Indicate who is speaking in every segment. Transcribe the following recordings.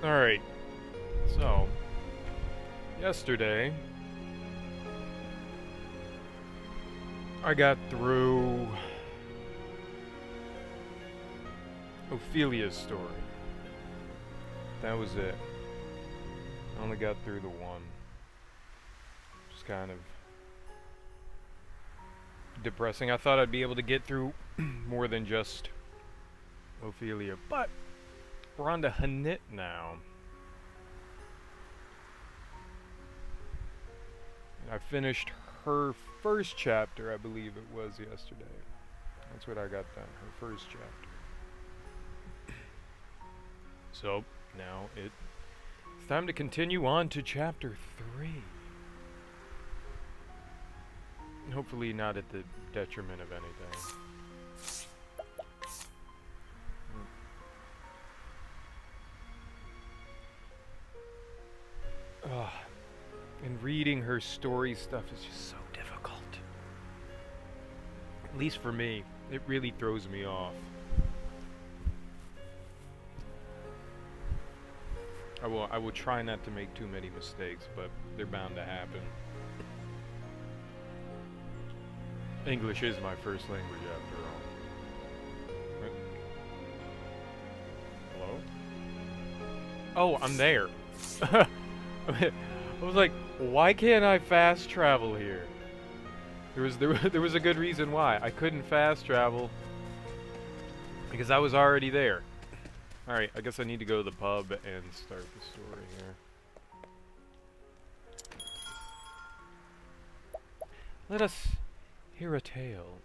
Speaker 1: Alright, so, yesterday, I got through Ophelia's story. That was it. I only got through the one. Just kind of depressing. I thought I'd be able to get through more than just Ophelia, but we're on to Hanit now. I finished her first chapter, I believe it was yesterday. That's what I got done, her first chapter. So, now it's time to continue on to chapter 3. Hopefully not at the detriment of anything. And reading her story stuff is just so difficult. At least for me, it really throws me off. I will try not to make too many mistakes, but they're bound to happen. English is my first language after all. Hello? Oh, I'm there. I was like, why can't I fast travel here? There was a good reason why. I couldn't fast travel because I was already there. Alright, I guess I need to go to the pub and start the story here. Let us hear a tale.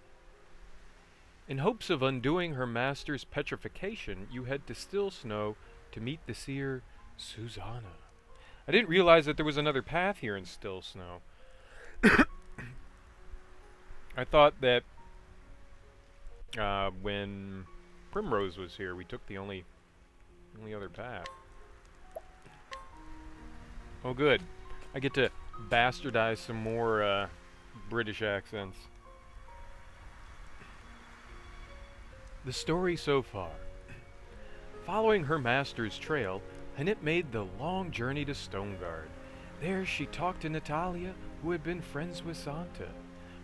Speaker 1: In hopes of undoing her master's petrification, you head to Still Snow to meet the seer Susanna. I didn't realize that there was another path here in Still Snow. I thought that when Primrose was here, we took the only other path. Oh, good. I get to bastardize some more British accents. The story so far. Following her master's trail, Hanit made the long journey to Stoneguard. There she talked to Natalia, who had been friends with Santa.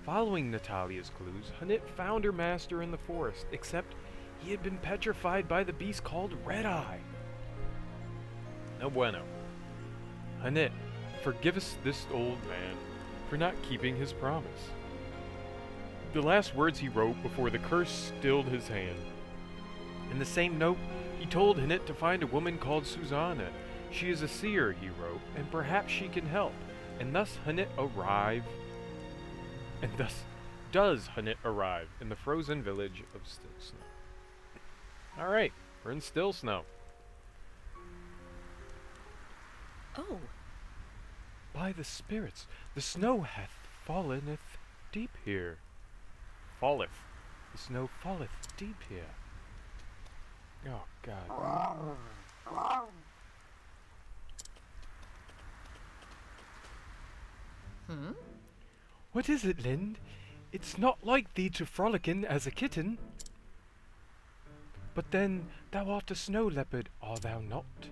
Speaker 1: Following Natalia's clues, Hanit found her master in the forest, except he had been petrified by the beast called Red Eye. No bueno. Hanit, forgive us this old man for not keeping his promise. The last words he wrote before the curse stilled his hand. In the same note, he told Hanit to find a woman called Susanna. She is a seer, he wrote, and perhaps she can help. And thus does Hanit arrive in the frozen village of Still Snow. Alright, we're in Still Snow.
Speaker 2: Oh.
Speaker 1: By the spirits, the snow hath falleneth deep here. Falleth. The snow falleth deep here. Oh, God. What is it, Lind? It's not like thee to frolickin as a kitten. But then thou art a snow leopard, art thou not?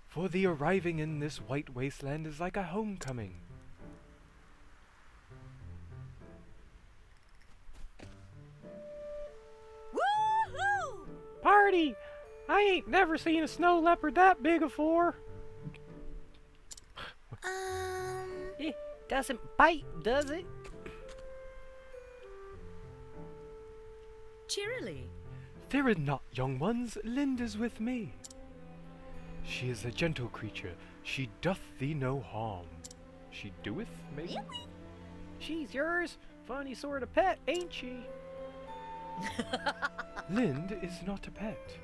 Speaker 1: For thee arriving in this white wasteland is like a homecoming.
Speaker 2: Woohoo!
Speaker 1: Party! I ain't never seen a snow leopard that big afore.
Speaker 3: It doesn't bite, does it?
Speaker 2: Cheerily.
Speaker 1: Fear not, young ones, Lind is with me. She is a gentle creature, she doth thee no harm. She doeth, maybe?
Speaker 3: She's yours. Funny sort of pet, ain't she?
Speaker 1: Lind is not a pet.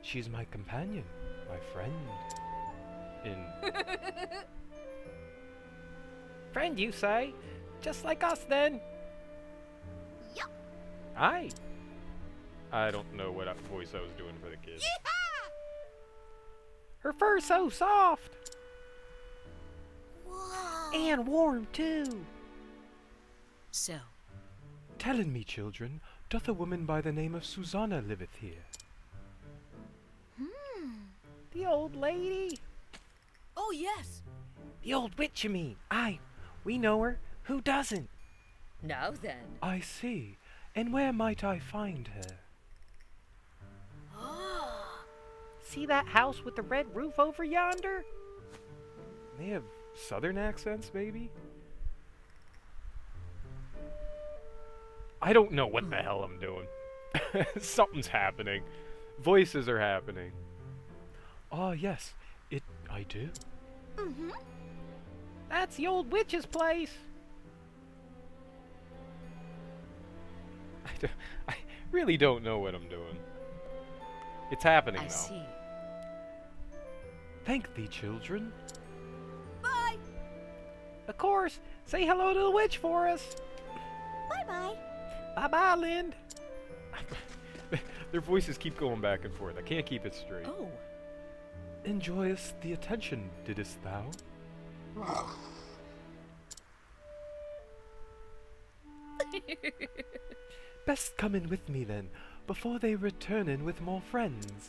Speaker 1: She is my companion, my friend.
Speaker 3: Friend, you say? Just like us, then.
Speaker 2: Yup.
Speaker 1: Aye. I don't know what voice I was doing for the kids.
Speaker 2: Yeehaw!
Speaker 3: Her fur's so soft.
Speaker 2: Whoa.
Speaker 3: And warm, too.
Speaker 2: So,
Speaker 1: Telling me, children, Doth a woman by the name of Susanna liveth here?
Speaker 3: The old lady.
Speaker 2: Oh, yes.
Speaker 3: The old witch, you mean? Aye, we know her. Who doesn't?
Speaker 2: Now then.
Speaker 1: I see. And where might I find her?
Speaker 3: See that house with the red roof over yonder?
Speaker 1: They have southern accents, maybe? I don't know what the hell I'm doing. Something's happening. Voices are happening. Ah, yes, I do.
Speaker 2: Mm-hmm.
Speaker 3: That's the old witch's place.
Speaker 1: I really don't know what I'm doing. It's happening
Speaker 2: I
Speaker 1: though.
Speaker 2: see.
Speaker 1: Thank thee, children.
Speaker 2: Bye.
Speaker 3: Of course. Say hello to the witch for us.
Speaker 2: Bye-bye.
Speaker 3: Bye-bye, Lind.
Speaker 1: Their voices keep going back and forth. I can't keep it straight.
Speaker 2: Oh.
Speaker 1: Enjoyest the attention, didst thou? Best come in with me then, before they return in with more friends.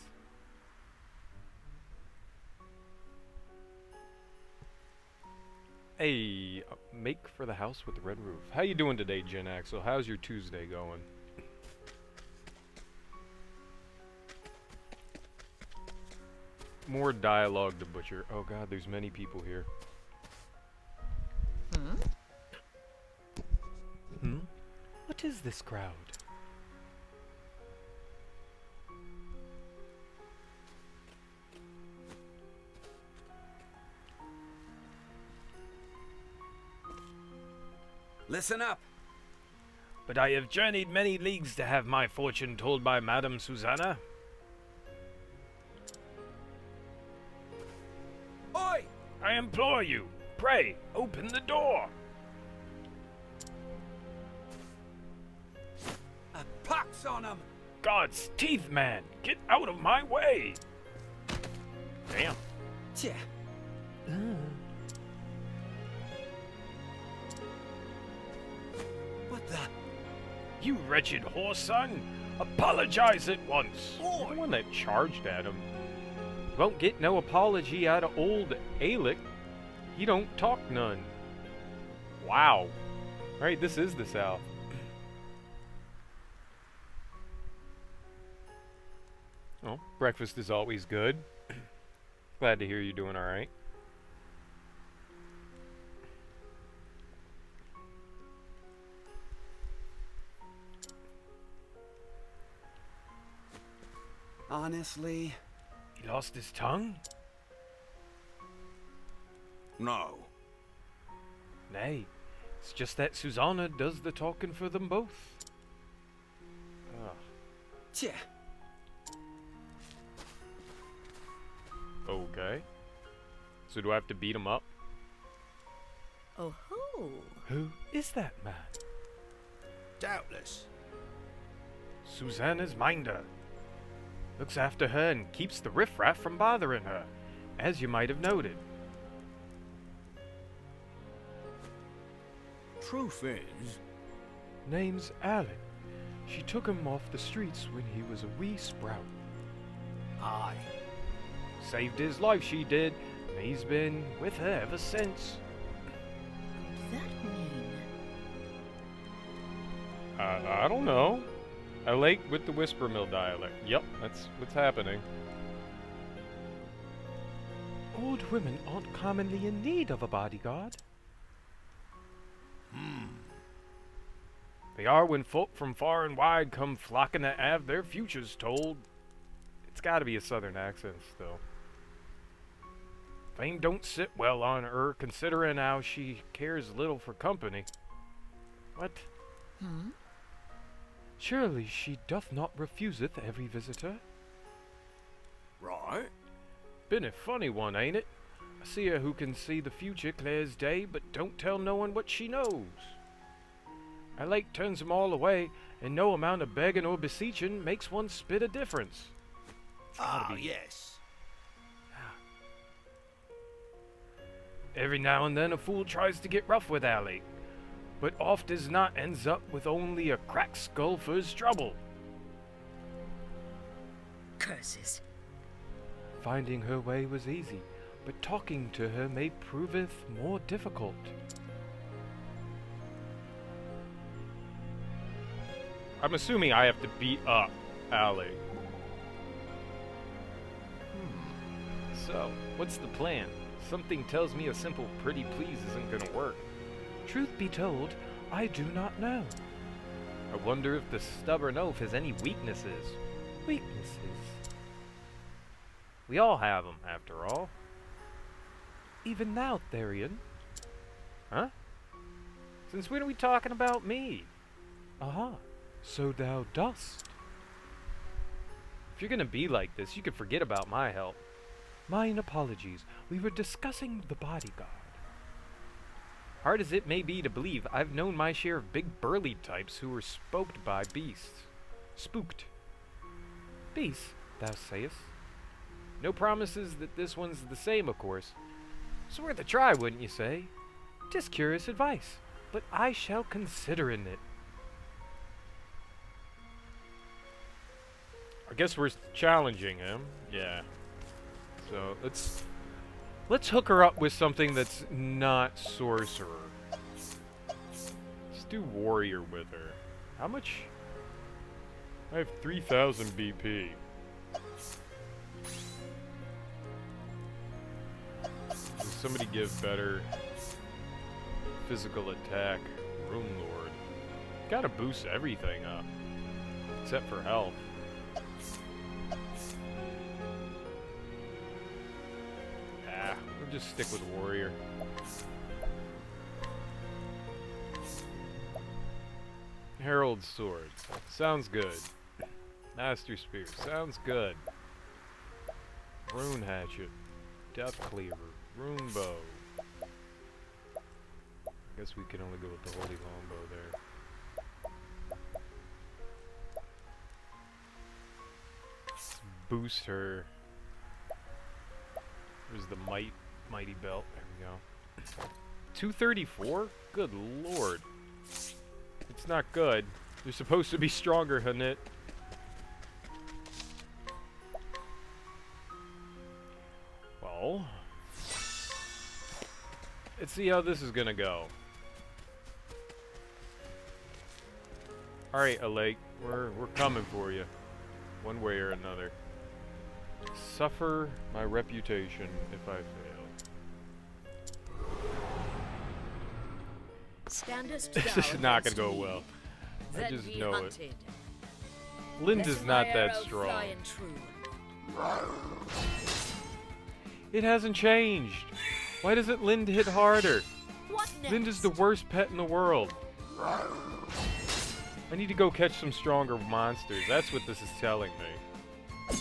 Speaker 1: Hey, make for the house with the red roof. How you doing today, Jen Axel? How's your Tuesday going? More dialogue to butcher. Oh god, there's many people here. What is this crowd?
Speaker 4: Listen up.
Speaker 1: But I have journeyed many leagues to have my fortune told by Madame Susanna.
Speaker 4: Oi!
Speaker 1: I implore you, pray, open the door.
Speaker 4: A pox on 'em!
Speaker 1: God's teeth, man, get out of my way. Damn.
Speaker 4: Tja. What the?
Speaker 1: You wretched whore son, apologize at once.
Speaker 4: Oi!
Speaker 1: You're the one that charged at him. You won't get no apology out of old Alec. He don't talk none. Wow. Alright, this is the South. Oh, breakfast is always good. Glad to hear you're doing alright.
Speaker 4: Honestly?
Speaker 1: He lost his tongue?
Speaker 4: No.
Speaker 1: Nay, it's just that Susanna does the talking for them both. Ugh.
Speaker 4: Tja.
Speaker 1: Okay. So do I have to beat him up?
Speaker 2: Oh ho.
Speaker 1: Who is that man?
Speaker 4: Doubtless.
Speaker 1: Susanna's minder. Looks after her and keeps the riffraff from bothering her, as you might have noted.
Speaker 4: Truth is...
Speaker 1: Name's Alec. She took him off the streets when he was a wee sprout.
Speaker 4: Aye.
Speaker 1: Saved his life, she did, and he's been with her ever since.
Speaker 2: What does that mean?
Speaker 1: I don't know. A lake with the Whisper Mill dialect. Yep, that's what's happening. Old women aren't commonly in need of a bodyguard. They are when folk from far and wide come flocking to have their futures told. It's gotta be a southern accent still. Fame don't sit well on her, considering how she cares little for company. What? Surely she doth not refuseth every visitor?
Speaker 4: Right.
Speaker 1: Been a funny one, ain't it? I see her who can see the future clear as day, but don't tell no one what she knows. Our lake turns 'em all away, and no amount of begging or beseeching makes one spit a difference.
Speaker 4: Ah, yes.
Speaker 1: Every now and then a fool tries to get rough with Alec, but oft as not ends up with only a cracked skull for his trouble.
Speaker 2: Curses.
Speaker 1: Finding her way was easy, but talking to her may proveth more difficult. I'm assuming I have to beat up Allie. So, what's the plan? Something tells me a simple pretty please isn't gonna work. Truth be told, I do not know. I wonder if the stubborn oaf has any weaknesses. Weaknesses? We all have them, after all. Even thou, Therian. Huh? Since when are we talking about me? Aha, so thou dost. If you're gonna be like this, you could forget about my help. Mine apologies. We were discussing the bodyguard. Hard as it may be to believe, I've known my share of big burly types who were spooked by beasts. Spooked. Beasts, thou sayest? No promises that this one's the same, of course. It's worth a try, wouldn't you say? 'Tis curious advice, but I shall consider in it. I guess we're challenging him. Yeah. So let's hook her up with something that's not sorcerer. Let's do warrior with her. How much? I have 3,000 BP. Does somebody give better physical attack? Rune Lord. Gotta boost everything up. Except for health. We'll just stick with warrior. Herald sword. Sounds good. Master spear. Sounds good. Rune hatchet. Death cleaver. Rune bow. I guess we can only go with the holy longbow there. Let's boost her. There's the mighty belt. There we go. 234? Good lord. It's not good. You're supposed to be stronger than it. Well, let's see how this is gonna go. Alright, Alake, we're coming for you. One way or another. Suffer my reputation if I fail.
Speaker 2: Standest
Speaker 1: This is not gonna go well. I just know it. Lind is not that strong. It hasn't changed. Why doesn't Lind hit harder? Lind is the worst pet in the world. I need to go catch some stronger monsters. That's what this is telling me.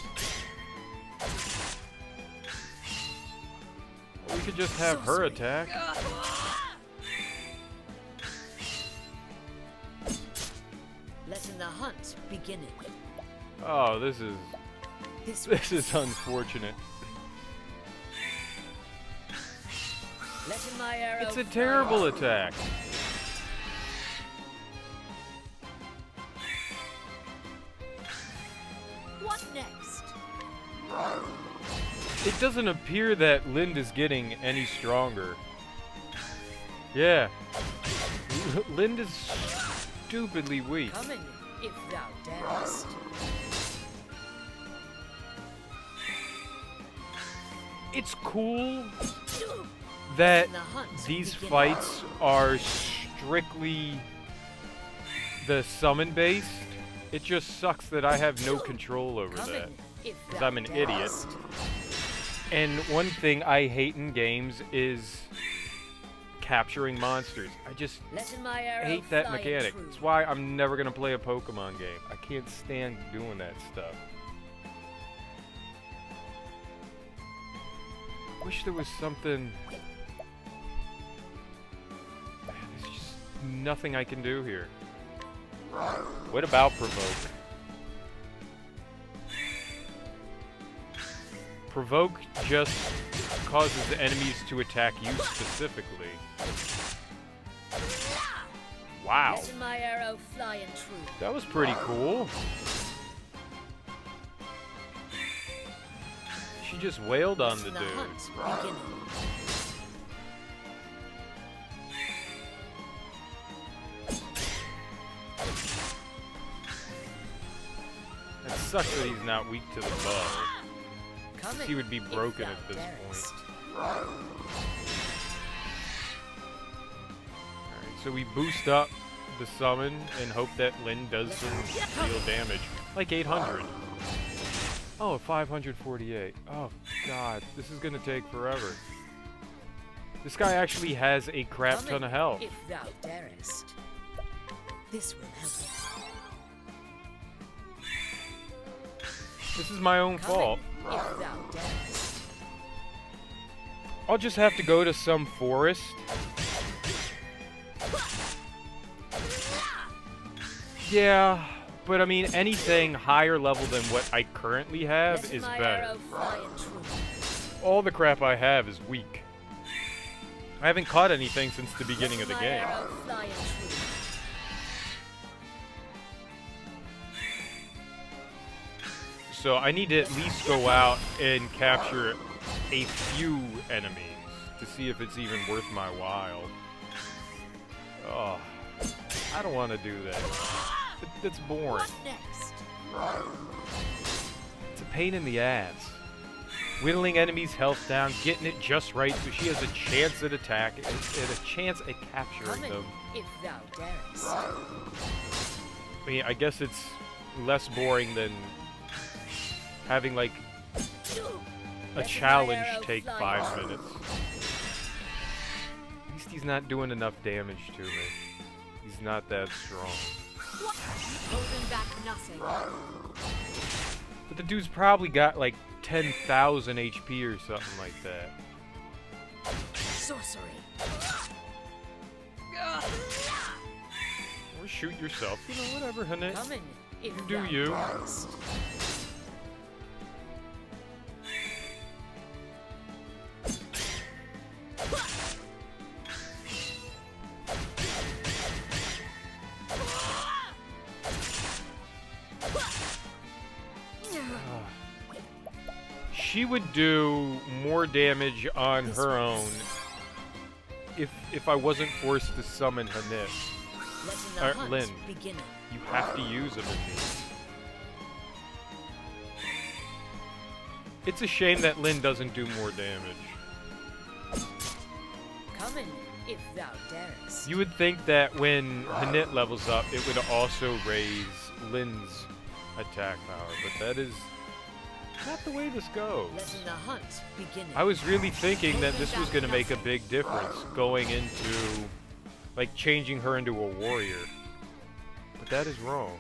Speaker 1: We could just have her attack.
Speaker 2: Letting the hunt begin.
Speaker 1: Oh, this is unfortunate.
Speaker 2: Letting my arrow
Speaker 1: It's a terrible attack.
Speaker 2: What next?
Speaker 1: It doesn't appear that Lind is getting any stronger. Yeah. Lind is stupidly weak.
Speaker 2: Come in, if thou darest.
Speaker 1: It's cool that these fights are strictly the summon based. It just sucks that I have no control over that. Because I'm an idiot. And one thing I hate in games is capturing monsters. I just hate that mechanic. That's why I'm never going to play a Pokemon game. I can't stand doing that stuff. Wish there was something... There's just nothing I can do here. What about Provoke? Provoke just causes enemies to attack you specifically. Wow.
Speaker 2: Letting my arrow fly and true.
Speaker 1: That was pretty cool. She just wailed on the
Speaker 2: Letting the
Speaker 1: dude.
Speaker 2: hunt begin.
Speaker 1: It sucks that he's not weak to the bow.
Speaker 2: Coming,
Speaker 1: He would be
Speaker 2: if
Speaker 1: broken
Speaker 2: thou
Speaker 1: at this
Speaker 2: darest.
Speaker 1: point. Alright, so we boost up the summon and hope that Lynn does some real damage. Like 800. Oh, 548. Oh, God. This is gonna take forever. This guy actually has a crap ton
Speaker 2: Coming,
Speaker 1: of health.
Speaker 2: if thou darest. This will help.
Speaker 1: This is my own fault.
Speaker 2: Coming, if thou darest.
Speaker 1: I'll just have to go to some forest. Yeah, but I mean, anything higher level than what I currently have
Speaker 2: Letting
Speaker 1: is
Speaker 2: my
Speaker 1: better.
Speaker 2: arrow fly and true.
Speaker 1: All the crap I have is weak. I haven't caught anything since the beginning of the
Speaker 2: Letting my
Speaker 1: game.
Speaker 2: arrow fly and true.
Speaker 1: So I need to at least go out and capture a few enemies to see if it's even worth my while. Oh, I don't want to do that. That's boring.
Speaker 2: What next?
Speaker 1: It's a pain in the ass. Whittling enemies' health down, getting it just right so she has a chance at attack and a chance at capturing
Speaker 2: Coming,
Speaker 1: them.
Speaker 2: if thou darest.
Speaker 1: I mean, I guess it's less boring than having like a
Speaker 2: Letting my
Speaker 1: challenge
Speaker 2: arrow
Speaker 1: take
Speaker 2: fly
Speaker 1: 5
Speaker 2: and
Speaker 1: minutes. At least he's not doing enough damage to me. He's not that strong.
Speaker 2: holding back nothing.
Speaker 1: But the dude's probably got like 10,000 HP or something like that.
Speaker 2: Sorcery.
Speaker 1: Or shoot yourself. You know, whatever, Hanet.
Speaker 2: Coming, if
Speaker 1: You do
Speaker 2: thou
Speaker 1: you.
Speaker 2: darest.
Speaker 1: She would do more damage on her own if I wasn't forced to summon Hanet.
Speaker 2: Letting the hunt
Speaker 1: Lynn.
Speaker 2: begin.
Speaker 1: You have to use them in these. It's a shame that Lynn doesn't do more damage.
Speaker 2: Coming, if thou darest.
Speaker 1: You would think that when Hanet levels up, it would also raise Lynn's attack power, but that is not the way this goes.
Speaker 2: Letting the hunt begin.
Speaker 1: I was really thinking that this was going to make a big difference going into, like, changing her into a warrior. But that is wrong.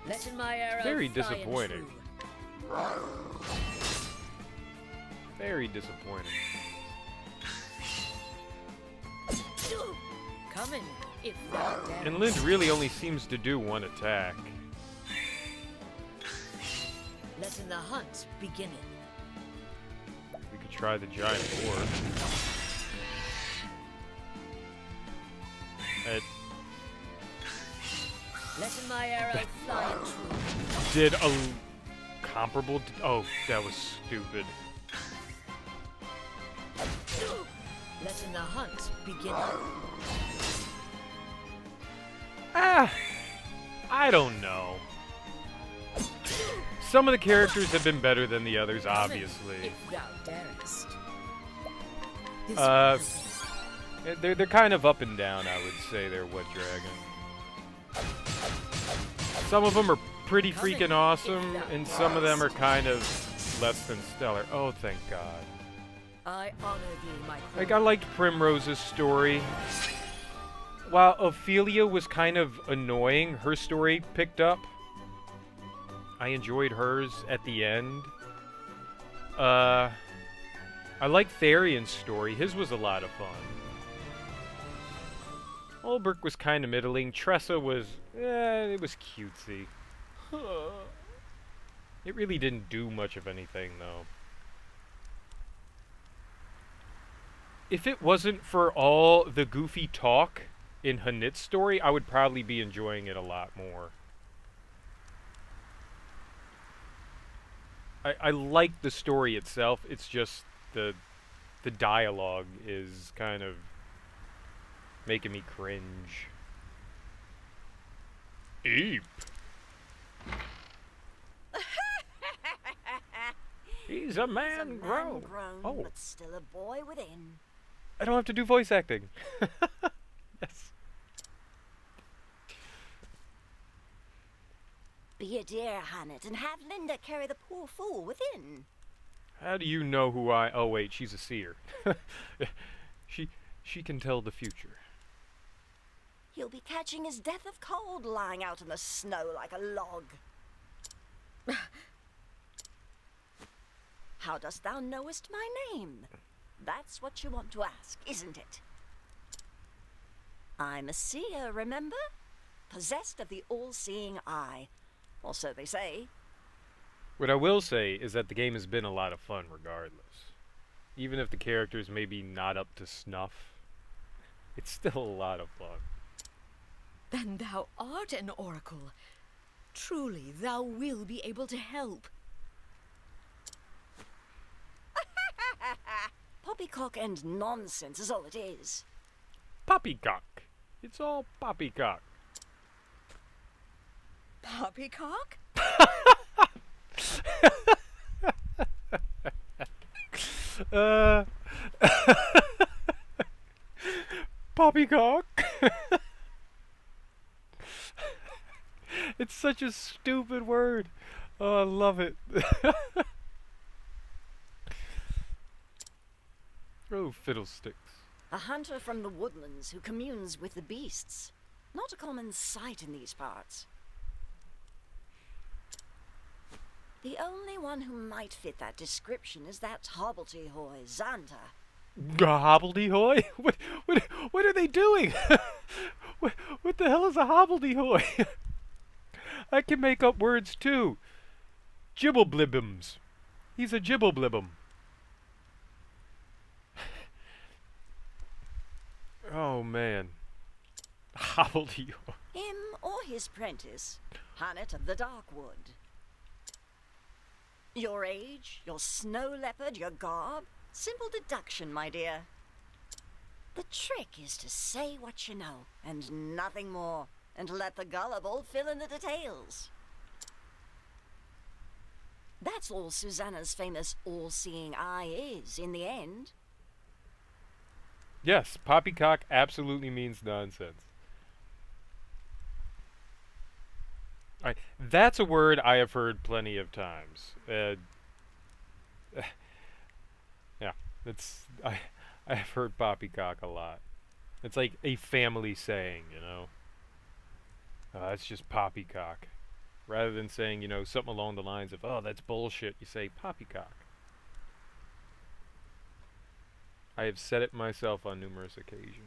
Speaker 2: Letting my arrow
Speaker 1: Very
Speaker 2: fly and
Speaker 1: disappointing.
Speaker 2: true.
Speaker 1: Very disappointing.
Speaker 2: Coming, if thou darest.
Speaker 1: And Lynn really only seems to do one attack.
Speaker 2: Letting the hunt begin.
Speaker 1: We could try the giant boar.
Speaker 2: Letting my arrow fly and true.
Speaker 1: Did a comparable... oh, that was stupid.
Speaker 2: Letting the hunt begin.
Speaker 1: Ah! I don't know. Some of the characters have been better than the others, obviously.
Speaker 2: If thou darest. This
Speaker 1: Uh,
Speaker 2: will
Speaker 1: They're kind of up and down, I would say, they're What Dragon. Some of them are pretty freaking awesome, and some of them are kind of less than stellar. Oh, thank God.
Speaker 2: I honor thee, my queen.
Speaker 1: Like, I liked Primrose's story. While Ophelia was kind of annoying, her story picked up. I enjoyed hers at the end. I like Tharion's story. His was a lot of fun. Ulbrich was kind of middling. Tressa was... it was cutesy. It really didn't do much of anything, though. If it wasn't for all the goofy talk in Hanit's story, I would probably be enjoying it a lot more. I like the story itself. It's just the dialogue is kind of making me cringe. Eep. He's a man grown. Oh,
Speaker 2: but still a boy within.
Speaker 1: I don't have to do voice acting. Yes.
Speaker 2: Be a dear, Hannet, and have Linda carry the poor fool within.
Speaker 1: How do you know who I... Oh, wait, she's a seer. She can tell the future.
Speaker 2: He'll be catching his death of cold lying out in the snow like a log. How dost thou knowest my name? That's what you want to ask, isn't it? I'm a seer, remember? Possessed of the all-seeing eye. Or so they say.
Speaker 1: What I will say is that the game has been a lot of fun regardless. Even if the characters may be not up to snuff, it's still a lot of fun.
Speaker 5: Then thou art an oracle. Truly, thou will be able to help.
Speaker 2: Poppycock and nonsense is all it is.
Speaker 1: Poppycock. It's all poppycock.
Speaker 5: Poppycock?
Speaker 1: Poppycock. It's such a stupid word. Oh, I love it. Oh, fiddlesticks.
Speaker 2: A hunter from the woodlands who communes with the beasts. Not a common sight in these parts. The only one who might fit that description is that hobbledehoy, Xanta.
Speaker 1: Hobbledehoy? What are they doing? What the hell is a hobbledehoy? I can make up words too. Jibblebibums. He's a jibblebibum. Oh man. Hobbledehoy.
Speaker 2: Him or his prentice, Hannet of the Darkwood. Your age, your snow leopard, your garb. Simple deduction, my dear. The trick is to say what you know, and nothing more, and let the gullible fill in the details. That's all Susanna's famous all-seeing eye is, in the end.
Speaker 1: Yes, poppycock absolutely means nonsense. That's a word I have heard plenty of times. Yeah, I've heard poppycock a lot. It's like a family saying, you know. That's just poppycock. Rather than saying, you know, something along the lines of, oh, that's bullshit, you say poppycock. I have said it myself on numerous occasions.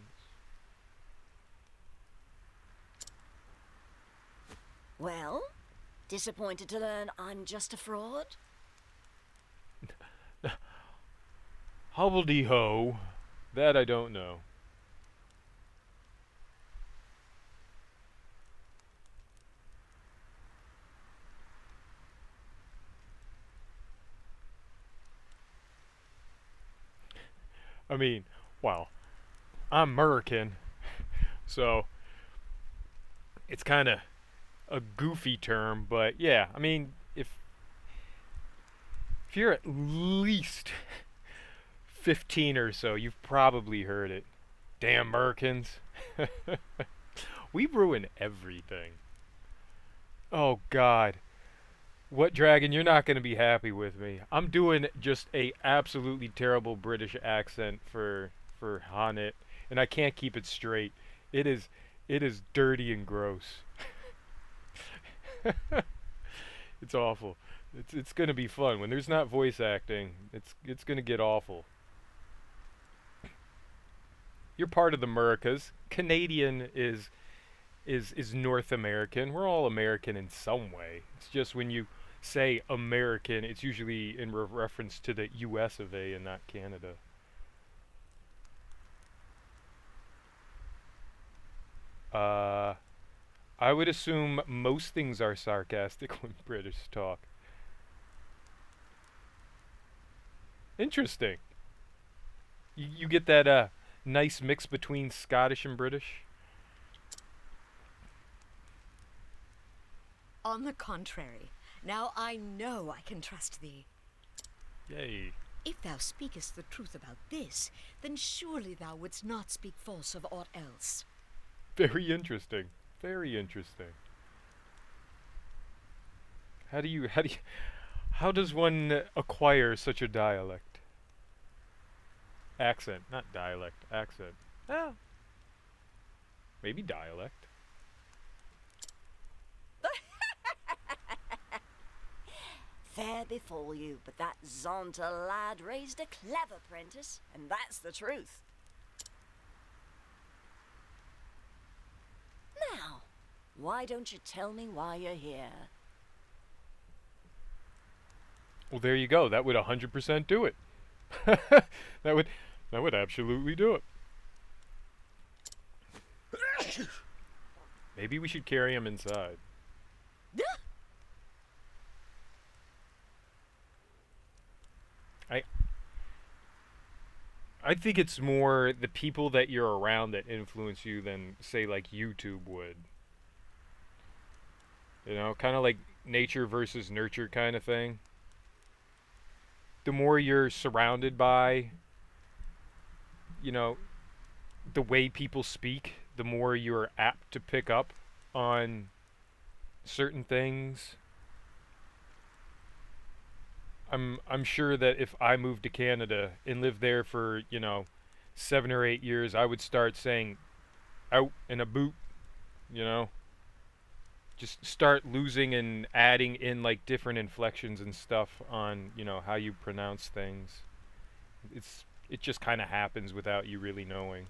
Speaker 2: Well, disappointed to learn I'm just a fraud?
Speaker 1: Hobbledehoy. That I don't know. I mean, well, I'm American, so it's kind of a goofy term, but yeah, I mean, if you're at least 15 or so, you've probably heard it. Damn Americans. We ruin everything. Oh God. What dragon? You're not going to be happy with me. I'm doing just a absolutely terrible British accent for Hannet, and I can't keep it straight. It is dirty and gross. It's awful. It's going to be fun when there's not voice acting. It's going to get awful. You're part of the Americas. Canadian is North American. We're all American in some way. It's just when you say American, it's usually in reference to the US of A and not Canada. Uh, I would assume most things are sarcastic when British talk. Interesting. You get that nice mix between Scottish and British.
Speaker 5: On the contrary, now I know I can trust thee.
Speaker 1: Yay.
Speaker 5: If thou speakest the truth about this, then surely thou wouldst not speak false of aught else.
Speaker 1: Very interesting. Very interesting. How does one acquire such a dialect? Accent, not dialect, accent. Ah. Maybe dialect.
Speaker 2: Fair befall you, but that Zonta lad raised a clever prentice, and that's the truth. Now, why don't you tell me why you're here?
Speaker 1: Well, there you go. That would 100% do it. that would absolutely do it. Maybe we should carry him inside. I think it's more the people that you're around that influence you than, say, like YouTube would. You know, kind of like nature versus nurture kind of thing. The more you're surrounded by, you know, the way people speak, the more you're apt to pick up on certain things. I'm sure that if I moved to Canada and lived there for, 7 or 8 years, I would start saying out and a boot, you know. Just start losing and adding in like different inflections and stuff on, how you pronounce things. It just kind of happens without you really knowing.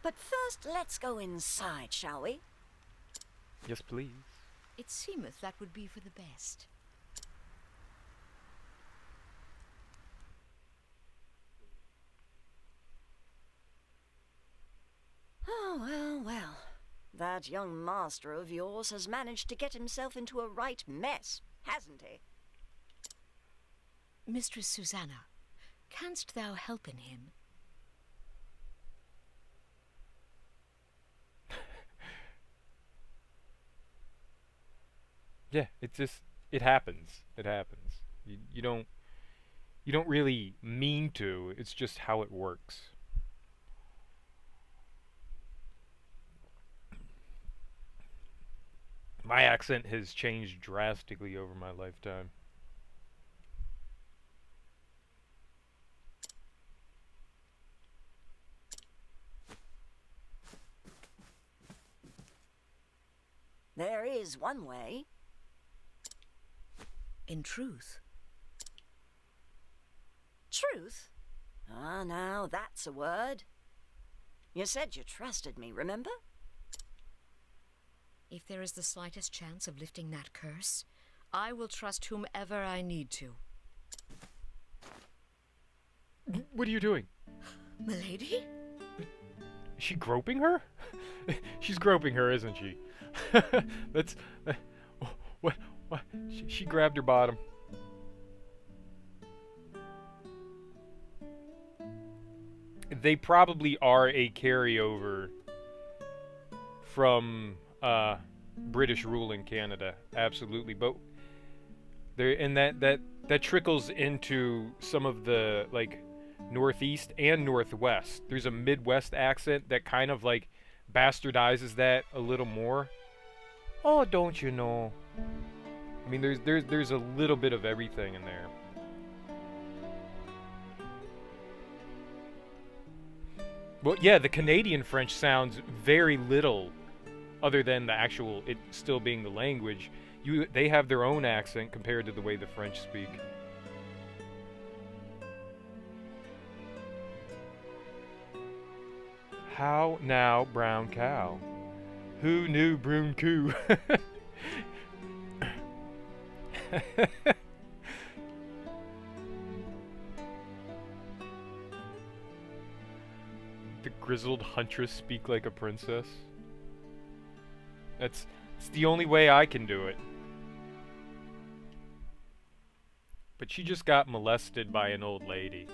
Speaker 2: But first, let's go inside, shall we?
Speaker 1: Yes, please.
Speaker 5: It seemeth that would be for the best.
Speaker 2: Oh, well. That young master of yours has managed to get himself into a right mess, hasn't he?
Speaker 5: Mistress Susanna, canst thou help in him?
Speaker 1: Yeah, it happens. It happens. You don't really mean to. It's just how it works. My accent has changed drastically over my lifetime.
Speaker 2: There is one way.
Speaker 5: In truth.
Speaker 2: Truth? Ah, now that's a word. You said you trusted me, remember?
Speaker 5: If there is the slightest chance of lifting that curse, I will trust whomever I need to.
Speaker 1: What are you doing?
Speaker 5: Milady?
Speaker 1: Is she groping her? She's groping her, isn't she? That's... what? She grabbed her bottom. They probably are a carryover from British rule in Canada, absolutely. But there, and that trickles into some of the like Northeast and Northwest. There's a Midwest accent that kind of like bastardizes that a little more. Oh, don't you know? I mean, there's a little bit of everything in there. Well, yeah, the Canadian French sounds very little other than the actual, it still being the language. They have their own accent compared to the way the French speak. How now, brown cow? Who knew brown coo? The grizzled huntress speak like a princess? It's the only way I can do it. But she just got molested by an old lady.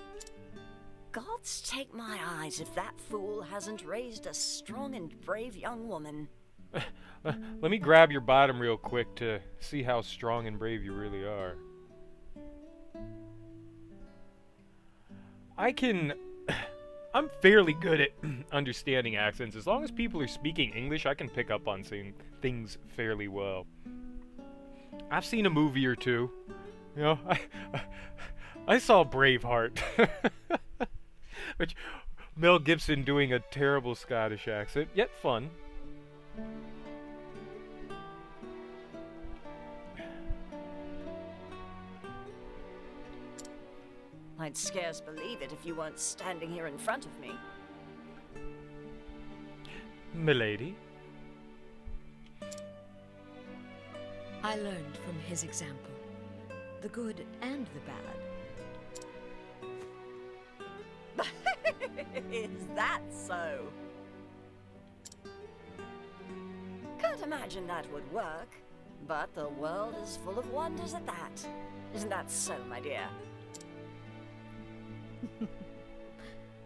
Speaker 2: Gods take my eyes if that fool hasn't raised a strong and brave young woman.
Speaker 1: Let me grab your bottom real quick to see how strong and brave you really are. I'm fairly good at understanding accents. As long as people are speaking English, I can pick up on saying things fairly well. I've seen a movie or two. You know, I saw Braveheart. Which, Mel Gibson doing a terrible Scottish accent, yet fun.
Speaker 2: I'd scarce believe it if you weren't standing here in front of me.
Speaker 1: Milady?
Speaker 5: I learned from his example, the good and the bad.
Speaker 2: Is that so? Can't imagine that would work, but the world is full of wonders at that. Isn't that so, my dear?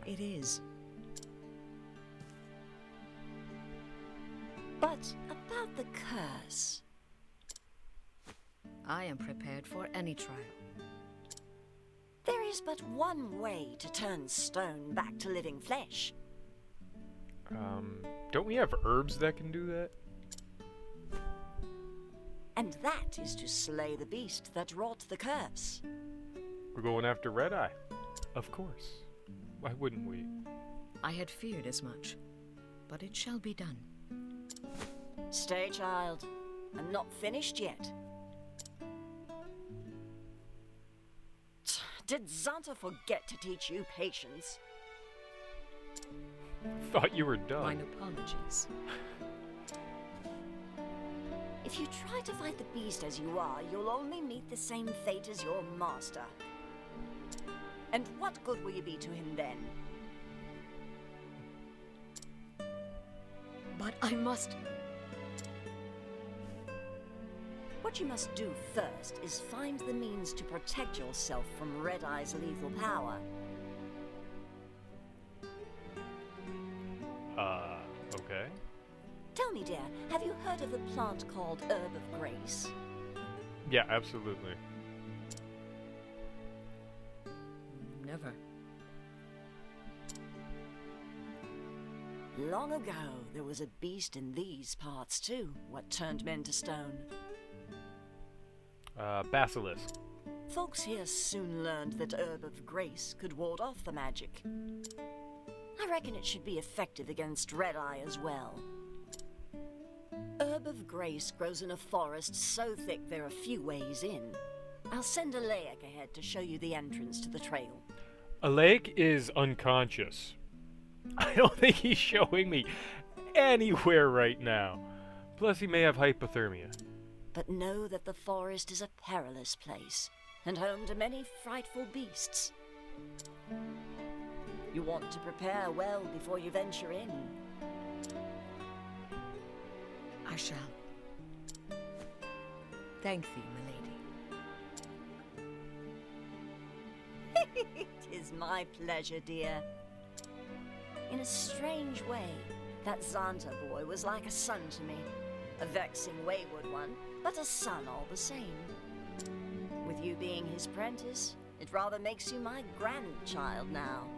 Speaker 5: It is.
Speaker 2: But about the curse.
Speaker 5: I am prepared for any trial.
Speaker 2: There is but one way to turn stone back to living flesh.
Speaker 1: Don't we have herbs that can do that?
Speaker 2: And that is to slay the beast that wrought the curse.
Speaker 1: We're going after Red Eye. Of course. Why wouldn't we?
Speaker 5: I had feared as much, but it shall be done.
Speaker 2: Stay, child. I'm not finished yet. Did Xanta forget to teach you patience?
Speaker 1: Thought you were done.
Speaker 5: Mine apologies.
Speaker 2: If you try to fight the beast as you are, you'll only meet the same fate as your master. And what good will you be to him then?
Speaker 5: But I must...
Speaker 2: What you must do first is find the means to protect yourself from Red Eye's lethal power.
Speaker 1: Okay.
Speaker 2: Tell me, dear, have you heard of the plant called Herb of Grace?
Speaker 1: Yeah, absolutely.
Speaker 5: Never.
Speaker 2: Long ago, there was a beast in these parts too, what turned men to stone.
Speaker 1: Basilisk.
Speaker 2: Folks here soon learned that Herb of Grace could ward off the magic. I reckon it should be effective against Red Eye as well. Herb of Grace grows in a forest so thick there are few ways in. I'll send a Layak ahead to show you the entrance to the trail.
Speaker 1: A lake is unconscious. I don't think he's showing me anywhere right now. Plus, he may have hypothermia.
Speaker 2: But know that the forest is a perilous place, and home to many frightful beasts. You want to prepare well before you venture in.
Speaker 5: I shall. Thank thee, milady.
Speaker 2: It is my pleasure, dear. In a strange way, that Xanta boy was like a son to me. A vexing, wayward one, but a son all the same. With you being his prentice, it rather makes you my grandchild now.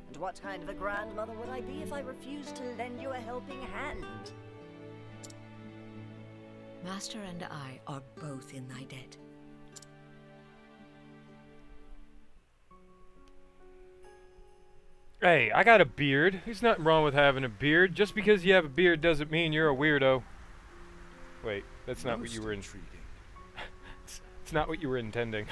Speaker 2: And what kind of a grandmother would I be if I refused to lend you a helping hand?
Speaker 5: Master and I are both in thy debt.
Speaker 1: Hey, I got a beard. There's nothing wrong with having a beard. Just because you have a beard doesn't mean you're a weirdo. Wait, that's not what you were
Speaker 4: intriguing.
Speaker 1: It's not what you were intending.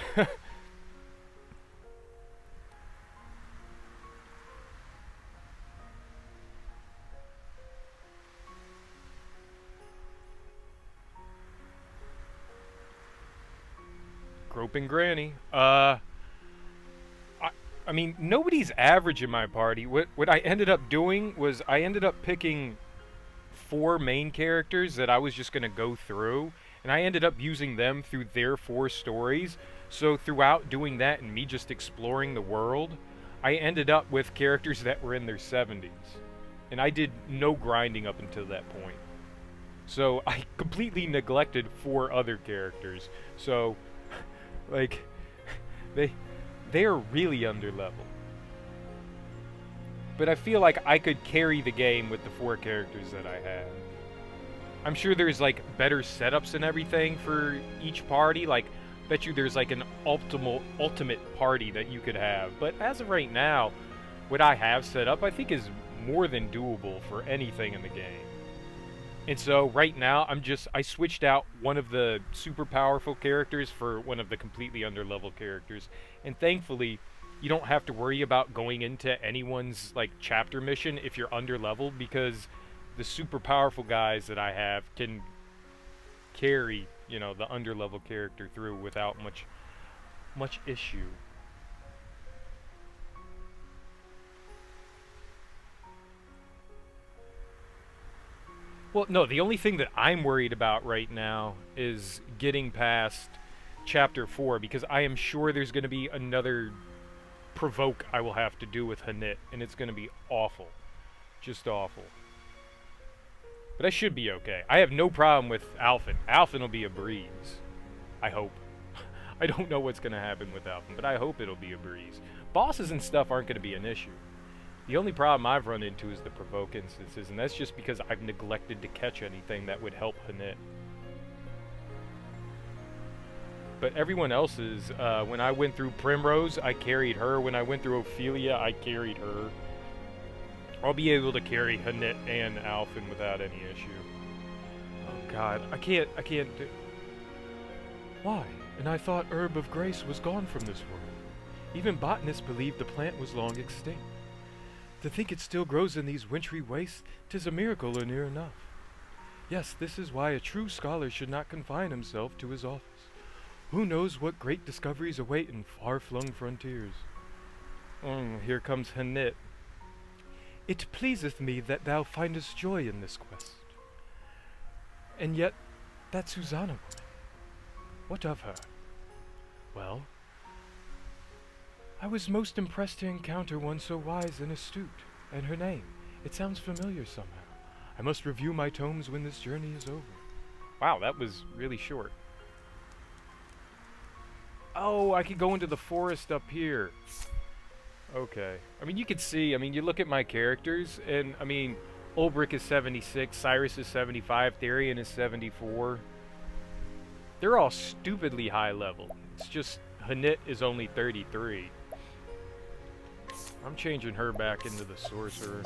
Speaker 1: Groping Granny. I mean, nobody's average in my party. What I ended up doing was I ended up picking 4 main characters that I was just going to go through, and I ended up using them through their 4 stories. So throughout doing that and me just exploring the world, I ended up with characters that were in their 70s. And I did no grinding up until that point. So I completely neglected 4 other characters. So, like, they are really underleveled. But I feel like I could carry the game with the 4 characters that I have. I'm sure there's like better setups and everything for each party. Like, bet you there's like an ultimate party that you could have. But as of right now, what I have set up I think is more than doable for anything in the game. And so right now I switched out one of the super powerful characters for one of the completely underleveled characters. And thankfully, you don't have to worry about going into anyone's like chapter mission if you're underleveled, because the super powerful guys that I have can carry, you know, the underleveled character through without much issue. Well, no, the only thing that I'm worried about right now is getting past Chapter 4, because I am sure there's going to be another provoke I will have to do with Hanit, and it's going to be awful. Just awful. But I should be okay. I have no problem with Alphen. Alphen will be a breeze. I hope. I don't know what's going to happen with Alphen, but I hope it'll be a breeze. Bosses and stuff aren't going to be an issue. The only problem I've run into is the provoke instances, and that's just because I've neglected to catch anything that would help Hanit. But everyone else's, when I went through Primrose, I carried her. When I went through Ophelia, I carried her. I'll be able to carry Hanit and Alphen without any issue. Oh god, I can't do... Why? And I thought Herb of Grace was gone from this world. Even botanists believed the plant was long extinct. To think it still grows in these wintry wastes, 'tis a miracle or near enough. Yes, this is why a true scholar should not confine himself to his office. Who knows what great discoveries await in far-flung frontiers? Here comes Hanit. It pleaseth me that thou findest joy in this quest. And yet, that Susanna woman, what of her? Well, I was most impressed to encounter one so wise and astute, and her name. It sounds familiar somehow. I must review my tomes when this journey is over. Wow, that was really short. Oh, I could go into the forest up here. Okay. I mean, you could see, I mean, you look at my characters, and, I mean, Ulbrich is 76, Cyrus is 75, Therian is 74. They're all stupidly high level. It's just, Hanit is only 33. I'm changing her back into the sorcerer,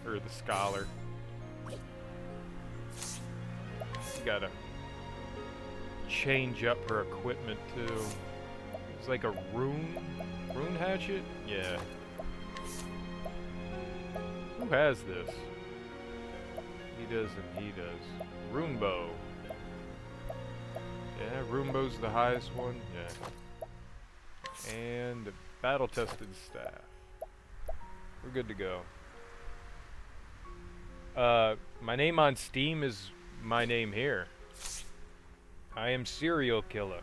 Speaker 1: or the scholar. Gotta change up her equipment too. It's like a rune hatchet? Yeah. Who has this? He does and he does. Rune bow. Yeah, rune bow's the highest one. Yeah. And a battle tested staff. We're good to go. My name on Steam is my name here. I am Serial Killer.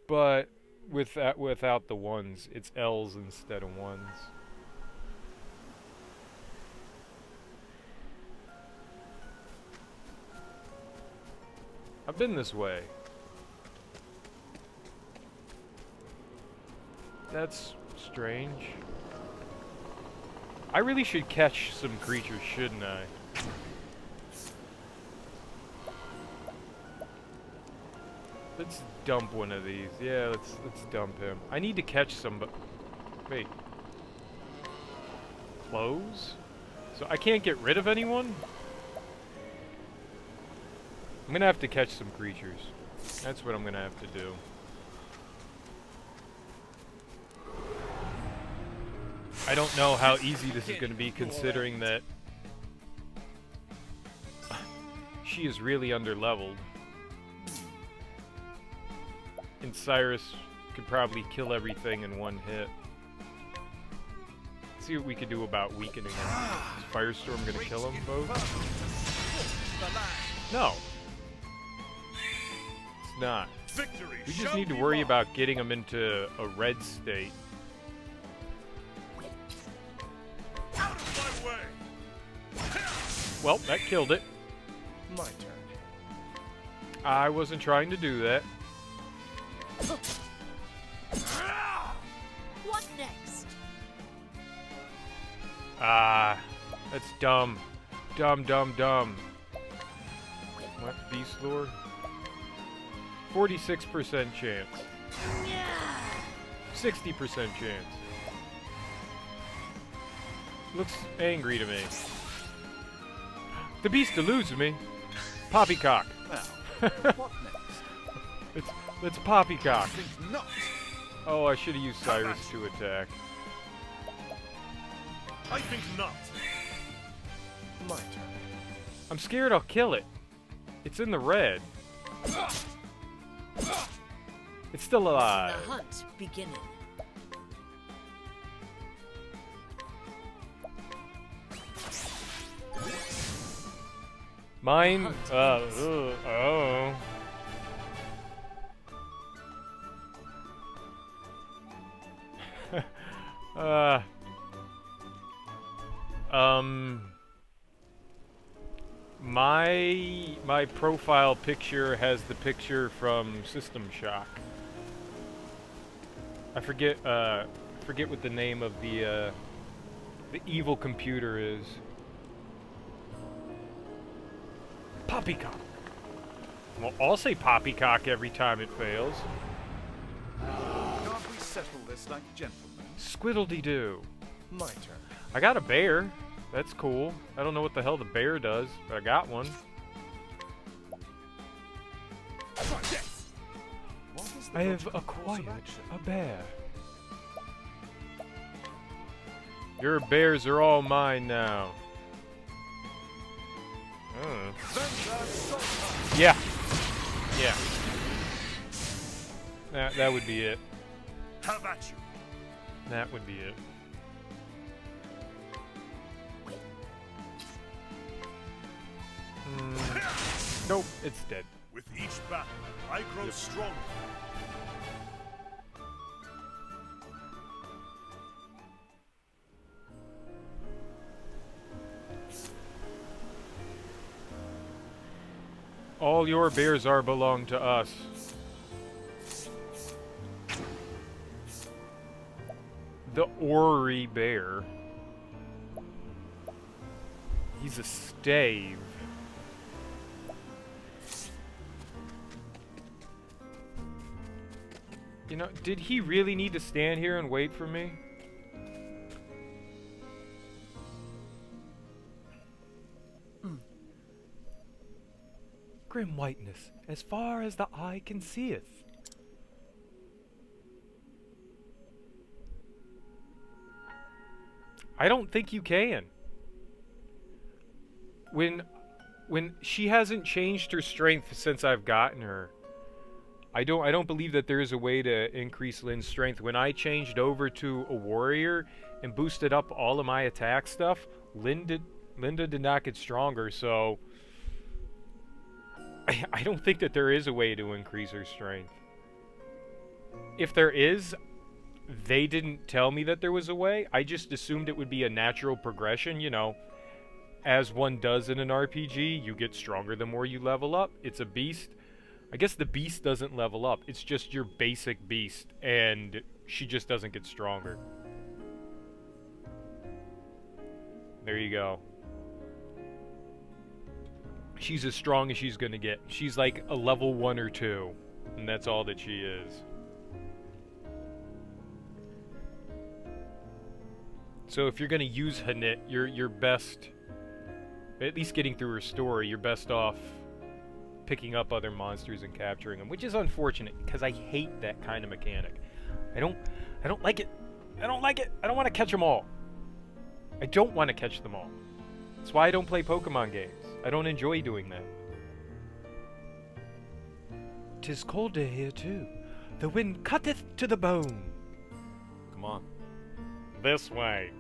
Speaker 1: But without the ones, it's L's instead of ones. I've been this way. That's strange. I really should catch some creatures, shouldn't I? Let's dump one of these. Yeah, let's dump him. I need to catch some, but wait. Close? So I can't get rid of anyone? I'm gonna have to catch some creatures. That's what I'm gonna have to do. I don't know how easy this is gonna be, considering that she is really underleveled. And Cyrus could probably kill everything in one hit. Let's see what we could do about weakening him. Is Firestorm gonna kill them both? No. It's not.
Speaker 6: Victory.
Speaker 1: We just need to worry about getting them into a red state.
Speaker 6: Out of my way.
Speaker 1: Well, that killed it.
Speaker 6: My turn.
Speaker 1: I wasn't trying to do that.
Speaker 5: What next?
Speaker 1: Ah, that's dumb. Dumb. What? Beast Lore? 46% chance. 60% chance. Looks angry to me. The beast eludes me. Poppycock.
Speaker 6: Now, what next?
Speaker 1: Let's poppycock.
Speaker 6: Think not.
Speaker 1: Oh, I should have used Cyrus to attack.
Speaker 6: I think not. My turn.
Speaker 1: I'm scared I'll kill it. It's in the red. It's still alive.
Speaker 5: The hunt beginning.
Speaker 1: Mine. Oh. My profile picture has the picture from System Shock. I forget what the name of the evil computer is. Poppycock. Well, I'll say poppycock every time it fails.
Speaker 6: Can't we settle this like gentlemen?
Speaker 1: Squiddle-dee-doo.
Speaker 6: My turn.
Speaker 1: I got a bear. That's cool. I don't know what the hell the bear does, but I got one.
Speaker 6: Try this. What is the
Speaker 1: I have
Speaker 6: logical course of
Speaker 1: acquired
Speaker 6: action?
Speaker 1: a bear. Your bears are all mine now. Yeah. That would be it.
Speaker 6: Have at you.
Speaker 1: That would be it. Nope, it's dead.
Speaker 6: With each battle, I grow stronger.
Speaker 1: All your bears are belong to us. The Ori bear. He's a stave. You know, did he really need to stand here and wait for me? Grim whiteness, as far as the eye can seeth. I don't think you can. When she hasn't changed her strength since I've gotten her, I don't believe that there is a way to increase Lynn's strength. When I changed over to a warrior and boosted up all of my attack stuff, Linda did not get stronger, so I don't think that there is a way to increase her strength. If there is, they didn't tell me that there was a way. I just assumed it would be a natural progression, you know. As one does in an RPG, you get stronger the more you level up. It's a beast. I guess the beast doesn't level up. It's just your basic beast, and she just doesn't get stronger. There you go. She's as strong as she's gonna get. She's like a level 1 or 2, and that's all that she is. So if you're gonna use Hanit, you're best, at least getting through her story, you're best off picking up other monsters and capturing them, which is unfortunate because I hate that kind of mechanic. I don't like it. I don't like it. I don't want to catch them all. I don't want to catch them all. That's why I don't play Pokemon games. I don't enjoy doing that. 'tis colder here too. The wind cutteth to the bone.
Speaker 6: Come on.
Speaker 1: This way.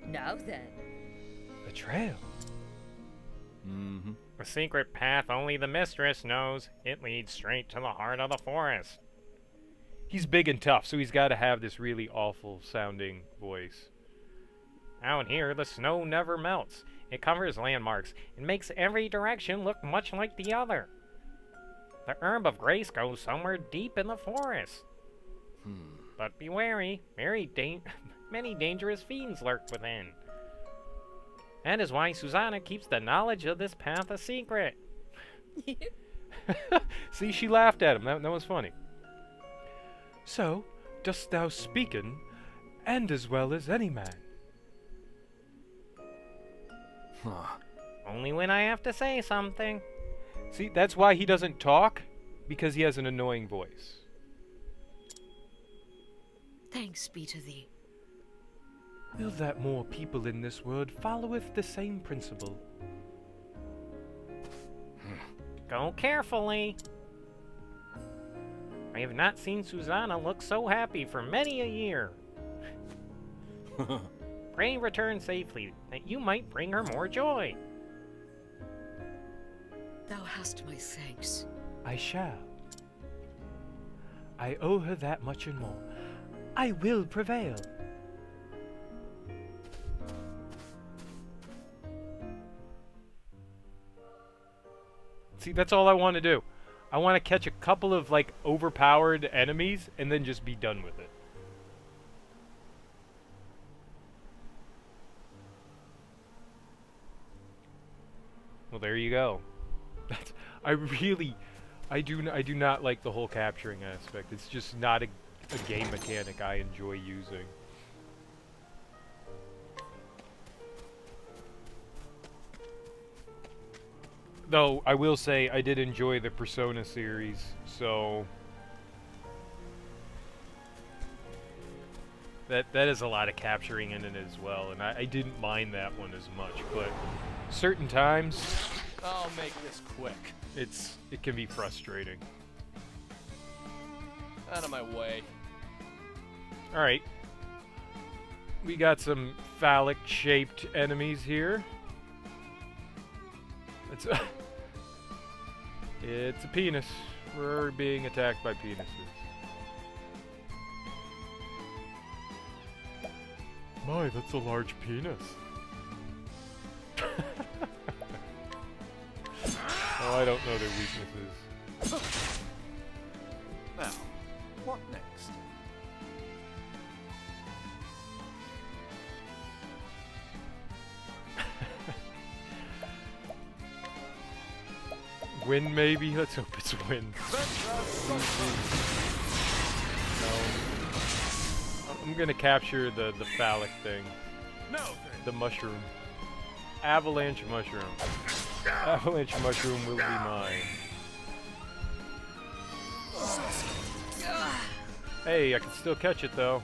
Speaker 5: Now then.
Speaker 1: A trail.
Speaker 6: Mm-hmm.
Speaker 7: A secret path only the mistress knows. It leads straight to the heart of the forest.
Speaker 1: He's big and tough, so he's got to have this really awful sounding voice.
Speaker 7: Out here, the snow never melts. It covers landmarks and makes every direction look much like the other. The herb of grace goes somewhere deep in the forest. But be wary, many dangerous fiends lurk within. That is why Susanna keeps the knowledge of this path a secret.
Speaker 1: See, she laughed at him. That was funny. So, dost thou speaken, and as well as any man?
Speaker 7: Only when I have to say something.
Speaker 1: See, that's why he doesn't talk, because he has an annoying voice.
Speaker 5: Thanks be to thee.
Speaker 1: Will that more people in this world followeth the same principle?
Speaker 7: Go carefully. I have not seen Susanna look so happy for many a year. Pray return safely, that you might bring her more joy.
Speaker 5: Thou hast my thanks.
Speaker 1: I shall. I owe her that much and more. I will prevail. See, that's all I want to do. I want to catch a couple of, like, overpowered enemies and then just be done with it. Well, there you go. That's, I do not like the whole capturing aspect. It's just not a game mechanic I enjoy using. Though, I will say, I did enjoy the Persona series, so... That is a lot of capturing in it as well, and I didn't mind that one as much, but certain times,
Speaker 6: I'll make this quick.
Speaker 1: it can be frustrating.
Speaker 6: Out of my way.
Speaker 1: Alright. We got some phallic-shaped enemies here. It's a penis. We're being attacked by penises. My, that's a large penis. Oh, I don't know their weaknesses.
Speaker 4: Now, what next?
Speaker 1: Wind, maybe? Let's hope it's wind. No. I'm gonna capture the phallic thing.
Speaker 6: No.
Speaker 1: The mushroom. Avalanche mushroom. Avalanche mushroom will be mine. Hey, I can still catch it though.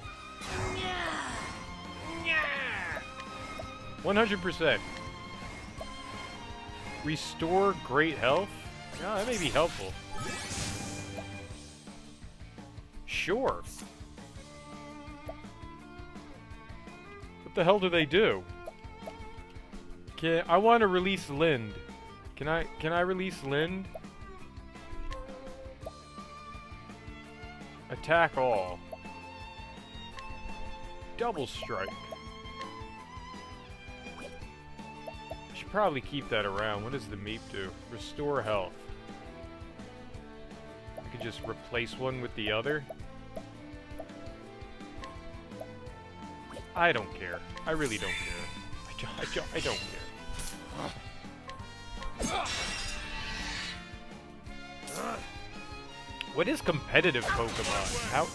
Speaker 1: 100%. Restore great health? Yeah, that may be helpful. Sure. What the hell do they do? I want to release Lind. Can I release Lind? Attack all. Double strike. I should probably keep that around. What does the meep do? Restore health. I could just replace one with the other. I don't care. I really don't care. I don't care. What is competitive Pokemon?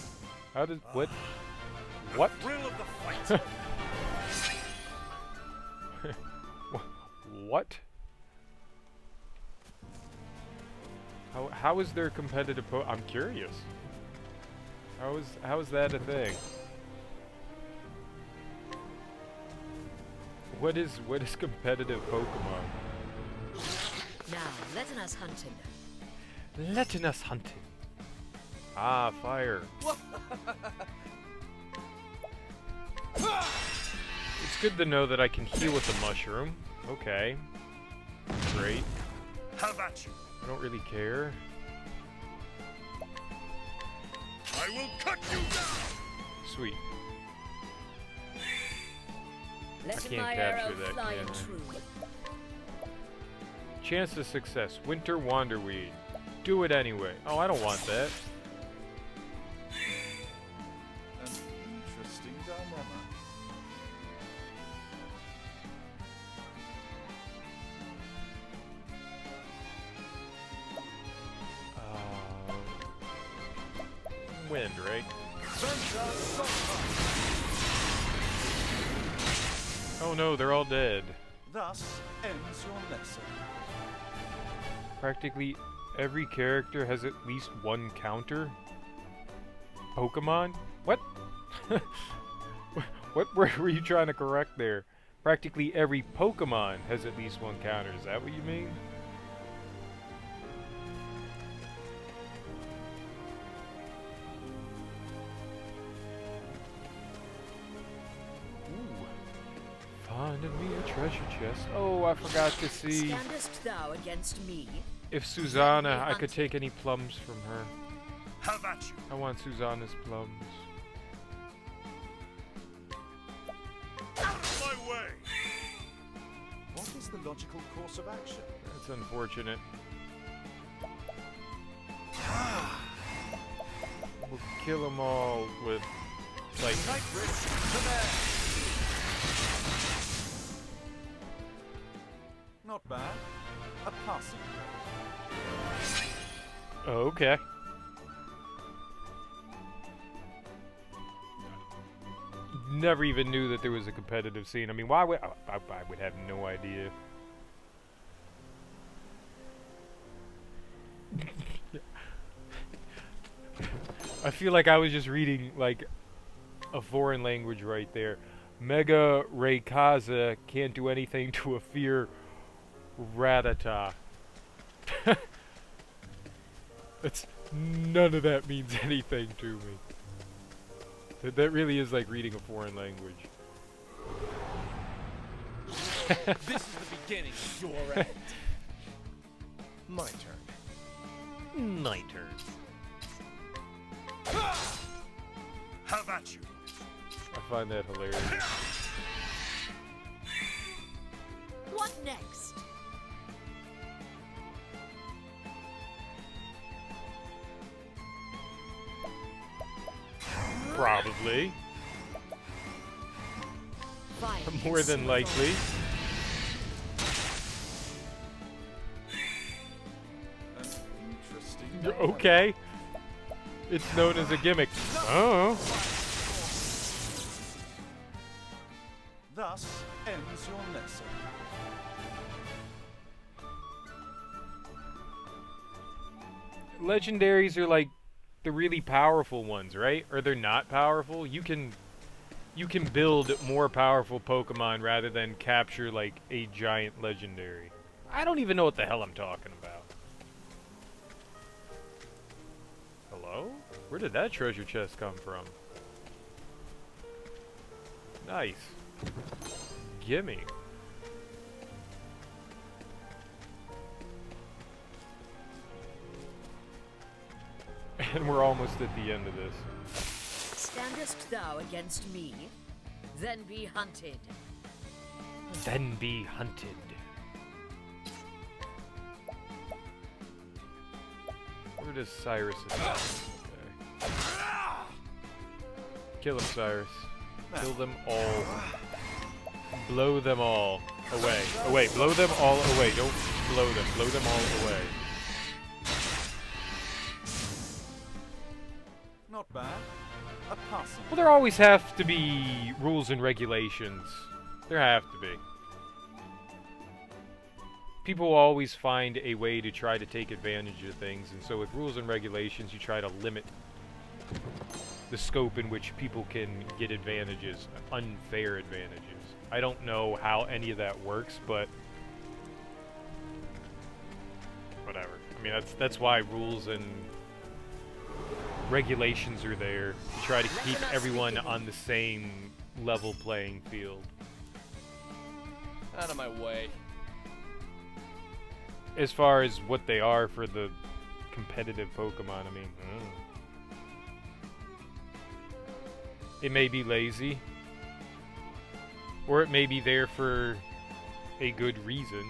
Speaker 1: How does what?
Speaker 6: Thrill of the fight.
Speaker 1: What? How is there competitive I'm curious. How is that a thing? What is competitive Pokemon?
Speaker 5: Now, let us hunt him.
Speaker 1: Letting us hunt him. Ah, fire. It's good to know that I can heal with the mushroom. Okay. Great.
Speaker 6: How about you?
Speaker 1: I don't really care.
Speaker 6: I will cut you down!
Speaker 1: Sweet.
Speaker 5: Let
Speaker 1: I can't
Speaker 5: my
Speaker 1: capture
Speaker 5: arrow
Speaker 1: that,
Speaker 5: fly
Speaker 1: can I?
Speaker 5: true.
Speaker 1: Chance of success. Winter Wanderweed. Do it anyway. Oh, I don't want that.
Speaker 4: An interesting dilemma.
Speaker 1: Wind, right? Oh no, they're all dead.
Speaker 4: Thus ends your lesson.
Speaker 1: Practically every character has at least one counter. Pokemon? What? What word were you trying to correct there? Practically every Pokemon has at least one counter. Is that what you mean? Ooh. Finding me a treasure chest. Oh, I forgot to see
Speaker 5: Standest thou against me?
Speaker 1: if Susanna, I could take any plums from her.
Speaker 6: How about you?
Speaker 1: I want Susanna's plums.
Speaker 6: Out of my way!
Speaker 4: What is the logical course of action?
Speaker 1: That's unfortunate. We'll kill them all with, like,
Speaker 4: Night Ridge to there! Not bad. A passing grade.
Speaker 1: oh, okay. Never even knew that there was a competitive scene. I mean, why would I would have no idea. I feel like I was just reading like a foreign language right there. Mega Raykaza can't do anything to a fear Ratata. It's none of that means anything to me. That really is like reading a foreign language.
Speaker 6: This is the beginning of your end. My turn.
Speaker 1: My turn.
Speaker 6: How about you?
Speaker 1: I find that hilarious.
Speaker 5: What next?
Speaker 1: Probably.
Speaker 5: Fire
Speaker 1: More than likely.
Speaker 4: An interesting
Speaker 1: You're
Speaker 4: dilemma.
Speaker 1: okay. It's known as a gimmick. Oh.
Speaker 4: Thus ends your lesson.
Speaker 1: Legendaries are like the really powerful ones, right? Or they're not powerful. You can build more powerful Pokemon rather than capture like a giant legendary. I don't even know what the hell I'm talking about. Hello? Where did that treasure chest come from? Nice. Gimme. And we're almost at the end of this.
Speaker 5: Standest thou against me? Then be hunted.
Speaker 1: Then be hunted. Where does Cyrus is? Okay. Kill him, Cyrus. Kill them all. Blow them all away. Away. Blow them all away. Don't blow them. Blow them all away.
Speaker 4: Not bad. A passing.
Speaker 1: Well, there always have to be rules and regulations. There have to be. People always find a way to try to take advantage of things, and so with rules and regulations, you try to limit the scope in which people can get advantages, unfair advantages. I don't know how any of that works, but whatever. I mean, that's why rules and regulations are there, to try to keep everyone on the same level playing field.
Speaker 6: Out of my way.
Speaker 1: As far as what they are for the competitive Pokemon, I mean, it may be lazy, or it may be there for a good reason,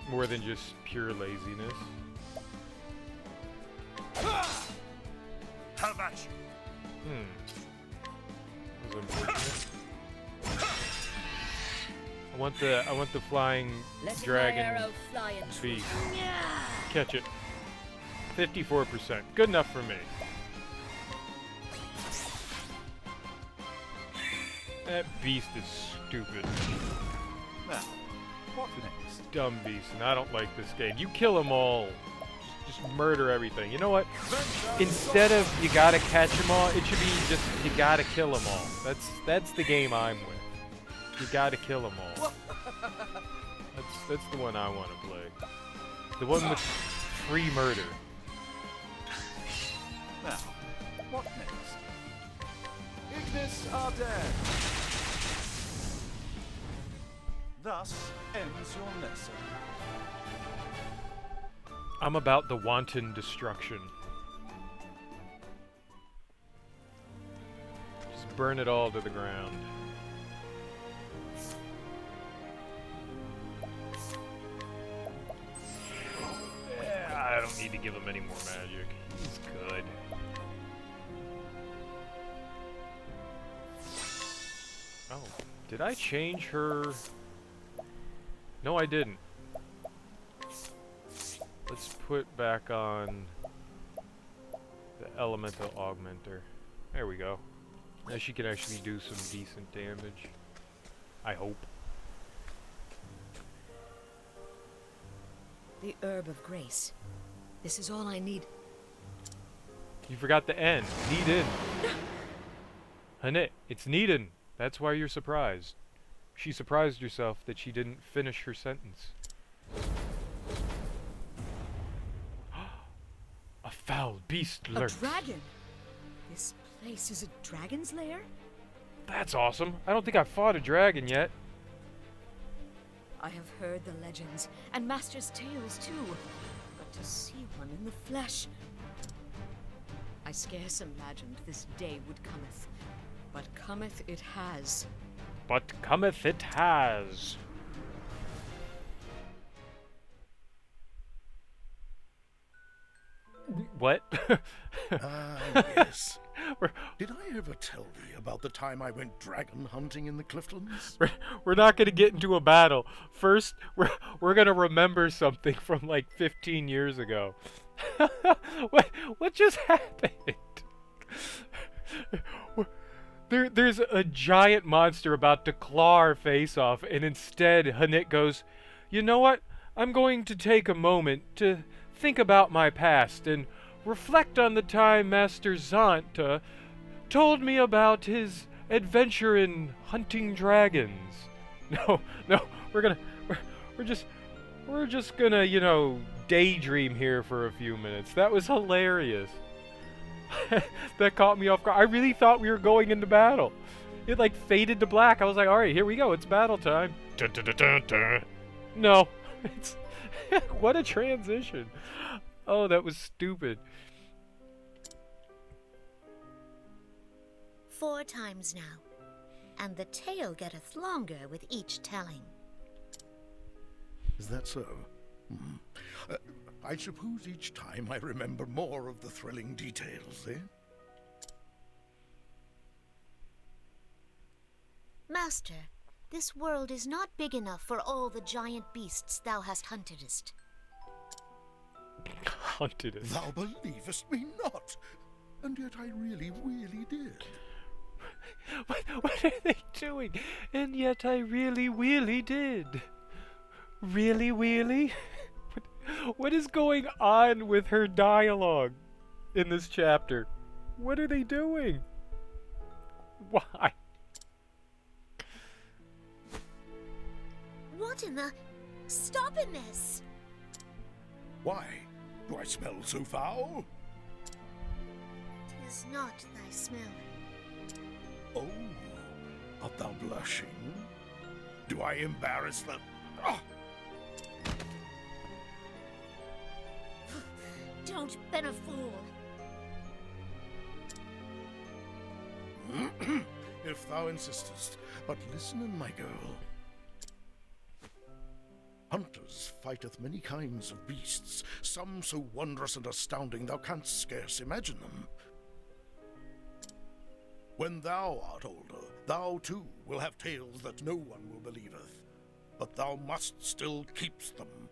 Speaker 1: more than just pure laziness.
Speaker 4: How about you?
Speaker 1: That was unfortunate. I want the flying dragon beast. Catch it. 54%. Good enough for me. That beast is stupid.
Speaker 4: Now, what next?
Speaker 1: Dumb beast, and I don't like this game. You kill them all. Just murder everything. You know what? Instead of you gotta catch them all, it should be just you gotta kill them all. That's the game I'm with. You gotta kill them all. That's the one I want to play. The one with free murder.
Speaker 4: Now, what next? Ignis are dead. Thus ends your lesson.
Speaker 1: I'm about the wanton destruction. Just burn it all to the ground. I don't need to give him any more magic. He's good. Oh, did I change her? No, I didn't. Let's put back on the elemental augmenter. There we go. Now she can actually do some decent damage. I hope.
Speaker 5: The Herb of Grace. This is all I need.
Speaker 1: You forgot the N. Needin. Hanit, it's Needin. That's why you're surprised. She surprised herself that she didn't finish her sentence. A foul beast lurks.
Speaker 5: A dragon? This place is a dragon's lair?
Speaker 1: That's awesome. I don't think I've fought a dragon yet.
Speaker 5: I have heard the legends, and Master's tales too. But to see one in the flesh... I scarce imagined this day would cometh. But cometh it has.
Speaker 1: But cometh it has. What?
Speaker 8: Yes. Did I ever tell thee about the time I went dragon hunting in the Cliftlands?
Speaker 1: We're not going to get into a battle. First, we're going to remember something from like 15 years ago. What just happened? There's a giant monster about to claw our face off, and instead Hanit goes, "You know what? I'm going to take a moment to think about my past and reflect on the time Master Zant told me about his adventure in hunting dragons." No, we're just gonna, you know, daydream here for a few minutes. That was hilarious. That caught me off guard. I really thought we were going into battle. It like faded to black. I was like, all right, here we go. It's battle time. Dun, dun, dun, dun, dun. No, it's what a transition. Oh, that was stupid.
Speaker 9: 4 times now, and the tale getteth longer with each telling.
Speaker 8: Is that so? I suppose each time I remember more of the thrilling details, eh?
Speaker 9: Master, this world is not big enough for all the giant beasts thou hast huntedest.
Speaker 1: Huntedest.
Speaker 8: Thou believest me not, and yet I really did.
Speaker 1: What are they doing? And yet I really did. Really? What is going on with her dialogue? in this chapter. What are they doing? Why?
Speaker 9: What in the... Stopping this!
Speaker 8: Why? Do I smell so foul?
Speaker 9: 'Tis not thy smell.
Speaker 8: Oh, art thou blushing? Do I embarrass the... Ah!
Speaker 9: Don't ben a fool.
Speaker 8: If thou insistest, but listen, my girl. Hunters fighteth many kinds of beasts, some so wondrous and astounding thou canst scarce imagine them. When thou art older, thou too will have tales that no one will believeth, but thou must still keep them.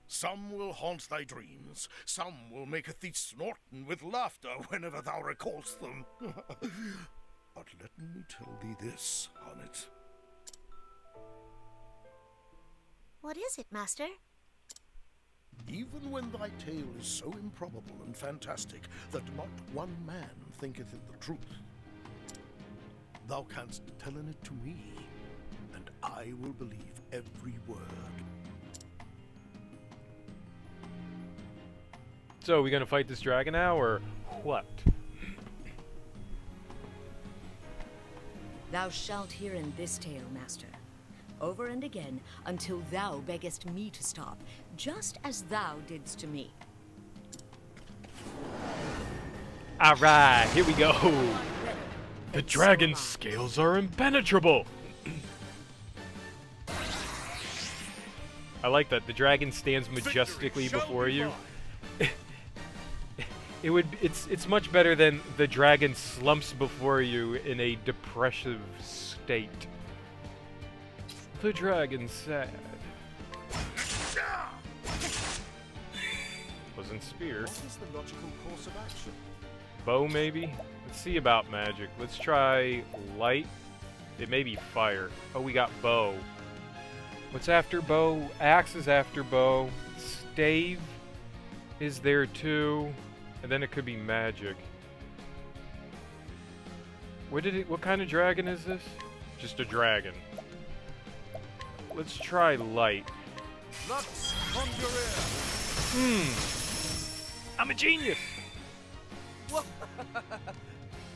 Speaker 8: Some will haunt thy dreams, some will maketh thee snorten with laughter whenever thou recallst them. But let me tell thee this, Honnet.
Speaker 9: What is it, master?
Speaker 8: Even when thy tale is so improbable and fantastic that not one man thinketh it the truth, thou canst tell it to me, and I will believe every word.
Speaker 1: So, we gonna fight this dragon now, or what?
Speaker 5: Thou shalt hear in this tale, master, over and again, until thou beggest me to stop, just as thou didst to me.
Speaker 1: Alright, here we go! The dragon's scales are impenetrable! I like that. The dragon stands majestically before you. It's much better than the dragon slumps before you in a depressive state. The dragon's sad. Wasn't spear.
Speaker 4: What is the logical course of action?
Speaker 1: Bow, maybe? Let's see about magic. Let's try light. It may be fire. Oh, we got bow. What's after bow? Axe is after bow. Stave is there too. And then it could be magic. What kind of dragon is this? Just a dragon. Let's try light.
Speaker 4: Lux Conjurer!
Speaker 1: I'm a genius!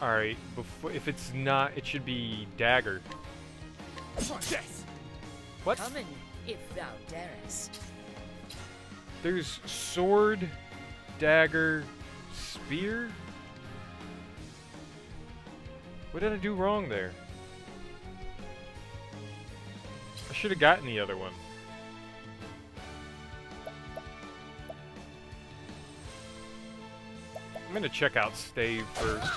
Speaker 1: Alright, if it's not, it should be dagger.
Speaker 4: Death!
Speaker 1: What?
Speaker 5: Come in, if thou darest.
Speaker 1: There's sword, dagger, spear? What did I do wrong there? I should have gotten the other one. I'm gonna check out stave first.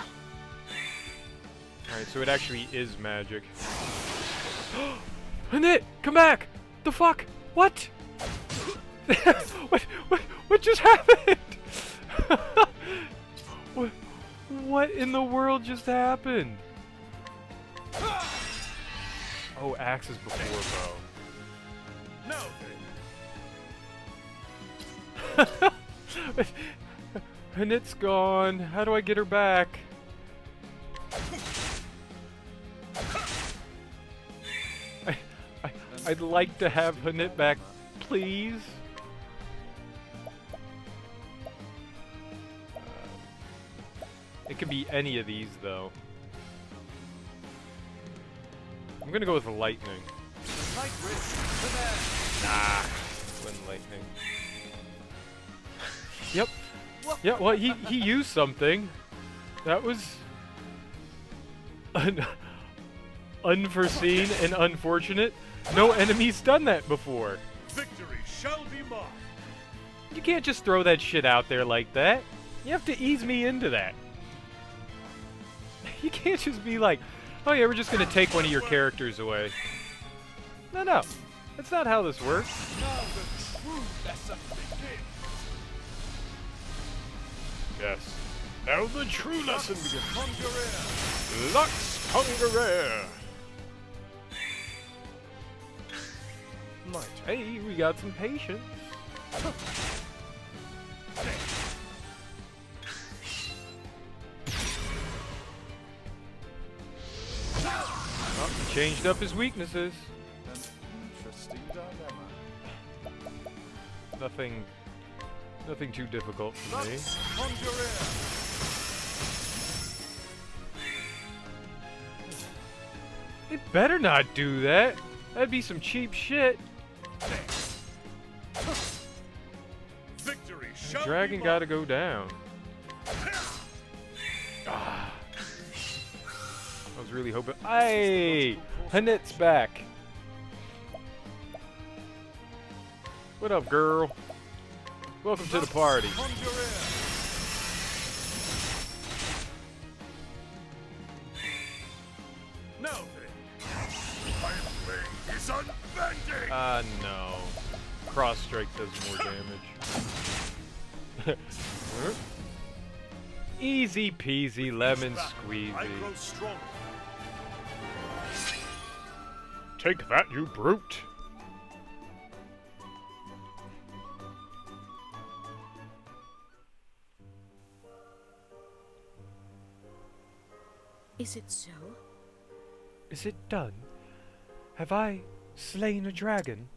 Speaker 1: Alright, so it actually is magic. Annette! Come back! The fuck? What? what just happened? What in the world just happened? Oh, axe is before bow.
Speaker 4: No!
Speaker 1: Annette's gone. How do I get her back? I'd like to have Annette back, please. It could be any of these, though. I'm gonna go with lightning.
Speaker 4: Light risk to there!
Speaker 1: Nah, wasn't lightning. Yep. Yeah, well, he used something. That was unforeseen and unfortunate. No enemy's done that before.
Speaker 4: Victory shall be mine!
Speaker 1: You can't just throw that shit out there like that. You have to ease me into that. You can't just be like, oh yeah, we're just gonna take one of your characters away. No, that's not how this works.
Speaker 4: Now the true lesson begins!
Speaker 1: Yes. Now the true lesson begins.
Speaker 4: Conjurer!
Speaker 1: Lux Conjurer! Hey, we got some patience. changed up his weaknesses.
Speaker 4: An interesting dilemma.
Speaker 1: Nothing too difficult for me.
Speaker 4: Conjure
Speaker 1: It better not do that. That'd be some cheap shit.
Speaker 6: Victory
Speaker 1: The
Speaker 6: shall
Speaker 1: dragon
Speaker 6: be
Speaker 1: gotta go down. Ah. I was really hoping. Hey! Hanet's back. What up, girl? Welcome to the party.
Speaker 6: Now then, my blade is unbending.
Speaker 1: No. Cross strike does more damage. Easy peasy lemon
Speaker 6: I
Speaker 1: squeezy.
Speaker 6: grow stronger.
Speaker 1: Take that, you brute!
Speaker 5: Is it so?
Speaker 1: Is it done? Have I slain a dragon?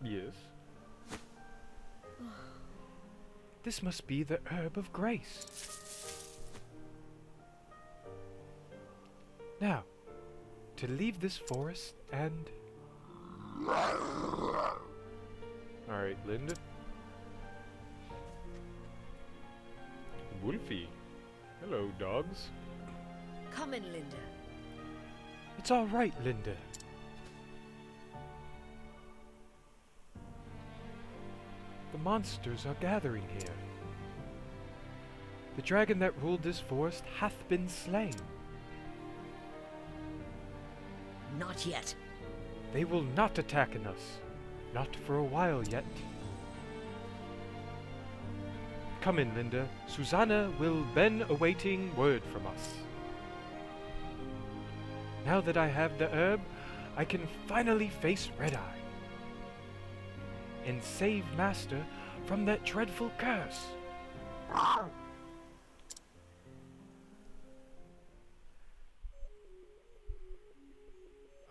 Speaker 1: Yes. This must be the herb of grace. Now, to leave this forest and... Alright, Linda. Wolfie. Hello, dogs.
Speaker 5: Come in, Linda.
Speaker 1: It's all right, Linda. The monsters are gathering here. The dragon that ruled this forest hath been slain.
Speaker 5: Not yet.
Speaker 1: They will not attack us. Not for a while yet. Come in, Linda. Susanna will been awaiting word from us. Now that I have the herb, I can finally face Red Eye and save Master from that dreadful curse.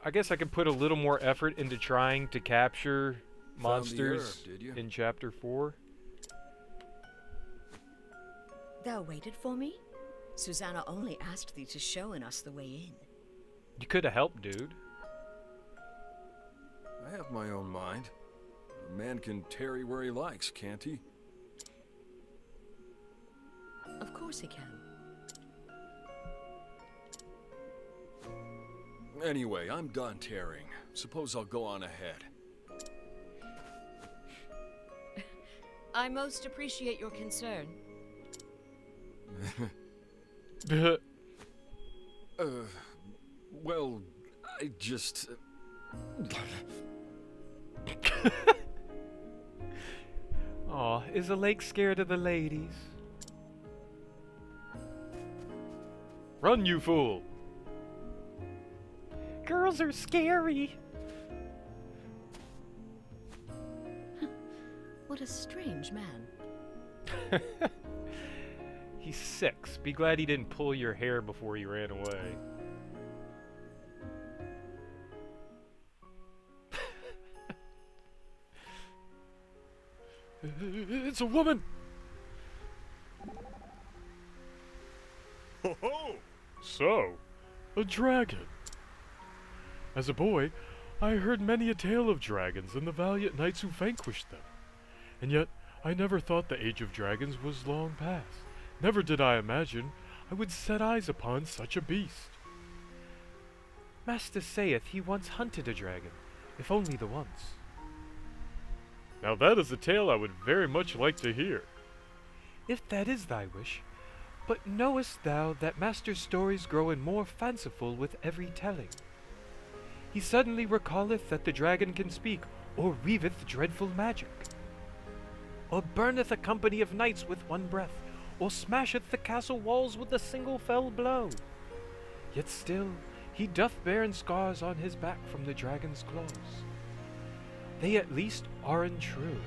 Speaker 1: I guess I could put a little more effort into trying to capture monsters
Speaker 6: herb, did you?
Speaker 1: in Chapter 4.
Speaker 5: Thou waited for me? Susanna only asked thee to show us the way in.
Speaker 1: You could have helped, dude.
Speaker 6: I have my own mind. A man can tarry where he likes, can't he?
Speaker 5: Of course he can.
Speaker 6: Anyway, I'm done tarrying. Suppose I'll go on ahead.
Speaker 5: I most appreciate your concern.
Speaker 6: Well, I just...
Speaker 1: Aw, is the lake scared of the ladies? Run, you fool! Girls are scary!
Speaker 5: What a strange man.
Speaker 1: He's 6. Be glad he didn't pull your hair before he ran away. It's a woman!
Speaker 6: Ho ho!
Speaker 1: So, a dragon. As a boy, I heard many a tale of dragons and the valiant knights who vanquished them. And yet, I never thought the age of dragons was long past. Never did I imagine I would set eyes upon such a beast. Master saith he once hunted a dragon, if only the once. Now that is a tale I would very much like to hear. If that is thy wish, but knowest thou that Master's stories grow in more fanciful with every telling? He suddenly recalleth that the dragon can speak, or weaveth dreadful magic, or burneth a company of knights with one breath, or smasheth the castle walls with a single fell blow. Yet still he doth bear scars on his back from the dragon's claws. They at least are untrue.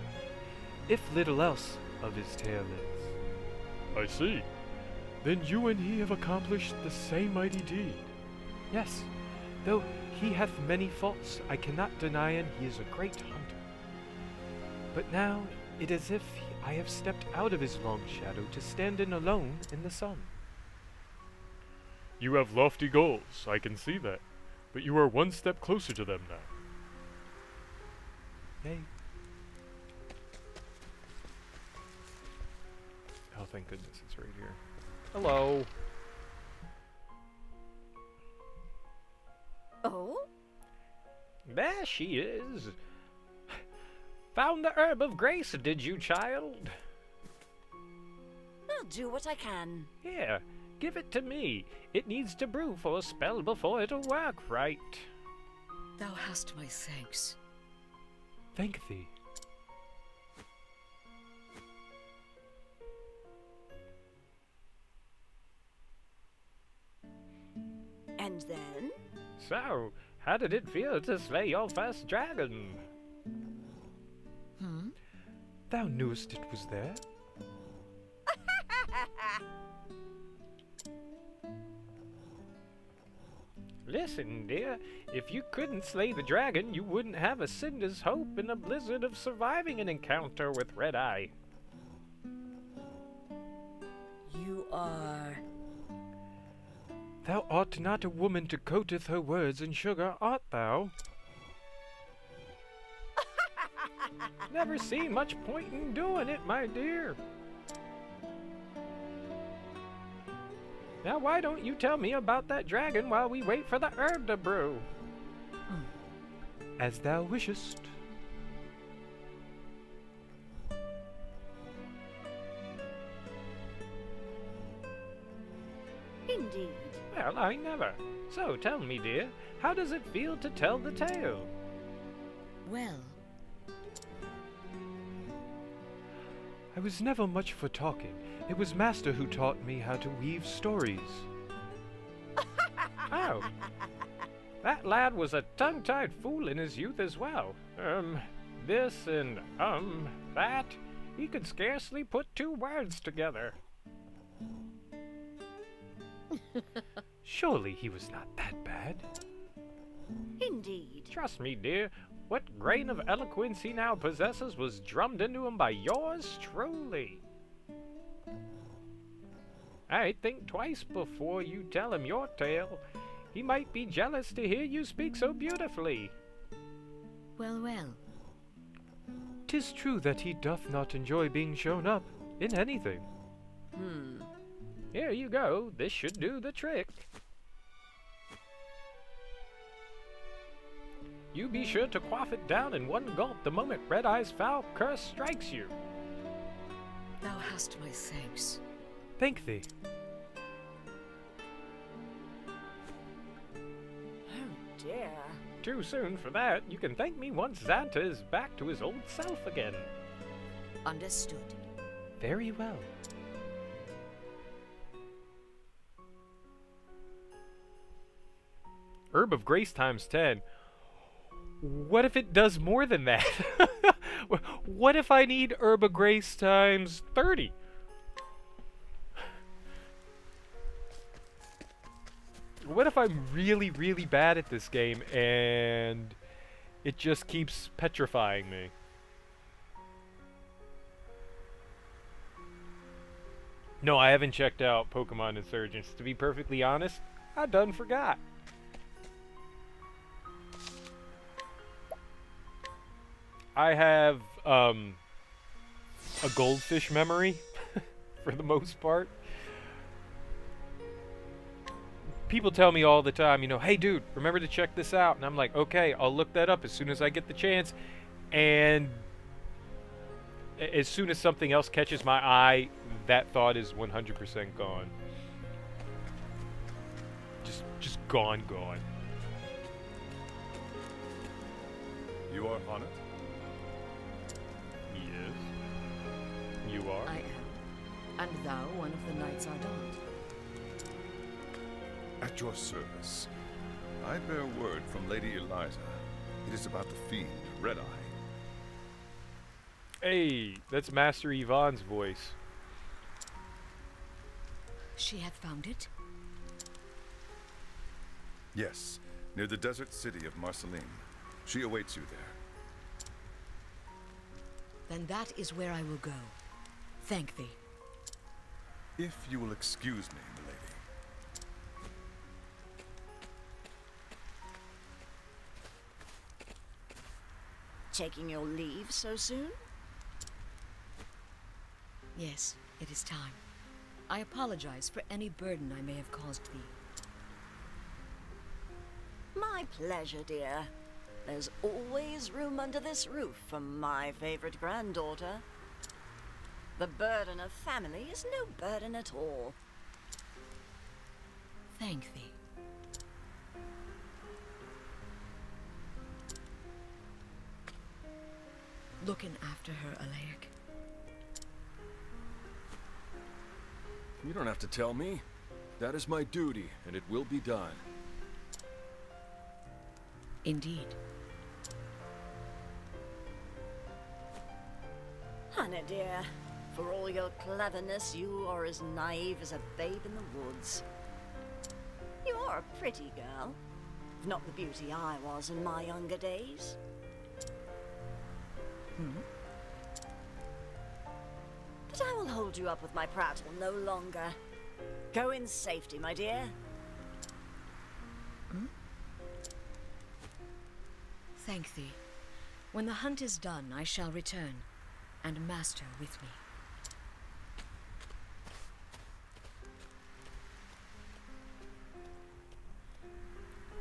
Speaker 1: If little else, of his tail is. I see. Then you and he have accomplished the same mighty deed. Yes, though he hath many faults, I cannot deny him he is a great hunter. But now it is as if I have stepped out of his long shadow to stand in alone in the sun. You have lofty goals, I can see that, but you are one step closer to them now. Yay. Oh, thank goodness it's right here. Hello.
Speaker 2: Oh?
Speaker 7: There she is. Found the herb of grace, did you, child?
Speaker 2: I'll do what I can.
Speaker 7: Here, give it to me. It needs to brew for a spell before it'll work right.
Speaker 5: Thou hast my thanks.
Speaker 1: Thank thee.
Speaker 2: And then?
Speaker 7: So, how did it feel to slay your first dragon?
Speaker 1: Thou knewest it was there?
Speaker 7: Listen, dear, if you couldn't slay the dragon, you wouldn't have a cinder's hope in a blizzard of surviving an encounter with Red Eye.
Speaker 5: You are...
Speaker 1: Thou art not a woman to coateth her words in sugar, art thou?
Speaker 7: Never seen much point in doing it, my dear. Now why don't you tell me about that dragon while we wait for the herb to brew?
Speaker 1: As thou wishest.
Speaker 2: Indeed.
Speaker 7: Well, I never. So tell me, dear, how does it feel to tell the tale?
Speaker 5: well.
Speaker 1: I was never much for talking. It was Master who taught me how to weave stories.
Speaker 7: Oh. That lad was a tongue-tied fool in his youth as well. This and, that. He could scarcely put two words together.
Speaker 1: Surely he was not that bad.
Speaker 2: Indeed.
Speaker 7: Trust me, dear, what grain of eloquence he now possesses was drummed into him by yours truly. I'd think twice before you tell him your tale. He might be jealous to hear you speak so beautifully.
Speaker 5: Well, well.
Speaker 1: 'Tis true that he doth not enjoy being shown up in anything.
Speaker 7: Here you go. This should do the trick. You be sure to quaff it down in one gulp the moment Red Eye's foul curse strikes you.
Speaker 5: Thou hast my thanks.
Speaker 1: Thank thee.
Speaker 2: Oh dear.
Speaker 7: Too soon for that. You can thank me once Xanta is back to his old self again.
Speaker 5: Understood.
Speaker 1: Very well. Herb of Grace times 10. What if it does more than that? What if I need Herb of Grace times 30? What if I'm really, really bad at this game and it just keeps petrifying me? No, I haven't checked out Pokemon Insurgence. To be perfectly honest, I done forgot. I have a goldfish memory for the most part. People tell me all the time, you know, hey dude, remember to check this out. And I'm like, okay, I'll look that up as soon as I get the chance. And as soon as something else catches my eye, that thought is 100% gone. Just gone.
Speaker 4: You are on it?
Speaker 1: Yes. You are?
Speaker 5: I am. And thou one of the Knights Ardent.
Speaker 4: At your service. I bear word from Lady Eliza. It is about the fiend, Red Eye.
Speaker 1: Hey, that's Master Yvonne's voice.
Speaker 5: She hath found it?
Speaker 10: Yes, near the desert city of Marceline. She awaits you there.
Speaker 5: Then that is where I will go. Thank thee.
Speaker 10: If you will excuse me, milady.
Speaker 2: Taking your leave so soon?
Speaker 5: Yes, it is time. I apologize for any burden I may have caused thee.
Speaker 2: My pleasure, dear. There's always room under this roof for my favorite granddaughter. The burden of family is no burden at all.
Speaker 5: Thank thee. Looking after her, Alaic.
Speaker 6: You don't have to tell me. That is my duty, and it will be done.
Speaker 5: Indeed.
Speaker 2: Honey, dear, for all your cleverness, you are as naive as a babe in the woods. You are a pretty girl. Not the beauty I was in my younger days. But I will hold you up with my prattle no longer. Go in safety, my dear.
Speaker 5: Thank thee. When the hunt is done, I shall return, and Master with me.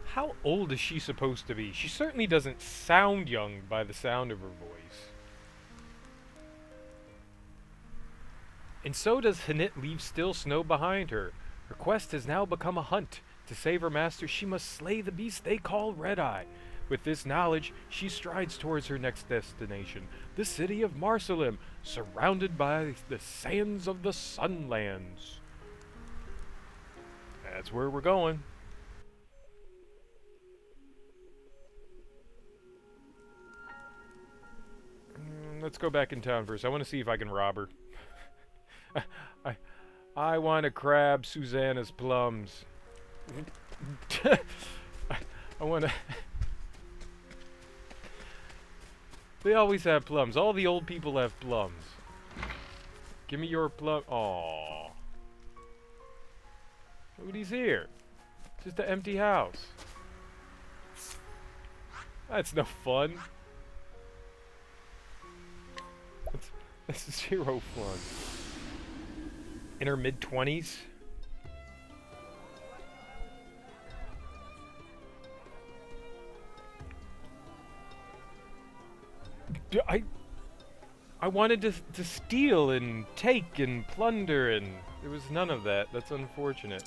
Speaker 1: How old is she supposed to be? She certainly doesn't sound young by the sound of her voice. And so does Hanit leave still snow behind her. Her quest has now become a hunt. To save her master, she must slay the beast they call Red-Eye. With this knowledge, she strides towards her next destination, the city of Marcelim, surrounded by the sands of the Sunlands. That's where we're going. Let's go back in town first. I want to see if I can rob her. I want to grab Susanna's plums. I want to... They always have plums. All the old people have plums. Give me your plum. Aww. Nobody's here. Just an empty house. That's no fun. That's zero fun. In her mid-20s? I wanted to steal and take and plunder, and there was none of that. That's unfortunate.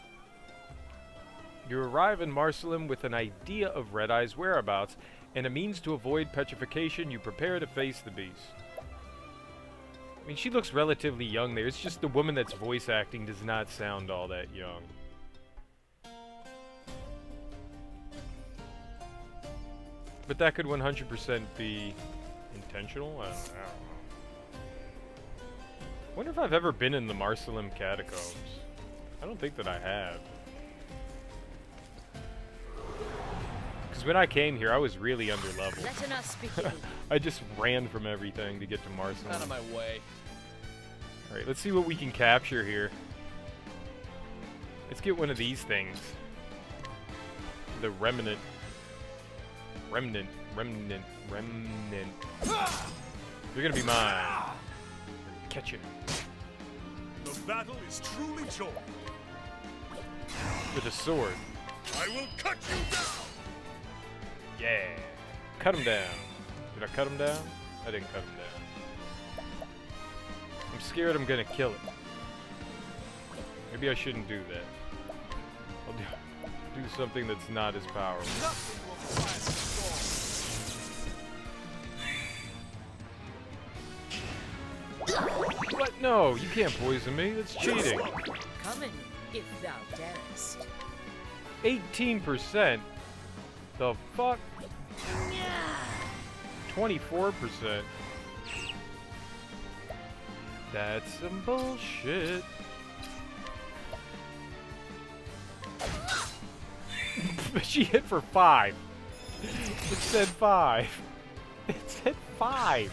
Speaker 1: You arrive in Marcelim with an idea of Red-Eye's whereabouts and a means to avoid petrification. You prepare to face the beast. I mean, she looks relatively young there. It's just the woman that's voice acting does not sound all that young. But that could 100% be intentional? I don't know. Wonder if I've ever been in the Marcelim catacombs. I don't think that I have. Because when I came here, I was really underleveled.
Speaker 5: Let us begin.
Speaker 1: I just ran from everything to get to Marcelim.
Speaker 11: Out of my way.
Speaker 1: Alright, let's see what we can capture here. Let's get one of these things. The remnant. Remnant. You're gonna be mine. Catch you.
Speaker 4: The battle is truly joined.
Speaker 1: With a sword.
Speaker 4: I will cut you down.
Speaker 1: Yeah. Cut him down. Did I cut him down? I didn't cut him down. I'm scared I'm gonna kill it. Maybe I shouldn't do that. I'll do something that's not as powerful. What? No, you can't poison me. That's cheating.
Speaker 5: Come in, if thou darest.
Speaker 1: 18%? The fuck? 24%? That's some bullshit. She hit for 5. It said 5. It said 5.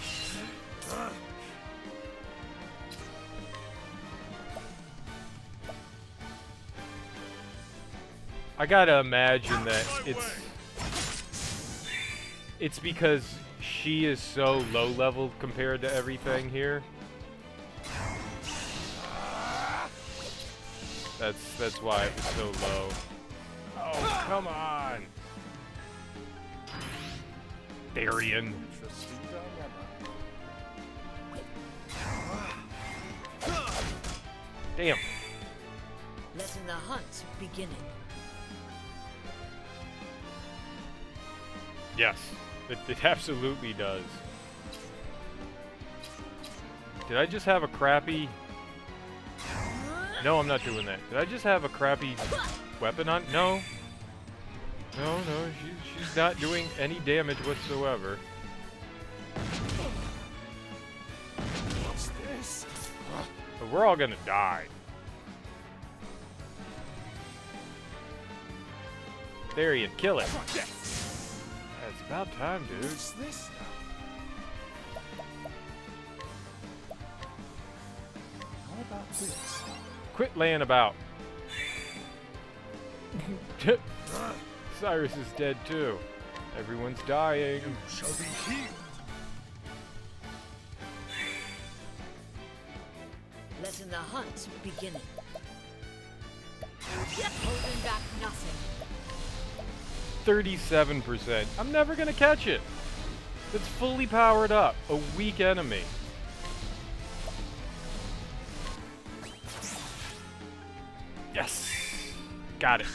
Speaker 1: I gotta imagine that it's because she is so low level compared to everything here. That's why it was so low. Oh, come on. Darian. Damn.
Speaker 5: Letting the hunt beginning.
Speaker 1: Yes, it absolutely does. Did I just have a crappy... No, I'm not doing that. Did I just have a crappy weapon on? No. No, she's not doing any damage whatsoever.
Speaker 4: What's this?
Speaker 1: But we're all gonna die. There you kill it. It's about time, dude.
Speaker 4: What's this now? How about this?
Speaker 1: Quit laying about. Cyrus is dead too. Everyone's dying.
Speaker 4: You shall be healed.
Speaker 5: Letting the hunt beginning. Holding back nothing.
Speaker 1: 37%. I'm never gonna catch it. It's fully powered up. A weak enemy. Yes! Got it.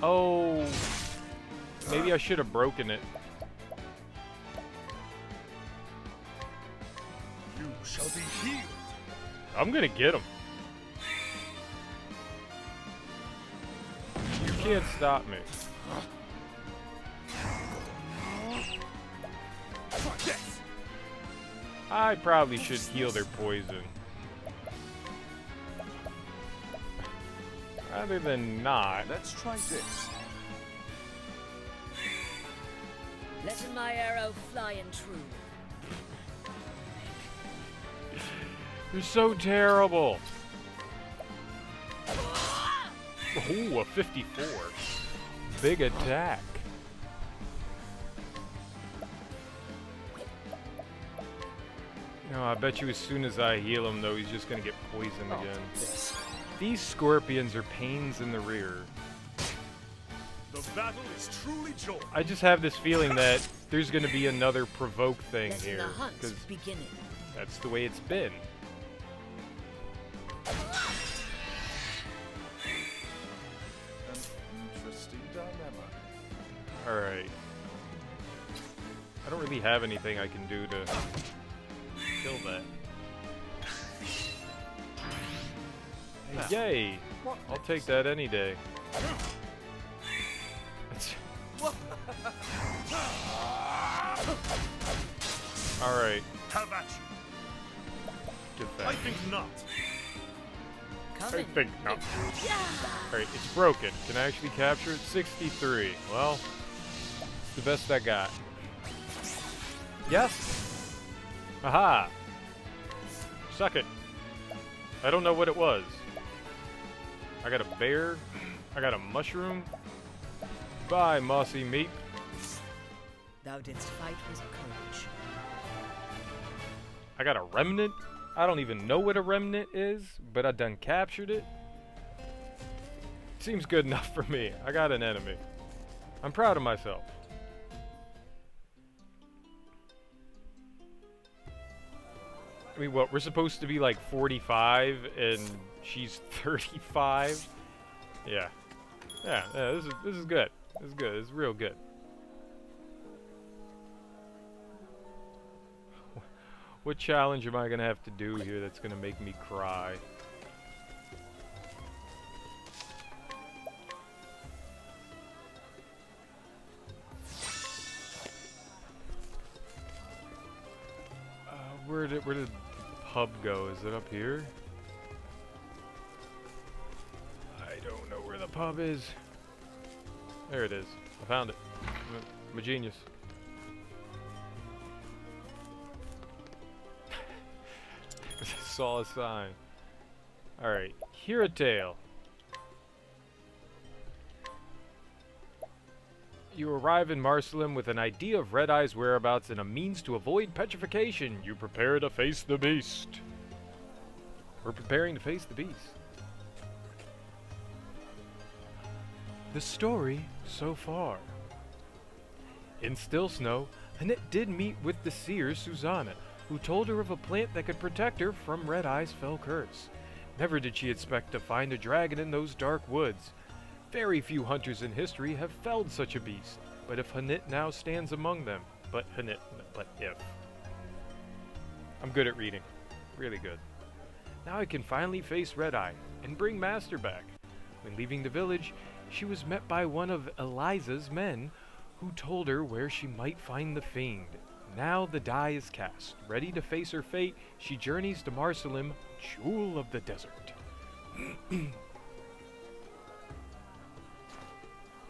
Speaker 1: Oh. Maybe I should have broken it.
Speaker 4: You shall be healed.
Speaker 1: I'm gonna get him. You can't stop me. I probably should heal their poison. Rather than not.
Speaker 4: Let's try this.
Speaker 5: Letting my arrow fly and true.
Speaker 1: You're so terrible. Ooh, a 54. Big attack. No, I bet you as soon as I heal him, though, he's just gonna get poisoned again. These scorpions are pains in the rear.
Speaker 4: The battle is truly joy.
Speaker 1: I just have this feeling that there's gonna be another provoke thing
Speaker 5: Letting
Speaker 1: here,
Speaker 5: the hunt
Speaker 1: because
Speaker 5: beginning.
Speaker 1: that's the way it's been.
Speaker 4: An interesting dilemma.
Speaker 1: Alright. I don't really have anything I can do to kill that. Hey, yay! I'll take that any day. Alright.
Speaker 4: How about you?
Speaker 1: Get that.
Speaker 4: I think not.
Speaker 1: I think not. Alright, it's broken. Can I actually capture it? 63. Well, it's the best I got. Yes! Aha! Suck it. I don't know what it was. I got a bear. I got a mushroom. Bye, mossy meat.
Speaker 5: Thou didst fight with courage.
Speaker 1: I got a remnant. I don't even know what a remnant is, but I done captured it. Seems good enough for me. I got an enemy. I'm proud of myself. I mean, what, we're supposed to be like 45 and she's 35? Yeah. Yeah, this is good. This is good. This is real good. What challenge am I gonna have to do here that's gonna make me cry? Where did pub go? Is it up here? I don't know where the pub is. There it is. I found it. I'm a genius. I saw a sign. Alright, hear a tale. You arrive in Marcelin with an idea of Red Eye's whereabouts and a means to avoid petrification. You prepare to face the beast. We're preparing to face the beast. The story so far. In Still Snow, Annette did meet with the seer Susanna, who told her of a plant that could protect her from Red Eye's fell curse. Never did she expect to find a dragon in those dark woods. Very few hunters in history have felled such a beast, but if Annette now stands among them, but if. I'm good at reading. Really good. Now I can finally face Red Eye and bring Master back. When leaving the village, she was met by one of Eliza's men, who told her where she might find the fiend. Now the die is cast. Ready to face her fate, she journeys to Marcelim, Jewel of the Desert.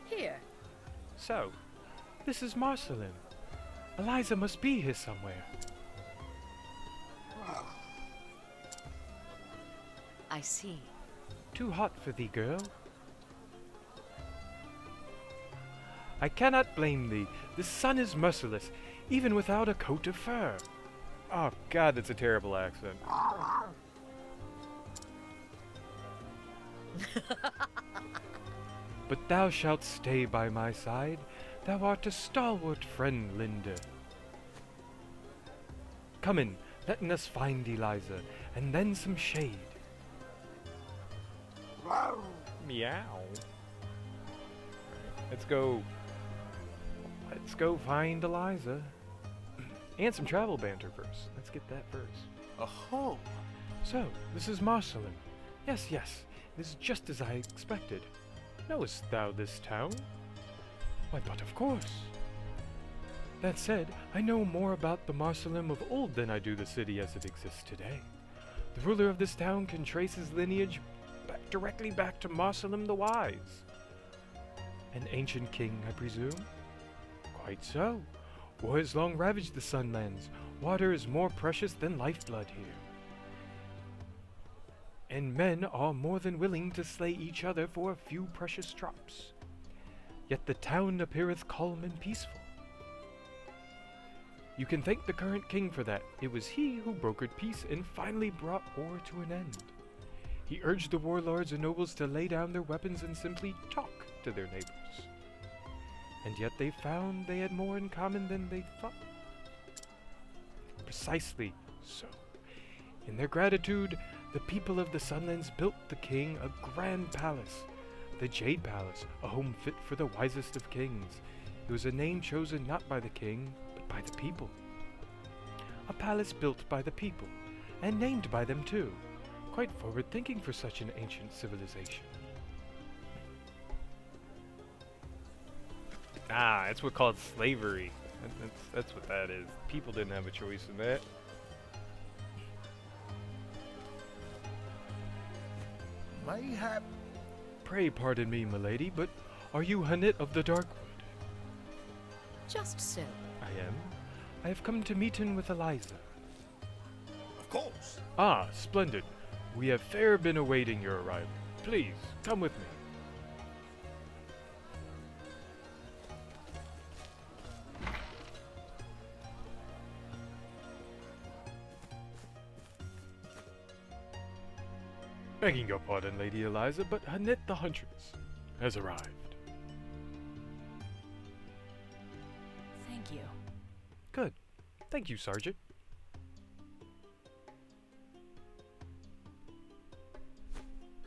Speaker 5: Here.
Speaker 1: So, this is Marcelim. Eliza must be here somewhere.
Speaker 5: I see.
Speaker 1: Too hot for thee, girl. I cannot blame thee. The sun is merciless, even without a coat of fur. Oh god, that's a terrible accent. But thou shalt stay by my side. Thou art a stalwart friend, Linda. Come in, letting us find Eliza, and then some shade. Meow. Let's go. Let's go find Eliza. And some travel banter first. Let's get that first.
Speaker 8: Aha!
Speaker 1: So, this is Marcelim. Yes, yes, it is just as I expected. Knowest thou this town? Why, but of course. That said, I know more about the Marcelim of old than I do the city as it exists today. The ruler of this town can trace his lineage directly back to Marcelim the Wise. An ancient king, I presume? Quite so. War has long ravaged the Sunlands. Water is more precious than lifeblood here. And men are more than willing to slay each other for a few precious drops. Yet the town appeareth calm and peaceful. You can thank the current king for that. It was he who brokered peace and finally brought war to an end. He urged the warlords and nobles to lay down their weapons and simply talk to their neighbors. And yet they found they had more in common than they thought. Precisely so. In their gratitude, the people of the Sunlands built the king a grand palace, the Jade Palace, a home fit for the wisest of kings. It was a name chosen not by the king, but by the people. A palace built by the people, and named by them too. Quite forward-thinking for such an ancient civilization. Ah, that's what called slavery. That's what that is. People didn't have a choice in that.
Speaker 8: Mayhap.
Speaker 1: Pray pardon me, milady, but are you Hanit of the Darkwood?
Speaker 5: Just so.
Speaker 1: I am. I have come to meeting with Eliza.
Speaker 8: Of course.
Speaker 1: Ah, splendid. We have fair been awaiting your arrival. Please, come with me. Begging your pardon, Lady Eliza, but Hanit the Huntress has arrived.
Speaker 2: Thank you.
Speaker 1: Good. Thank you, Sergeant.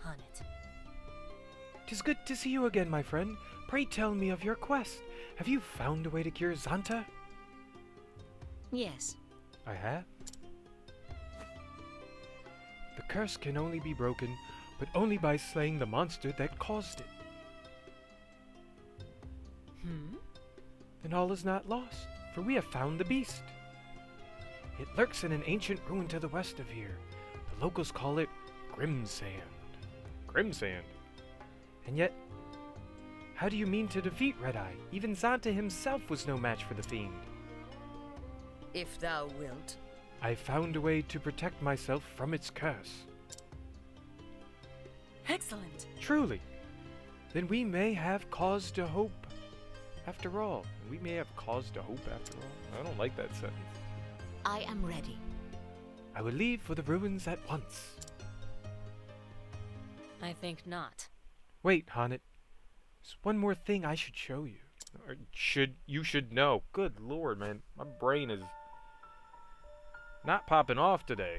Speaker 2: Hunit.
Speaker 1: 'Tis good to see you again, my friend. Pray tell me of your quest. Have you found a way to cure Xanta?
Speaker 5: Yes.
Speaker 1: I have. The curse can only be broken, but only by slaying the monster that caused it. Then all is not lost, for we have found the beast. It lurks in an ancient ruin to the west of here. The locals call it Grimsand.
Speaker 7: Grimsand.
Speaker 1: And yet, how do you mean to defeat Red-Eye? Even Xanta himself was no match for the fiend.
Speaker 5: If thou wilt.
Speaker 1: I found a way to protect myself from its curse.
Speaker 2: Excellent.
Speaker 1: Truly. Then we may have cause to hope. After all.
Speaker 7: We may have cause to hope after all. I don't like that sentence.
Speaker 9: I am ready.
Speaker 1: I will leave for the ruins at once.
Speaker 2: I think not.
Speaker 1: Wait, Honnet. There's one more thing I should show you.
Speaker 7: Or you should know. Good lord, man. My brain is not popping off today.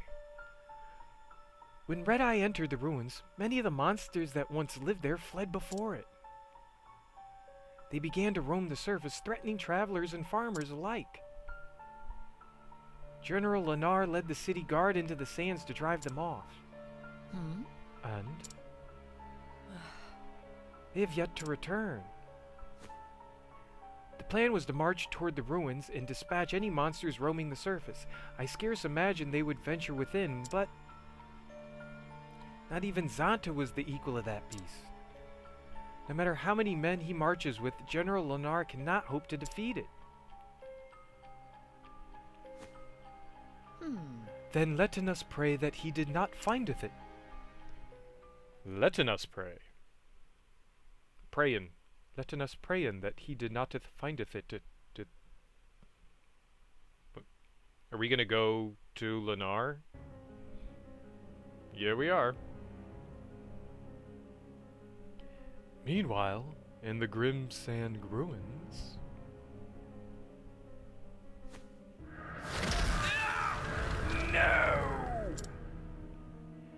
Speaker 1: When Red-Eye entered the ruins, many of the monsters that once lived there fled before it. They began to roam the surface, threatening travelers and farmers alike. General Lennar led the city guard into the sands to drive them off. And they have yet to return. The plan was to march toward the ruins and dispatch any monsters roaming the surface. I scarce imagined they would venture within, but not even Xanta was the equal of that beast. No matter how many men he marches with, General Lennar cannot hope to defeat it. Then letten us pray that he did not findeth it.
Speaker 7: Letten us pray. Prayin'.
Speaker 1: Letten us prayin' that he did not findeth it.
Speaker 7: Are we gonna go to Lennar? Yeah, we are.
Speaker 1: Meanwhile, in the Grimsand ruins...
Speaker 7: No!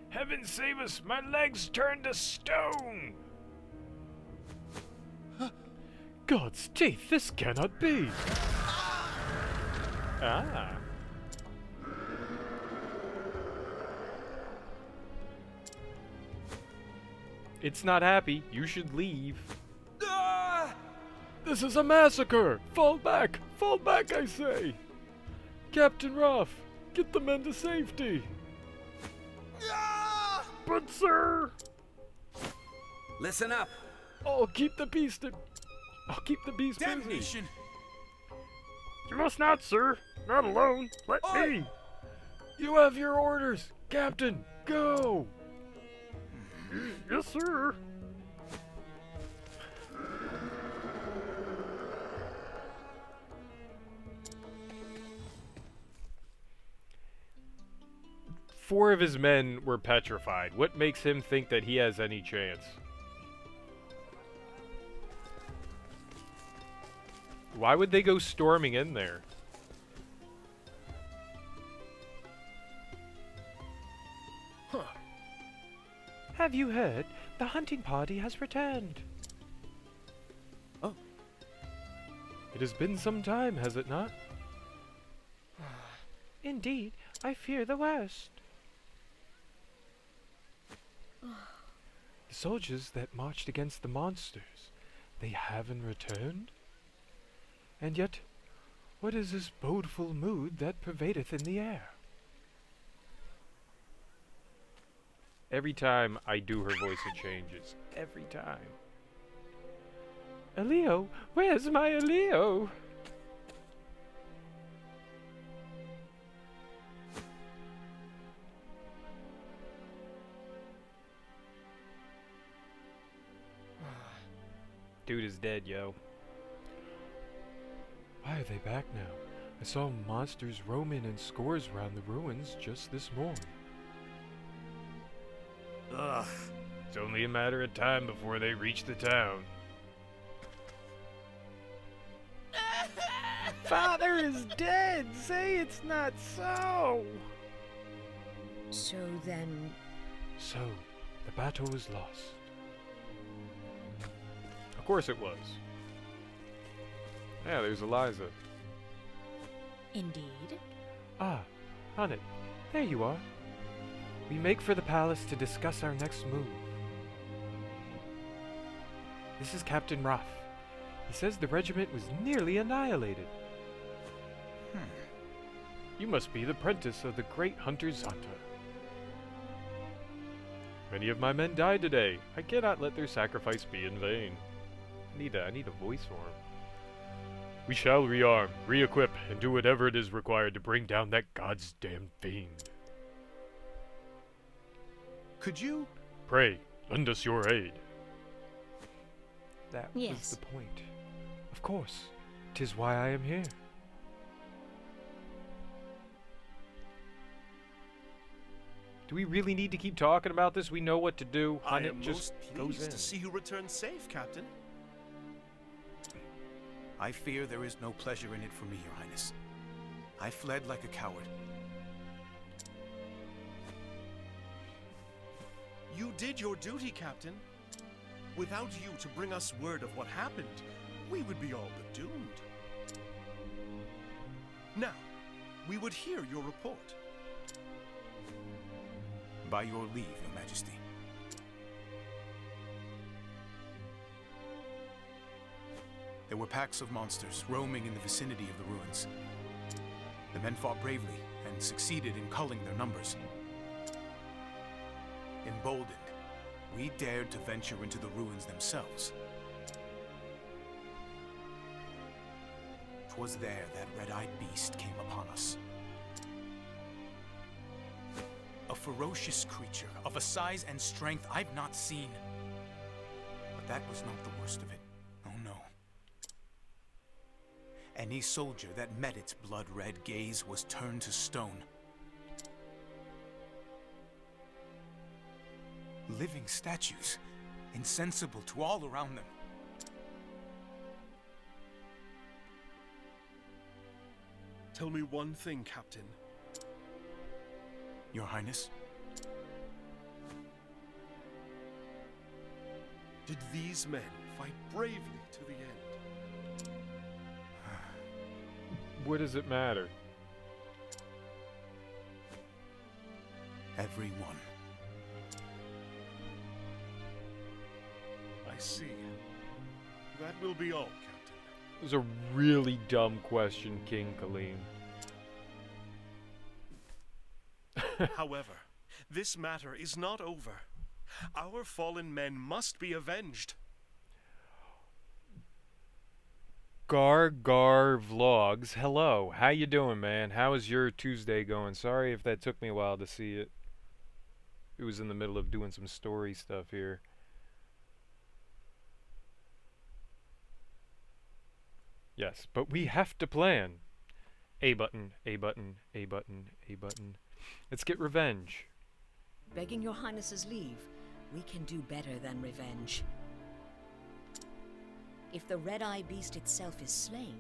Speaker 7: Heaven save us, my legs turned to stone!
Speaker 1: God's teeth, this cannot be!
Speaker 7: Ah.
Speaker 1: It's not happy. You should leave.
Speaker 7: Ah!
Speaker 1: This is a massacre! Fall back! Fall back, I say! Captain Ruff, get the men to safety!
Speaker 7: Ah! But sir!
Speaker 11: Listen up!
Speaker 1: I'll keep the beast busy.
Speaker 11: Damnation!
Speaker 7: You must not, sir. Not alone. Let me.
Speaker 1: You have your orders, Captain. Go!
Speaker 7: Yes, sir. Four of his men were petrified. What makes him think that he has any chance? Why would they go storming in there?
Speaker 1: Have you heard? The hunting party has returned.
Speaker 11: Oh.
Speaker 1: It has been some time, has it not? Indeed, I fear the worst. The soldiers that marched against the monsters, they haven't returned? And yet, what is this bodeful mood that pervadeth in the air?
Speaker 7: Every time I do her voice, it changes. Every time.
Speaker 1: Elio, where's my Elio?
Speaker 7: Dude is dead, yo.
Speaker 1: Why are they back now? I saw monsters roaming in scores around the ruins just this morning.
Speaker 7: Ugh. It's only a matter of time before they reach the town.
Speaker 3: Father is dead! Say it's not so!
Speaker 5: So then...
Speaker 1: So, the battle was lost.
Speaker 7: Of course it was. Yeah, there's Eliza.
Speaker 5: Indeed.
Speaker 1: Ah, Honnet, there you are. We make for the palace to discuss our next move. This is Captain Ruff. He says the regiment was nearly annihilated. You must be the apprentice of the great hunter Zanta. Many of my men died today. I cannot let their sacrifice be in vain. I need a voice for him. We shall rearm, re-equip, and do whatever it is required to bring down that god's damn fiend.
Speaker 4: Could you?
Speaker 1: Pray, lend us your aid. That was
Speaker 5: Yes.
Speaker 1: the point. Of course, 'tis why I am here. Do we really need to keep talking about this? We know what to do.
Speaker 4: I
Speaker 1: Hunnet
Speaker 4: am
Speaker 1: just
Speaker 4: most
Speaker 1: goes
Speaker 4: pleased
Speaker 1: in.
Speaker 4: to see you return safe, Captain.
Speaker 12: I fear there is no pleasure in it for me, Your Highness. I fled like a coward.
Speaker 4: You did your duty, Captain. Without you to bring us word of what happened, we would be all but doomed. Now, we would hear your report.
Speaker 12: By your leave, Your Majesty. There were packs of monsters roaming in the vicinity of the ruins. The men fought bravely and succeeded in culling their numbers. Emboldened, we dared to venture into the ruins themselves. 'Twas there that red-eyed beast came upon us. A ferocious creature of a size and strength I've not seen. But that was not the worst of it. Oh no. Any soldier that met its blood-red gaze was turned to stone. Living statues, insensible to all around them.
Speaker 4: Tell me one thing, Captain.
Speaker 12: Your Highness?
Speaker 4: Did these men fight bravely to the end?
Speaker 1: What does it matter?
Speaker 12: Every one.
Speaker 4: I see. That will be all, Captain.
Speaker 1: It was a really dumb question, King Kaleem.
Speaker 4: However, this matter is not over. Our fallen men must be avenged.
Speaker 1: Gar Vlogs, hello. How you doing, man? How is your Tuesday going? Sorry if that took me a while to see it. It was in the middle of doing some story stuff here. Yes, but we have to plan. A button, A button, A button, A button. Let's get revenge.
Speaker 5: Begging your highness's leave, we can do better than revenge. If the red-eye beast itself is slain,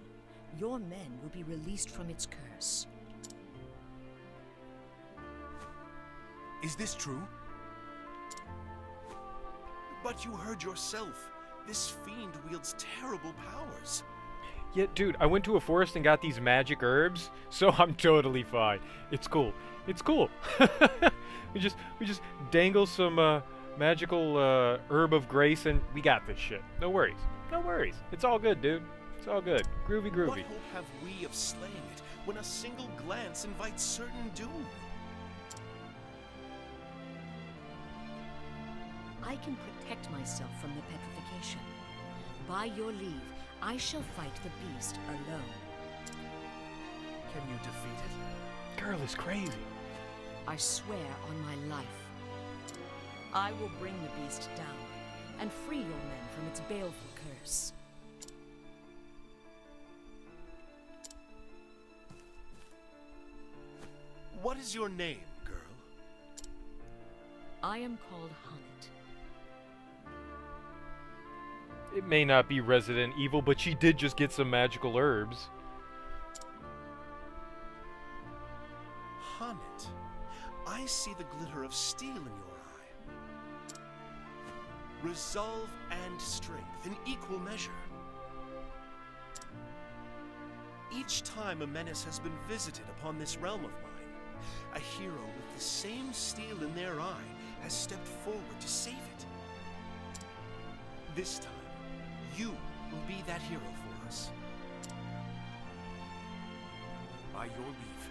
Speaker 5: your men will be released from its curse.
Speaker 12: Is this true?
Speaker 4: But you heard yourself. This fiend wields terrible powers.
Speaker 1: Yeah, dude, I went to a forest and got these magic herbs, so I'm totally fine. It's cool. It's cool. we just dangle some magical herb of grace and we got this shit. No worries. No worries. It's all good, dude. It's all good. Groovy, groovy.
Speaker 4: What hope have we of slaying it when a single glance invites certain doom?
Speaker 5: I can protect myself from the petrification. By your leave, I shall fight the beast alone.
Speaker 4: Can you defeat it?
Speaker 1: Girl is crazy.
Speaker 5: I swear on my life. I will bring the beast down and free your men from its baleful curse.
Speaker 4: What is your name, girl?
Speaker 5: I am called Hunnet.
Speaker 1: It may not be Resident Evil, but she did just get some magical herbs.
Speaker 4: Hunnet. I see the glitter of steel in your eye. Resolve and strength in equal measure. Each time a menace has been visited upon this realm of mine, a hero with the same steel in their eye has stepped forward to save it. This time, you will be that hero for us.
Speaker 12: By your leave.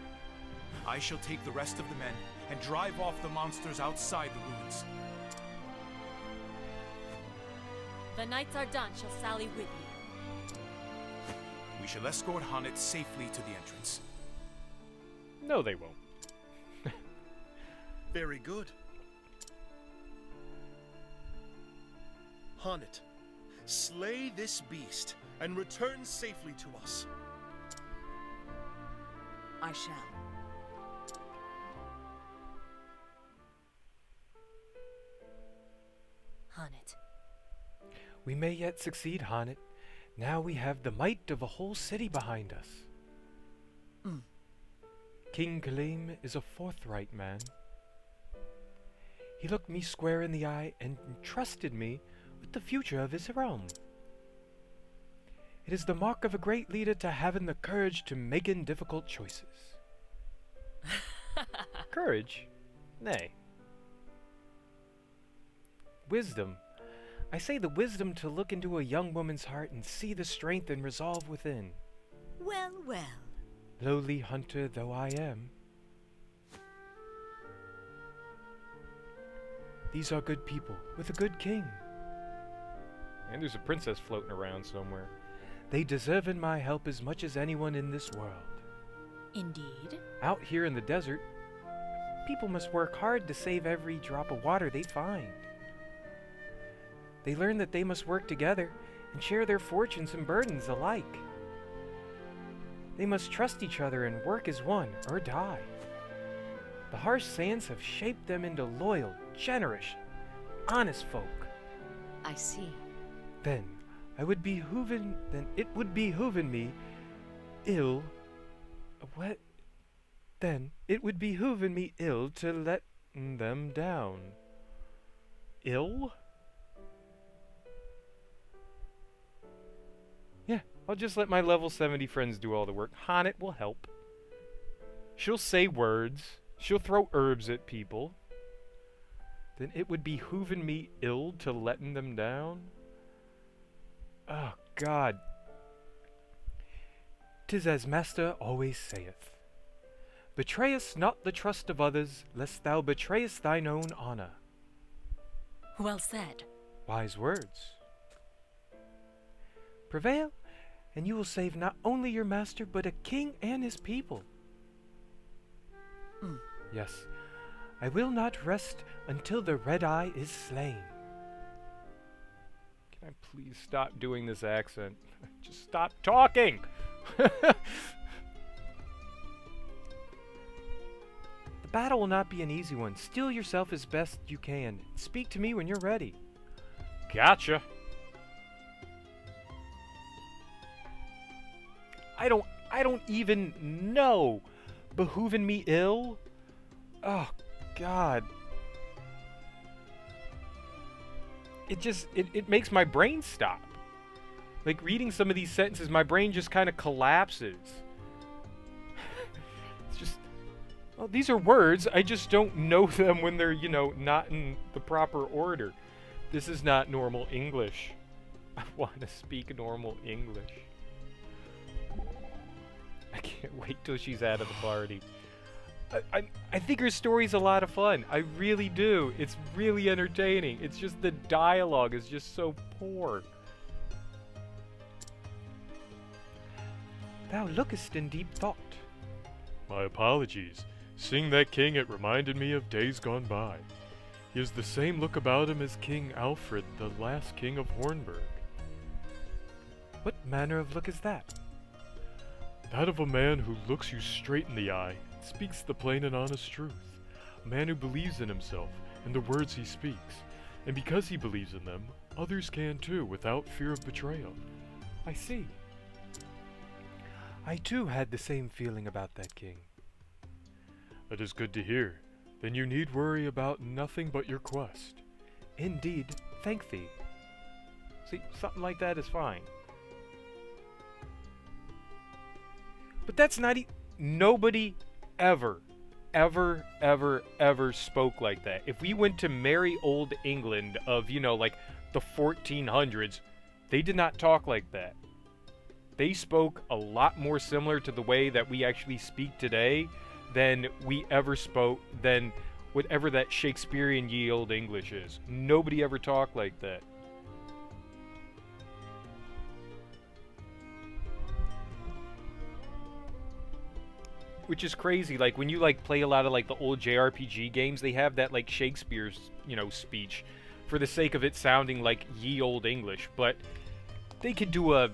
Speaker 12: I shall take the rest of the men and drive off the monsters outside the ruins.
Speaker 13: The knights Ardent shall sally with you.
Speaker 12: We shall escort Hannet safely to the entrance.
Speaker 1: No, they won't.
Speaker 4: Very good. Hannet, slay this beast and return safely to us.
Speaker 5: I shall.
Speaker 13: Hannet.
Speaker 1: We may yet succeed, Hannet. Now we have the might of a whole city behind us. King Kaleem is a forthright man. He looked me square in the eye and entrusted me with the future of his realm. It is the mark of a great leader to having the courage to making difficult choices. Courage? Nay. Wisdom. I say the wisdom to look into a young woman's heart and see the strength and resolve within.
Speaker 2: Well, well.
Speaker 1: Lowly hunter though I am. These are good people with a good king. And there's a princess floating around somewhere. They deserve in my help as much as anyone in this world.
Speaker 13: Indeed.
Speaker 1: Out here in the desert, people must work hard to save every drop of water they find. They learn that they must work together and share their fortunes and burdens alike. They must trust each other and work as one or die. The harsh sands have shaped them into loyal, generous, honest folk.
Speaker 5: I see.
Speaker 1: Then it would behoove me ill. What? Then it would behoove me ill to let them down. Ill? Yeah, I'll just let my level 70 friends do all the work. Hannet will help. She'll say words. She'll throw herbs at people. Then it would behoove me ill to letting them down? Oh, God. 'Tis as Master always saith, betrayest not the trust of others, lest thou betrayest thine own honor.
Speaker 13: Well said.
Speaker 1: Wise words. Prevail, and you will save not only your master, but a king and his people. Yes, I will not rest until the Red Eye is slain. Can I please stop doing this accent? Just stop talking! The battle will not be an easy one. Steel yourself as best you can. Speak to me when you're ready. Gotcha. I don't even know. Behooving me ill? Oh, God. It makes my brain stop. Like, reading some of these sentences, my brain just kind of collapses. It's just... Well, these are words. I just don't know them when they're, not in the proper order. This is not normal English. I want to speak normal English. I can't wait till she's out of the party. I think her story's a lot of fun. I really do. It's really entertaining. It's just the dialogue is just so poor. Thou lookest in deep thought. My apologies. Seeing that king, it reminded me of days gone by. He has the same look about him as King Alfred, the last king of Hornburg. What manner of look is that? That of a man who looks you straight in the eye, and speaks the plain and honest truth. A man who believes in himself and the words he speaks, and because he believes in them, others can too, without fear of betrayal. I see. I too had the same feeling about that king. That is good to hear. Then you need worry about nothing but your quest. Indeed, thank thee. See, something like that is fine. But that's not nobody ever spoke like that. If we went to merry old England of, like the 1400s, they did not talk like that. They spoke a lot more similar to the way that we actually speak today than we ever spoke, than whatever that Shakespearean ye old English is. Nobody ever talked like that. Which is crazy. Like, when you, like, play a lot of, like, the old JRPG games, they have that, like, Shakespeare's, you know, speech for the sake of it sounding like ye old English. But they could do a...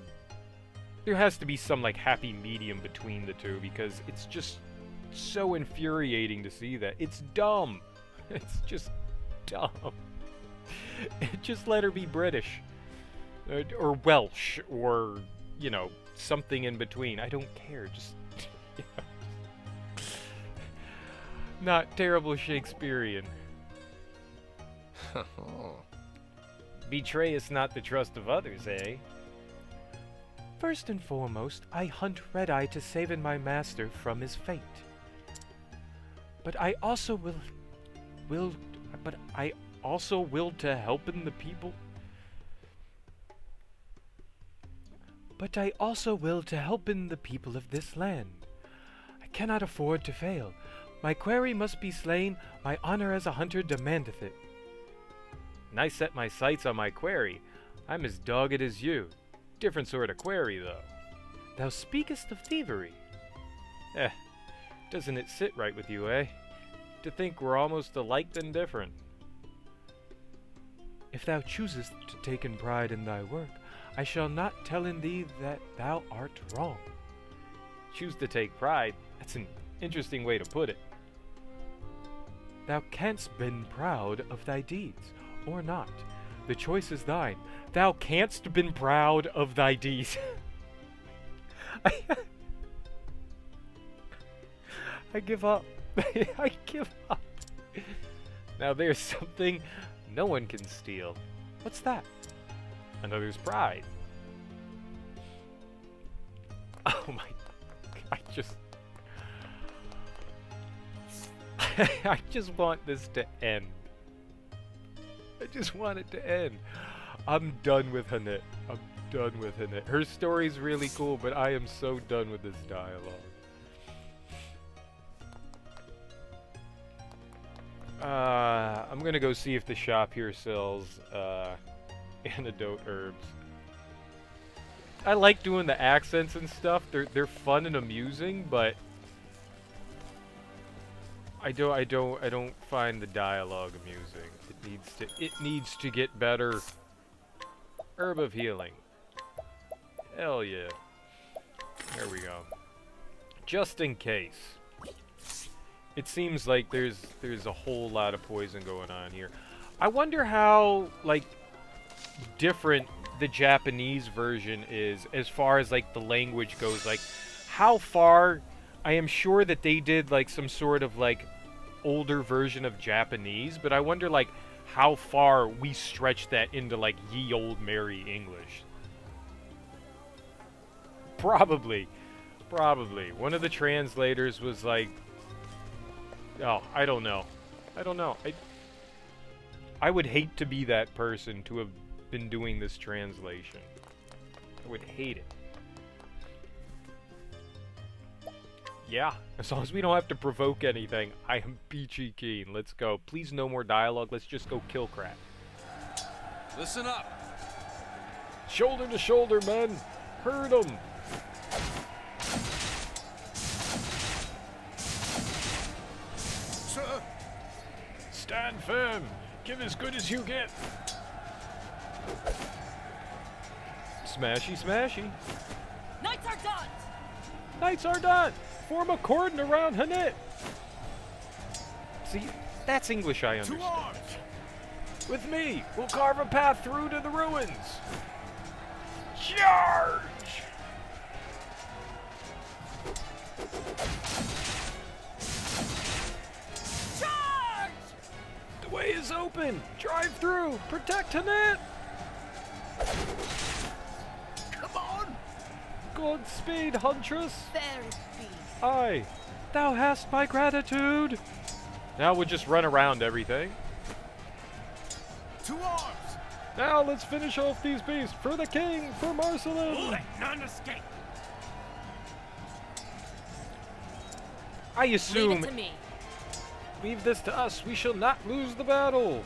Speaker 1: There has to be some, like, happy medium between the two, because it's just so infuriating to see that. It's dumb. It's just dumb. Just let her be British. Or Welsh, or, you know, something in between. I don't care. Just... You know. Not terrible Shakespearean. Betray us not the trust of others, eh? First and foremost, I hunt Red-Eye to save my master from his fate. But I also will to help in the people. But I also will to help in the people of this land. I cannot afford to fail. My quarry must be slain, my honor as a hunter demandeth it. And I set my sights on my quarry. I'm as dogged as you. Different sort of quarry, though. Thou speakest of thievery. Doesn't it sit right with you, eh? To think we're almost alike than different. If thou choosest to take in pride in thy work, I shall not tell in thee that thou art wrong. Choose to take pride? That's an interesting way to put it. Thou canst been proud of thy deeds, or not. The choice is thine. Thou canst been proud of thy deeds. I give up. I give up. Now there's something no one can steal. What's that? Another's pride. Oh my... I just want this to end. I just want it to end. I'm done with Hanette. I'm done with Hanette. Her story's really cool, but I am so done with this dialogue. I'm gonna go see if the shop here sells antidote herbs. I like doing the accents and stuff. They're fun and amusing, but I don't find the dialogue amusing. It needs to get better. Herb of healing. Hell yeah. There we go. Just in case. It seems like there's a whole lot of poison going on here. I wonder how, like, different the Japanese version is as far as, like, the language goes. Like, how far... I am sure that they did, like, some sort of, like, older version of Japanese, but I wonder, like, how far we stretch that into, like, ye old merry English. Probably. One of the translators was like... Oh, I don't know. I would hate to be that person to have been doing this translation. I would hate it. Yeah, as long as we don't have to provoke anything, I am peachy keen. Let's go. Please no more dialogue. Let's just go kill crap.
Speaker 6: Listen up.
Speaker 1: Shoulder to shoulder, men. Herd 'em.
Speaker 8: Sir!
Speaker 1: Stand firm. Give as good as you get. Smashy, smashy.
Speaker 13: Knights are done!
Speaker 1: Knights are done! Form a cordon around Hanette! See, that's English I understand.
Speaker 8: To arms!
Speaker 1: With me, we'll carve a path through to the ruins! Charge!
Speaker 13: Charge!
Speaker 1: The way is open! Drive through! Protect Hanette!
Speaker 8: Come on!
Speaker 1: Godspeed, Huntress!
Speaker 9: There it be.
Speaker 1: Aye, thou hast my gratitude! Now we'll just run around everything.
Speaker 8: To arms!
Speaker 1: Now let's finish off these beasts for the king, for Marceline!
Speaker 8: Let none escape!
Speaker 1: I
Speaker 13: Leave
Speaker 1: assume...
Speaker 13: it to me.
Speaker 1: Leave this to us. We shall not lose the battle.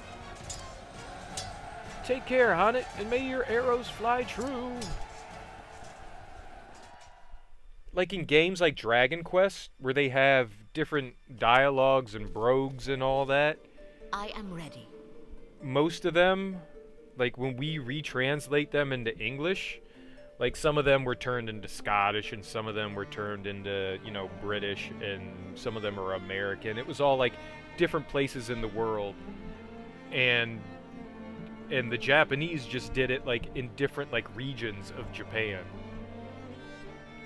Speaker 1: Take care, Honnet, and may your arrows fly true. Like in games like Dragon Quest, where they have different dialogues and brogues and all that,
Speaker 5: I am ready.
Speaker 1: most of them, like when we retranslate them into English, like some of them were turned into Scottish and some of them were turned into, you know, British and some of them are American. It was all like different places in the world. And the Japanese just did it like in different like regions of Japan,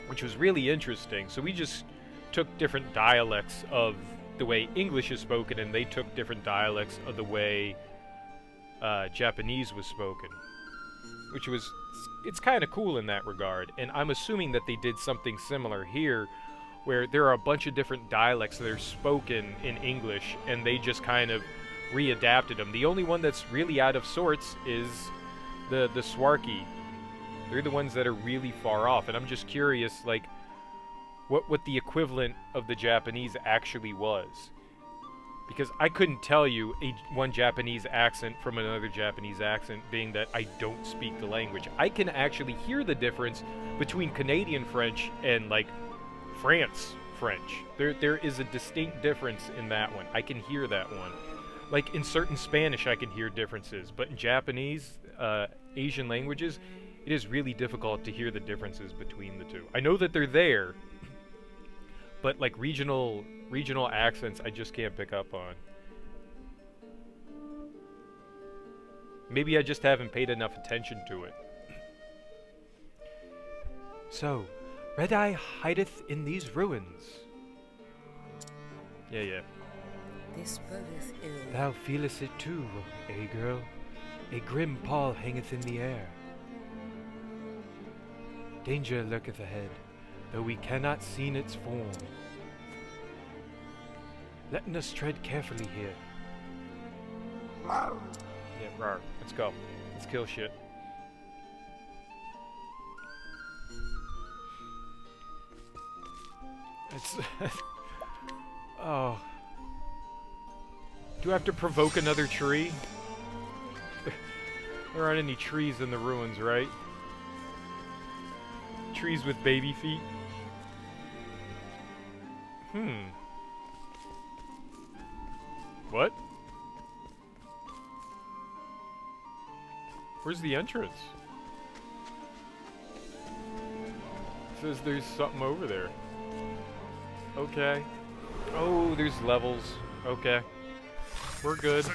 Speaker 1: which was really interesting. So we just took different dialects of the way English is spoken and they took different dialects of the way Japanese was spoken, which was, it's kind of cool in that regard. And I'm assuming that they did something similar here, where there are a bunch of different dialects that are spoken in English, and they just kind of readapted them. The only one that's really out of sorts is the Swarky. They're the ones that are really far off, and I'm just curious, like, what the equivalent of the Japanese actually was. Because I couldn't tell you one Japanese accent from another Japanese accent, being that I don't speak the language. I can actually hear the difference between Canadian French and, like, France French. There is a distinct difference in that one. I can hear that one. Like, in certain Spanish, I can hear differences. But in Japanese, Asian languages, it is really difficult to hear the differences between the two. I know that they're there, but, like, regional accents, I just can't pick up on. Maybe I just haven't paid enough attention to it. So, Red Eye hideth in these ruins. Yeah.
Speaker 5: This bodeth ill.
Speaker 1: Thou feelest it too, eh, girl? A grim pall hangeth in the air. Danger lurketh ahead, though we cannot see its form. Letting us tread carefully here. Yeah, rawr. Let's go. Let's kill shit. It's... oh. Do I have to provoke another tree? There aren't any trees in the ruins, right? Trees with baby feet? What? Where's the entrance? It says there's something over there. Okay. Oh, there's levels. Okay. We're good.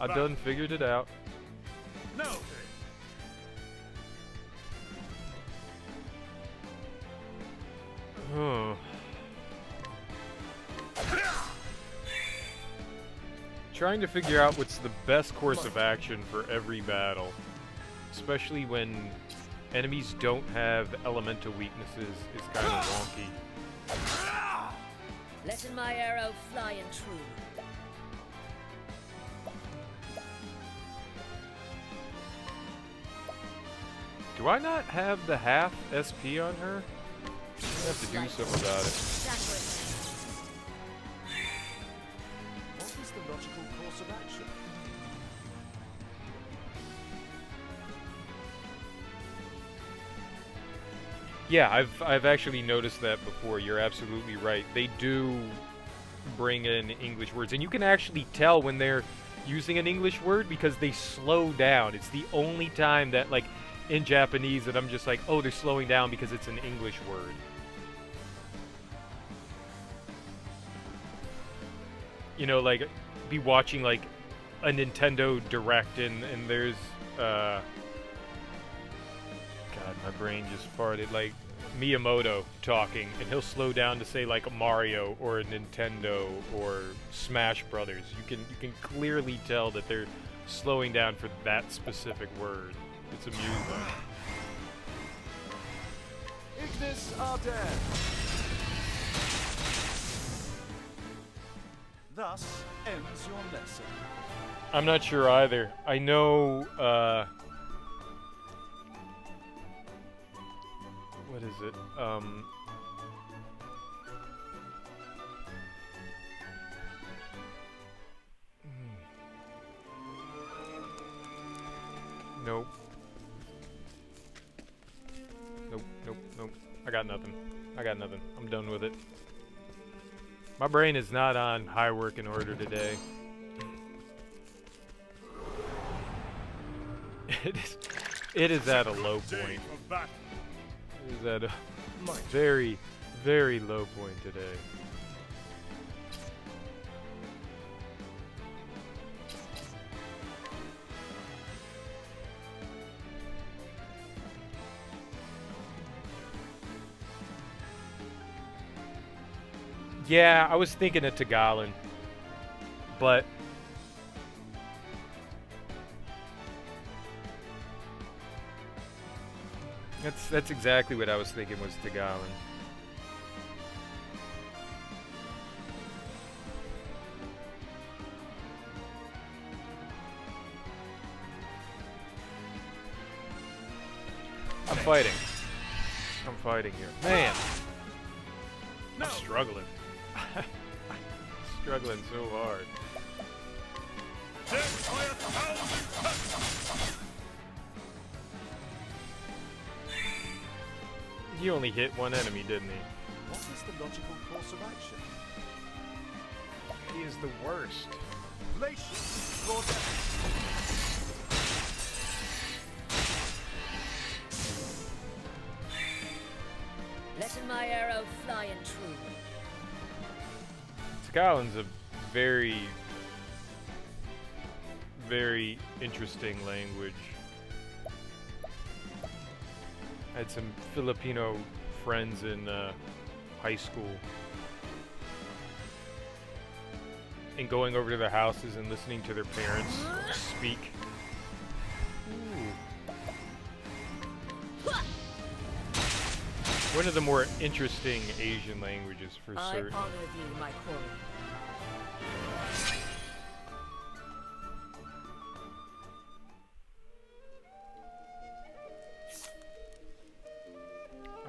Speaker 1: I done figured it out.
Speaker 10: No.
Speaker 1: Huh. Trying to figure out what's the best course of action for every battle, especially when enemies don't have elemental weaknesses, is kind of wonky.
Speaker 5: Letting my arrow fly and true.
Speaker 1: Do I not have the half SP on her? I have to do something about it.
Speaker 8: What is the logical course of action?
Speaker 1: Yeah, I've actually noticed that before. You're absolutely right. They do bring in English words, and you can actually tell when they're using an English word because they slow down. It's the only time that, like, in Japanese that I'm just like, oh, they're slowing down because it's an English word. You know, like, be watching, like, a Nintendo Direct, and there's, God, my brain just farted, like, Miyamoto talking, and he'll slow down to say, like, Mario, or Nintendo, or Smash Brothers. You can clearly tell that they're slowing down for that specific word. It's amusing.
Speaker 10: Ignis Arden. Thus ends your lesson.
Speaker 1: I'm not sure either. I know, what is it? Nope. Nope, nope, nope. I got nothing. I got nothing. I'm done with it. My brain is not on high working order today. It is at a low point. It is at a very, very low point today. Yeah, I was thinking of Tagalon, but that's exactly what I was thinking was Tagalon. I'm fighting. I'm fighting here. Man! I'm struggling. Struggling so hard. He only hit one enemy, didn't he?
Speaker 4: What is the logical course of action?
Speaker 1: He is the worst.
Speaker 4: Glacier, draw down.
Speaker 5: Letting my arrow fly and true.
Speaker 1: Tagalon's a very, very interesting language. I had some Filipino friends in high school. And going over to their houses and listening to their parents speak. Ooh. One of the more interesting Asian languages for certain.
Speaker 5: I honor thee, my quarry.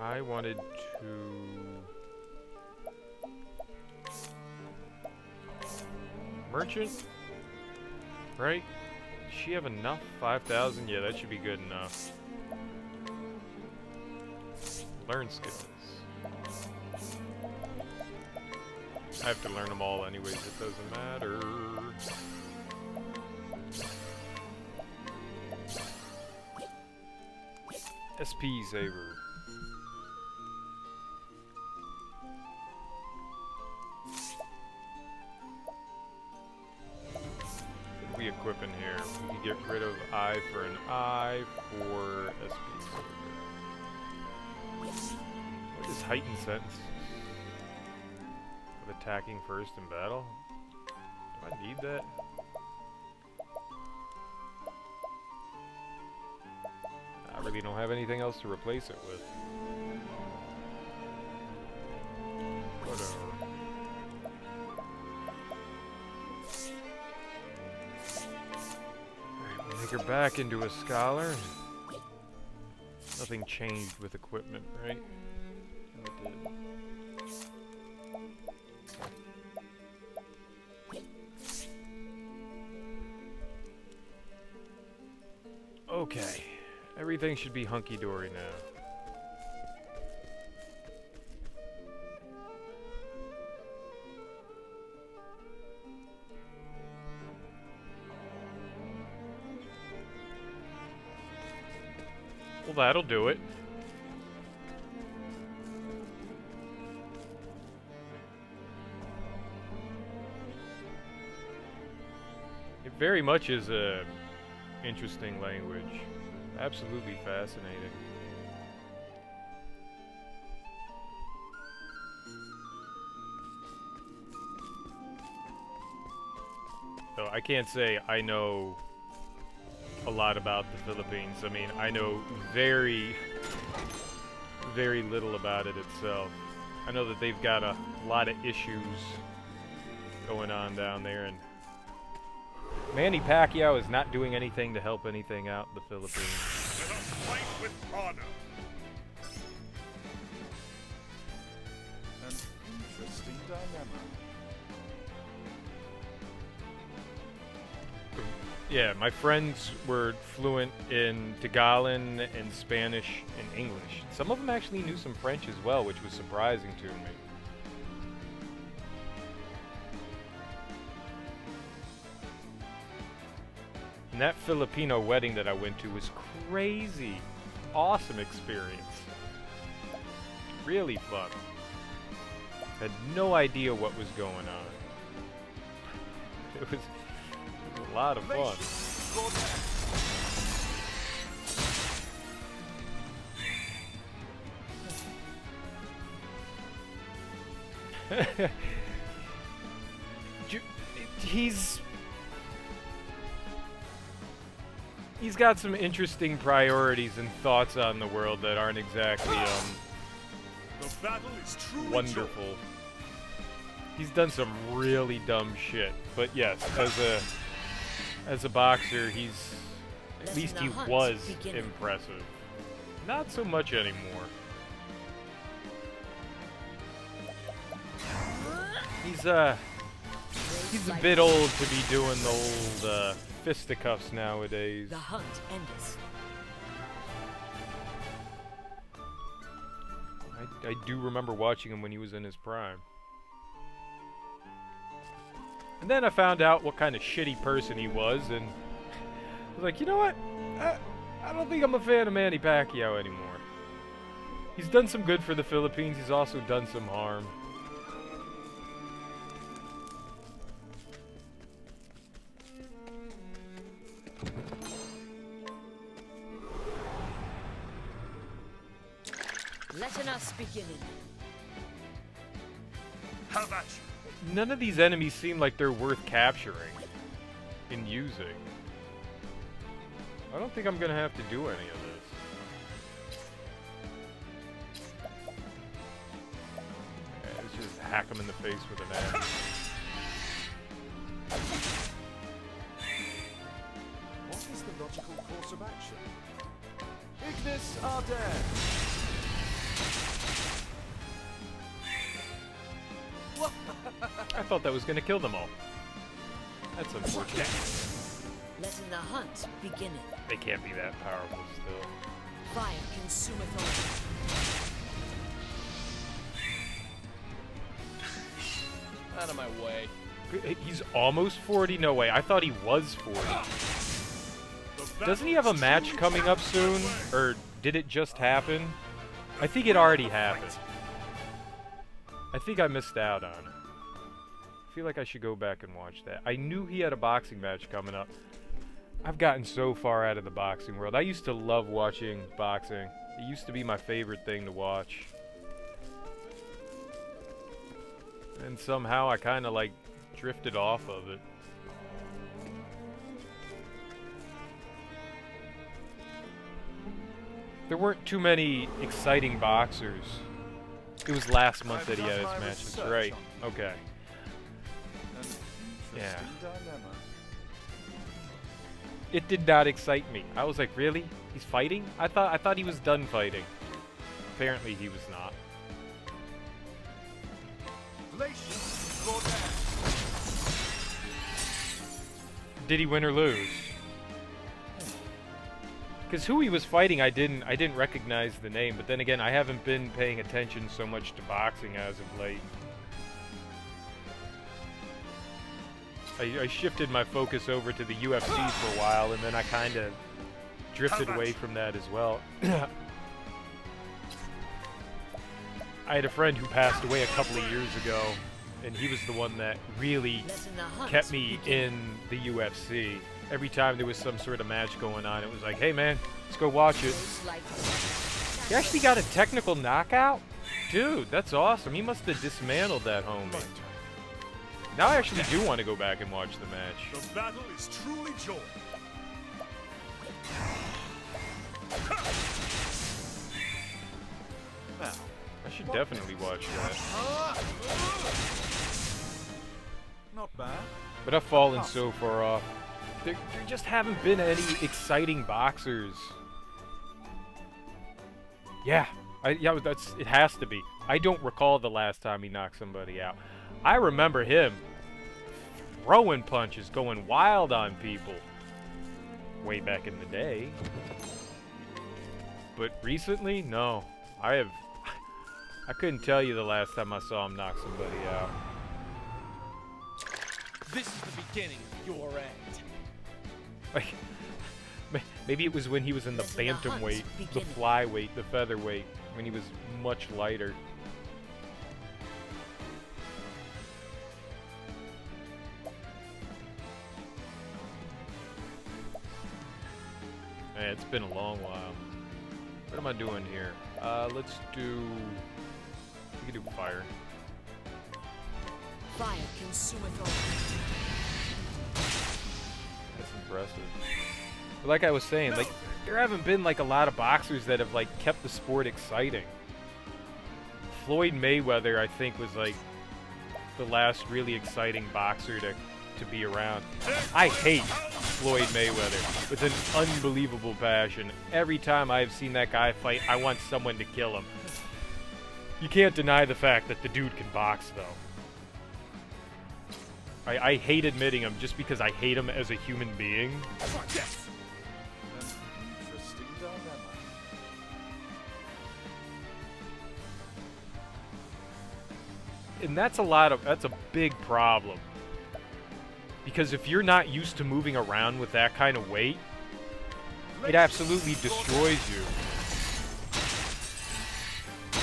Speaker 1: I wanted to... Merchant? Right? Does she have enough? 5,000? Yeah, that should be good enough. Learn skills. I have to learn them all anyways, it doesn't matter. SP Saver. What do we equip in here? We can get rid of I for an I for SP Saver. What is heightened sense of attacking first in battle? Do I need that? I really don't have anything else to replace it with. Whatever. Alright, we'll make her back into a scholar. Nothing changed with equipment, right? No, it did. Okay. Everything should be hunky-dory now. Well, that'll do it. It very much is a interesting language. Absolutely fascinating. So I can't say I know a lot about the Philippines. I mean, I know very, very little about it itself. I know that they've got a lot of issues going on down there, and Manny Pacquiao is not doing anything to help anything out in the Philippines.
Speaker 14: Let us fight with honor.
Speaker 10: An interesting dilemma.
Speaker 1: Yeah, my friends were fluent in Tagalog and Spanish and English. Some of them actually knew some French as well, which was surprising to me. And that Filipino wedding that I went to was crazy. Awesome experience. Really fun. Had no idea what was going on. It was a lot of fun. He's got some interesting priorities and thoughts on the world that aren't exactly
Speaker 14: The battle is truly
Speaker 1: wonderful. He's done some really dumb shit, but yes, as a boxer, he's at least he was impressive. Not so much anymore. He's a bit old to be doing the old fisticuffs nowadays.
Speaker 5: The hunt endeth.
Speaker 1: I do remember watching him when he was in his prime. And then I found out what kind of shitty person he was, and I was like, you know what? I don't think I'm a fan of Manny Pacquiao anymore. He's done some good for the Philippines, he's also done some harm.
Speaker 5: Let us begin.
Speaker 14: How about you?
Speaker 1: None of these enemies seem like they're worth capturing and using. I don't think I'm gonna have to do any of this. Yeah, let's just hack him in the face with an axe.
Speaker 6: What is the logical course of action? Ignis Arden!
Speaker 1: I thought that was gonna kill them all. That's unfortunate.
Speaker 5: Letting the hunt begin.
Speaker 1: They can't be that powerful still.
Speaker 5: Fire consumeth all.
Speaker 15: Out of my way.
Speaker 1: He's almost 40? No way. I thought he was 40. Doesn't he have a match coming up soon? Or did it just happen? I think it already happened. I think I missed out on it. I feel like I should go back and watch that. I knew he had a boxing match coming up. I've gotten so far out of the boxing world. I used to love watching boxing. It used to be my favorite thing to watch. And somehow I kind of like drifted off of it. There weren't too many exciting boxers. It was last month that he had his match, that's right. Okay. Yeah. It did not excite me. I was like, really? He's fighting? I thought he was done fighting. Apparently he was not. Did he win or lose? Because who he was fighting, I didn't recognize the name. But then again, I haven't been paying attention so much to boxing as of late. I shifted my focus over to the UFC for a while, and then I kind of drifted away from that as well. I had a friend who passed away a couple of years ago, and he was the one that really kept me in the UFC. Every time there was some sort of match going on, it was like, hey man, let's go watch it. He actually got a technical knockout? Dude, that's awesome. He must have dismantled that homie. Now I actually do want to go back and watch the match.
Speaker 14: The battle is truly joy.
Speaker 1: Now, I should definitely watch that.
Speaker 6: Not bad.
Speaker 1: But I've fallen so far off. There just haven't been any exciting boxers. Yeah, it has to be. I don't recall the last time he knocked somebody out. I remember him throwing punches, going wild on people. way back in the day. But recently, no. I couldn't tell you the last time I saw him knock somebody out.
Speaker 15: This is the beginning of your end.
Speaker 1: Like, maybe it was when he was in the bantamweight, the flyweight, the featherweight, when he was much lighter. Man, it's been a long while. What am I doing here? Let's do... We can do fire.
Speaker 5: Fire consumeth all.
Speaker 1: That's impressive. But like I was saying, like, there haven't been, like, a lot of boxers that have, like, kept the sport exciting. Floyd Mayweather, I think, was, like, the last really exciting boxer to be around. I hate Floyd Mayweather with an unbelievable passion. Every time I've seen that guy fight, I want someone to kill him. You can't deny the fact that the dude can box, though. I hate admitting him just because I hate him as a human being. And that's a big problem. Because if you're not used to moving around with that kind of weight, it absolutely destroys you.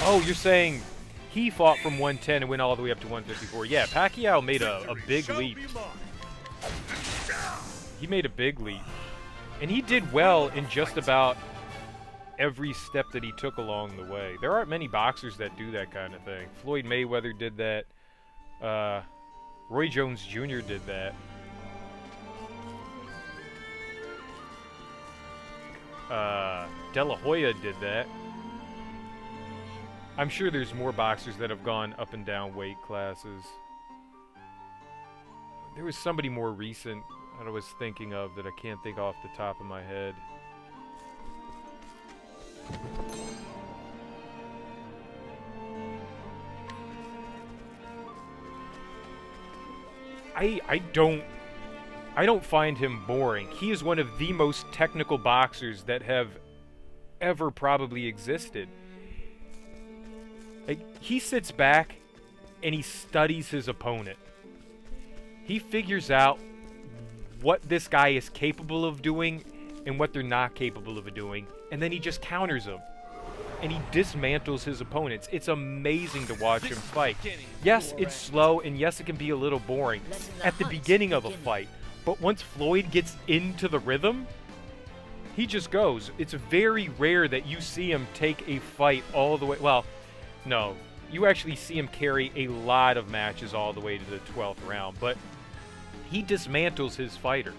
Speaker 1: Oh, you're saying he fought from 110 and went all the way up to 154. Yeah, Pacquiao made a big leap. He made a big leap. And he did well in just about every step that he took along the way. There aren't many boxers that do that kind of thing. Floyd Mayweather did that. Roy Jones Jr. did that. De La Hoya did that. I'm sure there's more boxers that have gone up and down weight classes. There was somebody more recent that I was thinking of that I can't think off the top of my head. I don't find him boring. He is one of the most technical boxers that have ever probably existed. Like, he sits back and he studies his opponent. He figures out what this guy is capable of doing and what they're not capable of doing, and then he just counters them. And he dismantles his opponents. It's amazing to watch him fight. Yes, it's slow, and yes, it can be a little boring at the beginning of a fight. But once Floyd gets into the rhythm, he just goes. It's very rare that you see him take a fight all the way. Well, no. You actually see him carry a lot of matches all the way to the 12th round. But he dismantles his fighters.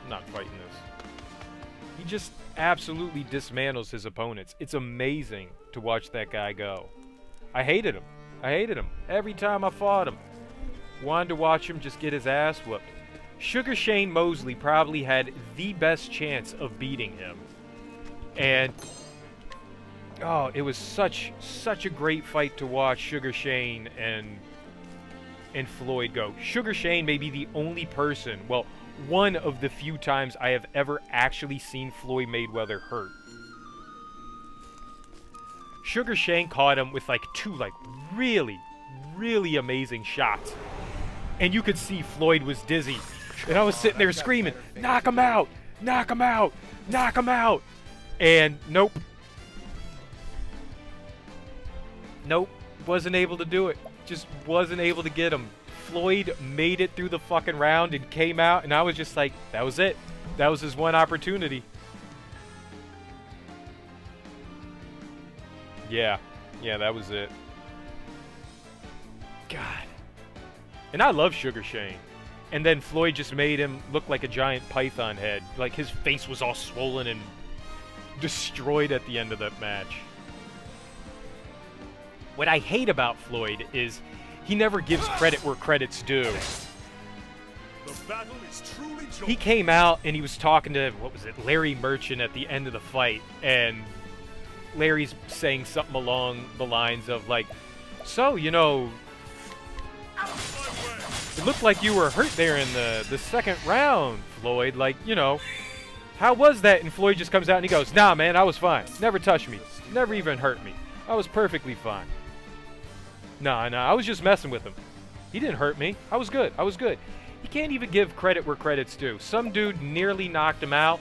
Speaker 1: I'm not fighting this. He just absolutely dismantles his opponents. It's amazing to watch that guy go. I hated him. I hated him. Every time I fought him. Wanted to watch him just get his ass whooped. Sugar Shane Mosley probably had the best chance of beating him. And oh, it was such a great fight to watch Sugar Shane and Floyd go. Sugar Shane may be the only person, well, one of the few times I have ever actually seen Floyd Mayweather hurt. Sugar Shane caught him with like two really amazing shots. And you could see Floyd was dizzy. And I was sitting there screaming, knock him out, knock him out, knock him out. And nope. Nope, wasn't able to do it. Just wasn't able to get him. Floyd made it through the fucking round and came out, and I was just like, that was it. That was his one opportunity. Yeah, that was it. God. And I love Sugar Shane. And then Floyd just made him look like a giant python head. Like his face was all swollen and destroyed at the end of that match. What I hate about Floyd is he never gives credit where credit's due.
Speaker 14: The battle is truly joined.
Speaker 1: He came out and he was talking to, what was it, Larry Merchant at the end of the fight. And Larry's saying something along the lines of like, so, you know, It looked like you were hurt there in the second round, Floyd. Like, you know, how was that? And Floyd just comes out and he goes, nah, man, I was fine. Never touched me. Never even hurt me. I was perfectly fine. Nah, I was just messing with him. He didn't hurt me. I was good. He can't even give credit where credit's due. Some dude nearly knocked him out,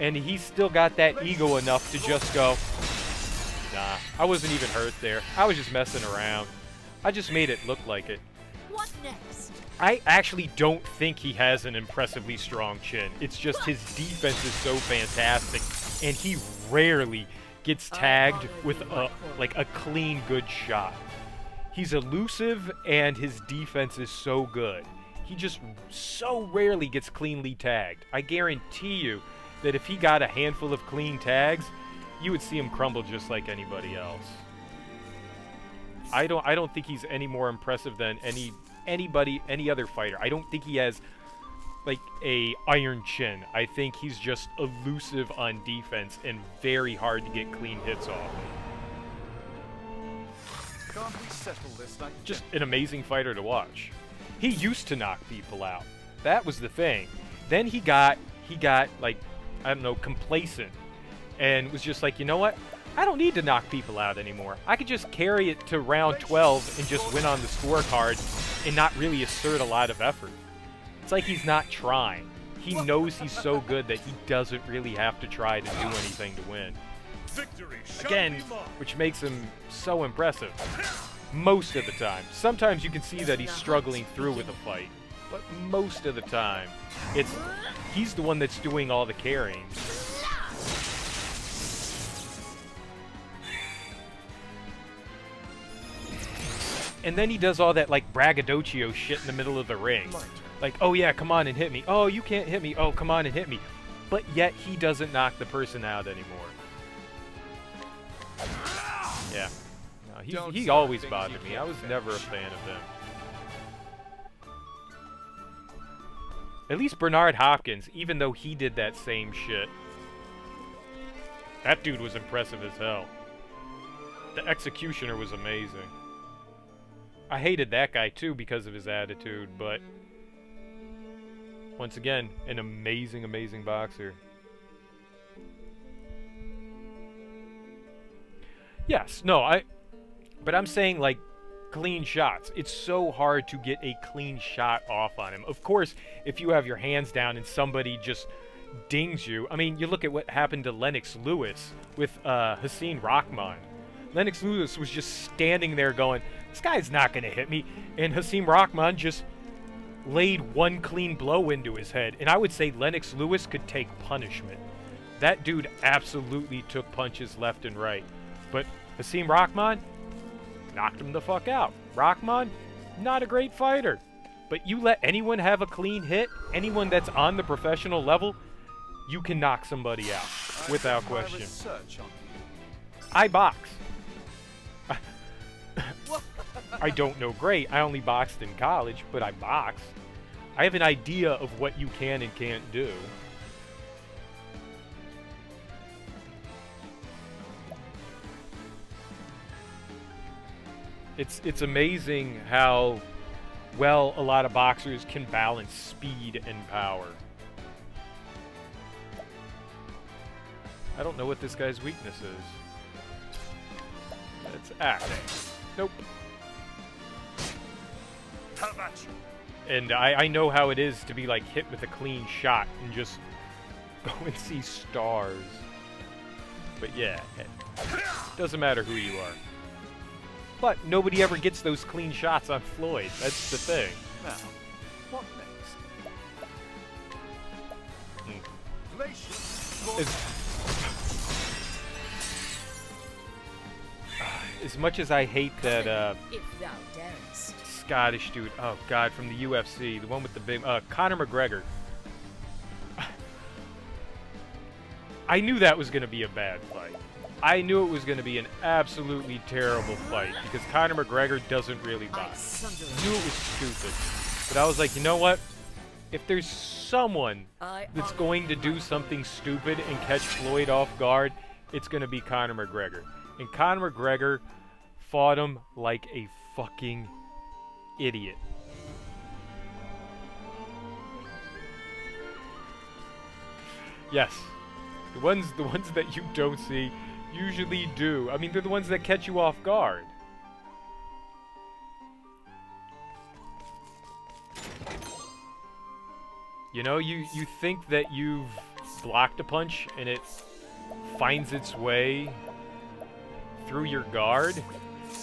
Speaker 1: and he's still got that ego enough to just go, nah, I wasn't even hurt there. I was just messing around. I just made it look like it.
Speaker 5: What next?
Speaker 1: I actually don't think he has an impressively strong chin. It's just his defense is so fantastic, and he rarely gets tagged with a clean, good shot. He's elusive, and his defense is so good. He just so rarely gets cleanly tagged. I guarantee you that if he got a handful of clean tags, you would see him crumble just like anybody else. I don't think he's any more impressive than any other fighter. I don't think he has like a iron chin. I think he's just elusive on defense and very hard to get clean hits off.
Speaker 10: Can't we settle this like
Speaker 1: Just an amazing fighter to watch. He used to knock people out. That was the thing. Then he got like, I don't know, complacent and was just like, you know what? I don't need to knock people out anymore. I could just carry it to round 12 and just win on the scorecard and not really assert a lot of effort. It's like he's not trying. He knows he's so good that he doesn't really have to try to do anything to win. Again, which makes him so impressive. Most of the time. Sometimes you can see that he's struggling through with a fight. But most of the time, he's the one that's doing all the carrying. And then he does all that, like, braggadocio shit in the middle of the ring. Like, oh yeah, come on and hit me. Oh, you can't hit me. Oh, come on and hit me. But yet, he doesn't knock the person out anymore. Yeah. No, he always bothered me. I was never a fan of him. At least Bernard Hopkins, even though he did that same shit. That dude was impressive as hell. The Executioner was amazing. I hated that guy too because of his attitude, but once again, an amazing, amazing boxer. Yes, no, but I'm saying, like, clean shots. It's so hard to get a clean shot off on him. Of course, if you have your hands down and somebody just dings you. I mean, you look at what happened to Lennox Lewis with Hussein Rahman. Lennox Lewis was just standing there going, this guy's not going to hit me. And Hussein Rahman just laid one clean blow into his head. And I would say Lennox Lewis could take punishment. That dude absolutely took punches left and right. But Hussein Rahman knocked him the fuck out. Rahman, not a great fighter. But you let anyone have a clean hit, anyone that's on the professional level, you can knock somebody out without question. I box. I don't know great. I only boxed in college, but I box. I have an idea of what you can and can't do. It's amazing how well a lot of boxers can balance speed and power. I don't know what this guy's weakness is. It's acting. Nope.
Speaker 14: How about you?
Speaker 1: And I know how it is to be like hit with a clean shot and just go and see stars. But yeah, it doesn't matter who you are. But nobody ever gets those clean shots on Floyd. That's the thing.
Speaker 10: Now, what next?
Speaker 1: As much as I hate that
Speaker 5: If thou darest.
Speaker 1: Scottish dude, oh god, from the UFC, the one with the big, Conor McGregor. I knew that was going to be a bad fight. I knew it was going to be an absolutely terrible fight because Conor McGregor doesn't really box. I knew it was stupid. But I was like, you know what? If there's someone that's going to do something stupid and catch Floyd off guard, it's going to be Conor McGregor. And Conor McGregor fought him like a fucking idiot. Yes. The ones that you don't see usually do. I mean, they're the ones that catch you off guard. You know, you think that you've blocked a punch and it finds its way through your guard?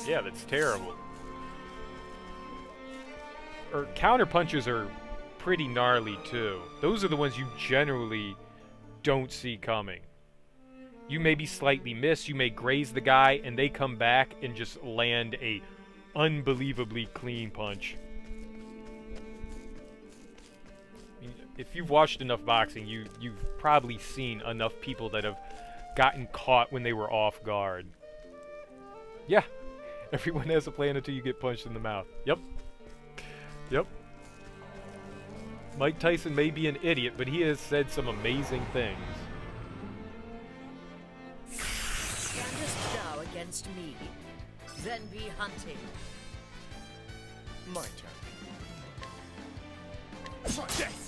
Speaker 1: Yeah, that's terrible. Or counter punches are pretty gnarly too. Those are the ones you generally don't see coming. You maybe slightly miss, you may graze the guy, and they come back and just land a unbelievably clean punch. If you've watched enough boxing, you've probably seen enough people that have gotten caught when they were off guard. Yeah, everyone has a plan until you get punched in the mouth. Yep. Yep. Mike Tyson may be an idiot, but he has said some amazing things.
Speaker 5: Standest thou against me? Then be hunted.
Speaker 4: My turn. Death.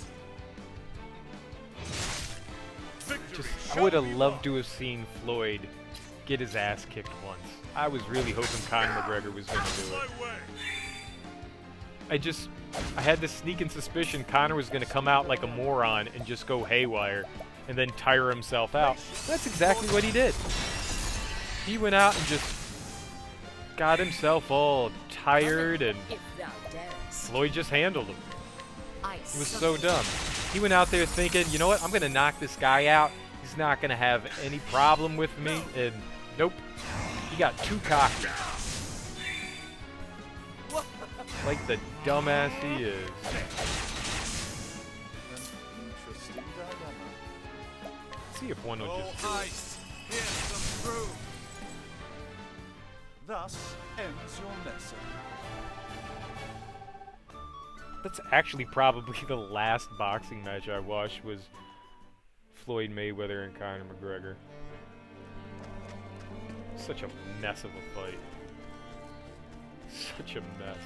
Speaker 1: I would have loved to have seen Floyd get his ass kicked once. I was really hoping Conor McGregor was going to do it. I had this sneaking suspicion Conor was going to come out like a moron and just go haywire and then tire himself out. That's exactly what he did. He went out and just got himself all tired, and Floyd just handled him. It was so dumb. He went out there thinking, you know what, I'm going to knock this guy out. He's not going to have any problem with me, and nope. He got too cocky. Like the dumbass he is.
Speaker 10: Interesting dilemma.
Speaker 1: Let's see if one will just do it.
Speaker 14: Ice, here's some proof. Thus ends your lesson.
Speaker 1: That's actually probably the last boxing match I watched was Floyd Mayweather and Conor McGregor. Such a mess of a fight. Such a mess.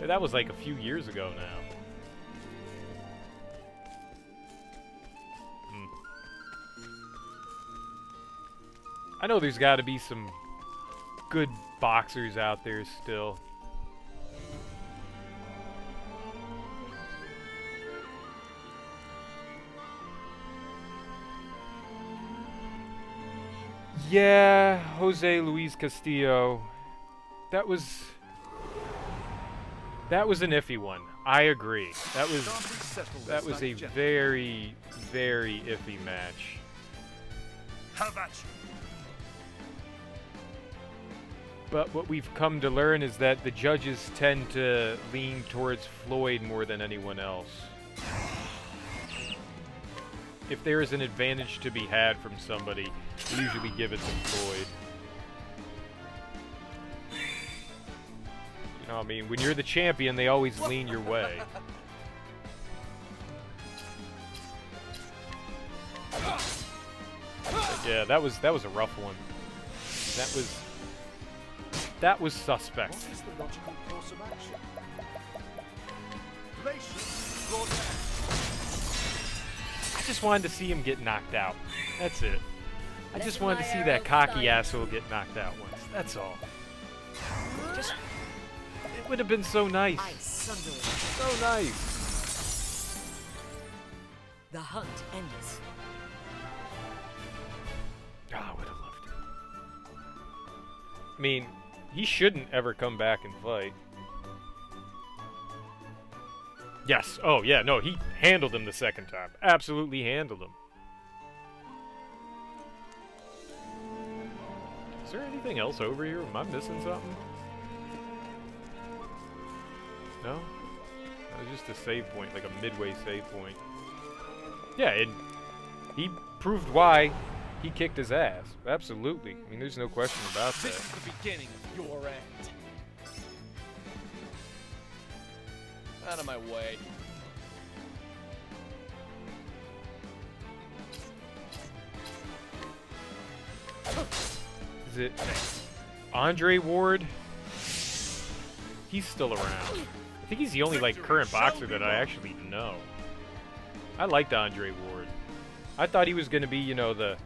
Speaker 1: That was like a few years ago now. I know there's got to be some good boxers out there still. Yeah, Jose Luis Castillo. That was an iffy one. I agree. That was a very, very iffy match.
Speaker 14: How about you?
Speaker 1: But what we've come to learn is that the judges tend to lean towards Floyd more than anyone else. If there is an advantage to be had from somebody, they usually give it to Floyd. You know what I mean? When you're the champion, they always lean your way. But yeah, that was a rough one. That was suspect.
Speaker 8: What is the logical course of action?
Speaker 14: Glaciers brought back.
Speaker 1: I just wanted to see him get knocked out. That's it. I just wanted to see that cocky asshole get knocked out once. That's all. It would have been so nice. So nice.
Speaker 5: The hunt endeth.
Speaker 1: Oh, I would have loved it. I mean, he shouldn't ever come back and fight. Yes. Oh, yeah. No, he handled him the second time. Absolutely handled him. Is there anything else over here? Am I missing something? No? That was just a save point, like a midway save point. Yeah, and he proved why he kicked his ass. Absolutely. I mean, there's no question about that.
Speaker 15: This is the beginning of your end. Out of my way.
Speaker 1: Is it Andre Ward? He's still around. I think he's the only like current boxer that I actually know. I liked Andre Ward. I thought he was going to be, you know, the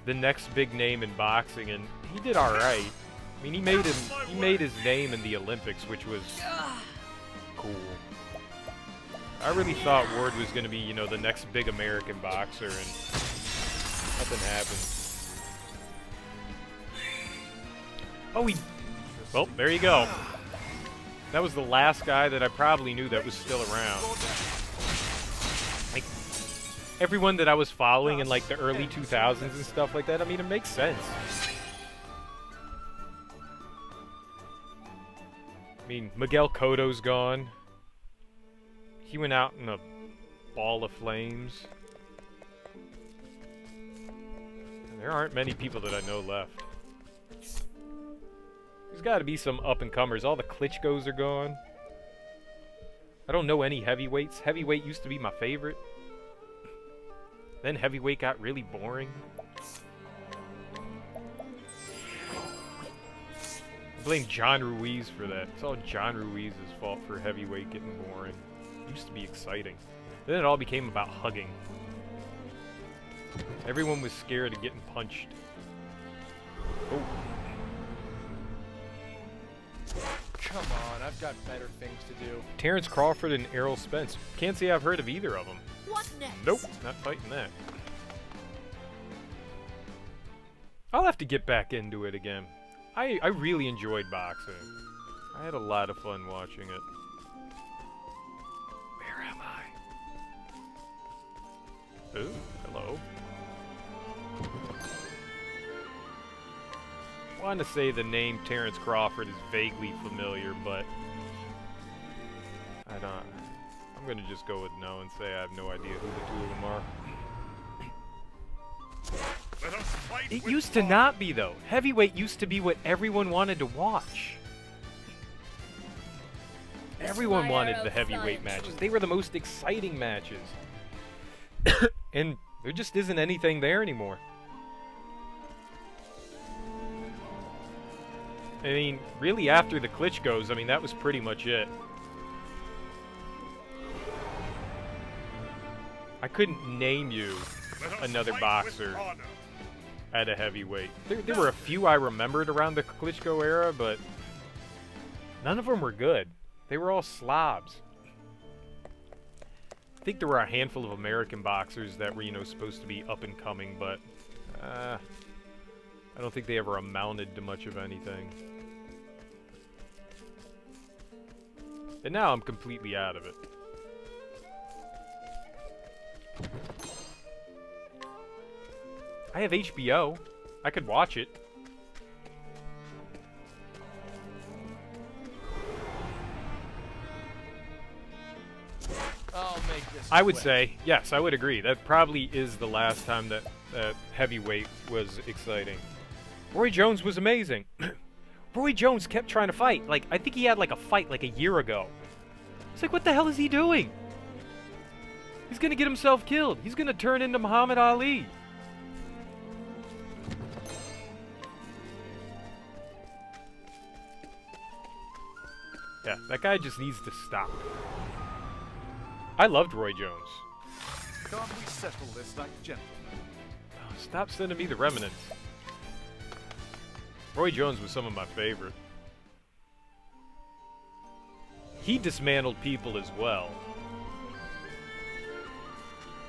Speaker 1: next big name in boxing, and he did all right. I mean, he made his name in the Olympics, which was cool. I really thought Ward was going to be, you know, the next big American boxer, and nothing happened. Oh, well, there you go. That was the last guy that I probably knew that was still around. Like, everyone that I was following in, like, the early 2000s and stuff like that, I mean, it makes sense. I mean, Miguel Cotto's gone. He went out in a ball of flames. And there aren't many people that I know left. There's got to be some up-and-comers. All the Klitschkos are gone. I don't know any heavyweights. Heavyweight used to be my favorite. Then heavyweight got really boring. I blame John Ruiz for that. It's all John Ruiz's fault for heavyweight getting boring. It used to be exciting. Then it all became about hugging. Everyone was scared of getting punched. Oh.
Speaker 15: Come on, I've got better things to do.
Speaker 1: Terrence Crawford and Errol Spence. Can't say I've heard of either of them.
Speaker 5: What next?
Speaker 1: Nope, not fighting that. I'll have to get back into it again. I really enjoyed boxing. I had a lot of fun watching it. Where am I? Ooh, hello. I want to say the name Terrence Crawford is vaguely familiar, but I don't. I'm gonna just go with no and say I have no idea who the two of them are. It used to not be, though. Heavyweight used to be what everyone wanted to watch. Everyone wanted the heavyweight matches. They were the most exciting matches. And there just isn't anything there anymore. I mean, really after the Klitschkos, I mean, that was pretty much it. I couldn't name you another boxer at a heavyweight. There were a few I remembered around the Klitschko era, but none of them were good. They were all slobs. I think there were a handful of American boxers that were, you know, supposed to be up and coming, but I don't think they ever amounted to much of anything. And now I'm completely out of it. I have HBO. I could watch it.
Speaker 15: I'll make this
Speaker 1: I would
Speaker 15: quick.
Speaker 1: say, yes, I would agree. That probably is the last time that heavyweight was exciting. Roy Jones was amazing. Roy Jones kept trying to fight. Like, I think he had like a fight like a year ago. It's like, what the hell is he doing? He's gonna get himself killed. He's gonna turn into Muhammad Ali. Yeah, that guy just needs to stop. I loved Roy Jones.
Speaker 14: Can't we settle this like gentlemen?
Speaker 1: Oh, stop sending me the remnants. Roy Jones was some of my favorite. He dismantled people as well.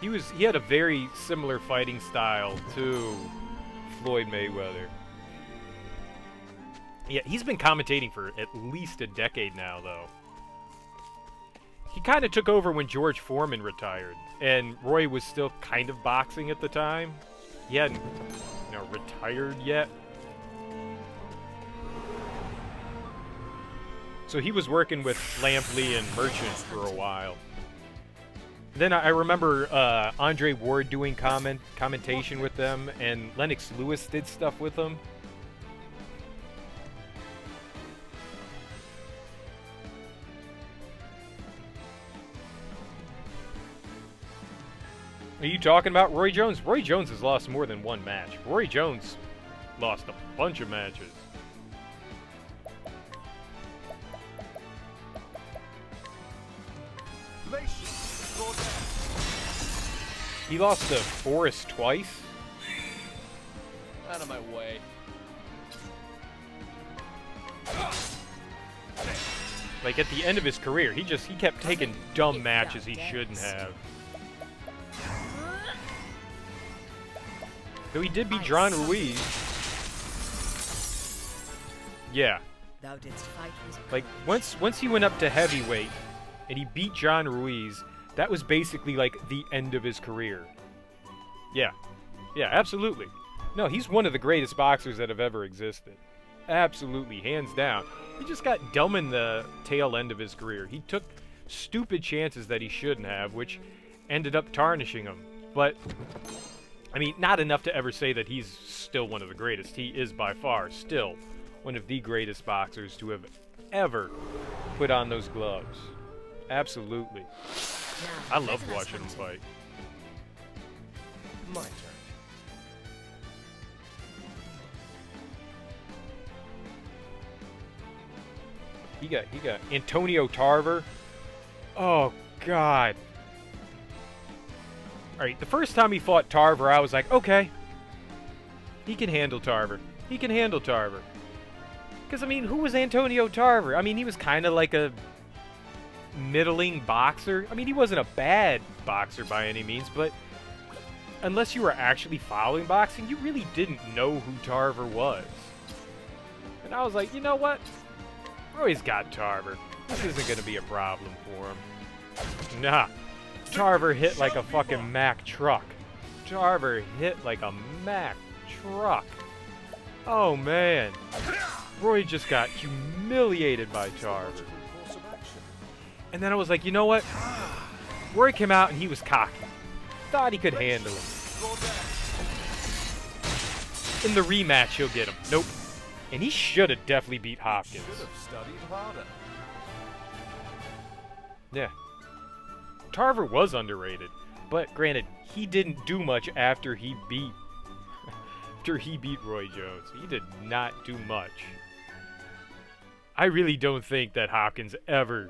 Speaker 1: He had a very similar fighting style to Floyd Mayweather. Yeah, he's been commentating for at least a decade now, though. He kind of took over when George Foreman retired, and Roy was still kind of boxing at the time. He hadn't, you know, retired yet. So he was working with Lampley and Merchant for a while. Then I remember Andre Ward doing commentation with them, and Lennox Lewis did stuff with them. Are you talking about Roy Jones? Roy Jones has lost more than one match. Roy Jones lost a bunch of matches. He lost to Forrest twice?
Speaker 15: Out of my way.
Speaker 1: Like, at the end of his career, he kept taking dumb matches he shouldn't have. Though he did beat John Ruiz. Yeah.
Speaker 5: Thou didst fight his
Speaker 1: Like, once he went up to heavyweight, and he beat John Ruiz, that was basically, like, the end of his career. Yeah. Yeah, absolutely. No, he's one of the greatest boxers that have ever existed. Absolutely, hands down. He just got dumb in the tail end of his career. He took stupid chances that he shouldn't have, which ended up tarnishing him. But, I mean, not enough to ever say that he's still one of the greatest. He is by far still one of the greatest boxers to have ever put on those gloves. Absolutely. I love watching him fight.
Speaker 15: My turn.
Speaker 1: He got Antonio Tarver. Oh, God. Alright, the first time he fought Tarver, I was like, okay. He can handle Tarver. He can handle Tarver. Because, I mean, who was Antonio Tarver? I mean, he was kind of like a middling boxer. I mean, he wasn't a bad boxer by any means, but unless you were actually following boxing, you really didn't know who Tarver was. And I was like, you know what? Roy's got Tarver. This isn't going to be a problem for him. Nah. Tarver hit like a fucking Mack truck. Tarver hit like a Mack truck. Oh, man. Roy just got humiliated by Tarver. And then I was like, you know what? Roy came out and he was cocky. Thought he could handle him. In the rematch, he'll get him. Nope. And he should have definitely beat Hopkins. Yeah. Tarver was underrated, but granted, he didn't do much after he beat Roy Jones. He did not do much. I really don't think that Hopkins ever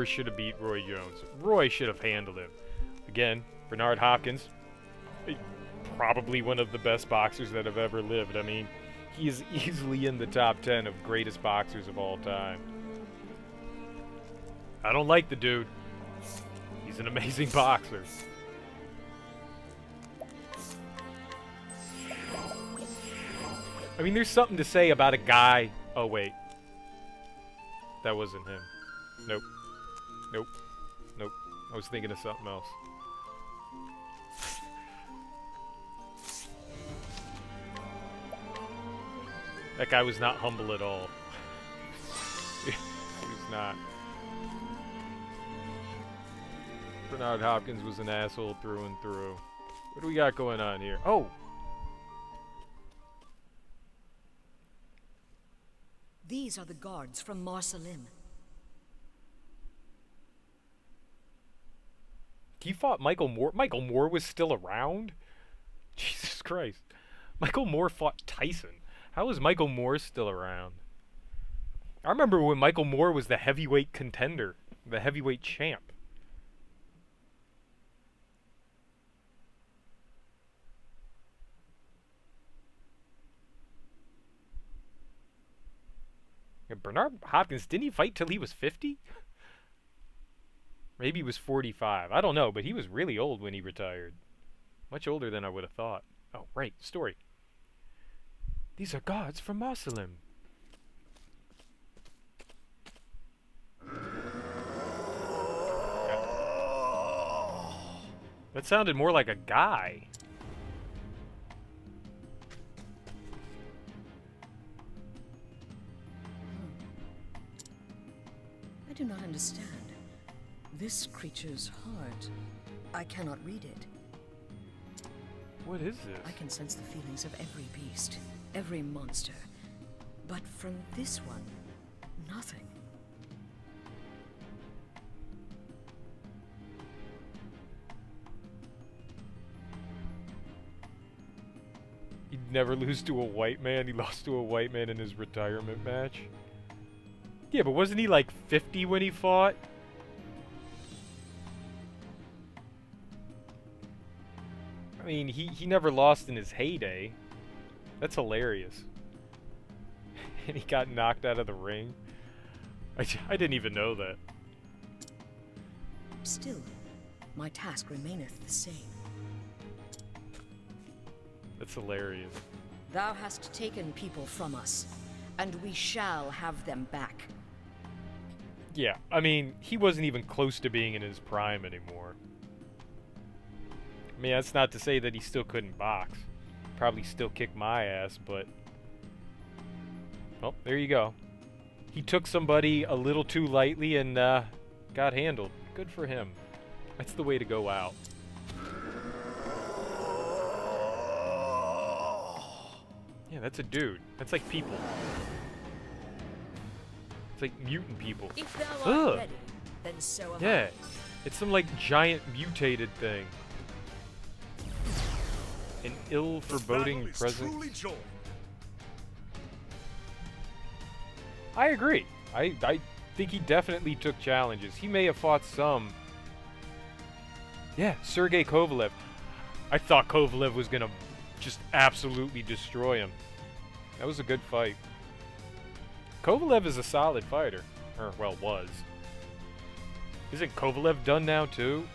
Speaker 1: should have beat Roy Jones. Roy should have handled him. Again, Bernard Hopkins, probably one of the best boxers that have ever lived. I mean, he is easily in the top 10 of greatest boxers of all time. I don't like the dude. He's an amazing boxer. I mean, there's something to say about a guy... Oh, wait. That wasn't him. Nope. Nope. Nope. I was thinking of something else. That guy was not humble at all. He was not. Bernard Hopkins was an asshole through and through. What do we got going on here? Oh!
Speaker 5: These are the guards from Marsalim.
Speaker 1: He fought Michael Moore. Michael Moore was still around? Jesus Christ. Michael Moore fought Tyson. How is Michael Moore still around? I remember when Michael Moore was the heavyweight contender. The heavyweight champ. Yeah, Bernard Hopkins, didn't he fight till he was 50? Maybe he was 45. I don't know, but he was really old when he retired. Much older than I would have thought. Oh, right. Story. These are gods from Marsalim. That sounded more like a guy.
Speaker 5: I do not understand. This creature's heart. I cannot read it.
Speaker 1: What is this?
Speaker 5: I can sense the feelings of every beast, every monster. But from this one, nothing.
Speaker 1: He'd never lose to a white man. He lost to a white man in his retirement match. Yeah, but wasn't he like 50 when he fought? I mean, he never lost in his heyday. That's hilarious. And he got knocked out of the ring. I didn't even know that.
Speaker 5: Still, my task remaineth the same.
Speaker 1: That's hilarious.
Speaker 5: Thou hast taken people from us, and we shall have them back.
Speaker 1: Yeah, I mean, he wasn't even close to being in his prime anymore. I mean, that's not to say that he still couldn't box. Probably still kick my ass, but... Well, there you go. He took somebody a little too lightly and got handled. Good for him. That's the way to go out. Yeah, that's a dude. That's like people. It's like mutant people.
Speaker 5: If thou art ready, then so am
Speaker 1: yeah, it's some like giant mutated thing. An ill foreboding presence. I agree. I think he definitely took challenges. He may have fought some. Yeah, Sergei Kovalev. I thought Kovalev was gonna just absolutely destroy him. That was a good fight. Kovalev is a solid fighter. Or, well, was. Isn't Kovalev done now, too?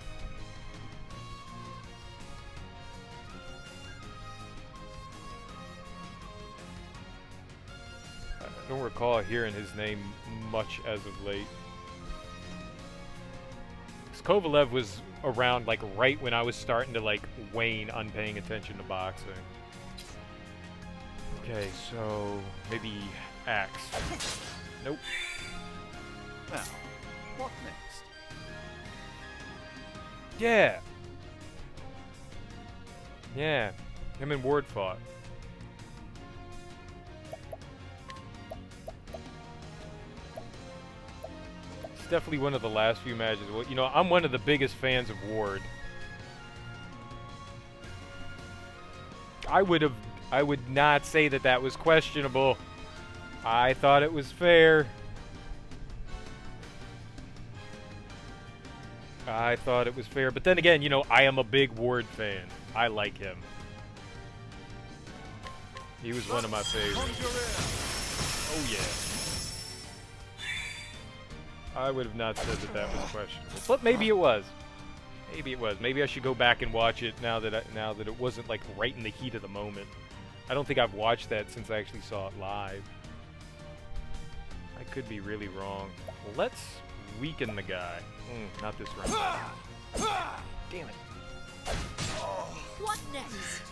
Speaker 1: I don't recall hearing his name much as of late. 'Cause Kovalev was around, like, right when I was starting to, like, wane on paying attention to boxing. Okay, so maybe axe. Nope.
Speaker 12: Now, what next?
Speaker 1: Yeah. Yeah. Him and Ward fought. It's definitely one of the last few matches. Well, you know, I'm one of the biggest fans of Ward. I would not say that that was questionable. I thought it was fair. I thought it was fair. But then again, you know, I am a big Ward fan. I like him. He was one of my favorites. Oh, yeah. I would have not said that that was questionable. But maybe it was. Maybe it was. Maybe I should go back and watch it now that it wasn't like right in the heat of the moment. I don't think I've watched that since I actually saw it live. I could be really wrong. Well, let's weaken the guy. Not this round. Damn it.
Speaker 5: What next?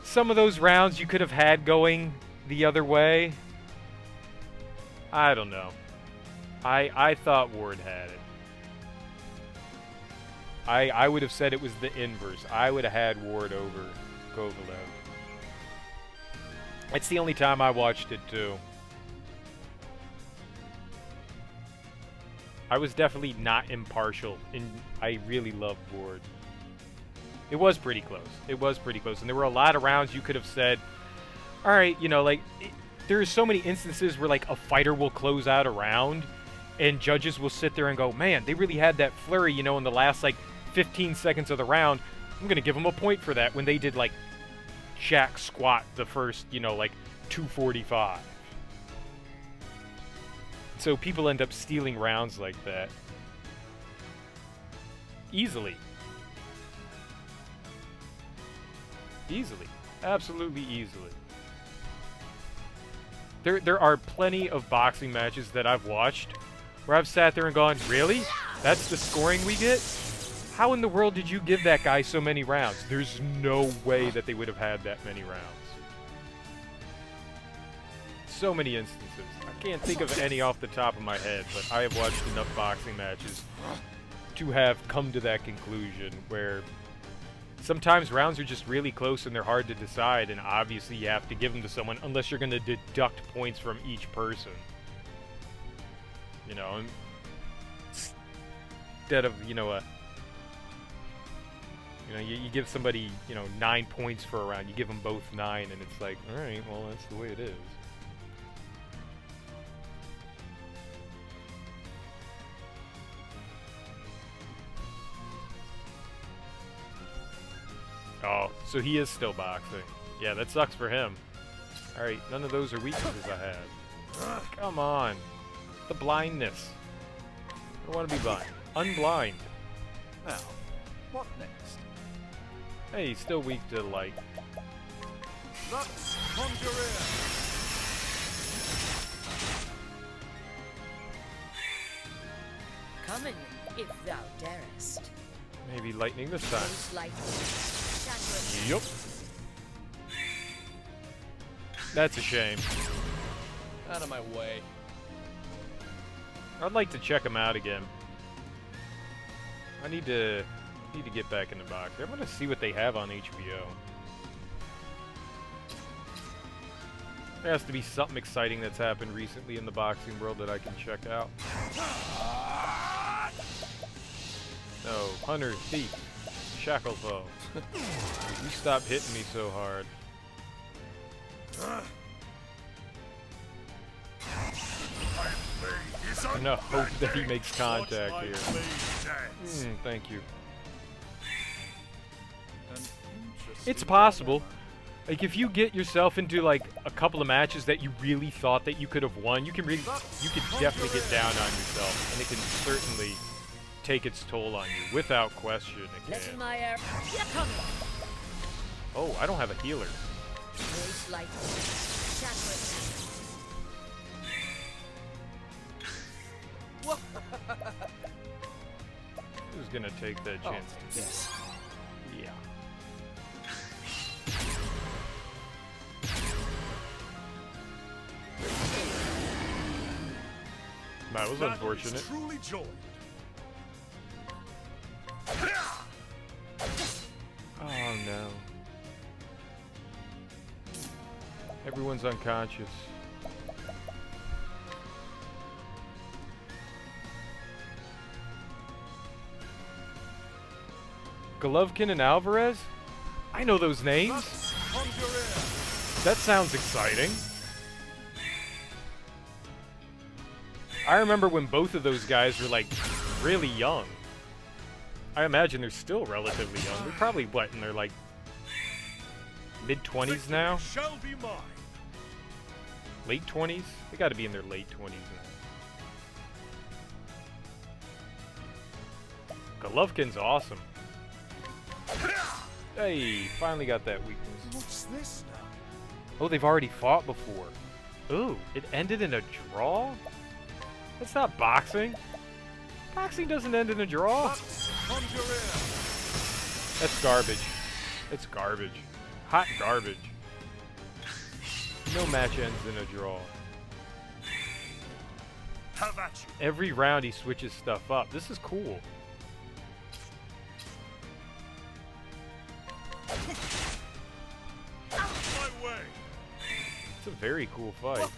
Speaker 1: Some of those rounds you could have had going the other way. I don't know. I thought Ward had it. I would have said it was the inverse. I would have had Ward over Kovalev. It's the only time I watched it, too. I was definitely not impartial, and I really loved Ward. It was pretty close. It was pretty close, and there were a lot of rounds you could have said, all right, you know, like, there's so many instances where, like, a fighter will close out a round, and judges will sit there and go, man, they really had that flurry, you know, in the last, like, 15 seconds of the round. I'm going to give them a point for that when they did, like, Shaq squat the first, you know, like, 245. So people end up stealing rounds like that. Easily. Easily. Absolutely easily. There are plenty of boxing matches that I've watched where I've sat there and gone, really? That's the scoring we get? How in the world did you give that guy so many rounds? There's no way that they would have had that many rounds. So many instances. I can't think of any off the top of my head, but I have watched enough boxing matches to have come to that conclusion where sometimes rounds are just really close and they're hard to decide, and obviously you have to give them to someone unless you're going to deduct points from each person. You know, instead of, you know, you give somebody, you know, 9 points for a round, you give them both 9, and it's like, alright, well, that's the way it is. So he is still boxing. Yeah, that sucks for him. Alright, none of those are weaknesses I had. Come on. The blindness. I don't want to be blind. Unblind.
Speaker 14: Now, what next?
Speaker 1: Hey, he's still weak to light.
Speaker 14: Lux Conjurer!
Speaker 5: Come in, if thou darest.
Speaker 1: Maybe lightning this time.
Speaker 5: Most likely. Shatter
Speaker 1: Yup. That's a shame.
Speaker 15: Out of my way.
Speaker 1: I'd like to check him out again. I need to get back in the box. I want to see what they have on HBO. There has to be something exciting that's happened recently in the boxing world that I can check out. No, hunter, thief, shacklefoe. You stop hitting me so hard. I'm gonna hope that he makes contact here. Thank you. It's possible. Like, if you get yourself into, like, a couple of matches that you really thought that you could have won, you could definitely get down on yourself, and it can certainly take its toll on you, without question. It can. Oh, I don't have a healer.
Speaker 5: Most likely.
Speaker 1: Who's gonna take that chance?
Speaker 15: Yes.
Speaker 1: Yeah. That was unfortunate.
Speaker 14: Truly joined.
Speaker 1: Oh no. Everyone's unconscious. Golovkin and Alvarez? I know those names. That sounds exciting. I remember when both of those guys were, like, really young. I imagine they're still relatively young. They're probably, what, in their, like, mid-20s now?
Speaker 14: Shall be mine.
Speaker 1: Late 20s? They gotta be in their late 20s now. Golovkin's awesome. Hey, finally got that weakness.
Speaker 14: What's this now?
Speaker 1: Oh, they've already fought before. Ooh, it ended in a draw? That's not boxing. Boxing doesn't end in a draw. That's garbage. It's garbage. Hot garbage. No match ends in a draw.
Speaker 14: Have at you.
Speaker 1: Every round he switches stuff up. This is cool.
Speaker 14: My way.
Speaker 1: It's a very cool fight.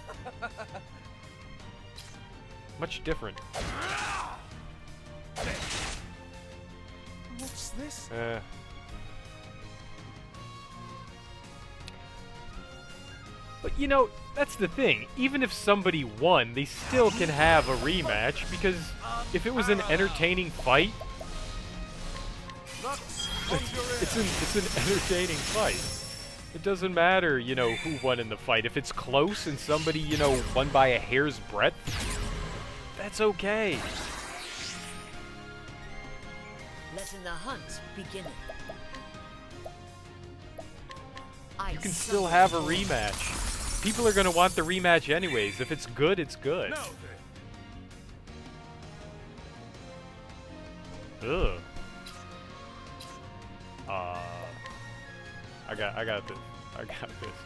Speaker 1: Much different.
Speaker 14: What's this?
Speaker 1: But you know, that's the thing. Even if somebody won, they still can have a rematch, because if it was an entertaining fight, it's an entertaining fight. It doesn't matter, you know, who won in the fight. If it's close and somebody, you know, won by a hair's breadth, that's okay.
Speaker 5: Letting the hunt begin.
Speaker 1: You can still have a rematch. People are going to want the rematch anyways. If it's good, it's good. Ugh. I got this. I got this.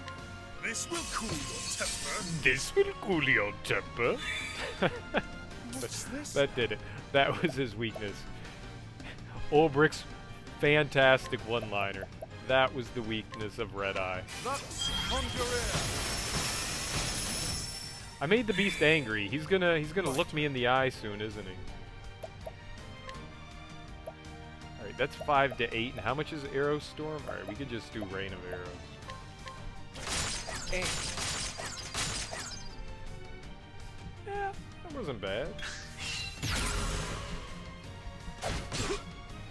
Speaker 14: This will cool your temper.
Speaker 1: This will cool your temper.
Speaker 14: What's this?
Speaker 1: That did it. That was his weakness. Ulbricht's fantastic one-liner. That was the weakness of Red Eye. I made the beast angry. He's gonna look me in the eye soon, isn't he? Alright, that's 5 to 8. And how much is Arrow Storm? Alright, we could just do Rain of Arrows. Yeah, that wasn't bad.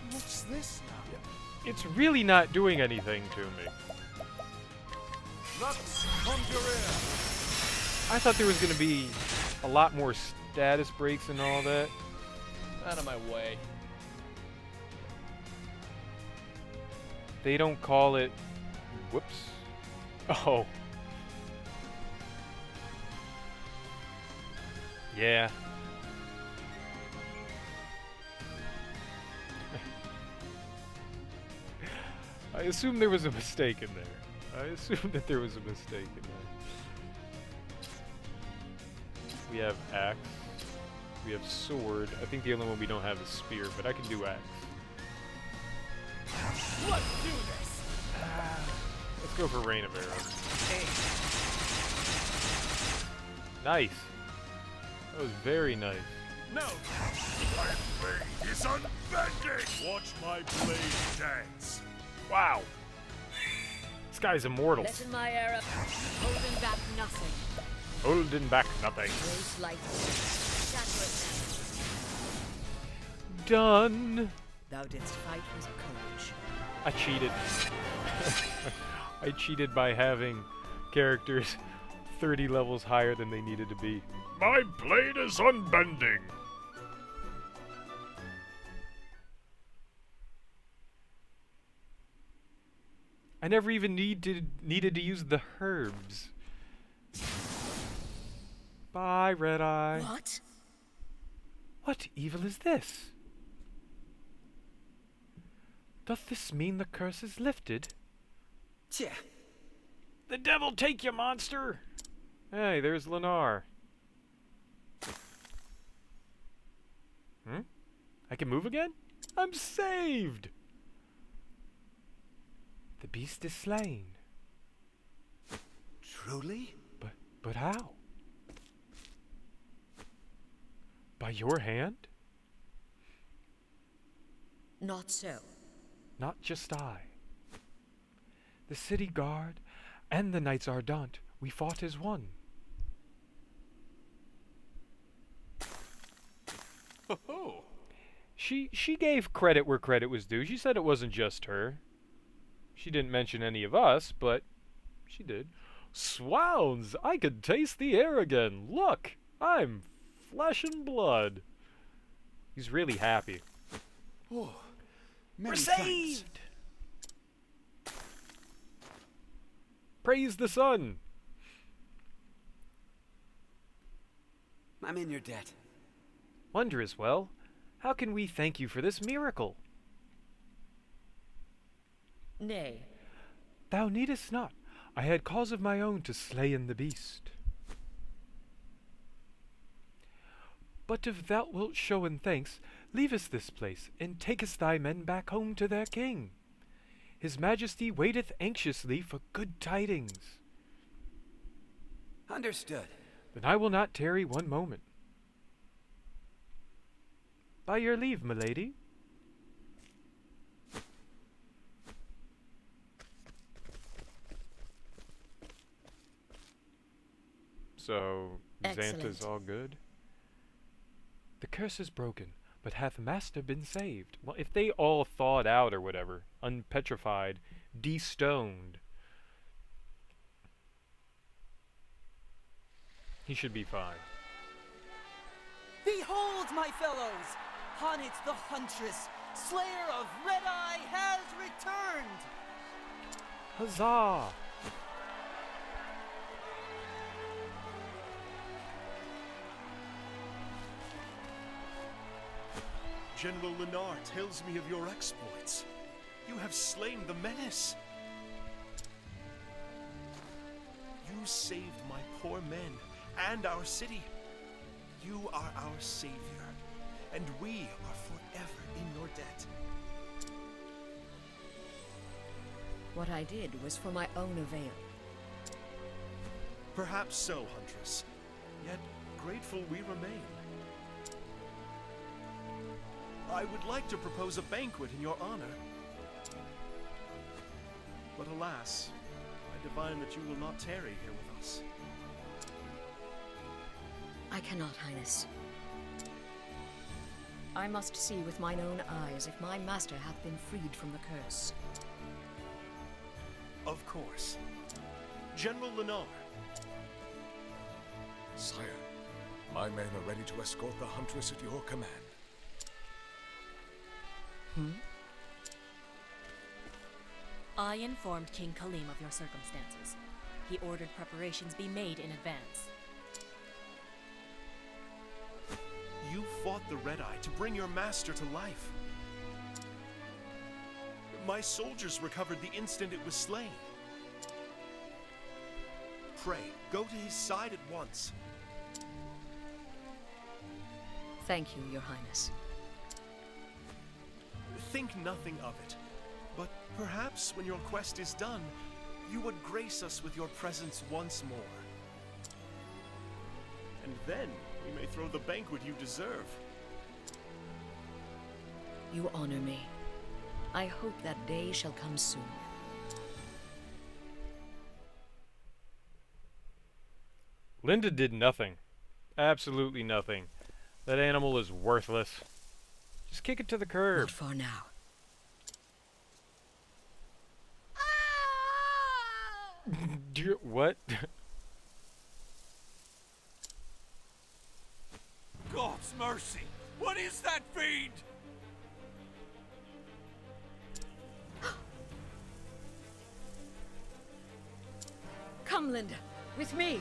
Speaker 14: What's this now?
Speaker 1: It's really not doing anything to me. I thought there was going to be a lot more status breaks and all that.
Speaker 15: Out of my way.
Speaker 1: They don't call it... Whoops. Oh. Yeah. I assume there was a mistake in there. I assume that there was a mistake in there. We have axe. We have sword. I think the only one we don't have is spear, but I can do axe.
Speaker 14: Let's do this!
Speaker 1: Let's go for rain of arrows. Nice. That was very nice.
Speaker 14: No! My blade is unbending! Watch my blade dance.
Speaker 1: Wow. This guy's immortal.
Speaker 5: Lessen my arrow. Holding back nothing.
Speaker 1: Holding back nothing.
Speaker 5: Grace lightly. Shatter it
Speaker 1: Done.
Speaker 5: Thou didst fight with courage.
Speaker 1: I cheated. I cheated by having characters 30 levels higher than they needed to be.
Speaker 14: My blade is unbending.
Speaker 1: I never even needed to use the herbs. Bye, Red Eye.
Speaker 5: What?
Speaker 1: What evil is this? Doth this mean the curse is lifted?
Speaker 11: Tja.
Speaker 1: The devil take you, monster! Hey, there's Lennar. I can move again? I'm saved! The beast is slain.
Speaker 11: Truly?
Speaker 1: But how? By your hand?
Speaker 5: Not so.
Speaker 1: Not just I. The city guard and the Knights Ardent, we fought as one.
Speaker 14: Oh.
Speaker 1: She gave credit where credit was due. She said it wasn't just her. She didn't mention any of us, but she did. Swounds! I can taste the air again. Look! I'm flesh and blood. He's really happy.
Speaker 11: Oh,
Speaker 1: We're saved! Praise the sun!
Speaker 11: I'm in your debt.
Speaker 1: Wondrous well. How can we thank you for this miracle?
Speaker 5: Nay.
Speaker 1: Thou needest not. I had cause of my own to slay in the beast. But if thou wilt show in thanks, leave us this place, and takest thy men back home to their king. His majesty waiteth anxiously for good tidings.
Speaker 11: Understood.
Speaker 1: Then I will not tarry one moment. By your leave, milady. So, Xanta's all good? The curse is broken, but hath Master been saved? Well, if they all thawed out or whatever, unpetrified, de-stoned, he should be fine.
Speaker 16: Behold, my fellows! Hanit the Huntress, Slayer of Red Eye, has returned!
Speaker 1: Huzzah!
Speaker 4: General Lennar tells me of your exploits. You have slain the menace. You saved my poor men and our city. You are our savior, and we are forever in your debt.
Speaker 5: What I did was for my own avail.
Speaker 4: Perhaps so, Huntress. Yet grateful we remain. I would like to propose a banquet in your honor. But alas, I divine that you will not tarry here with us.
Speaker 5: I cannot, Highness. I must see with mine own eyes if my master hath been freed from the curse.
Speaker 4: Of course. General Lennar.
Speaker 6: Sire, my men are ready to escort the Huntress at your command.
Speaker 13: I informed King Kalim of your circumstances. He ordered preparations be made in advance.
Speaker 4: You fought the Red Eye to bring your master to life. My soldiers recovered the instant it was slain. Pray, go to his side at once.
Speaker 5: Thank you, Your Highness.
Speaker 4: Think nothing of it. But perhaps when your quest is done, you would grace us with your presence once more. And then we may throw the banquet you deserve.
Speaker 5: You honor me. I hope that day shall come soon.
Speaker 1: Linda did nothing. Absolutely nothing. That animal is worthless. Just kick it to the curb.
Speaker 5: Not for now.
Speaker 1: What?
Speaker 14: God's mercy! What is that fiend?
Speaker 5: Come, Linda, with me.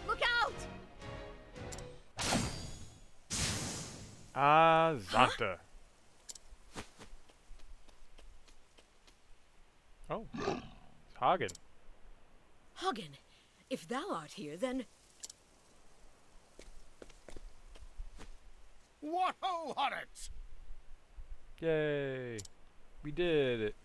Speaker 5: Look out!
Speaker 1: Ah, Zanta. Oh, it's Hagen.
Speaker 5: Hagen, if thou art here, then...
Speaker 8: What ho, Horrocks!
Speaker 1: Yay. We did it.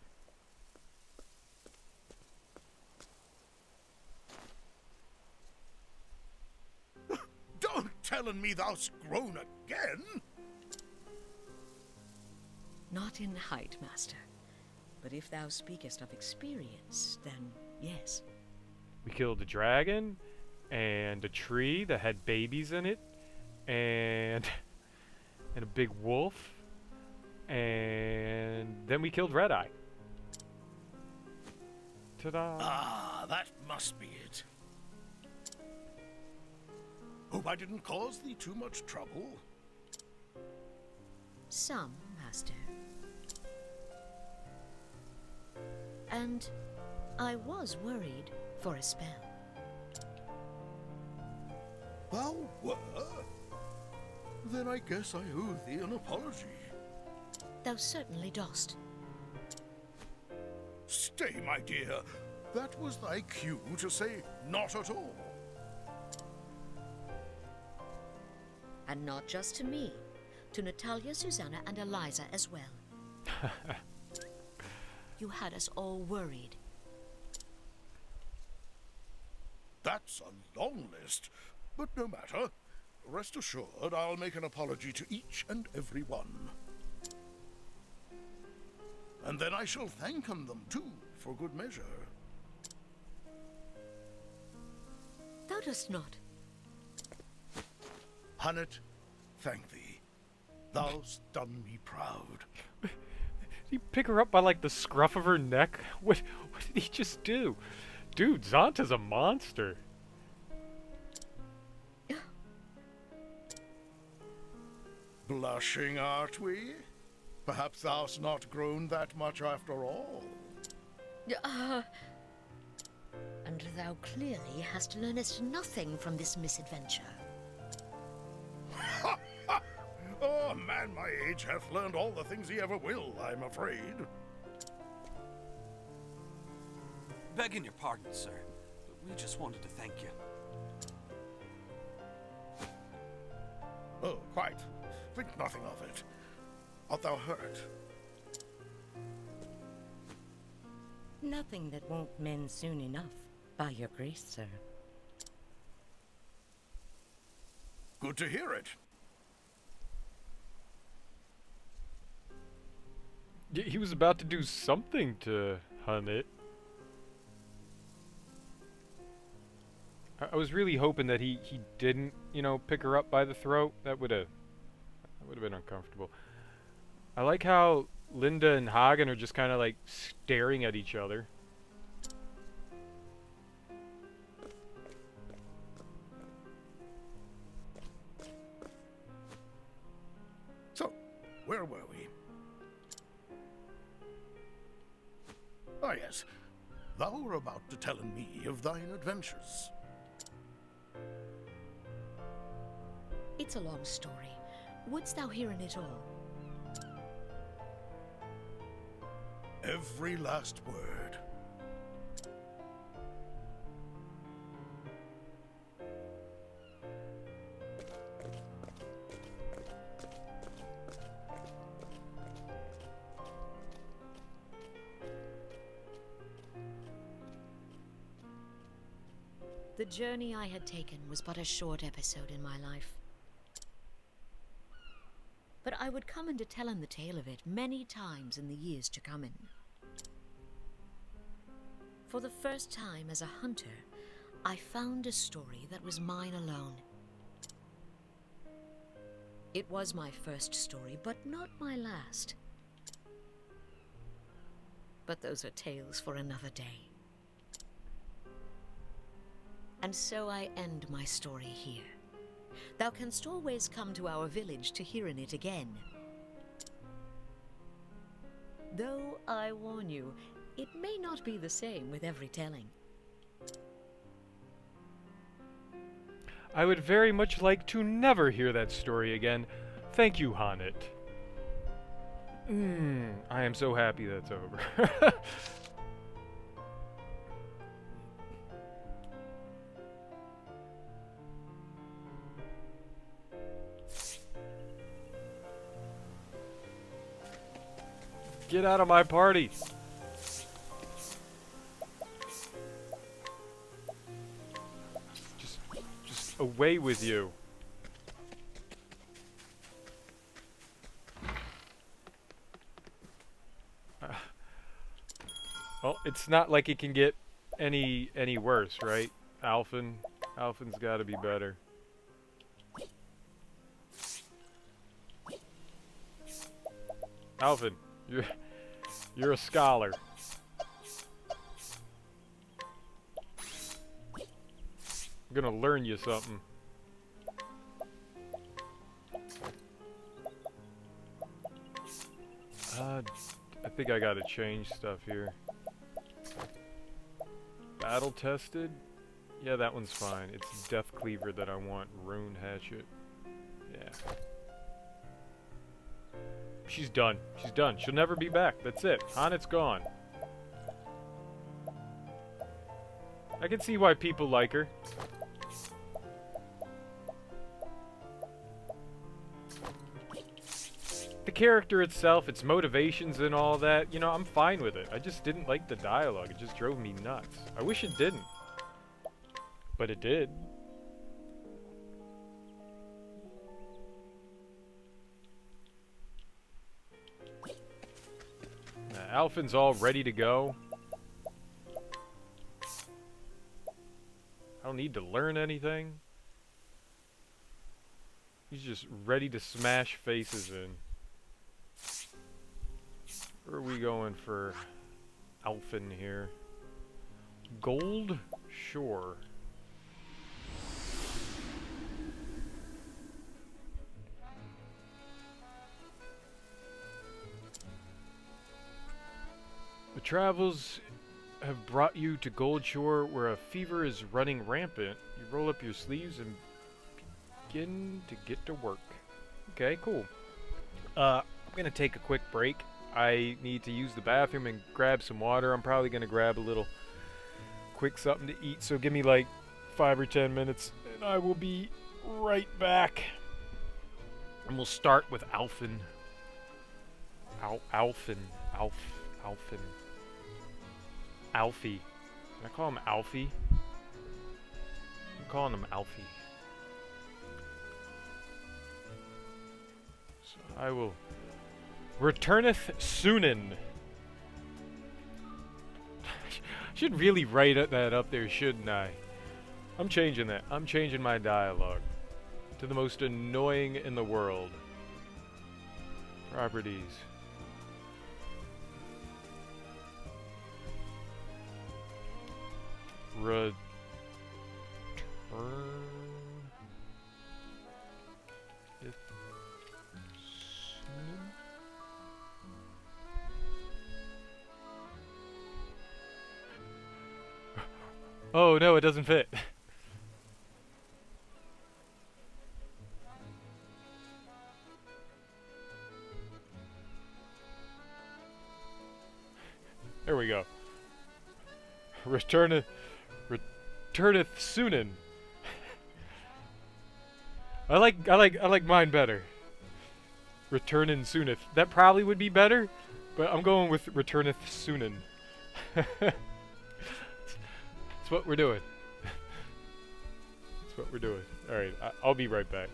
Speaker 8: Don't tellin' me thou'st grown again!
Speaker 5: Not in height, master. But if thou speakest of experience, then yes.
Speaker 1: We killed a dragon, and a tree that had babies in it, and a big wolf, and then we killed Red Eye. Ta-da!
Speaker 8: Ah, that must be it. Hope I didn't cause thee too much trouble.
Speaker 5: Some, master. And I was worried for a spell.
Speaker 8: Thou were? Then I guess I owe thee an apology.
Speaker 5: Thou certainly dost.
Speaker 8: Stay, my dear. That was thy cue to say not at all.
Speaker 5: And not just to me. To Natalia, Susanna, and Eliza as well. You had us all worried.
Speaker 8: That's a long list, but no matter. Rest assured, I'll make an apology to each and every one. And then I shall thank them too, for good measure.
Speaker 5: Thou dost not.
Speaker 8: Hannet, thank thee. Thou'st done me proud.
Speaker 1: Did he pick her up by like the scruff of her neck? What did he just do? Dude, Zanta's a monster.
Speaker 8: Blushing, art we? Perhaps thou'st not grown that much after all.
Speaker 5: And thou clearly hast learnest nothing from this misadventure.
Speaker 8: Oh, a man my age hath learned all the things he ever will, I'm afraid.
Speaker 11: Begging your pardon, sir, but we just wanted to thank you.
Speaker 8: Oh, quite. Think nothing of it. Art thou hurt?
Speaker 17: Nothing that won't mend soon enough, by your grace, sir.
Speaker 8: Good to hear it.
Speaker 1: He was about to do something to hunt it. I was really hoping that he didn't, you know, pick her up by the throat. That would have been uncomfortable. I like how Linda and Hagen are just kind of like staring at each other.
Speaker 8: So, where were we? Ah, yes. Thou were about to tell me of thine adventures.
Speaker 5: It's a long story. Wouldst thou hear in it all?
Speaker 8: Every last word.
Speaker 5: The journey I had taken was but a short episode in my life. But I would come into telling the tale of it many times in the years to come in. For the first time as a hunter, I found a story that was mine alone. It was my first story, but not my last. But those are tales for another day. And so I end my story here. Thou canst always come to our village to hear in it again. Though I warn you, it may not be the same with every telling.
Speaker 1: I would very much like to never hear that story again. Thank you, Hanit. I am so happy that's over. Get out of my party! Just away with you. Well, it's not like it can get any worse, right? Alphen's got to be better. Alphen, you're a scholar. I'm gonna learn you something. I think I gotta change stuff here. Battle tested? Yeah, that one's fine. It's Death Cleaver that I want. Rune Hatchet. Yeah. She's done. She's done. She'll never be back. That's it. Hanit's gone. I can see why people like her. The character itself, its motivations and all that, you know, I'm fine with it. I just didn't like the dialogue. It just drove me nuts. I wish it didn't. But it did. Alphen's all ready to go. I don't need to learn anything. He's just ready to smash faces in. Where are we going for Alphen here? Gold? Sure. The travels have brought you to Gold Shore, where a fever is running rampant. You roll up your sleeves and begin to get to work. Okay, cool. I'm gonna take a quick break. I need to use the bathroom and grab some water. I'm probably gonna grab a little quick something to eat, so give me like 5 or 10 minutes and I will be right back. And we'll start with Alphen. Alphen. Alfie. Can I call him Alfie? I'm calling him Alfie. So I will Returneth Soonin. Should really write that up there, shouldn't I? I'm changing that. I'm changing my dialogue to the most annoying in the world. Properties. Return. Oh no, it doesn't fit. There we go. Returneth Soonin. I like mine better. Returnin' Sooneth. That probably would be better, but I'm going with Returneth Soonin. That's what we're doing. That's what we're doing. Alright, I'll be right back.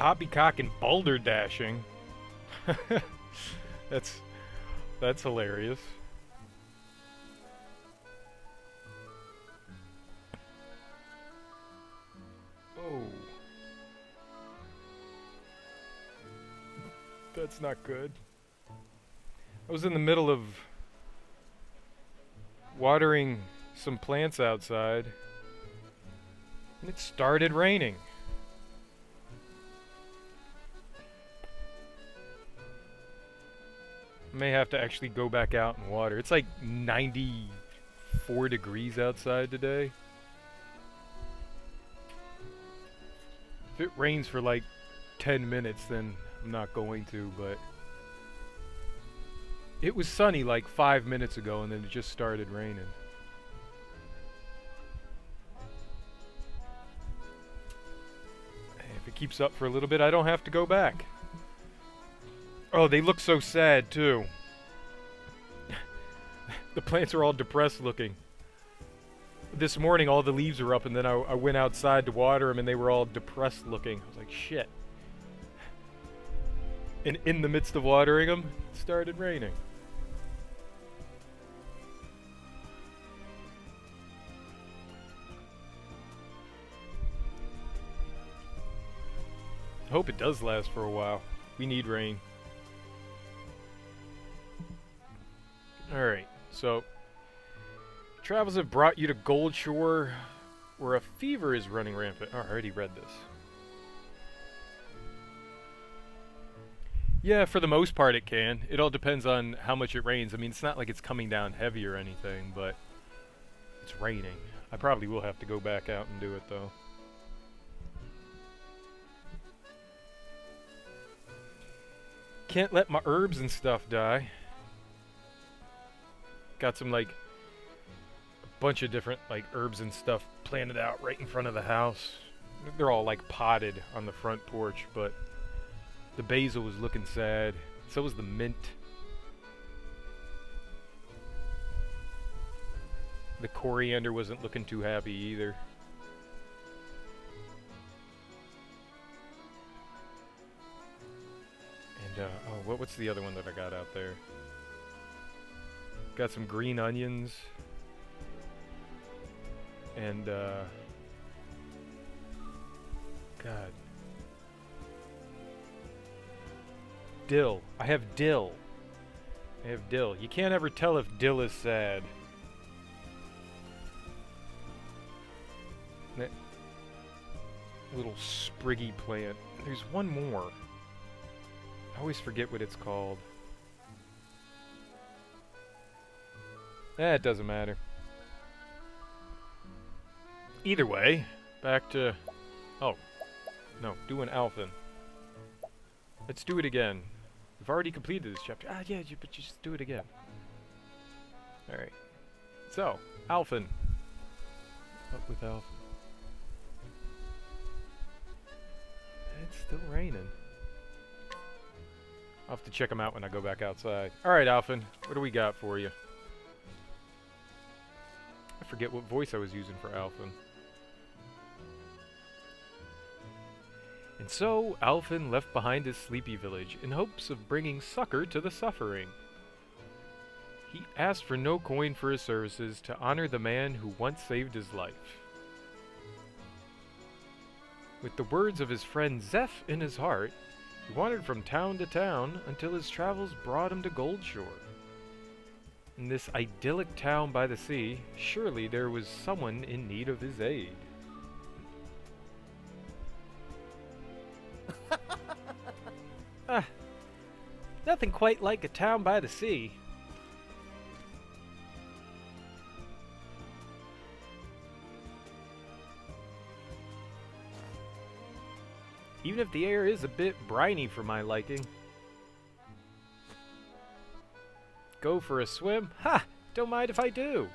Speaker 1: poppycock and boulder dashing. That's hilarious. Oh. That's not good. I was in the middle of watering some plants outside, and it started raining. I may have to actually go back out and water. It's like 94 degrees outside today. If it rains for like 10 minutes, then I'm not going to, but it was sunny like 5 minutes ago, and then it just started raining. If it keeps up for a little bit, I don't have to go back. Oh, they look so sad, too. The plants are all depressed looking. This morning, all the leaves were up, and then I went outside to water them, and they were all depressed looking. I was like, shit. And in the midst of watering them, it started raining. I hope it does last for a while. We need rain. Alright, so travels have brought you to Gold Shore, where a fever is running rampant. Oh, I already read this. Yeah, for the most part it can. It all depends on how much it rains. I mean, it's not like it's coming down heavy or anything, but it's raining. I probably will have to go back out and do it, though. Can't let my herbs and stuff die. Got some, like, a bunch of different, like, herbs and stuff planted out right in front of the house. They're all, like, potted on the front porch, but the basil was looking sad. So was the mint. The coriander wasn't looking too happy either. And, oh, what's the other one that I got out there? Got some green onions. And, God. Dill. I have dill. I have dill. You can't ever tell if dill is sad. That little spriggy plant. There's one more. I always forget what it's called. It doesn't matter. Either way, back to... Oh. No, doing Alphen. Let's do it again. We've already completed this chapter. Ah, yeah, but just do it again. Alright. So, Alphen. Up with Alphen. It's still raining. I'll have to check them out when I go back outside. Alright, Alphen. What do we got for you? I forget what voice I was using for Alphen. And so, Alphen left behind his sleepy village in hopes of bringing succor to the suffering. He asked for no coin for his services to honor the man who once saved his life. With the words of his friend Zeph in his heart, he wandered from town to town until his travels brought him to Gold Shore. In this idyllic town by the sea, surely there was someone in need of his aid.
Speaker 3: Nothing quite like a town by the sea.
Speaker 1: Even if the air is a bit briny for my liking. Go for a swim? Ha! Don't mind if I do.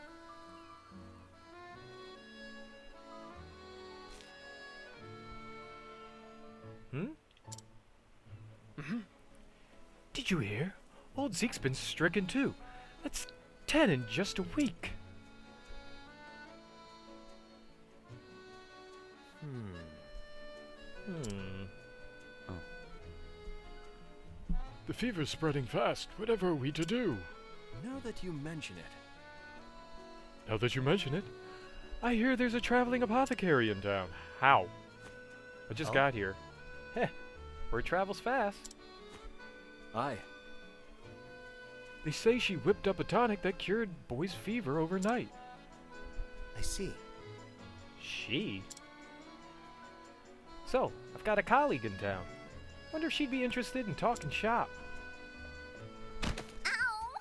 Speaker 1: Did you hear? Old Zeke's been stricken too. That's 10 in just a week. The fever's spreading fast. Whatever are we to do?
Speaker 6: Now that you mention it.
Speaker 1: Now that you mention it, I hear there's a traveling apothecary in town. How? I just got here. Heh, word travels fast.
Speaker 6: Aye.
Speaker 1: They say she whipped up a tonic that cured boy's fever overnight.
Speaker 18: I see.
Speaker 1: She? So, I've got a colleague in town. Wonder if she'd be interested in talking shop.
Speaker 9: Ow!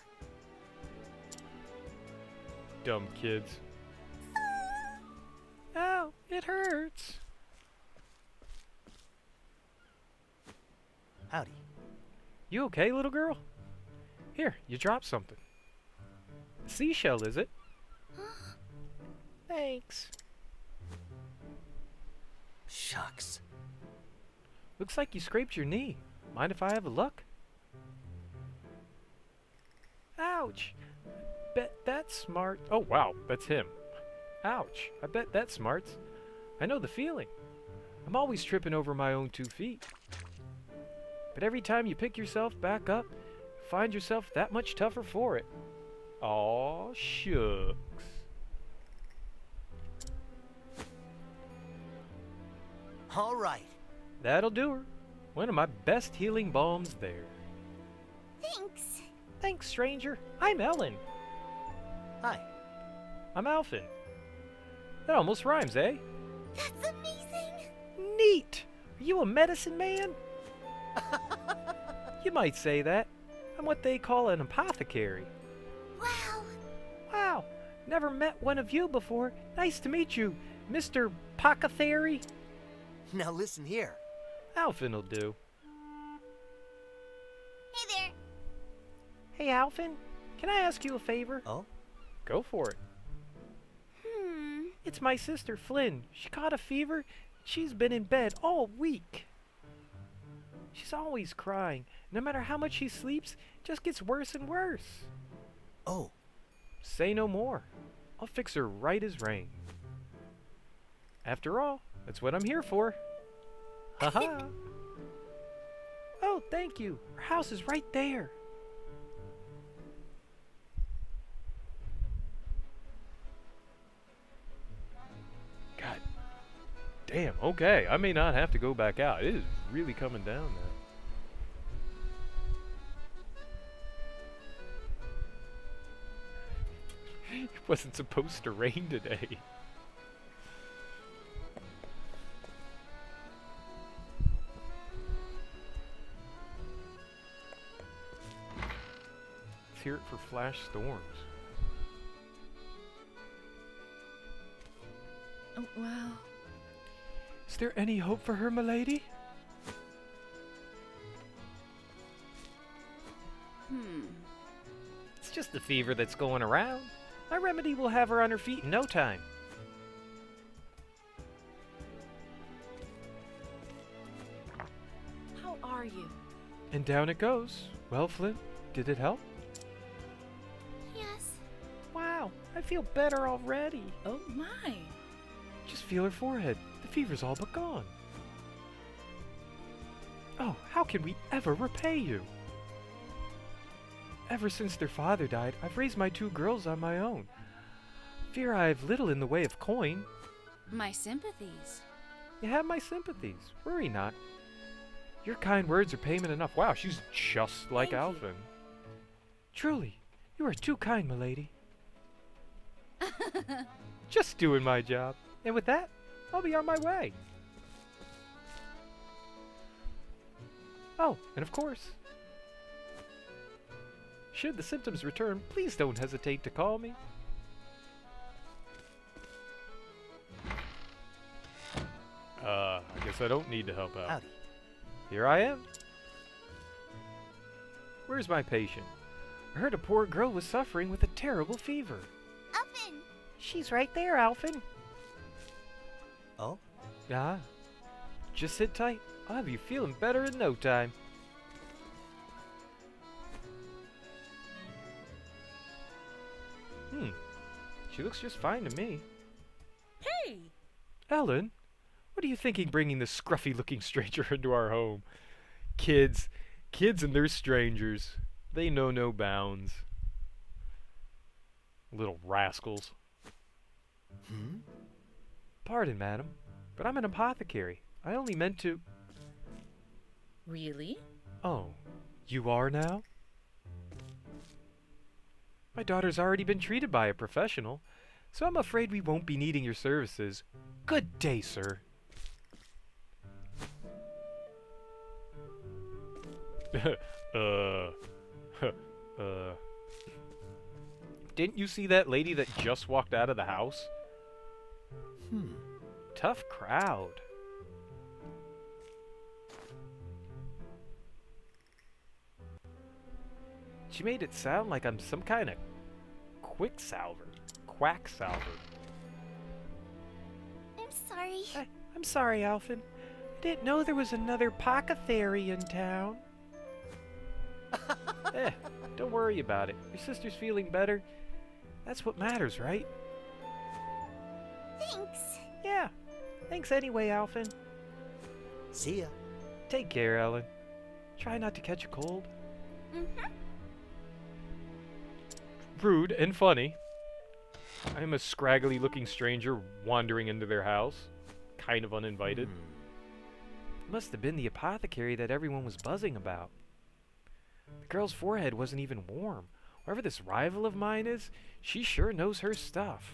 Speaker 1: Dumb kids. Ow, it hurts.
Speaker 18: Howdy.
Speaker 1: You okay, little girl? Here, you dropped something. A seashell, is it? Thanks.
Speaker 18: Shucks.
Speaker 1: Looks like you scraped your knee. Mind if I have a look? Ouch! Bet that's smart. Oh wow, that's him. Ouch! I bet that smarts. I know the feeling. I'm always tripping over my own 2 feet. But every time you pick yourself back up, you find yourself that much tougher for it. Aw, shucks.
Speaker 18: All right.
Speaker 1: That'll do her. One of my best healing balms there.
Speaker 9: Thanks.
Speaker 3: Thanks, stranger. I'm Ellen.
Speaker 18: Hi.
Speaker 1: I'm Alphin. That almost rhymes, eh?
Speaker 9: That's amazing.
Speaker 3: Neat. Are you a medicine man?
Speaker 1: You might say that. I'm what they call an apothecary.
Speaker 9: Wow.
Speaker 3: Wow. Never met one of you before. Nice to meet you, Mr. Pockethary.
Speaker 18: Now listen here.
Speaker 1: Alphin'll do.
Speaker 9: Hey there.
Speaker 3: Hey, Alphin. Can I ask you a favor?
Speaker 18: Oh?
Speaker 1: Go for it.
Speaker 3: It's my sister, Flynn. She caught a fever. She's been in bed all week. She's always crying. No matter how much she sleeps, it just gets worse and worse.
Speaker 18: Oh.
Speaker 1: Say no more. I'll fix her right as rain. After all, that's what I'm here for. Haha.
Speaker 3: Oh, thank you. Our house is right there.
Speaker 1: God damn, okay. I may not have to go back out. It is really coming down now. It wasn't supposed to rain today. Let's hear it for flash storms.
Speaker 13: Oh, wow.
Speaker 1: Is there any hope for her, milady?
Speaker 3: It's just the fever that's going around. My remedy will have her on her feet in no time.
Speaker 13: How are you?
Speaker 1: And down it goes. Well, Flint, did it help?
Speaker 9: Yes.
Speaker 3: Wow, I feel better already.
Speaker 13: Oh, my.
Speaker 1: Just feel her forehead. The fever's all but gone. Oh, how can we ever repay you? Ever since their father died, I've raised my 2 girls on my own. Fear I have little in the way of coin.
Speaker 13: My sympathies.
Speaker 1: You have my sympathies. Worry not. Your kind words are payment enough. Wow, she's just like Alvin. Truly, you are too kind, milady. Just doing my job. And with that, I'll be on my way. Oh, and of course, should the symptoms return, please don't hesitate to call me. I guess I don't need to help out.
Speaker 18: Howdy.
Speaker 1: Here I am. Where's my patient? I heard a poor girl was suffering with a terrible fever.
Speaker 9: Alphin.
Speaker 3: She's right there, Alphin.
Speaker 18: Oh?
Speaker 1: Ah. Just sit tight. I'll have you feeling better in no time. She looks just fine to me.
Speaker 13: Hey!
Speaker 1: Ellen, what are you thinking bringing this scruffy-looking stranger into our home? Kids, Kids and their strangers. They know no bounds. Little rascals.
Speaker 18: Hmm?
Speaker 1: Pardon, madam, but I'm an apothecary. I only meant to...
Speaker 17: Really?
Speaker 1: Oh, you are now? My daughter's already been treated by a professional, so I'm afraid we won't be needing your services. Good day, sir. Didn't you see that lady that just walked out of the house? Tough crowd. She made it sound like I'm some kind of quacksalver.
Speaker 9: I'm sorry.
Speaker 3: I'm sorry, Alphen. I didn't know there was another apothecary in town.
Speaker 1: Don't worry about it. Your sister's feeling better. That's what matters, right?
Speaker 9: Thanks.
Speaker 3: Yeah. Thanks anyway, Alphen.
Speaker 18: See ya.
Speaker 1: Take care, Ellen. Try not to catch a cold.
Speaker 9: Mm-hmm.
Speaker 1: Rude and funny. I'm a scraggly looking stranger wandering into their house. Kind of uninvited. Must have been the apothecary that everyone was buzzing about. The girl's forehead wasn't even warm. Whoever this rival of mine is, she sure knows her stuff.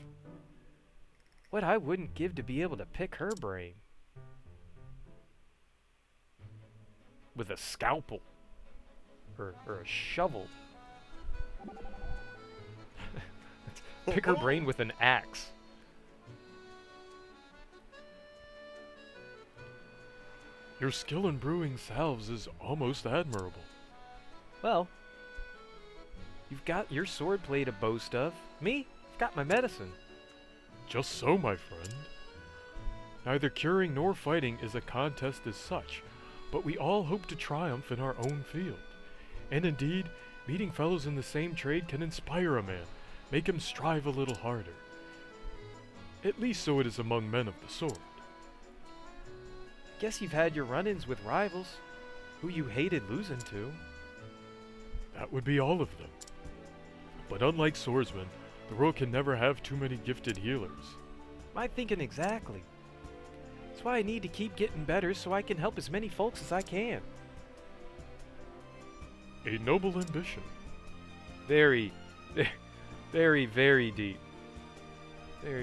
Speaker 1: What I wouldn't give to be able to pick her brain. With a scalpel. Or a shovel. Pick her brain with an axe. Your skill in brewing salves is almost admirable. Well, you've got your sword play to boast of. Me, I've got my medicine. Just so, my friend. Neither curing nor fighting is a contest as such, but we all hope to triumph in our own field. And indeed, meeting fellows in the same trade can inspire a man, make him strive a little harder. At least so it is among men of the sword. Guess you've had your run-ins with rivals, who you hated losing to. That would be all of them. But unlike swordsmen, the world can never have too many gifted healers. My thinking exactly. That's why I need to keep getting better so I can help as many folks as I can. A noble ambition. Very, very deep. Very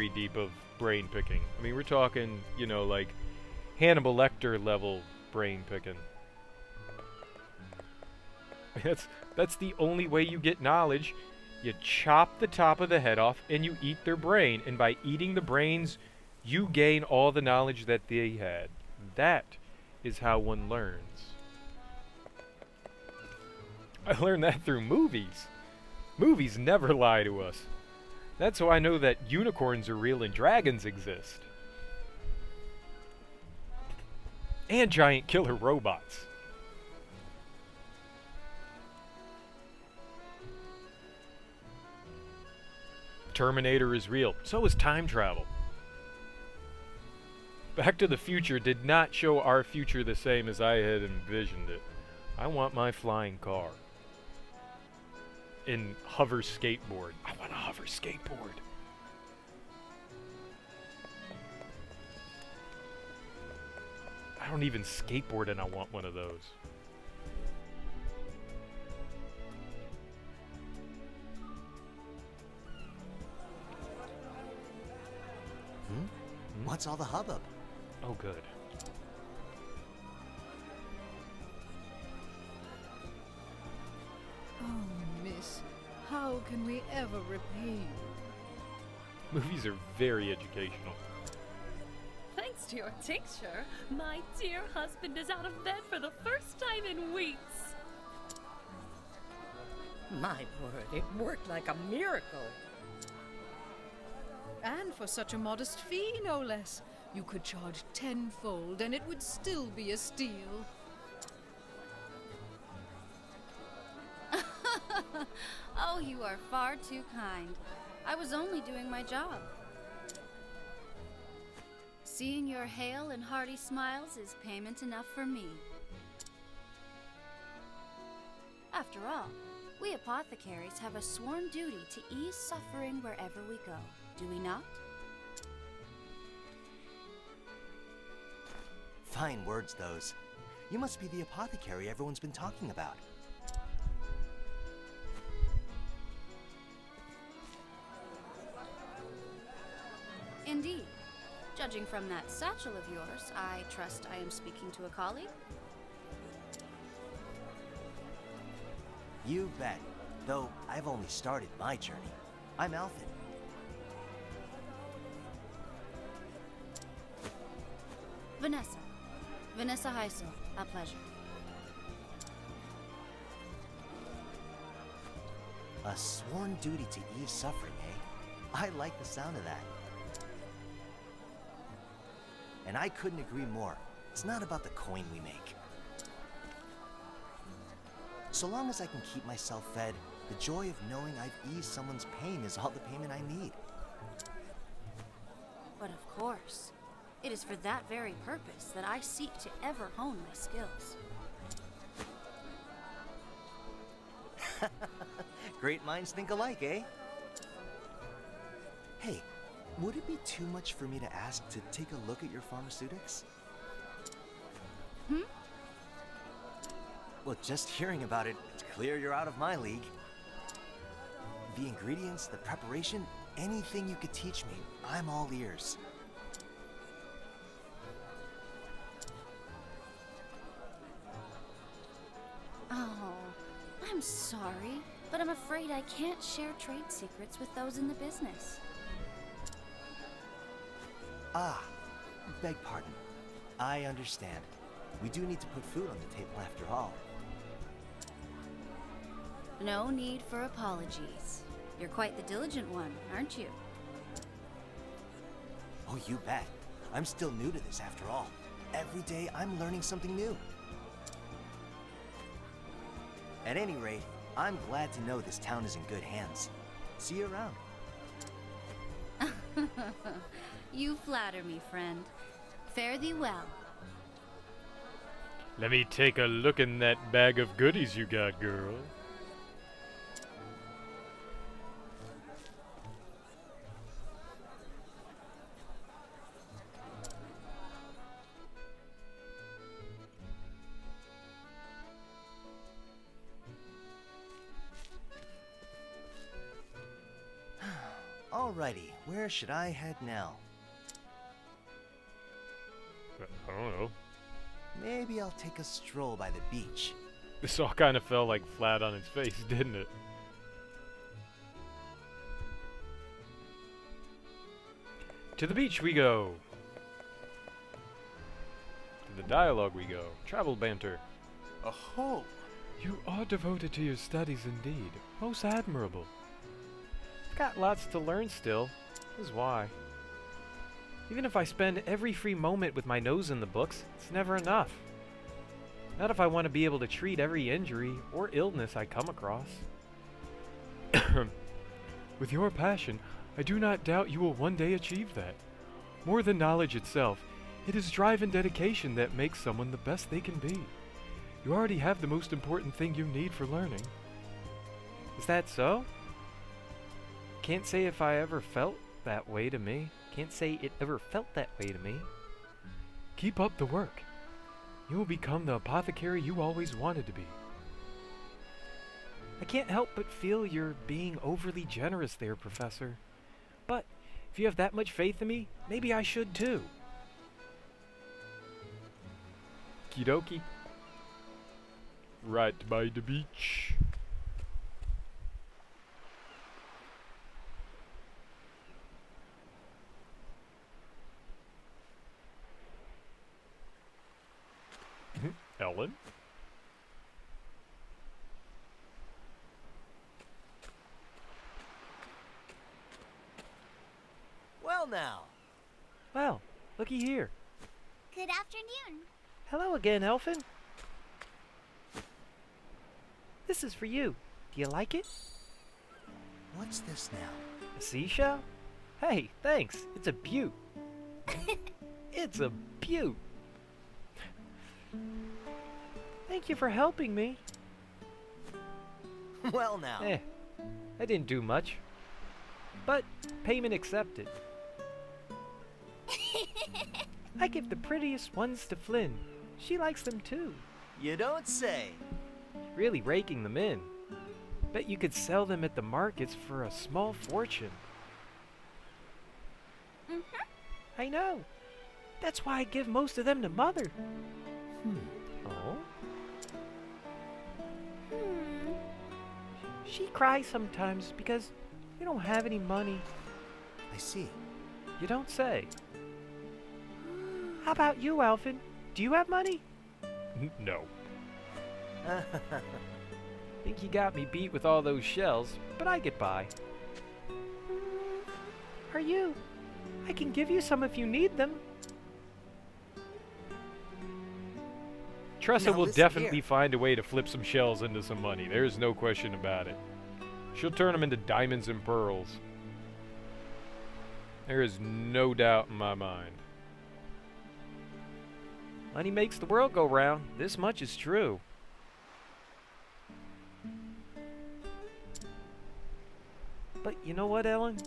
Speaker 1: deep of brain picking. I mean, we're talking, you know, like Hannibal Lecter level brain picking. That's the only way you get knowledge. You chop the top of the head off and you eat their brain, and by eating the brains, you gain all the knowledge that they had. That is how one learns. I learned that through movies. Movies never lie to us. That's how I know that unicorns are real and dragons exist. And giant killer robots. Terminator is real. So is time travel. Back to the Future did not show our future the same as I had envisioned it. I want my flying car. And hover skateboard. I want a hover skateboard. I don't even skateboard and I want one of those.
Speaker 18: What's all the hubbub?
Speaker 1: Oh, good.
Speaker 19: Oh, miss, how can we ever repay you?
Speaker 1: Movies are very educational.
Speaker 20: Thanks to your tincture, my dear husband is out of bed for the first time in weeks.
Speaker 17: My word, it worked like a miracle.
Speaker 19: And for such a modest fee, no less. You could charge tenfold, and it would still be a steal.
Speaker 21: Oh, you are far too kind. I was only doing my job. Seeing your hale and hearty smiles is payment enough for me. After all, we apothecaries have a sworn duty to ease suffering wherever we go, do we not?
Speaker 18: Fine words, those. You must be the apothecary everyone's been talking about.
Speaker 21: Indeed. Judging from that satchel of yours, I trust I am speaking to a colleague?
Speaker 18: You bet. Though I've only started my journey. I'm Alfin.
Speaker 21: Vanessa. Vanessa Heisel. A pleasure.
Speaker 18: A sworn duty to ease suffering, eh? I like the sound of that. And I couldn't agree more. It's not about the coin we make. So long as I can keep myself fed, the joy of knowing I've eased someone's pain is all the payment I need.
Speaker 21: But of course, it is for that very purpose that I seek to ever hone my skills.
Speaker 18: Great minds think alike, eh? Hey, would it be too much for me to ask to take a look at your pharmaceutics?
Speaker 21: Hmm?
Speaker 18: Well, just hearing about it, it's clear you're out of my league. The ingredients, the preparation, anything you could teach me, I'm all ears.
Speaker 21: Oh, I'm sorry, but I'm afraid I can't share trade secrets with those in the business.
Speaker 18: Ah, beg pardon. I understand. We do need to put food on the table after all.
Speaker 21: No need for apologies. You're quite the diligent one, aren't you?
Speaker 18: Oh, you bet. I'm still new to this after all. Every day I'm learning something new. At any rate, I'm glad to know this town is in good hands. See you around.
Speaker 21: You flatter me, friend. Fare thee well.
Speaker 1: Let me take a look in that bag of goodies you got, girl.
Speaker 18: Alrighty, where should I head now?
Speaker 1: I don't know.
Speaker 18: Maybe I'll take a stroll by the beach.
Speaker 1: This all kind of fell like flat on its face, didn't it? To the beach we go. To the dialogue we go. Travel banter.
Speaker 12: Oh,
Speaker 1: You are devoted to your studies indeed. Most admirable. I've got lots to learn still. Is why. Even if I spend every free moment with my nose in the books, it's never enough. Not if I want to be able to treat every injury or illness I come across. With your passion, I do not doubt you will one day achieve that. More than knowledge itself, it is drive and dedication that makes someone the best they can be. You already have the most important thing you need for learning. Is that so? Can't say if I ever felt that way to me. Can't say it ever felt that way to me. Keep up the work. You will become the apothecary you always wanted to be. I can't help but feel you're being overly generous there, Professor. But if you have that much faith in me, maybe I should too. Kidoki. Right by the beach. Ellen?
Speaker 18: Well now.
Speaker 3: Well, looky here.
Speaker 9: Good afternoon.
Speaker 3: Hello again, Elfin. This is for you. Do you like it?
Speaker 18: What's this now?
Speaker 3: A seashell? Hey, thanks. It's a beaut. It's a beaut. Thank you for helping me.
Speaker 18: Well now.
Speaker 3: I didn't do much. But payment accepted. I give the prettiest ones to Flynn. She likes them too.
Speaker 18: You don't say.
Speaker 3: Really raking them in. Bet you could sell them at the markets for a small fortune. I know. That's why I give most of them to Mother. Oh? She cries sometimes because we don't have any money.
Speaker 18: I see.
Speaker 3: You don't say. How about you, Alvin? Do you have money? No. Think you got me beat with all those shells, but I get by. Are you? I can give you some if you need them.
Speaker 1: Tressa
Speaker 18: Now
Speaker 1: will
Speaker 18: listen
Speaker 1: definitely
Speaker 18: here.
Speaker 1: find a way to flip some shells into some money. There's no question about it. She'll turn them into diamonds and pearls. There is no doubt in my mind.
Speaker 3: Money makes the world go round. This much is true. But you know what, Ellen?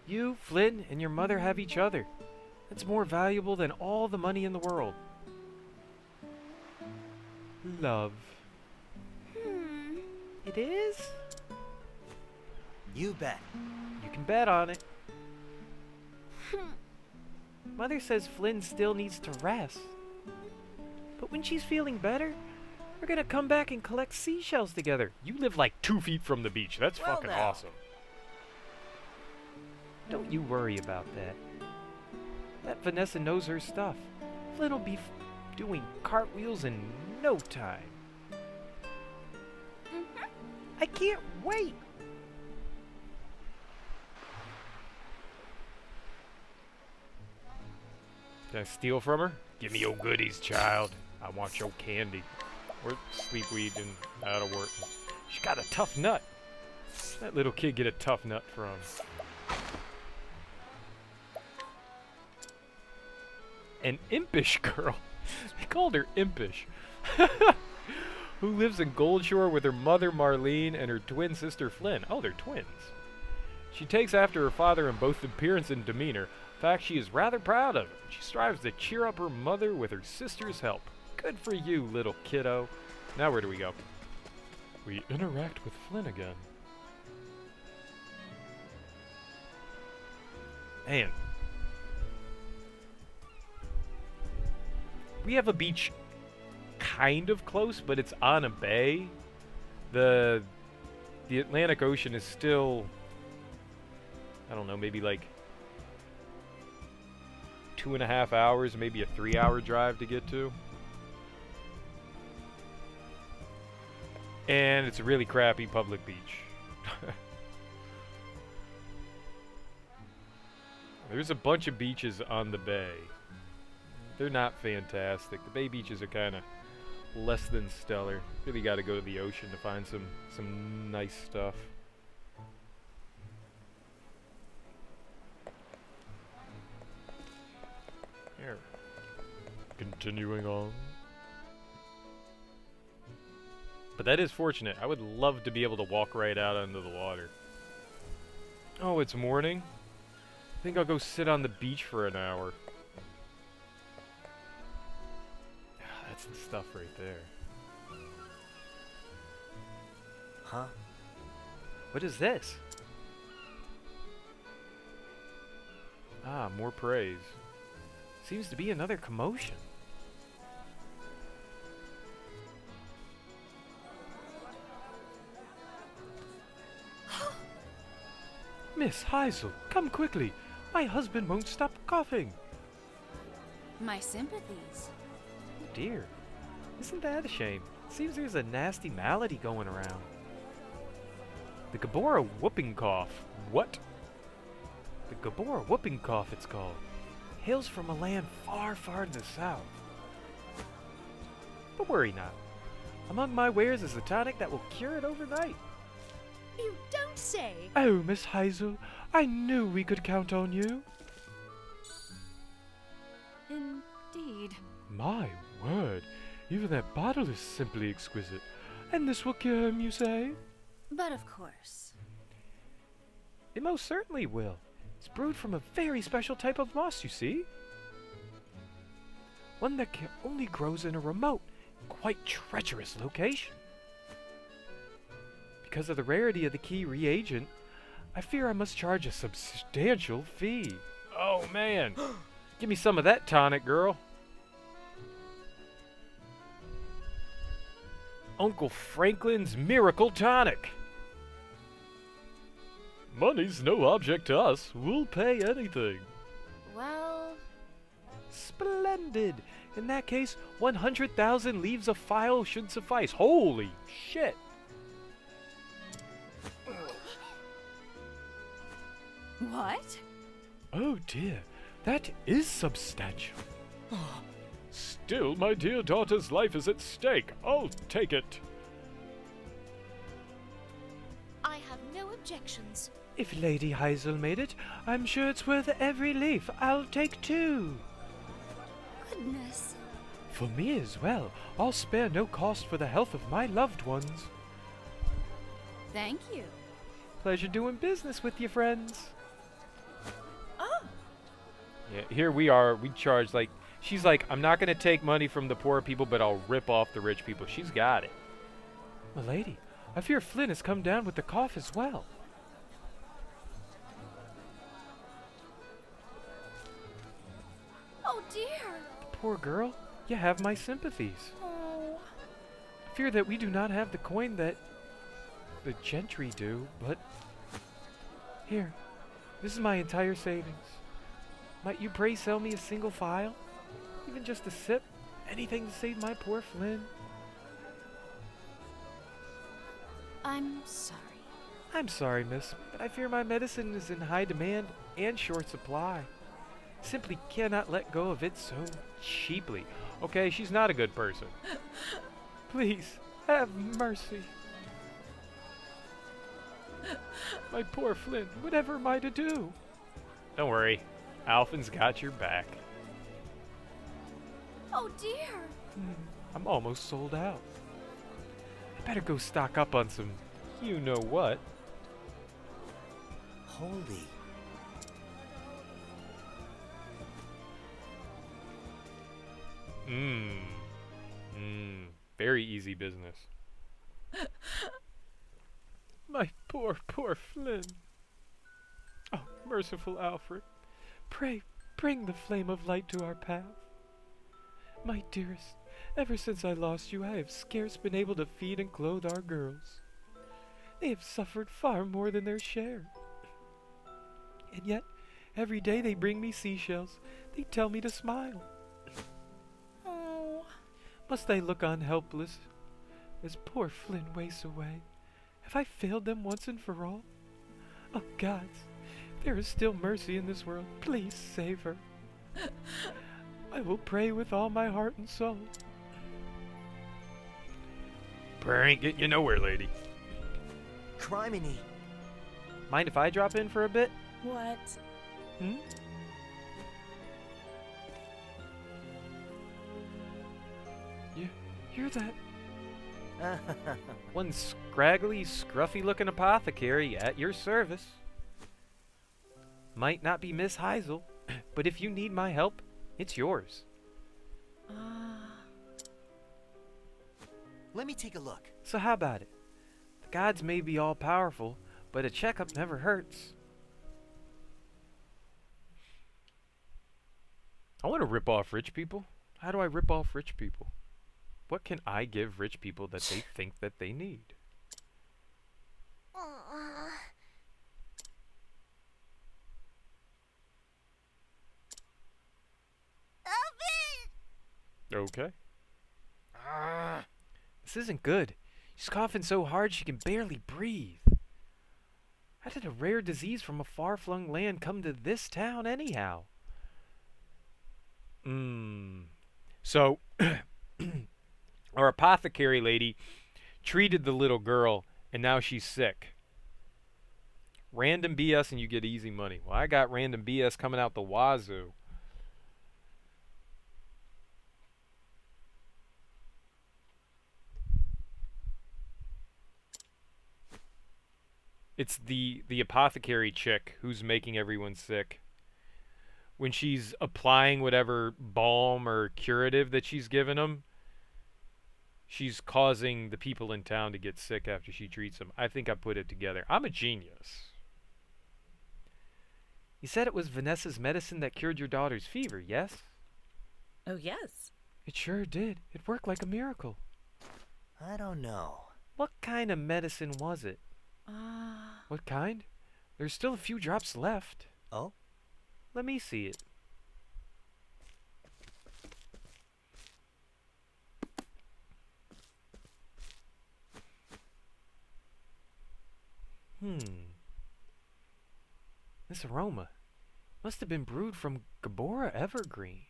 Speaker 3: You, Flynn, and your mother have each other. That's more valuable than all the money in the world. Love. It is?
Speaker 18: You bet.
Speaker 3: You can bet on it. Mother says Flynn still needs to rest. But when she's feeling better, we're gonna come back and collect seashells together.
Speaker 1: You live like 2 feet from the beach. That's
Speaker 18: Well
Speaker 1: fucking
Speaker 18: now.
Speaker 1: awesome.
Speaker 3: Don't you worry about that. That Vanessa knows her stuff. Flynn will be doing cartwheels in no time. I can't wait!
Speaker 1: Can I steal from her? Give me your goodies, child. I want your candy. Or sleep weed and that'll work. She got a tough nut. That little kid get a tough nut from. An impish girl. They called her impish. Who lives in Goldshore with her mother Marlene and her twin sister Flynn. Oh, they're twins. She takes after her father in both appearance and demeanor. In fact, she is rather proud of him. She strives to cheer up her mother with her sister's help. Good for you, little kiddo. Now where do we go? We interact with Flynn again. Man. We have a beach kind of close, but it's on a bay. The Atlantic Ocean is still, I don't know, maybe like 2.5 hours, maybe a 3-hour drive to get to. And it's a really crappy public beach. There's a bunch of beaches on the bay. They're not fantastic. The bay beaches are kind of less than stellar. Really got to go to the ocean to find some nice stuff. Here. Continuing on. But that is fortunate. I would love to be able to walk right out onto the water. Oh, it's morning. I think I'll go sit on the beach for an hour. That's the stuff right there.
Speaker 18: Huh?
Speaker 3: What is this?
Speaker 1: Ah, more praise.
Speaker 3: Seems to be another commotion.
Speaker 1: Miss Heisel, come quickly. My husband won't stop coughing.
Speaker 21: My sympathies.
Speaker 3: Oh dear. Isn't that a shame? Seems there's a nasty malady going around.
Speaker 1: The Gabora whooping cough. What?
Speaker 3: The Gabora whooping cough, it's called. Hails from a land far, far to the south. But worry not. Among my wares is a tonic that will cure it overnight.
Speaker 5: You don't say!
Speaker 1: Oh, Miss Heisel, I knew we could count on you.
Speaker 20: Indeed.
Speaker 1: My word, even that bottle is simply exquisite. And this will cure him, you say?
Speaker 21: But of course.
Speaker 1: It most certainly will. It's brewed from a very special type of moss, you see. One that only grows in a remote, quite treacherous location. Because of the rarity of the key reagent, I fear I must charge a substantial fee. Oh man, give me some of that tonic, girl. Uncle Franklin's Miracle Tonic. Money's no object to us. We'll pay anything.
Speaker 21: Well...
Speaker 1: Splendid. In that case, 100,000 leaves of file should suffice. Holy shit.
Speaker 20: What?
Speaker 1: Oh dear, that is substantial. Still, my dear daughter's life is at stake. I'll take it.
Speaker 9: I have no objections.
Speaker 3: If Lady Heisel made it, I'm sure it's worth every leaf. I'll take 2.
Speaker 20: Goodness.
Speaker 1: For me as well. I'll spare no cost for the health of my loved ones.
Speaker 21: Thank you.
Speaker 1: Pleasure doing business with you, friends.
Speaker 20: Oh.
Speaker 1: Yeah, here we are. We charge like... She's like, I'm not going to take money from the poor people, but I'll rip off the rich people. She's got it. Milady, I fear Flynn has come down with the cough as well.
Speaker 20: Oh dear.
Speaker 1: Poor girl, you have my sympathies.
Speaker 20: Oh.
Speaker 1: I fear that we do not have the coin that the gentry do, but... Here, this is my entire savings. Might you pray sell me a single file? Even just a sip? Anything to save my poor Flynn?
Speaker 21: I'm sorry.
Speaker 1: I'm sorry, miss, but I fear my medicine is in high demand and short supply. Simply cannot let go of it so cheaply. Okay, she's not a good person. Please, have mercy. My poor Flynn, whatever am I to do? Don't worry, Alphin's got your back.
Speaker 20: Oh dear.
Speaker 1: I'm almost sold out. I better go stock up on some you-know-what.
Speaker 18: Holy.
Speaker 1: Very easy business. My poor, poor Flynn. Oh, merciful Alfred, pray bring the flame of light to our path. My dearest, ever since I lost you, I have scarce been able to feed and clothe our girls. They have suffered far more than their share. And yet, every day they bring me seashells. They tell me to smile.
Speaker 20: Oh.
Speaker 1: Must I look on helpless as poor Flynn wastes away? Have I failed them once and for all? Oh, gods, there is still mercy in this world. Please save her. I will pray with all my heart and soul. Prayer ain't get you nowhere, lady.
Speaker 18: Criminy.
Speaker 1: Mind if I drop in for a bit?
Speaker 20: What?
Speaker 1: Hmm? You hear that? One scraggly, scruffy-looking apothecary at your service. Might not be Miss Heisel, but if you need my help, it's yours.
Speaker 18: Let me take a look.
Speaker 1: So how about it? The gods may be all-powerful, but a checkup never hurts. I want to rip off rich people. How do I rip off rich people? What can I give rich people that they think that they need? Okay. This isn't good. She's coughing so hard she can barely breathe. How did a rare disease from a far-flung land come to this town anyhow? So, our apothecary lady treated the little girl, and now she's sick. Random BS and you get easy money. Well, I got random BS coming out the wazoo. It's the apothecary chick who's making everyone sick. When she's applying whatever balm or curative that she's given them, she's causing the people in town to get sick after she treats them. I think I put it together. I'm a genius.
Speaker 3: You said it was Vanessa's medicine that cured your daughter's fever, yes?
Speaker 17: Oh, yes.
Speaker 3: It sure did. It worked like a miracle.
Speaker 18: I don't know.
Speaker 3: What kind of medicine was it? What kind? There's still a few drops left.
Speaker 18: Oh?
Speaker 3: Let me see it. This aroma must have been brewed from Gabora evergreen.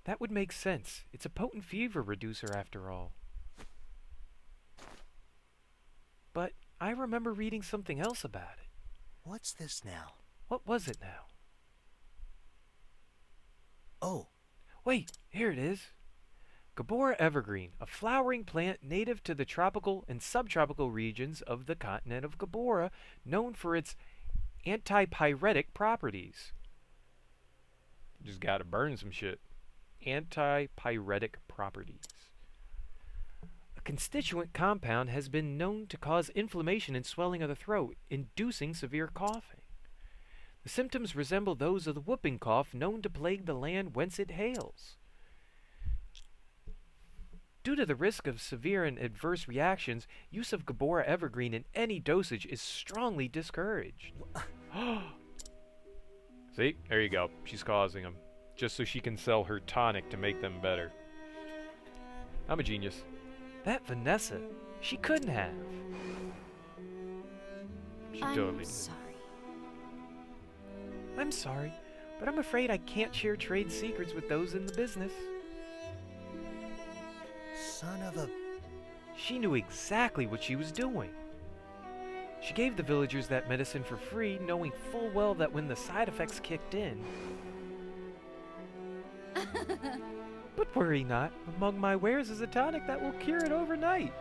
Speaker 3: That would make sense. It's a potent fever reducer after all. But I remember reading something else about it.
Speaker 18: What's this now?
Speaker 3: What was it now?
Speaker 18: Oh.
Speaker 3: Wait, here it is. Gabora evergreen, a flowering plant native to the tropical and subtropical regions of the continent of Gabora, known for its antipyretic properties. Just gotta burn some shit. Antipyretic properties. A constituent compound has been known to cause inflammation and swelling of the throat, inducing severe coughing. The symptoms resemble those of the whooping cough known to plague the land whence it hails. Due to the risk of severe and adverse reactions, use of Gabora evergreen in any dosage is strongly discouraged.
Speaker 1: See? There you go. She's causing them. Just so she can sell her tonic to make them better. I'm a genius.
Speaker 3: That Vanessa, she couldn't have.
Speaker 1: She totally did.
Speaker 21: Sorry.
Speaker 3: I'm sorry, but I'm afraid I can't share trade secrets with those in the business.
Speaker 18: Son of a...
Speaker 3: She knew exactly what she was doing. She gave the villagers that medicine for free, knowing full well that when the side effects kicked in... But worry not, among my wares is a tonic that will cure it overnight.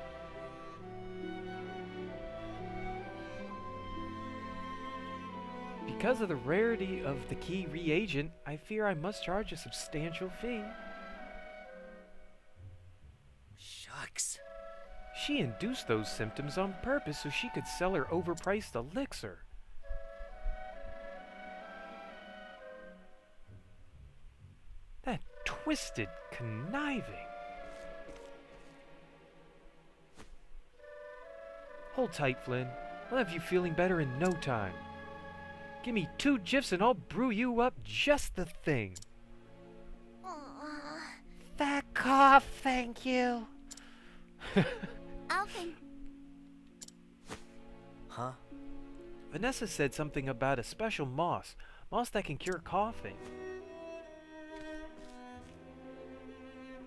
Speaker 3: Because of the rarity of the key reagent, I fear I must charge a substantial fee.
Speaker 18: Shucks.
Speaker 3: She induced those symptoms on purpose so she could sell her overpriced elixir. That twisted conniving. Hold tight, Flynn. I'll have you feeling better in no time. Give me 2 gifs and I'll brew you up just the thing.
Speaker 9: That
Speaker 3: cough, thank you.
Speaker 9: Alvin.
Speaker 18: Huh?
Speaker 3: Vanessa said something about a special moss that can cure coughing.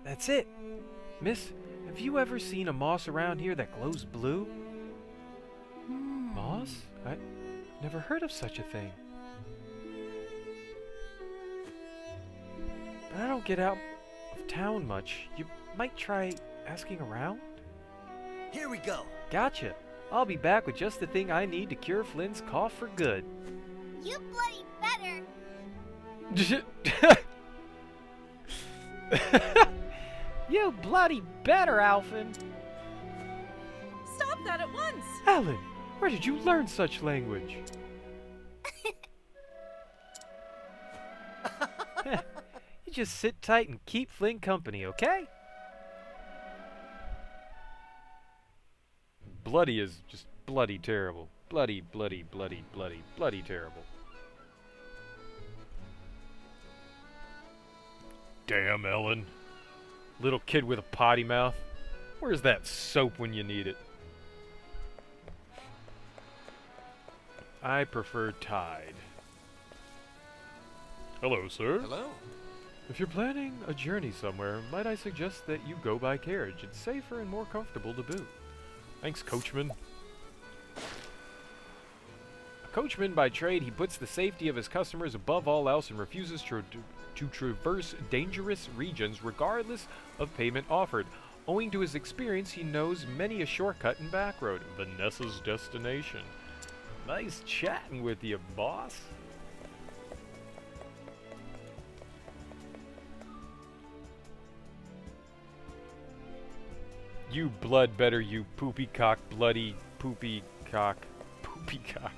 Speaker 3: That's it. Miss, have you ever seen a moss around here that glows blue? Moss? I never heard of such a thing. But I don't get out of town much. You might try asking around?
Speaker 18: Here we go.
Speaker 3: Gotcha. I'll be back with just the thing I need to cure Flynn's cough for good.
Speaker 9: You bloody better.
Speaker 3: You bloody better, Alvin.
Speaker 16: Stop that at once!
Speaker 3: Alan, where did you learn such language? You just sit tight and keep Flynn company, okay?
Speaker 1: Bloody is just bloody terrible. Bloody, bloody, bloody, bloody, bloody terrible. Damn, Ellen. Little kid with a potty mouth. Where's that soap when you need it? I prefer Tide. Hello, sir.
Speaker 11: Hello.
Speaker 1: If you're planning a journey somewhere, might I suggest that you go by carriage? It's safer and more comfortable to boot. Thanks, coachman. A coachman by trade, he puts the safety of his customers above all else and refuses to traverse dangerous regions regardless of payment offered. Owing to his experience, he knows many a shortcut and back road. Vanessa's destination. Nice chatting with you, boss. You blood better, you poopy cock, bloody poopy cock, poopy cock.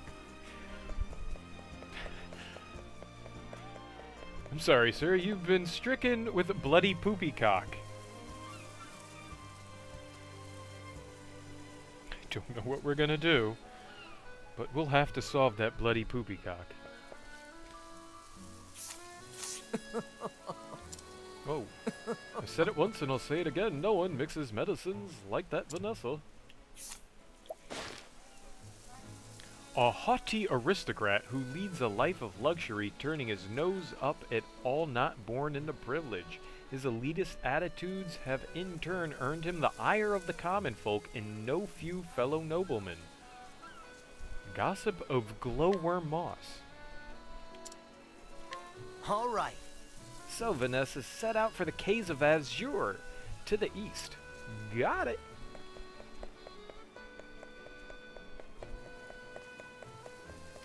Speaker 1: I'm sorry, sir, you've been stricken with a bloody poopy cock. I don't know what we're gonna do, but we'll have to solve that bloody poopy cock. Oh, I said it once and I'll say it again. No one mixes medicines like that Vanessa. A haughty aristocrat who leads a life of luxury, turning his nose up at all not born into privilege. His elitist attitudes have in turn earned him the ire of the common folk and no few fellow noblemen. Gossip of Glowworm Moss.
Speaker 18: All right.
Speaker 1: So Vanessa set out for the Caves of Azure, to the east. Got it.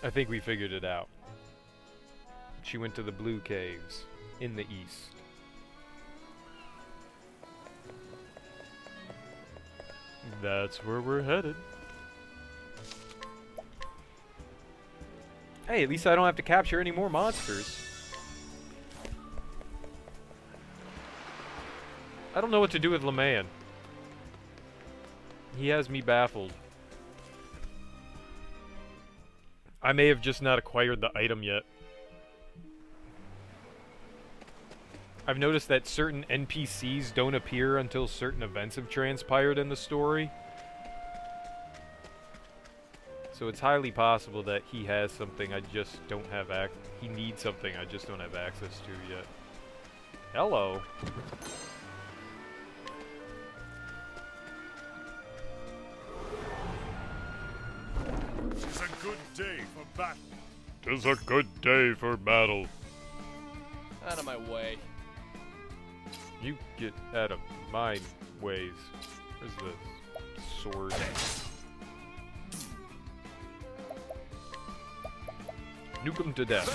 Speaker 1: I think we figured it out. She went to the Blue Caves, in the east. That's where we're headed. Hey, at least I don't have to capture any more monsters. I don't know what to do with LeMan. He has me baffled. I may have just not acquired the item yet. I've noticed that certain NPCs don't appear until certain events have transpired in the story. So it's highly possible that he has something I just don't have he needs something I just don't have access to yet. Hello.
Speaker 14: Tis a good day for battle.
Speaker 1: 'Tis a good day for battle.
Speaker 15: Out of my way.
Speaker 1: You get out of my ways. Where's the sword? Nuke him to death.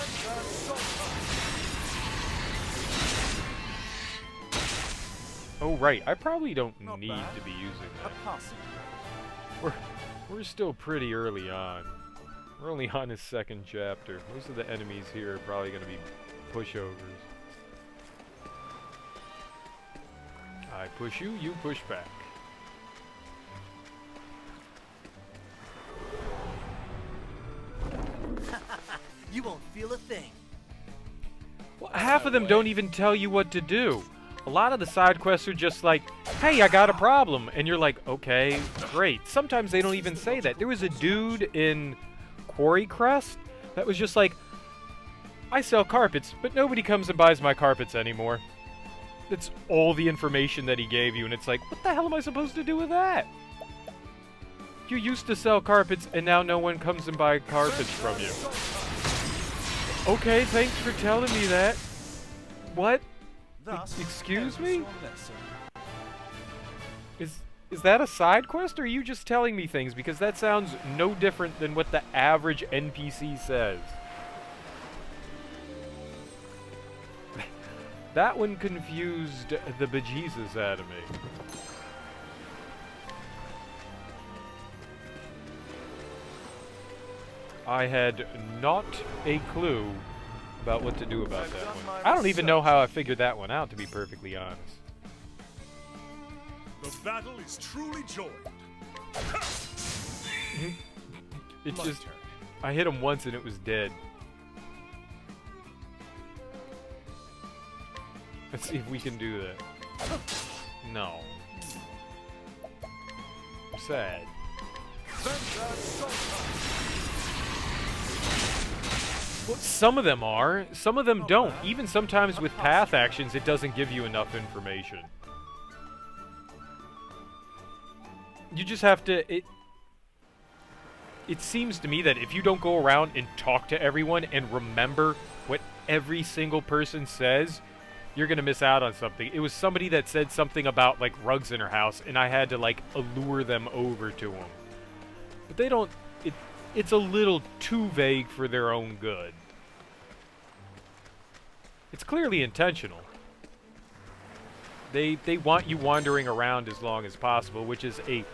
Speaker 1: Oh right, I probably don't need to be using that. We're still pretty early on. We're only on his second chapter. Most of the enemies here are probably going to be pushovers. I push you, you push back.
Speaker 18: You won't feel a thing.
Speaker 1: Well, half of them don't even tell you what to do. A lot of the side quests are just like, hey, I got a problem. And you're like, okay, great. Sometimes they don't even say that. There was a dude in Quarry Crest that was just like, I sell carpets, but nobody comes and buys my carpets anymore. That's all the information that he gave you, and it's like, what the hell am I supposed to do with that? You used to sell carpets, and now no one comes and buys carpets from you. Okay, thanks for telling me that. What? Excuse me? Is that a side quest, or are you just telling me things? Because that sounds no different than what the average NPC says. That one confused the bejesus out of me. I had not a clue about what to do about that one. I don't even know how I figured that one out, to be perfectly honest.
Speaker 14: The battle is truly joined.
Speaker 1: It just... I hit him once and it was dead. Let's see if we can do that. No. I'm sad. Well, some of them are. Some of them don't. Even sometimes with path actions, it doesn't give you enough information. You just have to... It seems to me that if you don't go around and talk to everyone and remember what every single person says,
Speaker 3: you're gonna miss out on something. It was somebody that said something about like rugs in her house, and I had to like allure them over to them. But they don't. It's a little too vague for their own good. It's clearly intentional. They want you wandering around as long as possible, which is a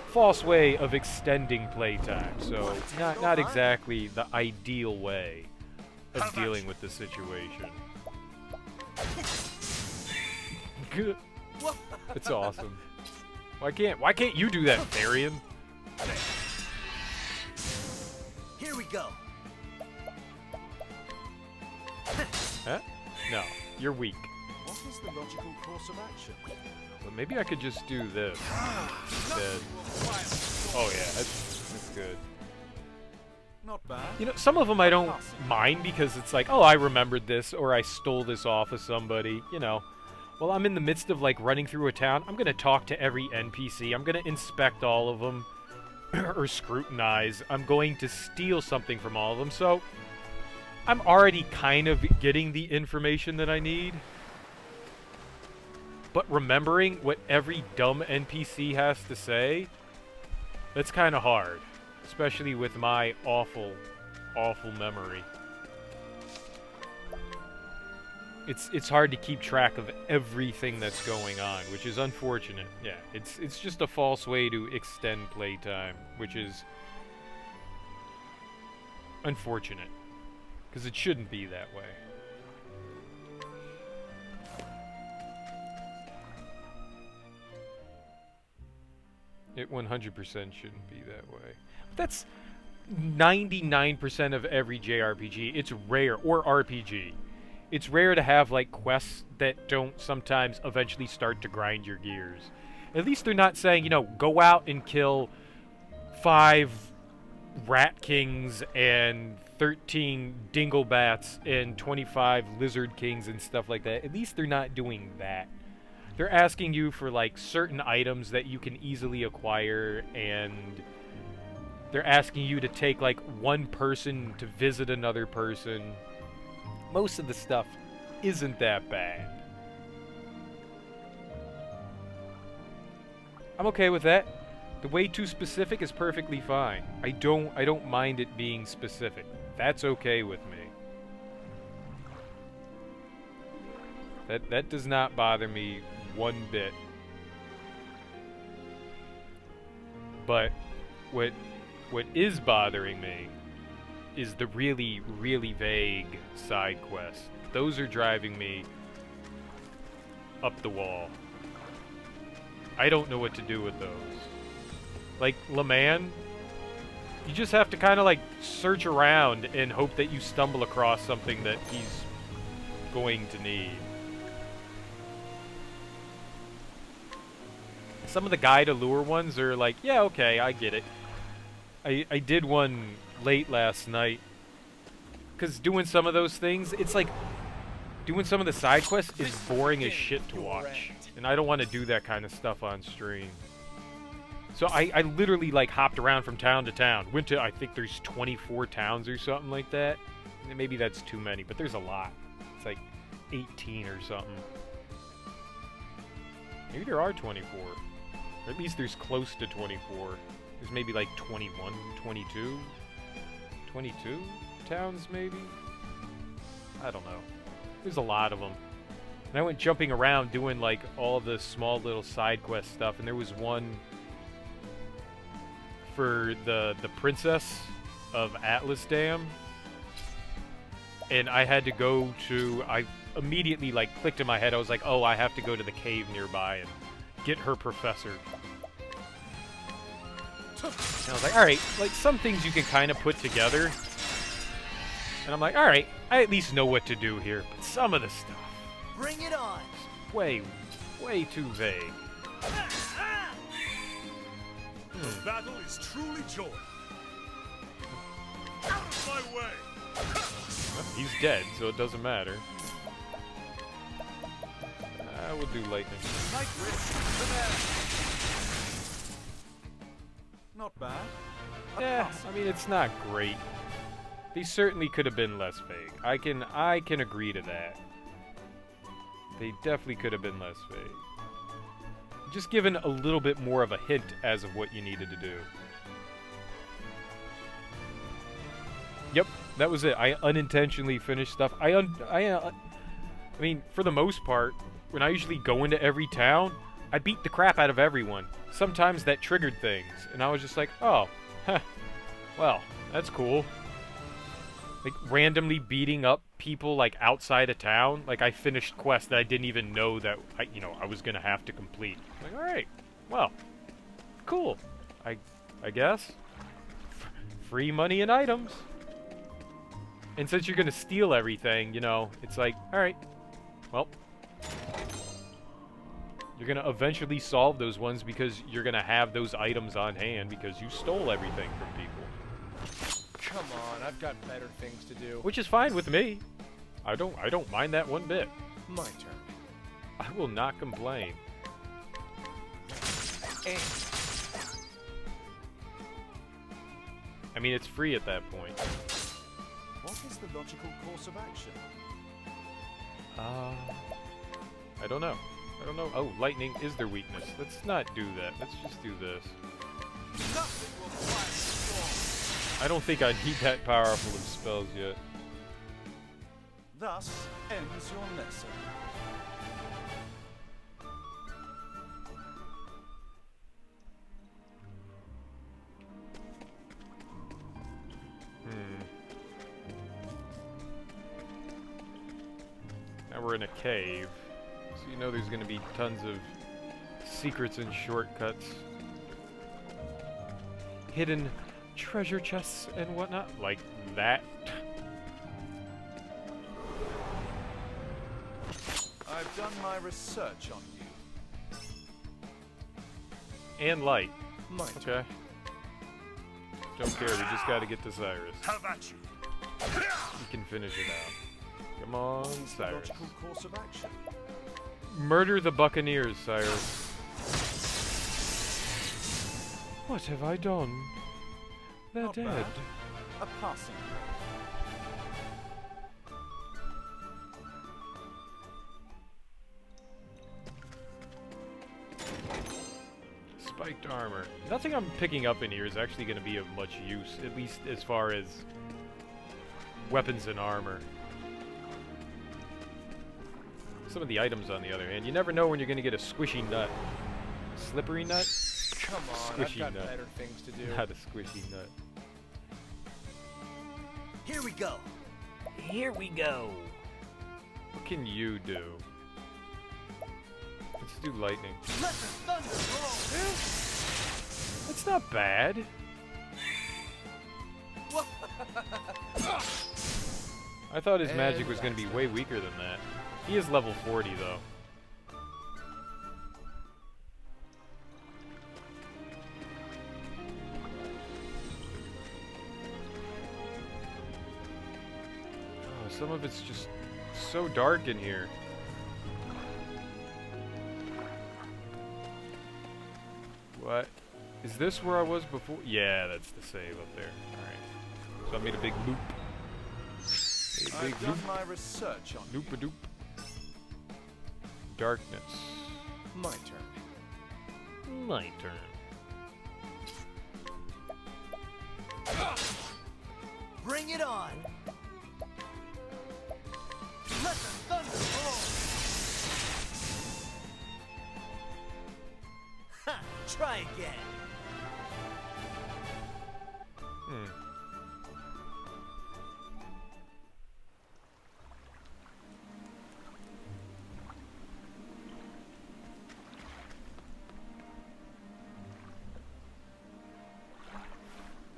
Speaker 3: false way of extending playtime. So not exactly the ideal way of dealing with the situation. Good. It's awesome. Why can't you do that, Therian?
Speaker 18: Here we go.
Speaker 3: Huh? No, you're weak.
Speaker 6: What is the logical course of action?
Speaker 3: Well, maybe I could just do this instead. Oh yeah, that's good.
Speaker 6: Not bad.
Speaker 3: You know, some of them I don't mind because it's like, oh, I remembered this, or I stole this off of somebody, you know. While I'm in the midst of, like, running through a town, I'm gonna talk to every NPC, I'm gonna inspect all of them, or scrutinize, I'm going to steal something from all of them, so I'm already kind of getting the information that I need. But remembering what every dumb NPC has to say, that's kind of hard. Especially with my awful, awful memory. It's hard to keep track of everything that's going on, which is unfortunate. Yeah, it's just a false way to extend playtime, which is unfortunate. Because it shouldn't be that way. It 100% shouldn't be that way. But that's 99% of every JRPG. It's rare, or RPG. It's rare to have, like, quests that don't sometimes eventually start to grind your gears. At least they're not saying, you know, go out and kill 5 rat kings and 13 dinglebats and 25 lizard kings and stuff like that. At least they're not doing that. They're asking you for, like, certain items that you can easily acquire, and they're asking you to take, like, one person to visit another person. Most of the stuff isn't that bad. I'm okay with that. The way too specific is perfectly fine. I don't mind it being specific. That's okay with me. That does not bother me one bit. But what is bothering me is the really, really vague side quests. Those are driving me up the wall. I don't know what to do with those. Like, LeMan, you just have to kind of, like, search around and hope that you stumble across something that he's going to need. Some of the guide allure ones are like, yeah, okay, I get it. I did one late last night. Because doing some of those things, it's like, doing some of the side quests is boring as shit to watch. And I don't want to do that kind of stuff on stream. So I literally, like, hopped around from town to town. Went to, I think there's 24 towns or something like that. Maybe that's too many, but there's a lot. It's like 18 or something. Maybe there are 24. Or at least there's close to 24. There's maybe like 21, 22? 22 towns, maybe? I don't know. There's a lot of them. And I went jumping around doing, like, all the small little side quest stuff, and there was one for the princess of Atlas Dam. And I had to go to... I immediately, like, clicked in my head. I was like, oh, I have to go to the cave nearby and get her professor. And I was like, alright, like, some things you can kind of put together. And I'm like, alright, I at least know what to do here. But some of the stuff...
Speaker 18: Bring it on!
Speaker 3: Way too vague.
Speaker 14: The battle is truly joy. Out of my way!
Speaker 3: Well, he's dead, so it doesn't matter. I will do lightning.
Speaker 6: Not bad.
Speaker 3: Yeah, I mean, it's not great. These certainly could have been less vague. I can agree to that.
Speaker 1: They definitely could have been less vague. Just given a little bit more of a hint as of what you needed to do. Yep, that was it. I unintentionally finished stuff. I mean, for the most part, when I usually go into every town, I beat the crap out of everyone. Sometimes that triggered things, and I was just like, oh, huh, well, that's cool. Like, randomly beating up people, like, outside of town. Like, I finished quests that I didn't even know that, I was gonna have to complete. Like, alright, well, cool. I guess. Free money and items. And since you're gonna steal everything, it's like, alright, well, you're gonna eventually solve those ones because you're gonna have those items on hand because you stole everything from people.
Speaker 15: Come on, I've got better things to do.
Speaker 1: Which is fine with me. I don't mind that one bit.
Speaker 15: My turn.
Speaker 1: I will not complain.
Speaker 15: Aim.
Speaker 1: I mean, it's free at that point.
Speaker 14: What is the logical course of action?
Speaker 1: I don't know. Oh, lightning is their weakness. Let's not do that. Let's just do this. I don't think I need that powerful of spells yet.
Speaker 14: Thus ends your lesson.
Speaker 1: Now we're in a cave, so you know there's going to be tons of secrets and shortcuts. Hidden treasure chests and whatnot, like that.
Speaker 14: I've done my research on you.
Speaker 1: And light.
Speaker 15: My
Speaker 1: okay.
Speaker 15: turn.
Speaker 1: Don't care, we just gotta get to Cyrus.
Speaker 14: How about you?
Speaker 1: You can finish it out. Come on, Cyrus.
Speaker 14: Logical course of action.
Speaker 1: Murder the Buccaneers, Cyrus. What have I done? They're
Speaker 14: Not
Speaker 1: dead.
Speaker 14: bad. A passing
Speaker 1: Spiked armor. Nothing I'm picking up in here is actually going to be of much use, at least as far as weapons and armor. Some of the items, on the other hand, you never know when you're going to get a squishy nut. Slippery nut?
Speaker 15: Come on,
Speaker 1: Squishy
Speaker 15: I've got
Speaker 1: nut.
Speaker 15: better things to do.
Speaker 1: Not a squishy nut.
Speaker 18: Here we go.
Speaker 3: Here we go.
Speaker 1: What can you do? Let's do lightning.
Speaker 16: Let the thunder roll!
Speaker 1: That's not bad. I thought his magic was going to be way weaker than that. He is level 40, though. Oh, some of it's just so dark in here. What? Is this where I was before? Yeah, that's the save up there. Alright. So I made a big loop.
Speaker 14: I've done my research on
Speaker 1: Loop-a-doop. Darkness.
Speaker 15: My turn.
Speaker 1: My turn.
Speaker 18: Bring it on.
Speaker 16: Let the thunder roll!
Speaker 18: Ha! Try again.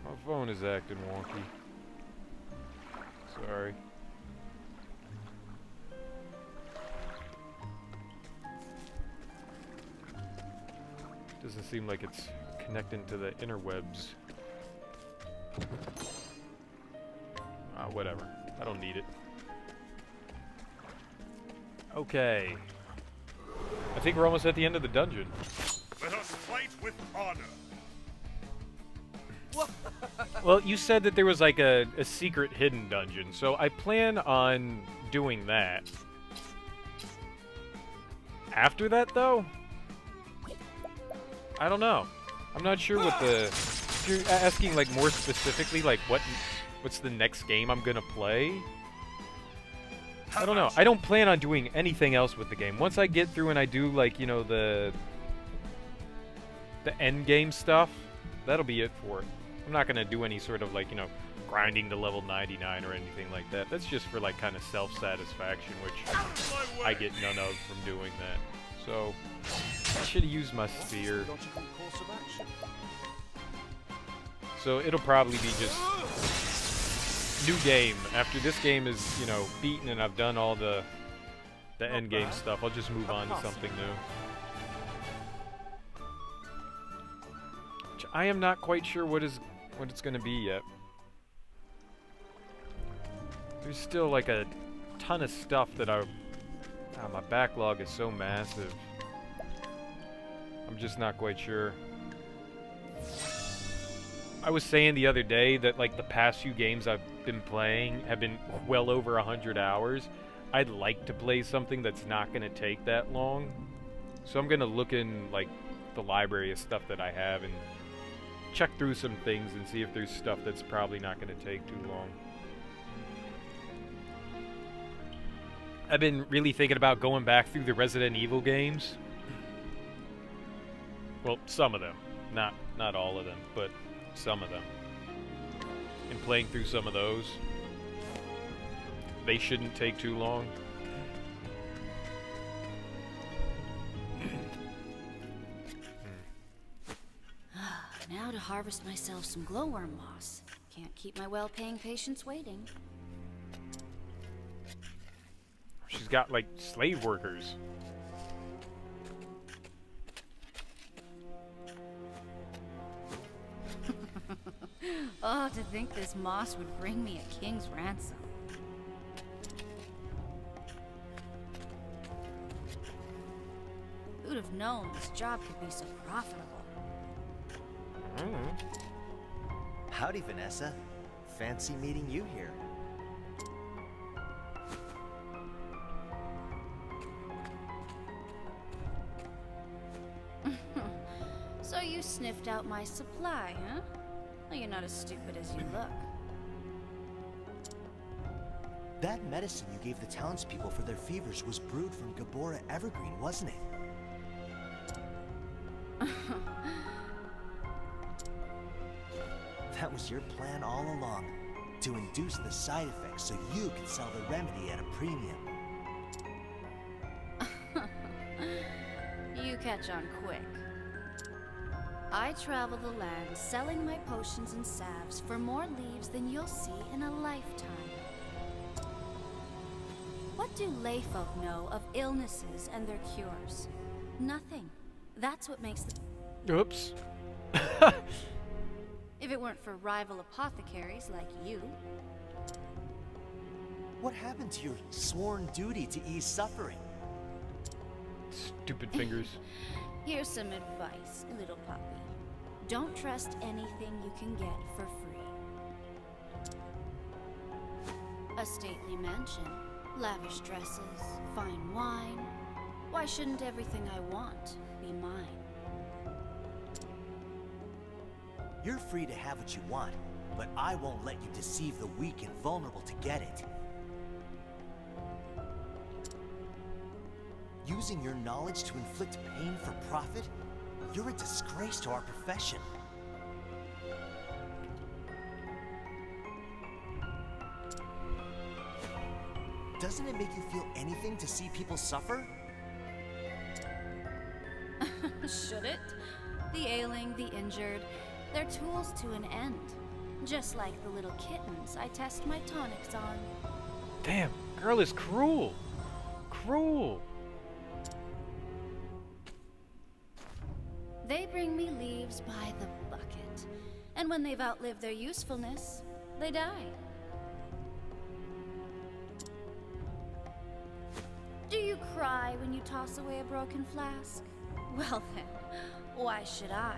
Speaker 1: My phone is acting wonky. Sorry. Doesn't seem like it's connecting to the interwebs. Whatever. I don't need it. Okay. I think we're almost at the end of the dungeon.
Speaker 14: Let us fight with honor.
Speaker 1: Well, you said that there was like a secret hidden dungeon, so I plan on doing that. after that, though, I don't know. I'm not sure what the... If you're asking, like, more specifically, like, what's the next game I'm gonna play? I don't know. I don't plan on doing anything else with the game. Once I get through and I do, like, you know, the end game stuff, that'll be it for it. I'm not gonna do any sort of, like, you know, grinding to level 99 or anything like that. That's just for, like, kind of self-satisfaction, which I get none of from doing that. So, I should have used my spear. So, it'll probably be just new game. After this game is, you know, beaten and I've done all the end game stuff, I'll just move on to something new. Which I am not quite sure what it's going to be yet. There's still like a ton of stuff that my backlog is so massive. I'm just not quite sure. I was saying the other day that like the past few games I've been playing have been well over 100 hours. I'd like to play something that's not going to take that long. So I'm going to look in like the library of stuff that I have and check through some things and see if there's stuff that's probably not going to take too long. I've been really thinking about going back through the Resident Evil games. Well, some of them. Not all of them, but some of them. And playing through some of those. They shouldn't take too long.
Speaker 21: Now to harvest myself some glowworm moss. Can't keep my well-paying patients waiting.
Speaker 1: She's got, like, slave workers.
Speaker 21: Oh, to think this moss would bring me a king's ransom. Who'd have known this job could be so profitable?
Speaker 18: Howdy, Vanessa. Fancy meeting you here.
Speaker 21: So you sniffed out my supply, huh? Well, you're not as stupid as you look.
Speaker 18: That medicine you gave the townspeople for their fevers was brewed from Gabora Evergreen, wasn't it? That was your plan all along, to induce the side effects so you could sell the remedy at a premium.
Speaker 21: You catch on quick. I travel the land selling my potions and salves for more leaves than you'll see in a lifetime. What do layfolk know of illnesses and their cures? Nothing. That's what makes the...
Speaker 1: Oops.
Speaker 21: If it weren't for rival apothecaries like you.
Speaker 18: What happened to your sworn duty to ease suffering?
Speaker 1: Stupid fingers.
Speaker 21: Here's some advice, little puppy. Don't trust anything you can get for free. A stately mansion, lavish dresses, fine wine. Why shouldn't everything I want be mine?
Speaker 18: You're free to have what you want, but I won't let you deceive the weak and vulnerable to get it. Using your knowledge to inflict pain for profit? You're a disgrace to our profession. Doesn't it make you feel anything to see people suffer?
Speaker 21: Should it? The ailing, the injured, they're tools to an end. Just like the little kittens I test my tonics on.
Speaker 1: Damn, girl is cruel. Cruel.
Speaker 21: They bring me leaves by the bucket. And when they've outlived their usefulness, they die. Do you cry when you toss away a broken flask? Well then, why should I?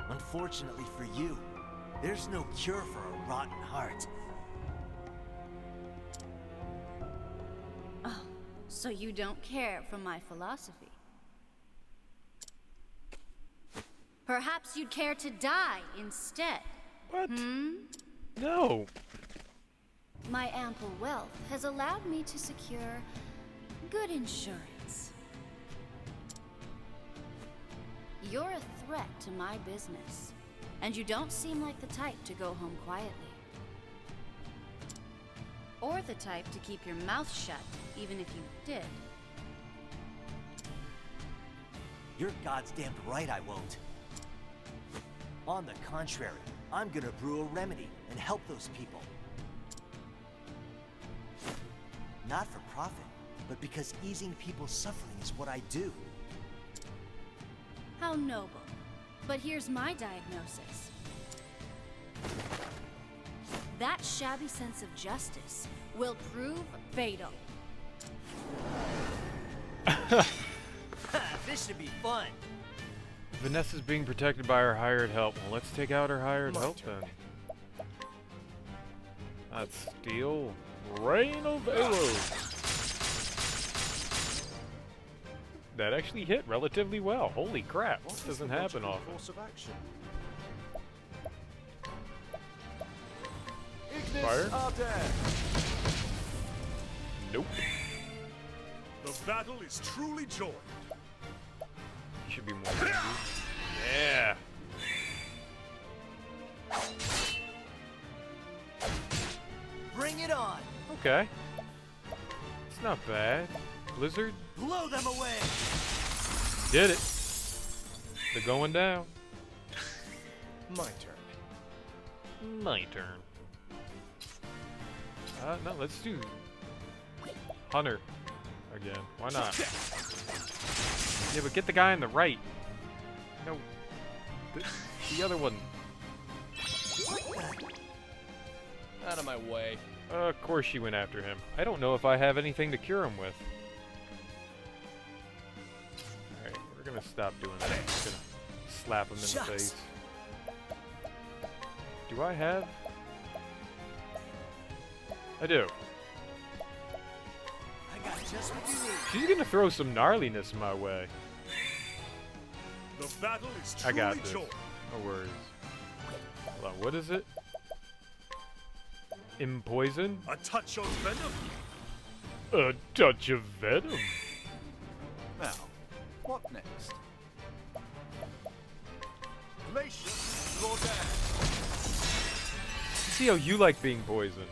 Speaker 18: Unfortunately for you, there's no cure for a rotten heart.
Speaker 21: So you don't care for my philosophy? Perhaps you'd care to die instead.
Speaker 1: What?
Speaker 21: Hmm?
Speaker 1: No.
Speaker 21: My ample wealth has allowed me to secure good insurance. You're a threat to my business, and you don't seem like the type to go home quietly. Or the type to keep your mouth shut, even if you did.
Speaker 18: You're goddamn right I won't. On the contrary, I'm gonna brew a remedy and help those people. Not for profit, but because easing people's suffering is what I do.
Speaker 21: How noble. But here's my diagnosis. That shabby sense of justice will prove fatal.
Speaker 18: This should be fun.
Speaker 1: Vanessa's being protected by her hired help. Well, let's take out her hired help then. That's steel. Rain of arrows. That actually hit relatively well. Holy crap. This doesn't happen often.
Speaker 14: Course of action?
Speaker 1: Fire? Nope.
Speaker 14: The battle is truly joined.
Speaker 1: You should be more angry. Yeah.
Speaker 18: Bring it on.
Speaker 1: Okay. It's not bad. Blizzard?
Speaker 18: Blow them away.
Speaker 1: Did it. They're going down.
Speaker 15: My turn.
Speaker 1: My turn. No, let's do Hunter again. Why not? Yeah, but get the guy on the right. No, the other one.
Speaker 15: Out of my way.
Speaker 1: Of course she went after him. I don't know if I have anything to cure him with. Alright, we're gonna stop doing that. I'm just gonna slap him in the face. Do I have? I do.
Speaker 18: I got just what you need.
Speaker 1: She's gonna throw some gnarliness my way.
Speaker 14: The battle is
Speaker 1: I
Speaker 14: truly
Speaker 1: got this.
Speaker 14: joined.
Speaker 1: No worries. Hold on, what is it? Impoison?
Speaker 14: A touch of venom.
Speaker 1: A touch of venom.
Speaker 14: Now, what next? Glacier, draw down.
Speaker 1: See how you like being poisoned.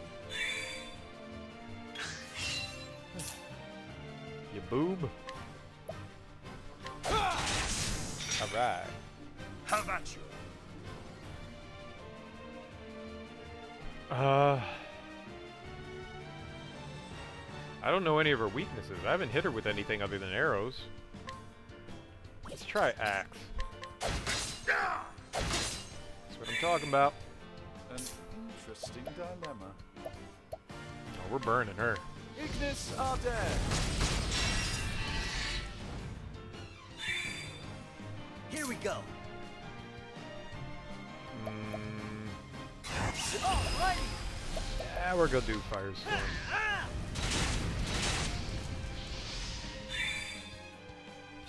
Speaker 1: You boob. Alright.
Speaker 14: Have at you.
Speaker 1: I don't know any of her weaknesses. I haven't hit her with anything other than arrows. Let's try axe. That's what I'm talking about.
Speaker 14: An interesting dilemma.
Speaker 1: Oh, we're burning her.
Speaker 14: Ignis Arden.
Speaker 18: Here we go.
Speaker 14: Alrighty.
Speaker 1: Yeah, we're gonna do Firestorm.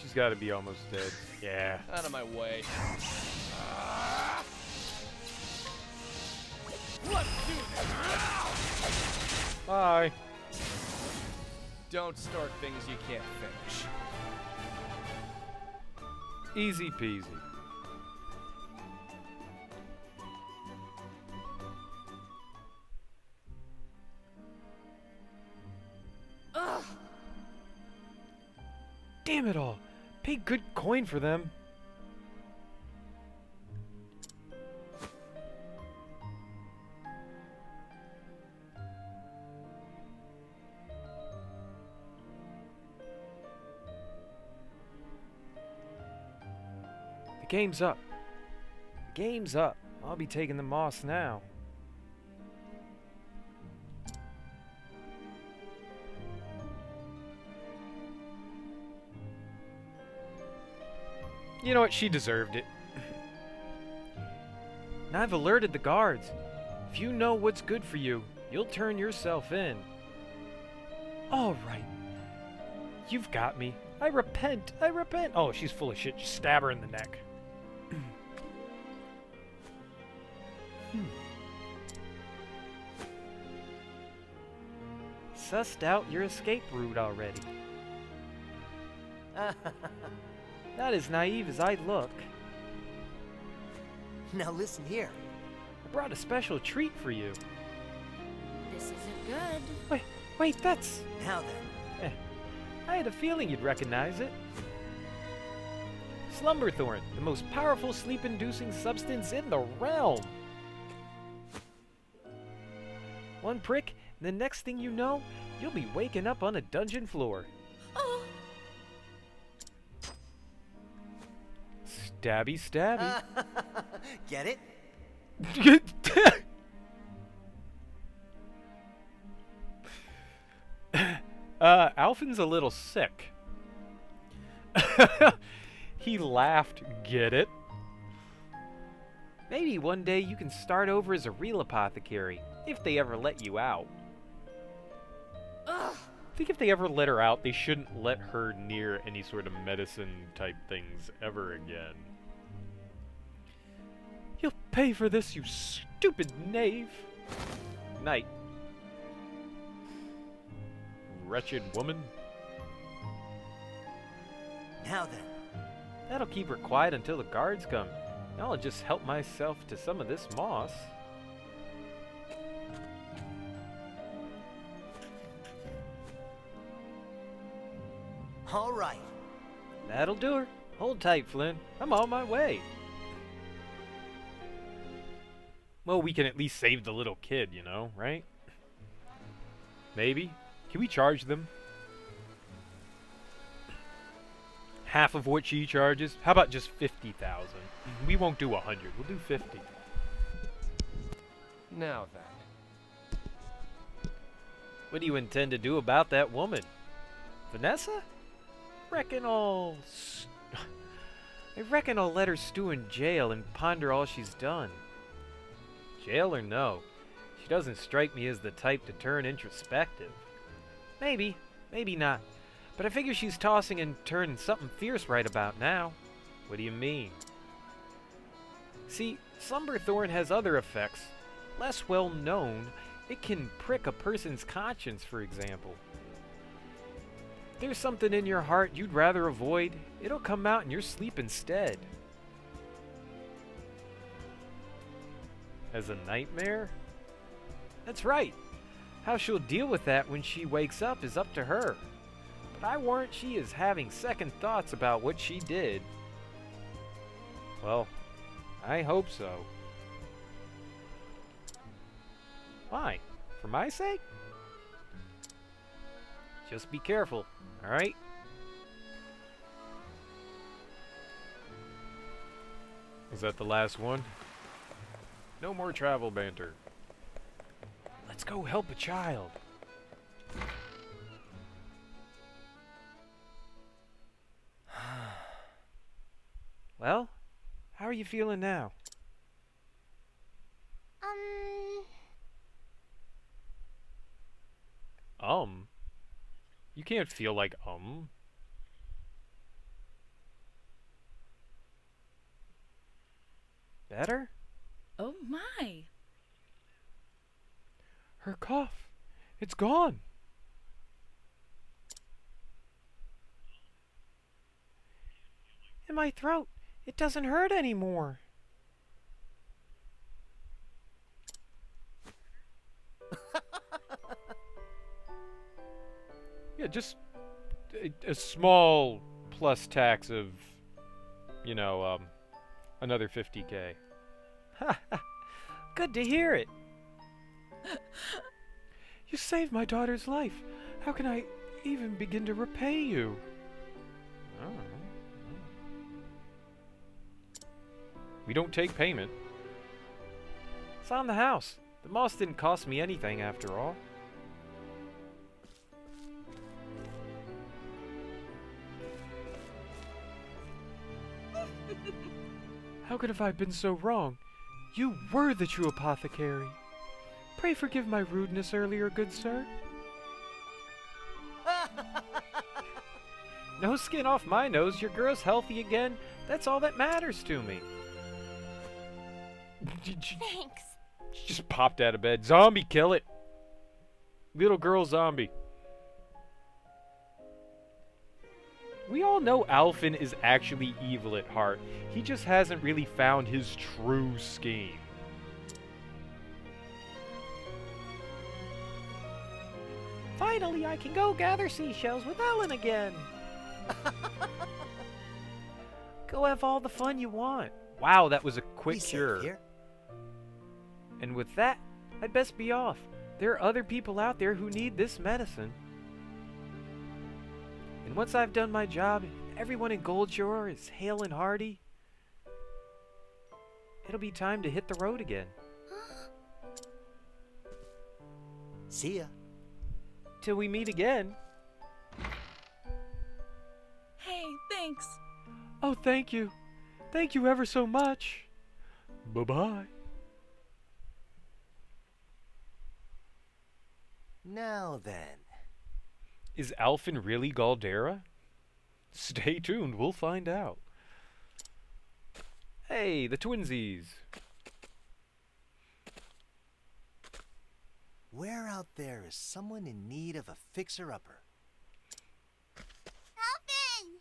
Speaker 1: She's gotta be almost dead. Yeah.
Speaker 15: Out of my way.
Speaker 14: Let's do this.
Speaker 1: Bye.
Speaker 15: Don't start things you can't finish.
Speaker 1: Easy peasy.
Speaker 21: Ugh.
Speaker 1: Damn it all. Paid good coin for them. The game's up. The game's up. I'll be taking the moss now. You know what? She deserved it. And I've alerted the guards. If you know what's good for you, you'll turn yourself in. All right.
Speaker 3: You've got me. I repent. I repent. Oh, she's full of shit. Just stab her in the neck. Sussed out your escape route already. Not as naive as I look.
Speaker 18: Now listen here.
Speaker 3: I brought a special treat for you.
Speaker 21: This isn't good.
Speaker 3: Wait, that's...
Speaker 18: Now then.
Speaker 3: I had a feeling you'd recognize it. Slumberthorn, the most powerful sleep-inducing substance in the realm. One prick, and the next thing you know, you'll be waking up on a dungeon floor.
Speaker 21: Oh.
Speaker 3: Stabby, stabby.
Speaker 18: Get it?
Speaker 3: Alphin's a little sick. He laughed, get it? Maybe one day you can start over as a real apothecary, if they ever let you out.
Speaker 21: Ugh.
Speaker 3: I think if they ever let her out, they shouldn't let her near any sort of medicine-type things ever again. You'll pay for this, you stupid knave! Night. Wretched woman.
Speaker 18: Now then.
Speaker 3: That'll keep her quiet until the guards come. I'll just help myself to some of this moss.
Speaker 18: All right.
Speaker 3: That'll do her. Hold tight, Flynn. I'm on my way. Well, we can at least save the little kid, you know, right? Maybe. Can we charge them? Half of what she charges? How about just 50,000? We won't do 100. We'll do 50.
Speaker 15: Now then.
Speaker 3: What do you intend to do about that woman? Vanessa? I reckon I'll let her stew in jail and ponder all she's done. Jail or no, she doesn't strike me as the type to turn introspective. Maybe, maybe not. But I figure she's tossing and turning something fierce right about now. What do you mean? See, Slumberthorn has other effects. Less well known, it can prick a person's conscience, for example. If there's something in your heart you'd rather avoid, it'll come out in your sleep instead. As a nightmare? That's right. How she'll deal with that when she wakes up is up to her. But I warrant she is having second thoughts about what she did. Well, I hope so. Why? For my sake? Just be careful, alright? Was that the last one? No more travel banter. Let's go help a child. Well, how are you feeling now? You can't feel like Better?
Speaker 20: Oh my.
Speaker 3: Her cough. It's gone. In my throat. It doesn't hurt anymore. Yeah, just a small plus tax of, you know, another 50K. Good to hear it. You saved my daughter's life. How can I even begin to repay you? Oh. We don't take payment. It's on the house. The moss didn't cost me anything after all. How could have I been so wrong? You were the true apothecary. Pray forgive my rudeness earlier, good sir. No skin off my nose. Your girl's healthy again. That's all that matters to me.
Speaker 21: Thanks.
Speaker 3: She just popped out of bed. Zombie, kill it. Little girl zombie. We all know Alphen is actually evil at heart. He just hasn't really found his true scheme. Finally, I can go gather seashells with Ellen again. Go have all the fun you want. Wow, that was a quick cure.
Speaker 18: Here.
Speaker 3: And with that, I'd best be off. There are other people out there who need this medicine. And once I've done my job, everyone in Goldshore is hale and hearty, it'll be time to hit the road again.
Speaker 18: See ya.
Speaker 3: Till we meet again.
Speaker 20: Hey, thanks.
Speaker 3: Oh, thank you. Thank you ever so much. Bye-bye.
Speaker 18: Now then.
Speaker 3: Is Alphen really Galdera? Stay tuned, we'll find out. Hey, the twinsies.
Speaker 18: Where out there is someone in need of a fixer-upper?
Speaker 9: Alphen!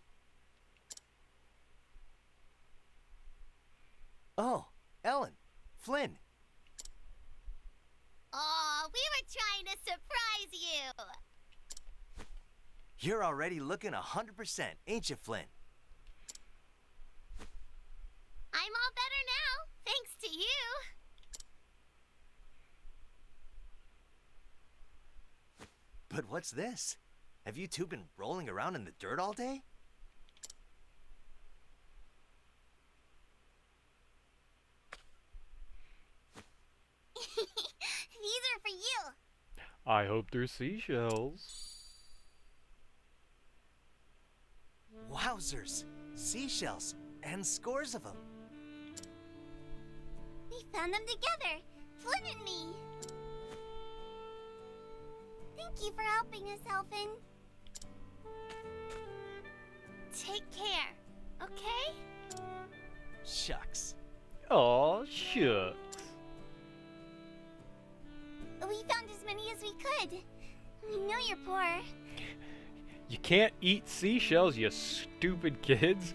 Speaker 18: Oh, Ellen. Flynn.
Speaker 9: Aw, we were trying to surprise you!
Speaker 18: You're already looking 100%, ain't you, Flynn?
Speaker 9: I'm all better now, thanks to you.
Speaker 18: But what's this? Have you two been rolling around in the dirt all day?
Speaker 9: These are for you.
Speaker 3: I hope they're seashells.
Speaker 18: Wowzers! Seashells, and scores of them.
Speaker 9: We found them together, Flynn and me. Thank you for helping us, Alphen. Take care, okay?
Speaker 18: Shucks.
Speaker 3: Aw, shucks.
Speaker 9: We found as many as we could. We know you're poor.
Speaker 3: You can't eat seashells, you stupid kids.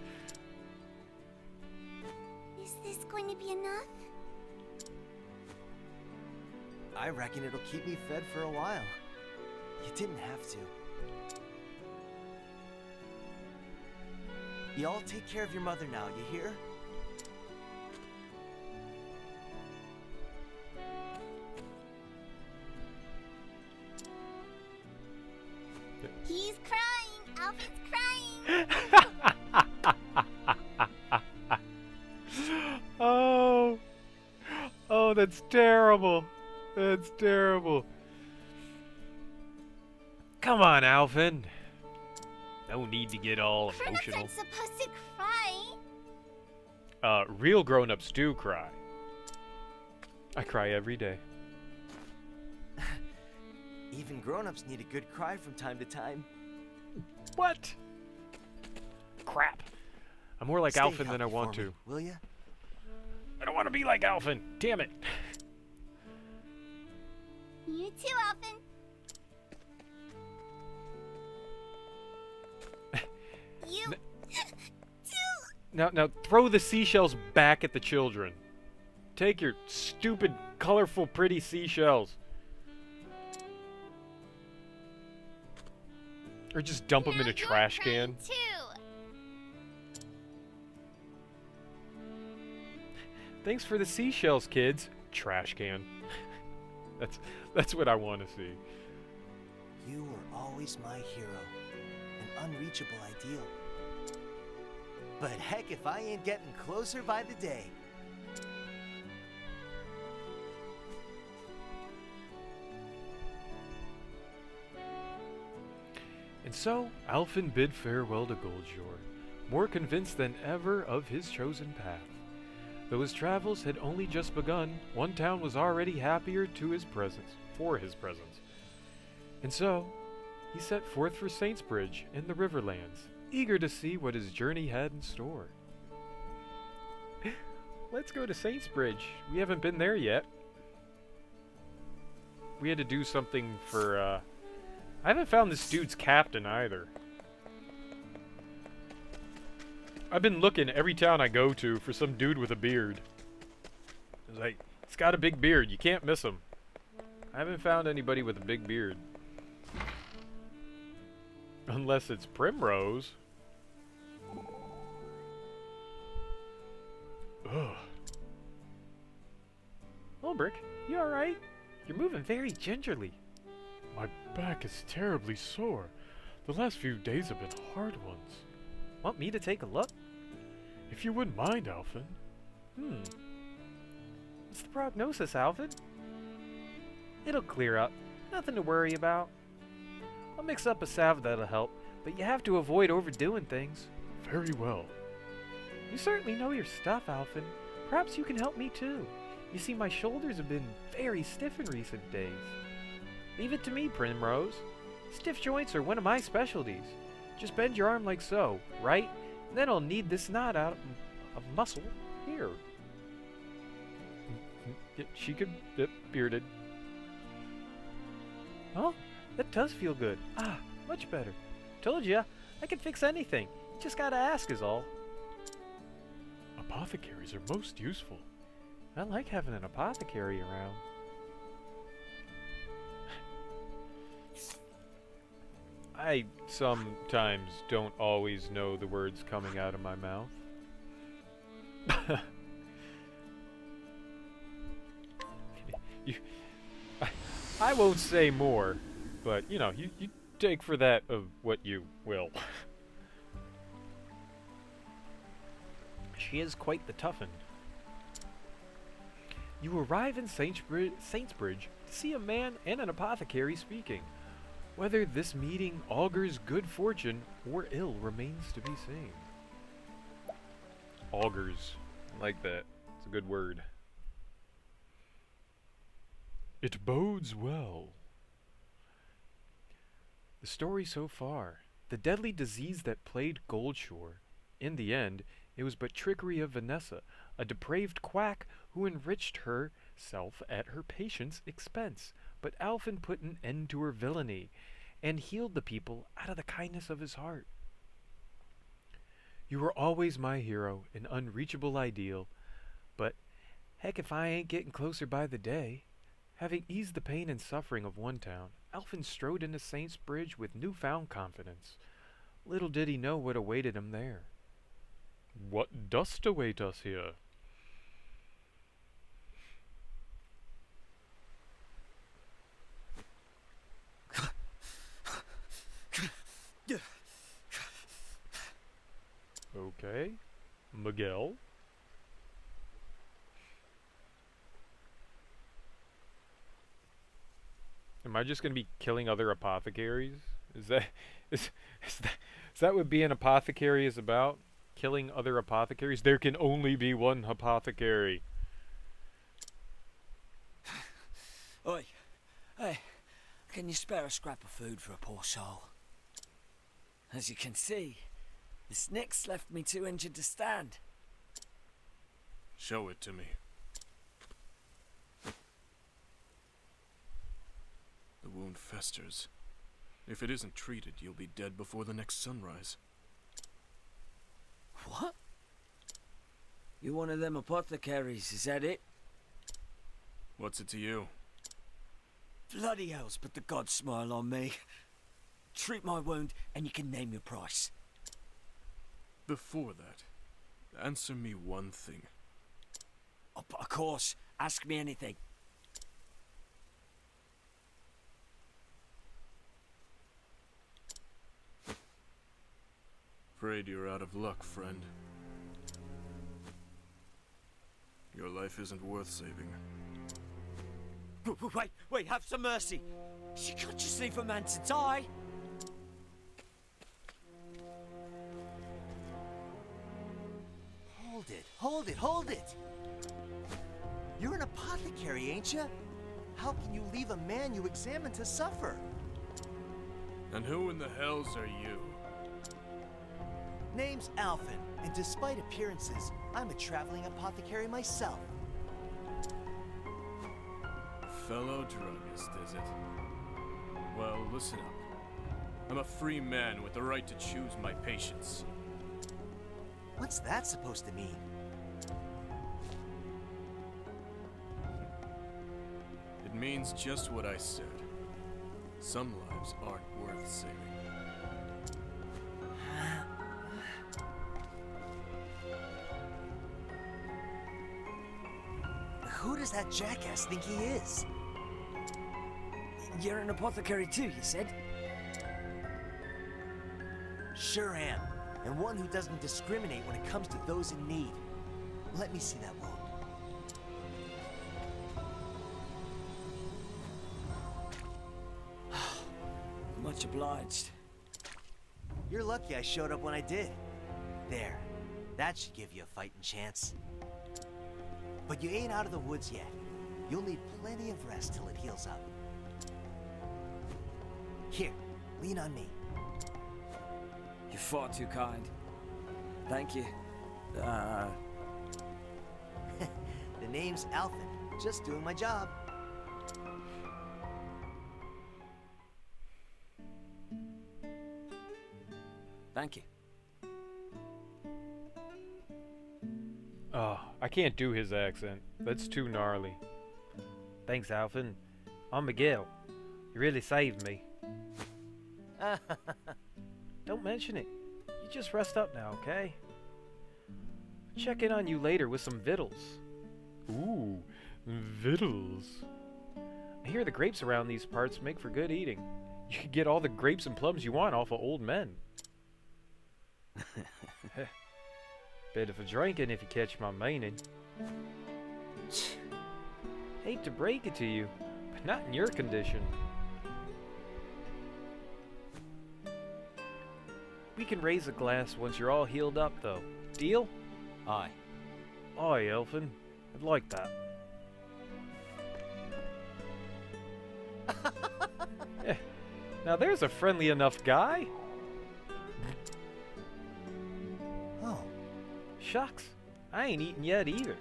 Speaker 9: Is this going to be enough?
Speaker 18: I reckon it'll keep me fed for a while. You didn't have to. You all take care of your mother now, you hear?
Speaker 9: He's crying! Alphen's crying!
Speaker 3: Oh, that's terrible. That's terrible. Come on, Alphen. No need to get all emotional.
Speaker 9: Grown-ups aren't supposed to cry.
Speaker 3: Real grown-ups do cry. I cry every day.
Speaker 18: Even grown-ups need a good cry from time to time.
Speaker 3: What? Crap. I'm more like
Speaker 18: Stay
Speaker 3: Alphen than I
Speaker 18: healthy
Speaker 3: want
Speaker 18: for me,
Speaker 3: to.
Speaker 18: will ya?
Speaker 3: I don't want to be like Alphen. Damn it.
Speaker 9: You too, Alphen. You too.
Speaker 3: Now throw the seashells back at the children. Take your stupid, colorful, pretty seashells. Or just dump them in a trash can.
Speaker 9: Too.
Speaker 3: Thanks for the seashells, kids. Trash can. That's what I want to see.
Speaker 18: You were always my hero. An unreachable ideal. But heck if I ain't getting closer by the day.
Speaker 3: And so, Alphen bid farewell to Goldshore, more convinced than ever of his chosen path. Though his travels had only just begun, one town was already happier for his presence. And so, he set forth for Saintsbridge in the Riverlands,
Speaker 1: eager to see what his journey had in store. Let's go to Saintsbridge. We haven't been there yet. We had to do something for, I haven't found this dude's captain either. I've been looking every town I go to for some dude with a beard. It's like, he's got a big beard. You can't miss him. I haven't found anybody with a big beard. Unless it's Primrose. Ugh. Ulbrich, you alright? You're moving very gingerly.
Speaker 14: My back is terribly sore. The last few days have been hard ones.
Speaker 1: Want me to take a look?
Speaker 14: If you wouldn't mind, Alphen.
Speaker 3: What's the prognosis, Alfred? It'll clear up. Nothing to worry about. I'll mix up a salve that'll help, but you have to avoid overdoing things.
Speaker 14: Very well.
Speaker 3: You certainly know your stuff, Alphen. Perhaps you can help me too. You see, my shoulders have been very stiff in recent days. Leave it to me, Primrose. Stiff joints are one of my specialties. Just bend your arm like so, right? And then I'll knead this knot out of muscle here.
Speaker 1: She could be bearded.
Speaker 3: Oh, that does feel good. Ah, much better. Told ya, I can fix anything. Just gotta ask is all.
Speaker 14: Apothecaries are most useful.
Speaker 3: I like having an apothecary around.
Speaker 1: I sometimes don't always know the words coming out of my mouth. I won't say more, but you know, you take for that of what you will.
Speaker 3: She is quite the toughen. You arrive in Saintsbridge to see a man and an apothecary speaking. Whether this meeting augurs good fortune or ill remains to be seen.
Speaker 1: Augurs. I like that. It's a good word.
Speaker 14: It bodes well.
Speaker 1: The story so far. The deadly disease that plagued Goldshore. In the end, it was but trickery of Vanessa, a depraved quack who enriched herself at her patient's expense. But Alphen put an end to her villainy, and healed the people out of the kindness of his heart. You were always my hero, an unreachable ideal, but heck if I ain't getting closer by the day. Having eased the pain and suffering of one town, Alphen strode into Saintsbridge with newfound confidence. Little did he know what awaited him there.
Speaker 14: What dost await us here?
Speaker 1: Okay. Miguel? Am I just going to be killing other apothecaries? Is that what being an apothecary is about? Killing other apothecaries? There can only be one apothecary.
Speaker 7: Oi. Hey, can you spare a scrap of food for a poor soul? As you can see, the snick's left me too injured to stand.
Speaker 4: Show it to me. The wound festers. If it isn't treated, you'll be dead before the next sunrise.
Speaker 7: What? You're one of them apothecaries, is that it?
Speaker 4: What's it to you?
Speaker 7: Bloody hell's put the god smile on me. Treat my wound and you can name your price.
Speaker 4: Before that, answer me one thing.
Speaker 7: Oh, of course, ask me anything.
Speaker 4: Afraid you're out of luck, friend. Your life isn't worth saving.
Speaker 7: Wait, have some mercy. You can't just leave a man to die.
Speaker 18: Hold it! You're an apothecary, ain't you? How can you leave a man you examine to suffer?
Speaker 4: And who in the hells are you?
Speaker 18: Name's Alphen, and despite appearances, I'm a traveling apothecary myself.
Speaker 6: Fellow druggist, is it? Well, listen up. I'm a free man with the right to choose my patients.
Speaker 18: What's that supposed to mean?
Speaker 6: It means just what I said. Some lives aren't worth saving.
Speaker 7: Who does that jackass think he is? You're an apothecary too, you said?
Speaker 18: Sure am, and one who doesn't discriminate when it comes to those in need. Let me see that wound.
Speaker 7: Much obliged.
Speaker 18: You're lucky I showed up when I did. There. That should give you a fighting chance. But you ain't out of the woods yet. You'll need plenty of rest till it heals up. Here, lean on me.
Speaker 7: You're far too kind. Thank you.
Speaker 18: The name's Alphen. Just doing my job.
Speaker 7: Thank you.
Speaker 3: Oh, I can't do his accent. That's too gnarly. Thanks, Alphen. I'm Miguel. You really saved me. Don't mention it. You just rest up now, okay? Check in on you later with some victuals. Ooh, victuals. I hear the grapes around these parts make for good eating. You could get all the grapes and plums you want off of old men. Bit of a drinking if you catch my meaning. Hate to break it to you, but not in your condition. We can raise a glass once you're all healed up, though. Deal?
Speaker 7: Aye.
Speaker 3: Aye, Elfin. I'd like that. Now there's a friendly enough guy.
Speaker 18: Oh.
Speaker 3: Shucks. I ain't eaten yet either.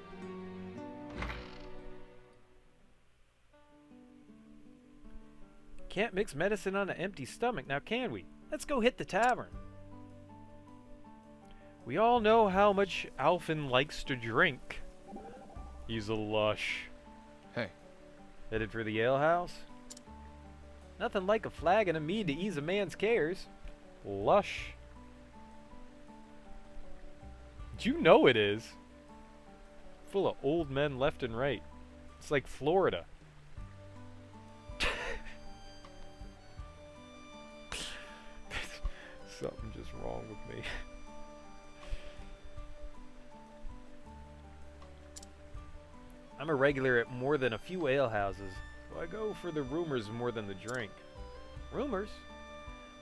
Speaker 3: Can't mix medicine on an empty stomach, now can we? Let's go hit the tavern. We all know how much Alphen likes to drink. He's a lush.
Speaker 6: Hey.
Speaker 3: Headed for the alehouse? Nothing like a flagon of mead to ease a man's cares. Lush. You know it is. Full of old men left and right. It's like Florida. Something just wrong with me. I'm a regular at more than a few alehouses, so I go for the rumors more than the drink. Rumors?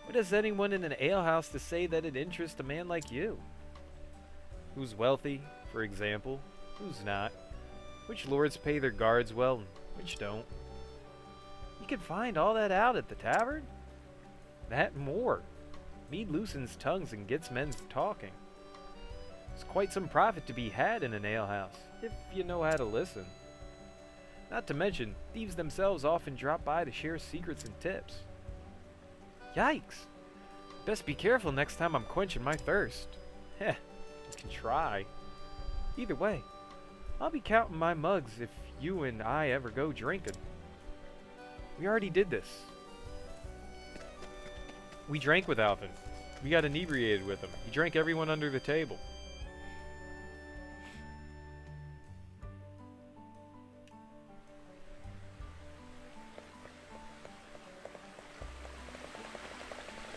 Speaker 3: What has anyone in an alehouse to say that'd interest a man like you? Who's wealthy, for example? Who's not? Which lords pay their guards well and which don't? You can find all that out at the tavern? That and more. Mead loosens tongues and gets men talking. There's quite some profit to be had in an alehouse, if you know how to listen. Not to mention, thieves themselves often drop by to share secrets and tips. Yikes! Best be careful next time I'm quenching my thirst. Heh, you can try. Either way, I'll be counting my mugs if you and I ever go drinking. We already did this. We drank with Alphen. We got inebriated with him. He drank everyone under the table.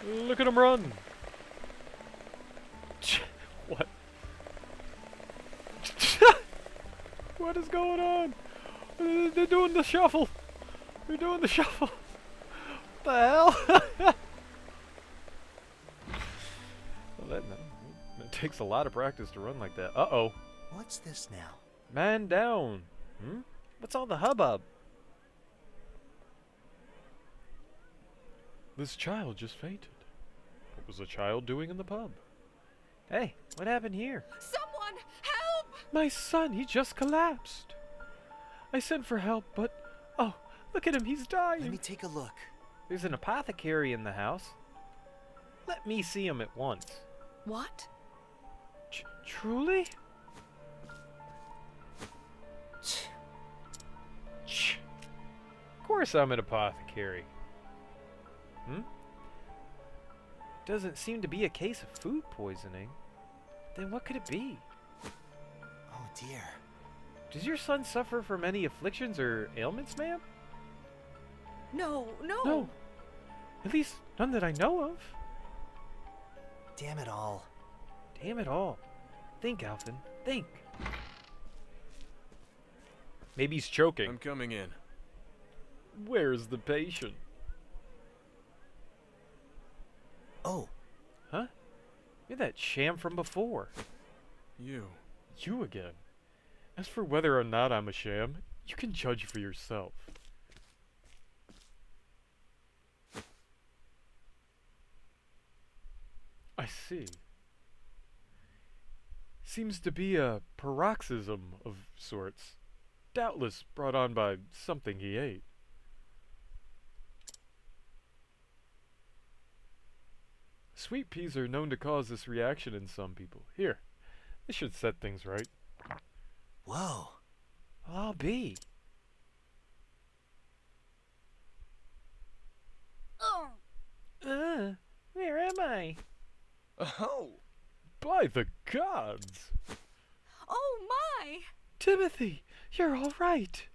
Speaker 3: Look at him run! What? What is going on? They're doing the shuffle! They're doing the shuffle! What the hell? Well, that takes a lot of practice to run like that. Uh-oh.
Speaker 18: What's this now?
Speaker 3: Man down. Hmm? What's all the hubbub? This child just fainted. What was the child doing in the pub? Hey, what happened here?
Speaker 19: Someone, help!
Speaker 3: My son, he just collapsed. I sent for help, but... Oh, look at him, he's dying.
Speaker 18: Let me take a look.
Speaker 3: There's an apothecary in the house. Let me see him at once.
Speaker 19: What?
Speaker 3: Truly? Of course I'm an apothecary. Doesn't seem to be a case of food poisoning. Then what could it be?
Speaker 18: Oh dear.
Speaker 3: Does your son suffer from any afflictions or ailments, ma'am?
Speaker 19: No.
Speaker 3: No. At least none that I know of.
Speaker 18: Damn it all.
Speaker 3: Damn it all. Think, Alvin. Think. Maybe he's choking.
Speaker 6: I'm coming in.
Speaker 3: Where's the patient?
Speaker 18: Oh.
Speaker 3: Huh? You're that sham from before.
Speaker 6: You.
Speaker 3: You again. As for whether or not I'm a sham, you can judge for yourself. I see. Seems to be a paroxysm of sorts. Doubtless brought on by something he ate. Sweet peas are known to cause this reaction in some people. Here, this should set things right.
Speaker 18: Whoa.
Speaker 3: Well, I'll be. Where am I?
Speaker 6: Oh!
Speaker 3: By the gods!
Speaker 19: Oh my!
Speaker 3: Timothy, you're all right.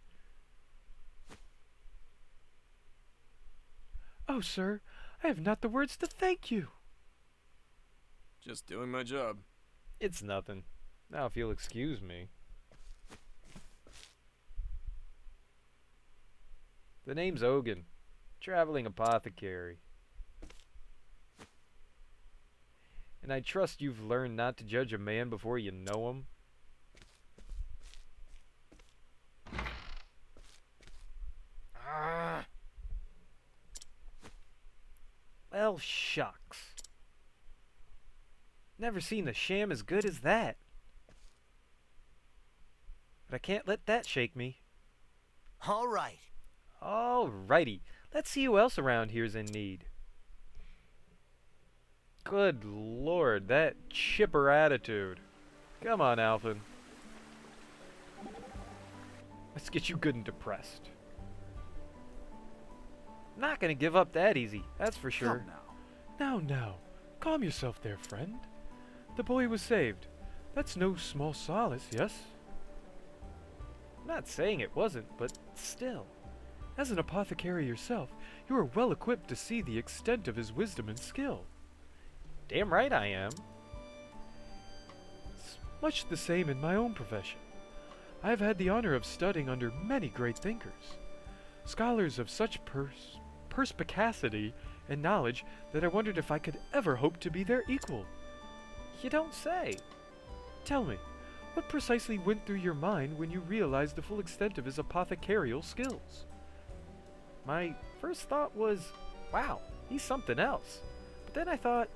Speaker 3: Oh, sir, I have not the words to thank you.
Speaker 6: Just doing my job.
Speaker 3: It's nothing. Now if you'll excuse me. The name's Ogun. Traveling apothecary. And I trust you've learned not to judge a man before you know him. Well, shucks. Never seen a sham as good as that. But I can't let that shake me.
Speaker 18: All right.
Speaker 3: Alrighty. Let's see who else around here's in need. Good lord, that chipper attitude. Come on, Alvin. Let's get you good and depressed. Not gonna give up that easy, that's for sure. Now. Calm yourself there, friend. The boy was saved. That's no small solace, yes? I'm not saying it wasn't, but still. As an apothecary yourself, you are well equipped to see the extent of his wisdom and skill. Damn right I am. It's much the same in my own profession. I have had the honor of studying under many great thinkers, scholars of such perspicacity and knowledge that I wondered if I could ever hope to be their equal. You don't say. Tell me, what precisely went through your mind when you realized the full extent of his apothecarial skills? My first thought was, wow, he's something else. But then I thought,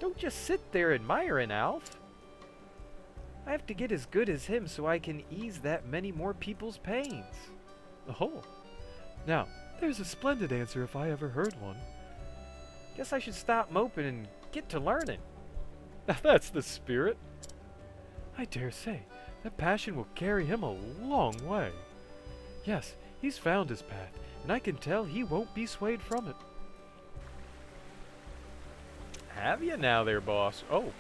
Speaker 3: don't just sit there admiring Alf. I have to get as good as him so I can ease that many more people's pains. Oh. Now, there's a splendid answer if I ever heard one. Guess I should stop moping and get to learning. Now that's the spirit. I dare say that passion will carry him a long way. Yes, he's found his path, and I can tell he won't be swayed from it. Have you now there, boss? Oh,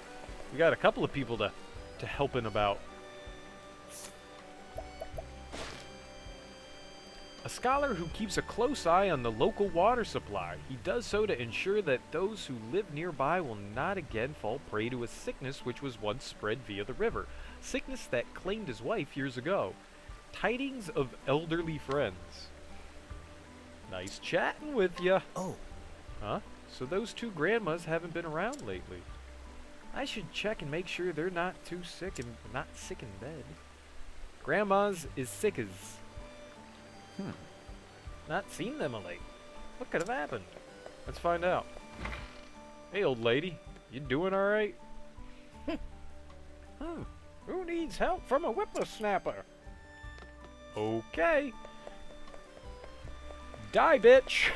Speaker 3: we got a couple of people to helping about. A scholar who keeps a close eye on the local water supply. He does so to ensure that those who live nearby will not again fall prey to a sickness which was once spread via the river. Sickness that claimed his wife years ago. Tidings of elderly friends. Nice chatting with ya.
Speaker 18: Oh.
Speaker 3: Huh? So those two grandmas haven't been around lately. I should check and make sure they're not too sick and not sick in bed. Grandma's is sick as. Not seen them of late. What could have happened? Let's find out. Hey, old lady. You doing alright? Who needs help from a whippersnapper? Okay. Die, bitch!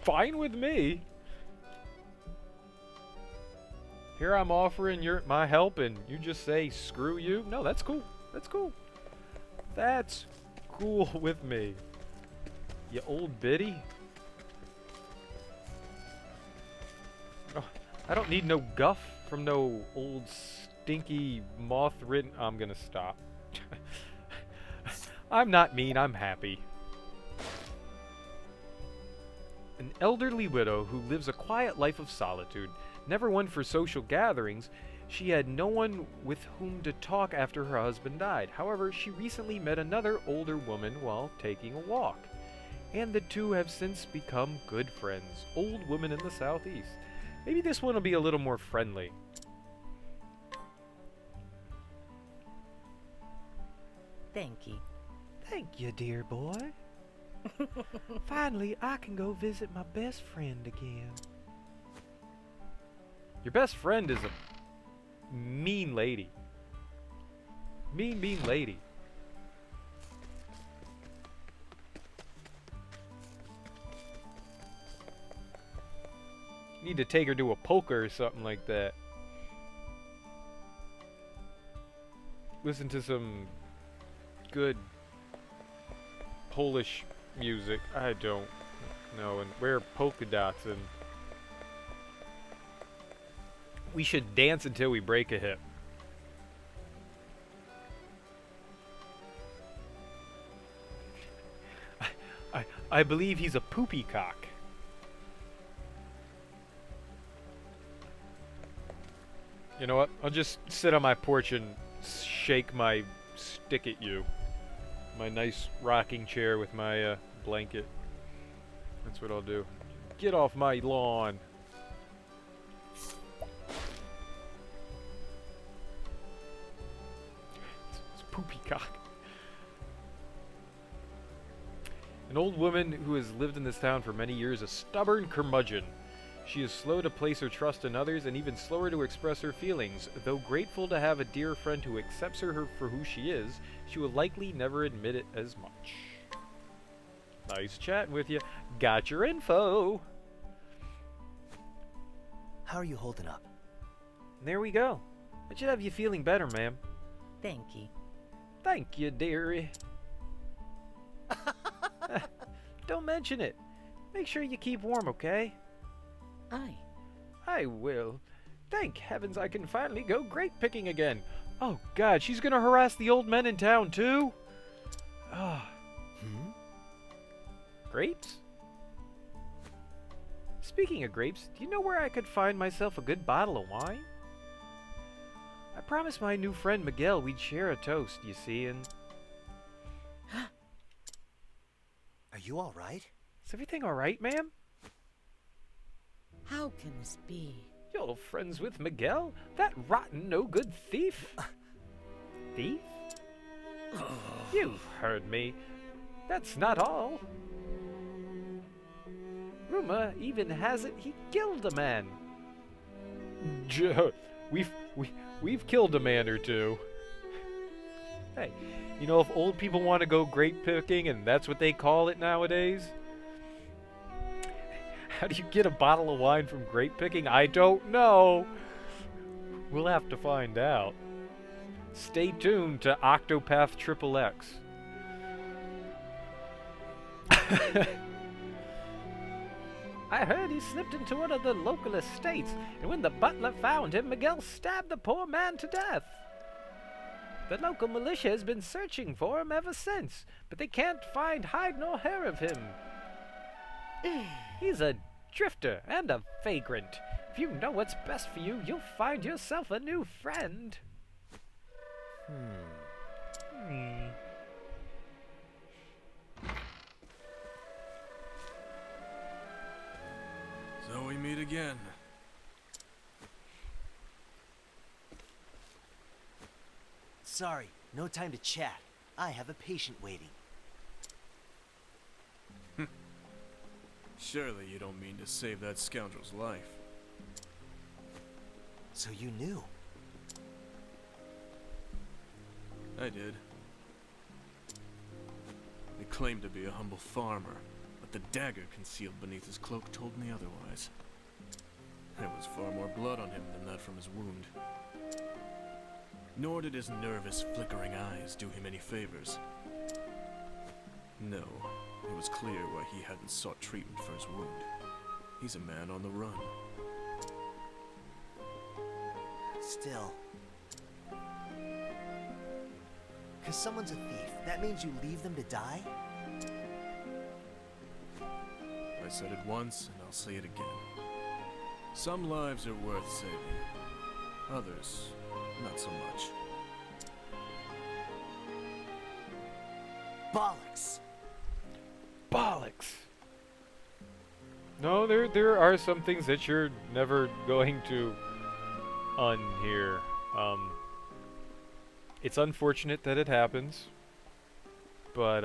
Speaker 3: Fine with me. Here I'm offering my help and you just say, screw you? No, that's cool. That's cool. That's cool with me. You old biddy. Oh, I don't need no guff from no old stinky moth-ridden... I'm gonna stop. I'm not mean, I'm happy. An elderly widow who lives a quiet life of solitude, never one for social gatherings, she had no one with whom to talk after her husband died. However, she recently met another older woman while taking a walk, and the two have since become good friends. Old women in the southeast. Maybe this one will be a little more friendly.
Speaker 17: Thank you.
Speaker 3: Thank you, dear boy. Finally, I can go visit my best friend again. Your best friend is a mean lady. Mean lady. Need to take her to a poker or something like that. Listen to some good Polish music. I don't know. And wear polka dots, and we should dance until we break a hip. I believe he's a poopy cock. You know what? I'll just sit on my porch and shake my stick at you. My nice rocking chair with my blanket. That's what I'll do. Get off my lawn. It's poopy cock. An old woman who has lived in this town for many years, a stubborn curmudgeon. She is slow to place her trust in others and even slower to express her feelings. Though grateful to have a dear friend who accepts her for who she is, she will likely never admit it as much. Nice chatting with you. Got your info.
Speaker 18: How are you holding up?
Speaker 3: There we go. That should have you feeling better, ma'am.
Speaker 17: Thank you.
Speaker 3: Thank you, dearie. Don't mention it. Make sure you keep warm, okay?
Speaker 17: Aye.
Speaker 3: I will. Thank heavens I can finally go grape picking again. Oh God, she's gonna harass the old men in town too? Ah. Grapes? Speaking of grapes, do you know where I could find myself a good bottle of wine? I promised my new friend Miguel we'd share a toast, you see, and...
Speaker 18: Are you alright?
Speaker 3: Is everything alright, ma'am?
Speaker 17: How can this be?
Speaker 3: You're friends with Miguel? That rotten, no-good thief? Thief? You've heard me. That's not all. Rumor even has it he killed a man. We've killed a man or two. Hey, you know, if old people want to go grape picking and that's what they call it nowadays, how do you get a bottle of wine from grape picking? I don't know. We'll have to find out. Stay tuned to Octopath XXX. I heard he slipped into one of the local estates, and when the butler found him, Miguel stabbed the poor man to death. The local militia has been searching for him ever since, but they can't find hide nor hair of him. He's a drifter and a vagrant. If you know what's best for you, you'll find yourself a new friend.
Speaker 6: So we meet again.
Speaker 18: Sorry, no time to chat. I have a patient waiting.
Speaker 6: Surely you don't mean to save that scoundrel's life.
Speaker 18: So you knew.
Speaker 6: I did. He claimed to be a humble farmer, but the dagger concealed beneath his cloak told me otherwise. There was far more blood on him than that from his wound. Nor did his nervous, flickering eyes do him any favors. No, it was clear why he hadn't sought treatment for his wound. He's a man on the run.
Speaker 18: Still. 'Cause someone's a thief, that means you leave them to die?
Speaker 6: I said it once, and I'll say it again. Some lives are worth saving. Others, not so much.
Speaker 18: Bollocks!
Speaker 3: Bollocks! No, there are some things that you're never going to unhear. It's unfortunate that it happens, but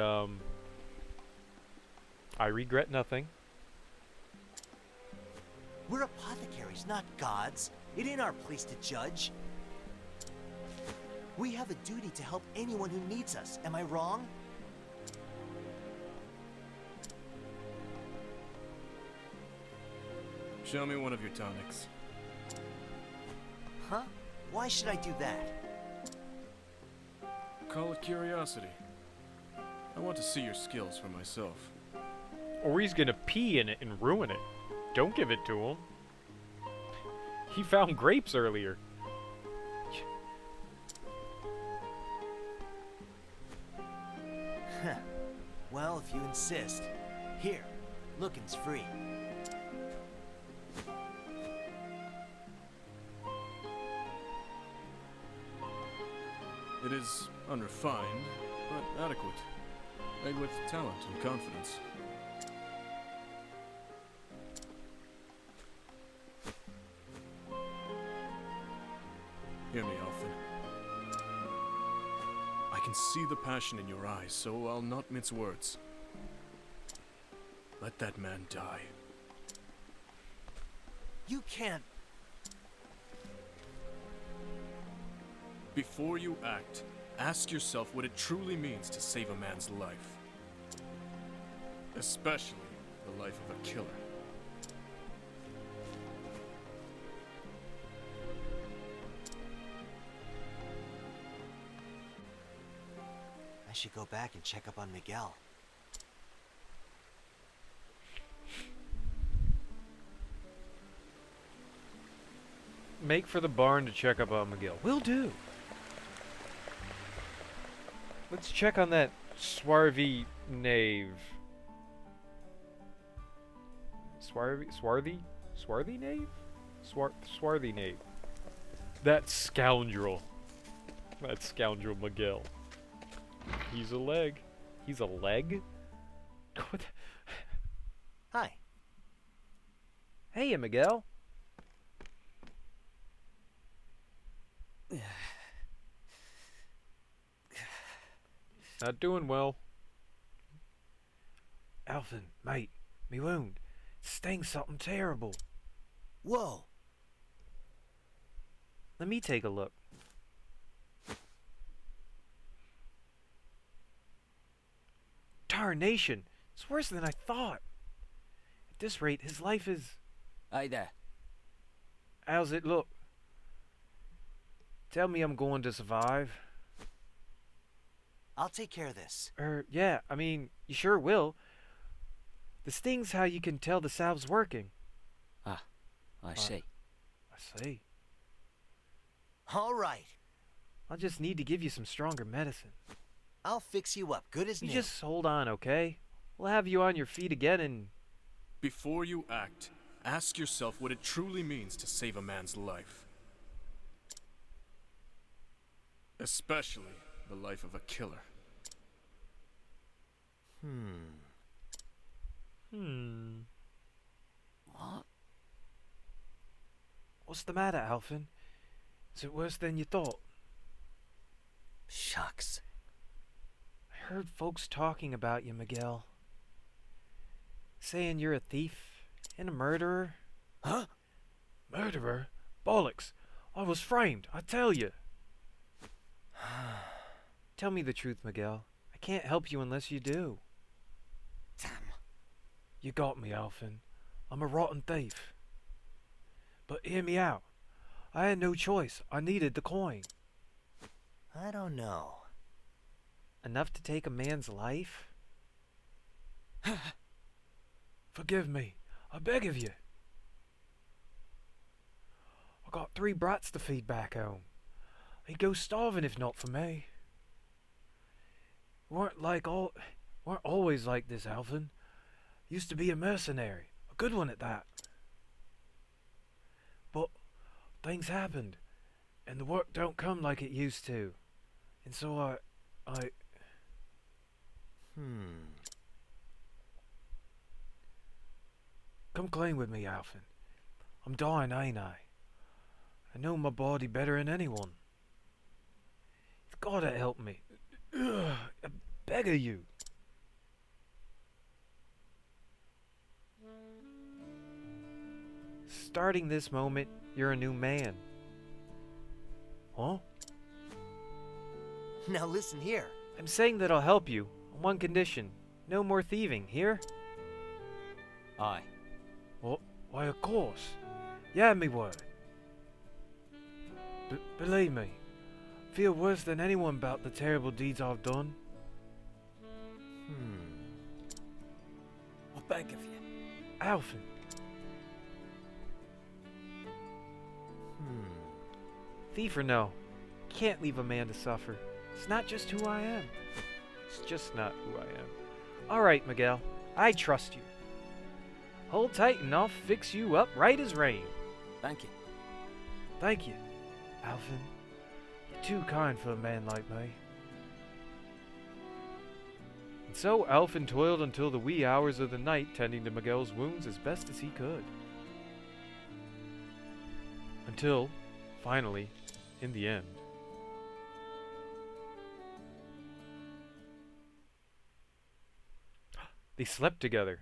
Speaker 3: I regret nothing.
Speaker 18: We're apothecaries, not gods. It ain't our place to judge. We have a duty to help anyone who needs us. Am I wrong?
Speaker 6: Show me one of your tonics.
Speaker 18: Huh? Why should I do that?
Speaker 6: Call it curiosity. I want to see your skills for myself.
Speaker 3: Or he's gonna pee in it and ruin it. Don't give it to him. He found grapes earlier.
Speaker 18: Well, if you insist. Here, looking's free.
Speaker 6: It is unrefined, but adequate. Made with talent and confidence. Hear me, Alphen. I can see the passion in your eyes, so I'll not mince words. Let that man die.
Speaker 18: You can't.
Speaker 6: Before you act, ask yourself what it truly means to save a man's life. Especially the life of a killer.
Speaker 18: I should go back and check up on Miguel.
Speaker 3: Make for the barn to check up on Miguel. Will do. Let's check on that swarthy knave. Swarthy knave? Swarthy knave. That scoundrel. That scoundrel Miguel. He's a leg. He's a leg? What?
Speaker 18: Hi.
Speaker 3: Hey, Miguel. Not doing well. Alphen, mate, me wound. Stings something terrible.
Speaker 18: Whoa.
Speaker 3: Let me take a look. Tarnation! It's worse than I thought. At this rate, his life is...
Speaker 7: Hey there.
Speaker 3: How's it look? Tell me I'm going to survive.
Speaker 18: I'll take care of this.
Speaker 3: Yeah, I mean, you sure will. The sting's how you can tell the salve's working.
Speaker 7: Ah, I see.
Speaker 3: I see.
Speaker 18: All right.
Speaker 3: I'll just need to give you some stronger medicine.
Speaker 18: I'll fix you up, good as new.
Speaker 3: You just hold on, okay? We'll have you on your feet again and...
Speaker 6: Before you act, ask yourself what it truly means to save a man's life. Especially the life of a killer.
Speaker 7: What?
Speaker 3: What's the matter, Alphen? Is it worse than you thought?
Speaker 18: Shucks.
Speaker 3: I heard folks talking about you, Miguel. Saying you're a thief and a murderer.
Speaker 18: Huh?
Speaker 3: Murderer? Bollocks! I was framed, I tell you. Tell me the truth, Miguel. I can't help you unless you do.
Speaker 7: Damn.
Speaker 3: You got me, Alphen. I'm a rotten thief. But hear me out. I had no choice. I needed the coin.
Speaker 18: I don't know.
Speaker 3: Enough to take a man's life? Forgive me. I beg of you. I got 3 brats to feed back home. They'd go starving if not for me. Weren't always like this, Alphen. Used to be a mercenary, a good one at that. But things happened, and the work don't come like it used to. And so I... Come clean with me, Alphen. I'm dying, ain't I? I know my body better than anyone. You've gotta help me. I beg of you. Starting this moment, you're a new man. Huh?
Speaker 18: Now listen here.
Speaker 3: I'm saying that I'll help you, on one condition. No more thieving, here?
Speaker 18: Aye.
Speaker 3: Well, why, of course. You had me word. Believe me, I feel worse than anyone about the terrible deeds I've done.
Speaker 7: I beg of you.
Speaker 3: Alphen. Thief or no, can't leave a man to suffer. It's not just who I am. It's just not who I am. Alright, Miguel. I trust you. Hold tight and I'll fix you up right as rain.
Speaker 7: Thank you.
Speaker 3: Thank you, Alphen. You're too kind for a man like me. And so Alphen toiled until the wee hours of the night, tending to Miguel's wounds as best as he could. Until, finally, in the end, they slept together.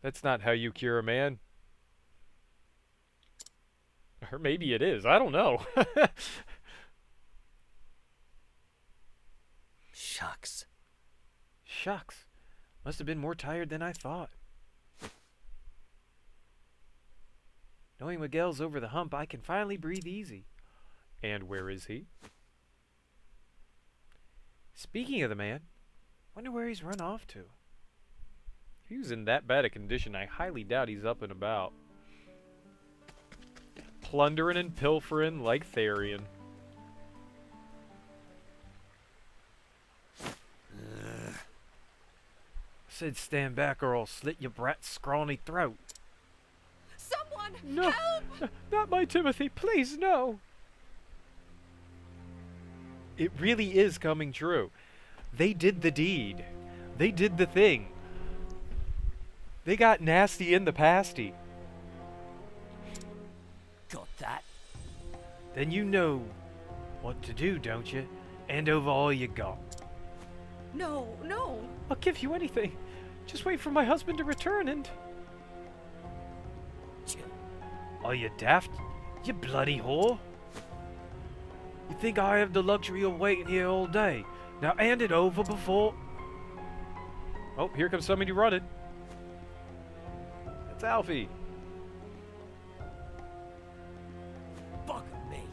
Speaker 3: That's not how you cure a man. Or maybe it is. I don't know.
Speaker 18: Shucks.
Speaker 3: Shucks. Must have been more tired than I thought. Knowing Miguel's over the hump, I can finally breathe easy. And where is he? Speaking of the man, wonder where he's run off to. If he was in that bad a condition, I highly doubt he's up and about. Plundering and pilfering like Therian. Said stand back or I'll slit your brat's scrawny throat.
Speaker 19: Someone!
Speaker 3: No!
Speaker 19: Help!
Speaker 3: Not my Timothy, please, no! It really is coming true. They did the deed. They did the thing. They got nasty in the pasty.
Speaker 7: Got that?
Speaker 3: Then you know what to do, don't you? Hand over all you got.
Speaker 19: No, no.
Speaker 3: I'll give you anything. Just wait for my husband to return and... Are you daft? You bloody whore. You think I have the luxury of waiting here all day? Now hand it over before... Oh, here comes somebody running. It's Alfie.
Speaker 7: Bugger me.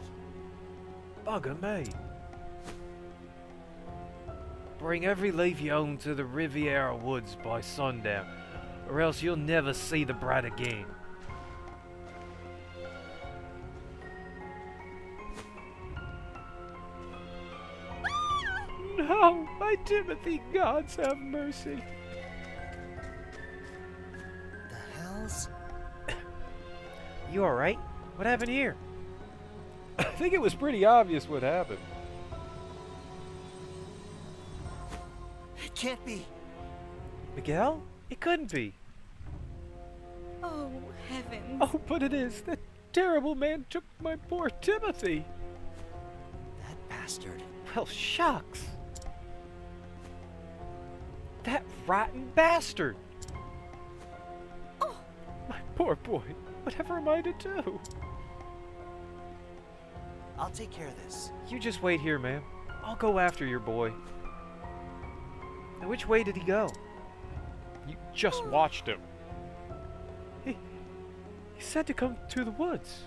Speaker 3: Bugger me. Bring every leaf you own to the Riviera Woods by sundown, or else you'll never see the brat again. No, my Timothy, gods have mercy.
Speaker 18: The hells?
Speaker 3: You alright? What happened here? I think it was pretty obvious what happened.
Speaker 18: It can't be.
Speaker 3: Miguel? It couldn't be.
Speaker 19: Oh, heavens.
Speaker 3: Oh, but it is. That terrible man took my poor Timothy.
Speaker 18: That bastard.
Speaker 3: Well, shucks. That rotten bastard.
Speaker 19: Oh.
Speaker 3: My poor boy. Whatever am I to do?
Speaker 18: I'll take care of this.
Speaker 3: You just wait here, ma'am. I'll go after your boy. Now, which way did he go?
Speaker 1: You just watched him.
Speaker 3: He said to come to the woods.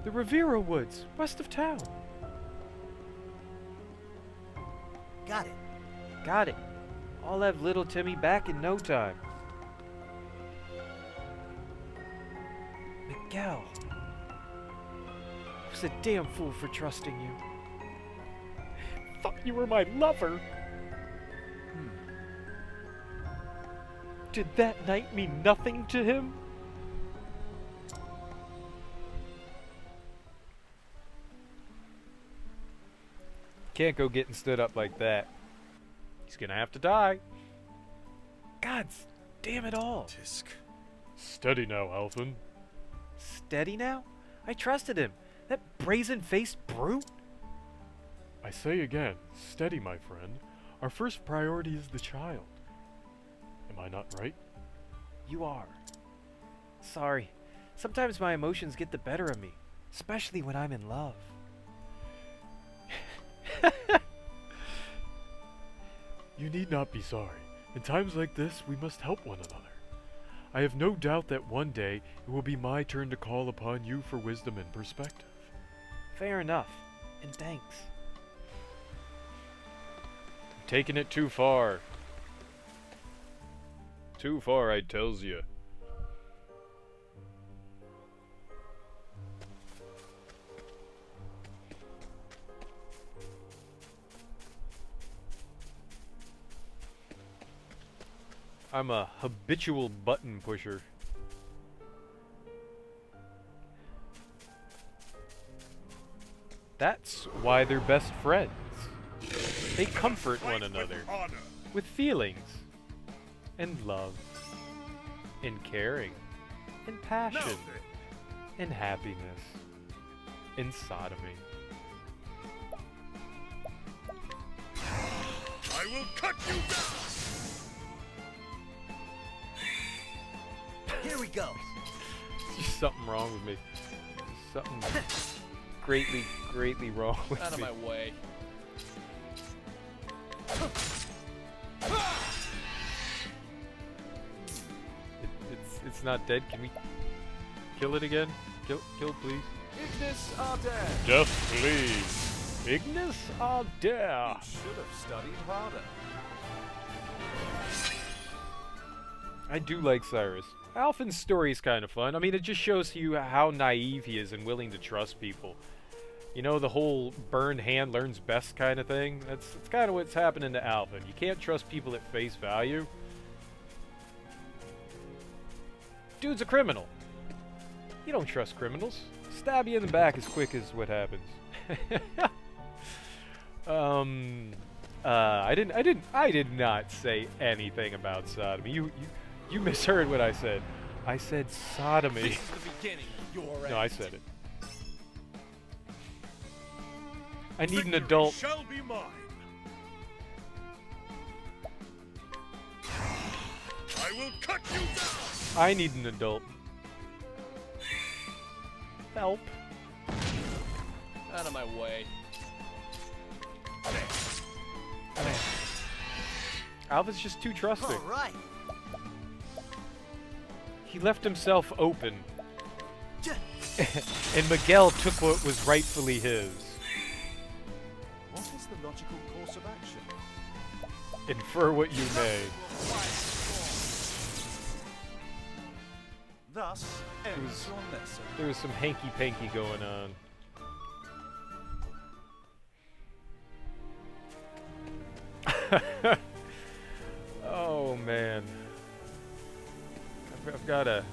Speaker 3: The Rivera Woods, west of town.
Speaker 18: Got it.
Speaker 3: Got it. I'll have little Timmy back in no time. Miguel. I was a damn fool for trusting you.
Speaker 1: Thought you were my lover.
Speaker 3: Did that night mean nothing to him?
Speaker 1: Can't go getting stood up like that. He's gonna have to die.
Speaker 3: Gods damn it all.
Speaker 6: Tisk.
Speaker 1: Steady now, Alphen.
Speaker 3: Steady now? I trusted him. That brazen-faced brute?
Speaker 1: I say again, steady, my friend. Our first priority is the child. Am I not right?
Speaker 3: You are. Sorry. Sometimes my emotions get the better of me, especially when I'm in love.
Speaker 1: You need not be sorry. In times like this, we must help one another. I have no doubt that one day it will be my turn to call upon you for wisdom and perspective.
Speaker 3: Fair enough, and thanks.
Speaker 1: Taking it too far. Too far, I tells you. I'm a habitual button pusher. That's why they're best friends. They comfort one another with feelings and love and caring and passion and happiness and sodomy.
Speaker 14: I will cut you down!
Speaker 18: Here we go.
Speaker 1: There's just something wrong with me. Something greatly, greatly wrong with me.
Speaker 15: Out of my way.
Speaker 1: It's not dead. Can we kill it again? Kill, please.
Speaker 11: Ignis Ardere!
Speaker 1: Death, please. Ignis Ardere!
Speaker 11: You should have studied harder.
Speaker 1: I do like Cyrus. Alphen's story is kind of fun. I mean, it just shows you how naive he is and willing to trust people. You know, the whole burned hand learns best kind of thing? That's kind of what's happening to Alphen. You can't trust people at face value. Dude's a criminal. You don't trust criminals. Stab you in the back as quick as what happens. I did not say anything about sodomy. You misheard what I said. I said sodomy.
Speaker 11: This is the beginning of your end.
Speaker 1: No, I said it. I need an adult.
Speaker 14: Shall be mine. I will cut you down.
Speaker 1: I need an adult. Help.
Speaker 15: Out of my way.
Speaker 1: Alpha's just too trusting.
Speaker 18: All right.
Speaker 1: He left himself open. And Miguel took what was rightfully his.
Speaker 11: What is the logical course of action?
Speaker 1: Infer what you may.
Speaker 11: Thus ends your lesson.
Speaker 1: There was some hanky-panky going on. Oh man, I've got a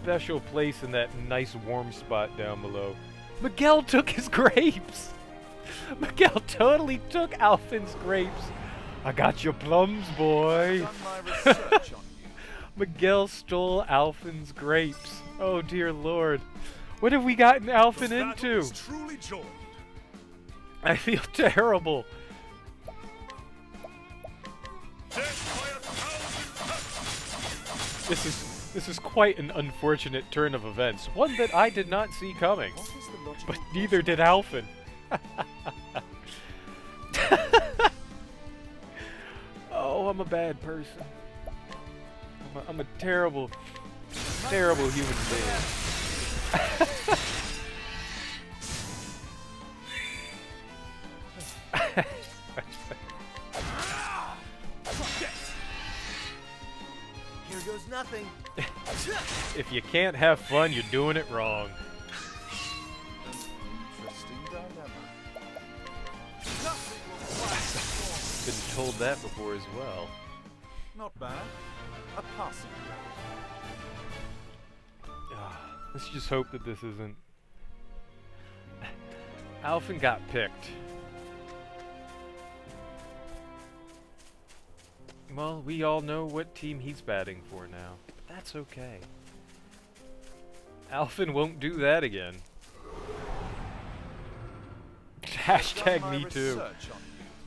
Speaker 1: special place in that nice warm spot down below. Miguel took his grapes. Miguel totally took Alphen's grapes. I got your plums, boy.
Speaker 11: I've done my research on you.
Speaker 1: Miguel stole Alphen's grapes. Oh dear Lord, what have we gotten Alphen into?
Speaker 14: Is truly joined.
Speaker 1: I feel terrible. This This is quite an unfortunate turn of events, one that I did not see coming. But neither did Alphen. Oh, I'm a bad person. I'm a terrible, terrible human being.
Speaker 18: Here goes nothing.
Speaker 1: If you can't have fun, you're doing it wrong.
Speaker 14: Interesting dilemma.
Speaker 1: Been told that before as well.
Speaker 14: Not bad. A passing
Speaker 1: Let's just hope that this isn't... Alphen got picked. Well, we all know what team he's batting for now. But that's okay. Alphen won't do that again. Hashtag me too.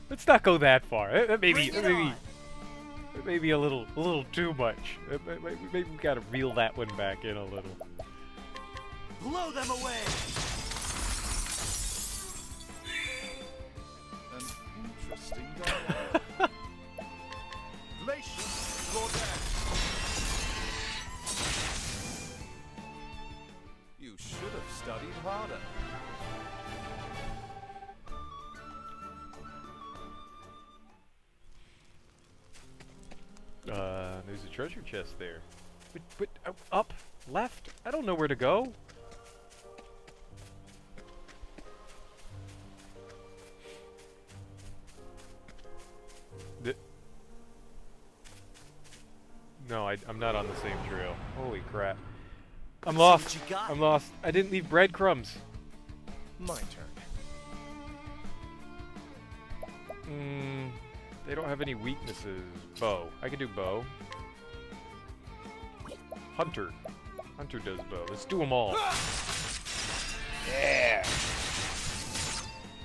Speaker 1: Let's not go that far. That may be a little too much. Maybe we gotta reel that one back in a little.
Speaker 18: Blow them away!
Speaker 14: An interesting dilemma. Glacius, Lord You should have studied harder.
Speaker 1: There's a treasure chest there. But up, left? I don't know where to go. No, I'm not on the same trail. Holy crap. I'm lost. I'm lost. I didn't leave breadcrumbs.
Speaker 15: My turn.
Speaker 1: They don't have any weaknesses. Bow. I can do bow. Hunter. Hunter does bow. Let's do them all. Yeah.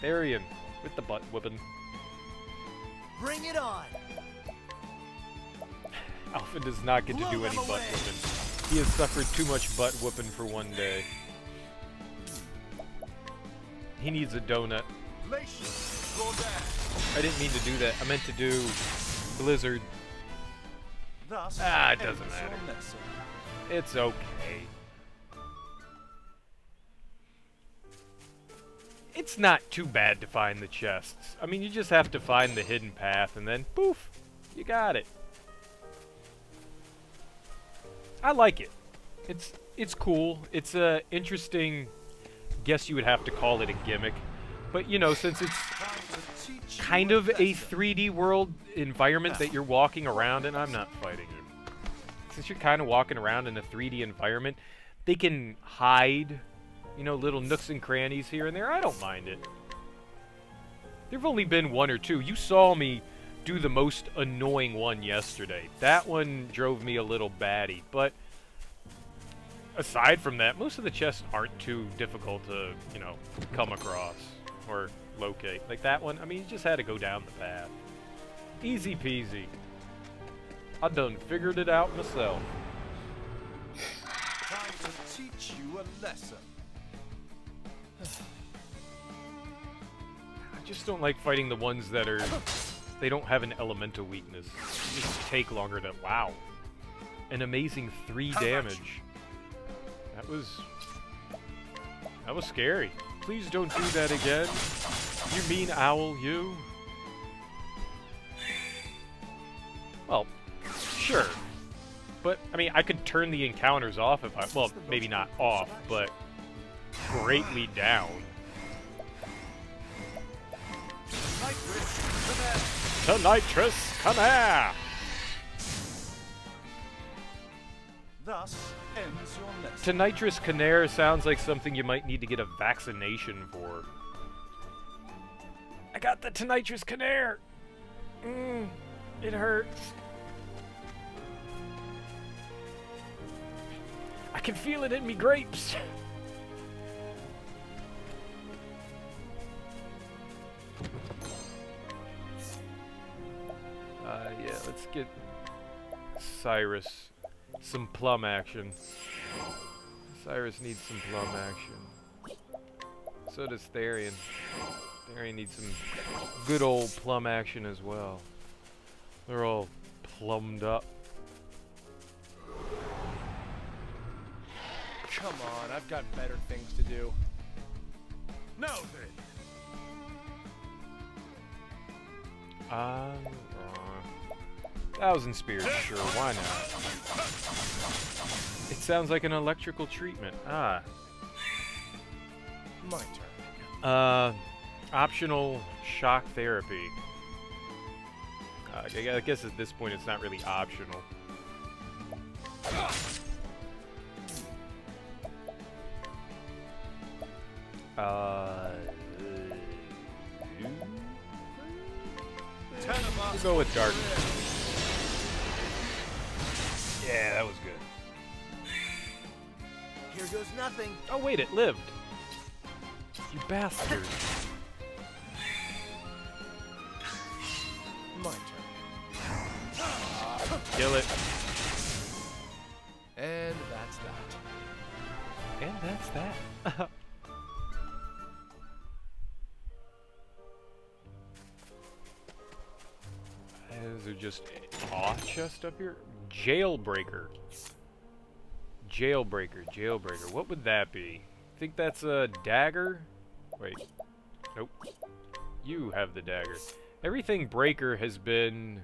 Speaker 1: Therian with the butt whipping.
Speaker 18: Bring it on.
Speaker 1: Alphen does not get to do any butt whipping. He has suffered too much butt whipping for one day. He needs a donut. I didn't mean to do that. I meant to do Blizzard. It doesn't matter. It's okay. It's not too bad to find the chests. I mean, you just have to find the hidden path and then poof, you got it. I like it. It's cool. It's a interesting, guess you would have to call it a gimmick. But you know, since it's kind of a 3D world environment that you're walking around in, I'm not fighting you. Since you're kind of walking around in a 3D environment, they can hide, you know, little nooks and crannies here and there. I don't mind it. There've only been one or two. You saw me do the most annoying one yesterday. That one drove me a little batty, but aside from that, most of the chests aren't too difficult to, you know, come across or locate. Like that one, I mean, you just had to go down the path. Easy peasy. I done figured it out myself.
Speaker 14: Time to teach you a lesson.
Speaker 1: I just don't like fighting the ones that are... They don't have an elemental weakness. They just take longer to... Wow. An amazing 3 damage. That was scary. Please don't do that again. You mean owl, you? Well, sure. But, I mean, I could turn the encounters off if I... Well, maybe not off, but greatly down. To Nitrous, come here!
Speaker 14: Thus ends your lesson.
Speaker 1: To Nitrous Canaire sounds like something you might need to get a vaccination for. I got the Tonitrous Canaire! It hurts. I can feel it in me grapes. Yeah, let's get Cyrus. some plum action. Cyrus needs some plum action. So does Therian. Therian needs some good old plum action as well. They're all plumbed up.
Speaker 15: Come on, I've got better things to do.
Speaker 14: Now then.
Speaker 1: Thousand Spears, sure, why not? It sounds like an electrical treatment. Ah.
Speaker 15: My turn.
Speaker 1: Optional shock therapy. I guess at this point it's not really optional. We'll go with darkness. Yeah, that was good.
Speaker 18: Here goes nothing.
Speaker 1: Oh wait, it lived. You bastard.
Speaker 15: My turn.
Speaker 1: Kill it.
Speaker 15: And that's that.
Speaker 1: And that's that. Is there just awe chest up here? Jailbreaker. Jailbreaker. What would that be? Think that's a dagger? Wait. Nope. You have the dagger. Everything breaker has been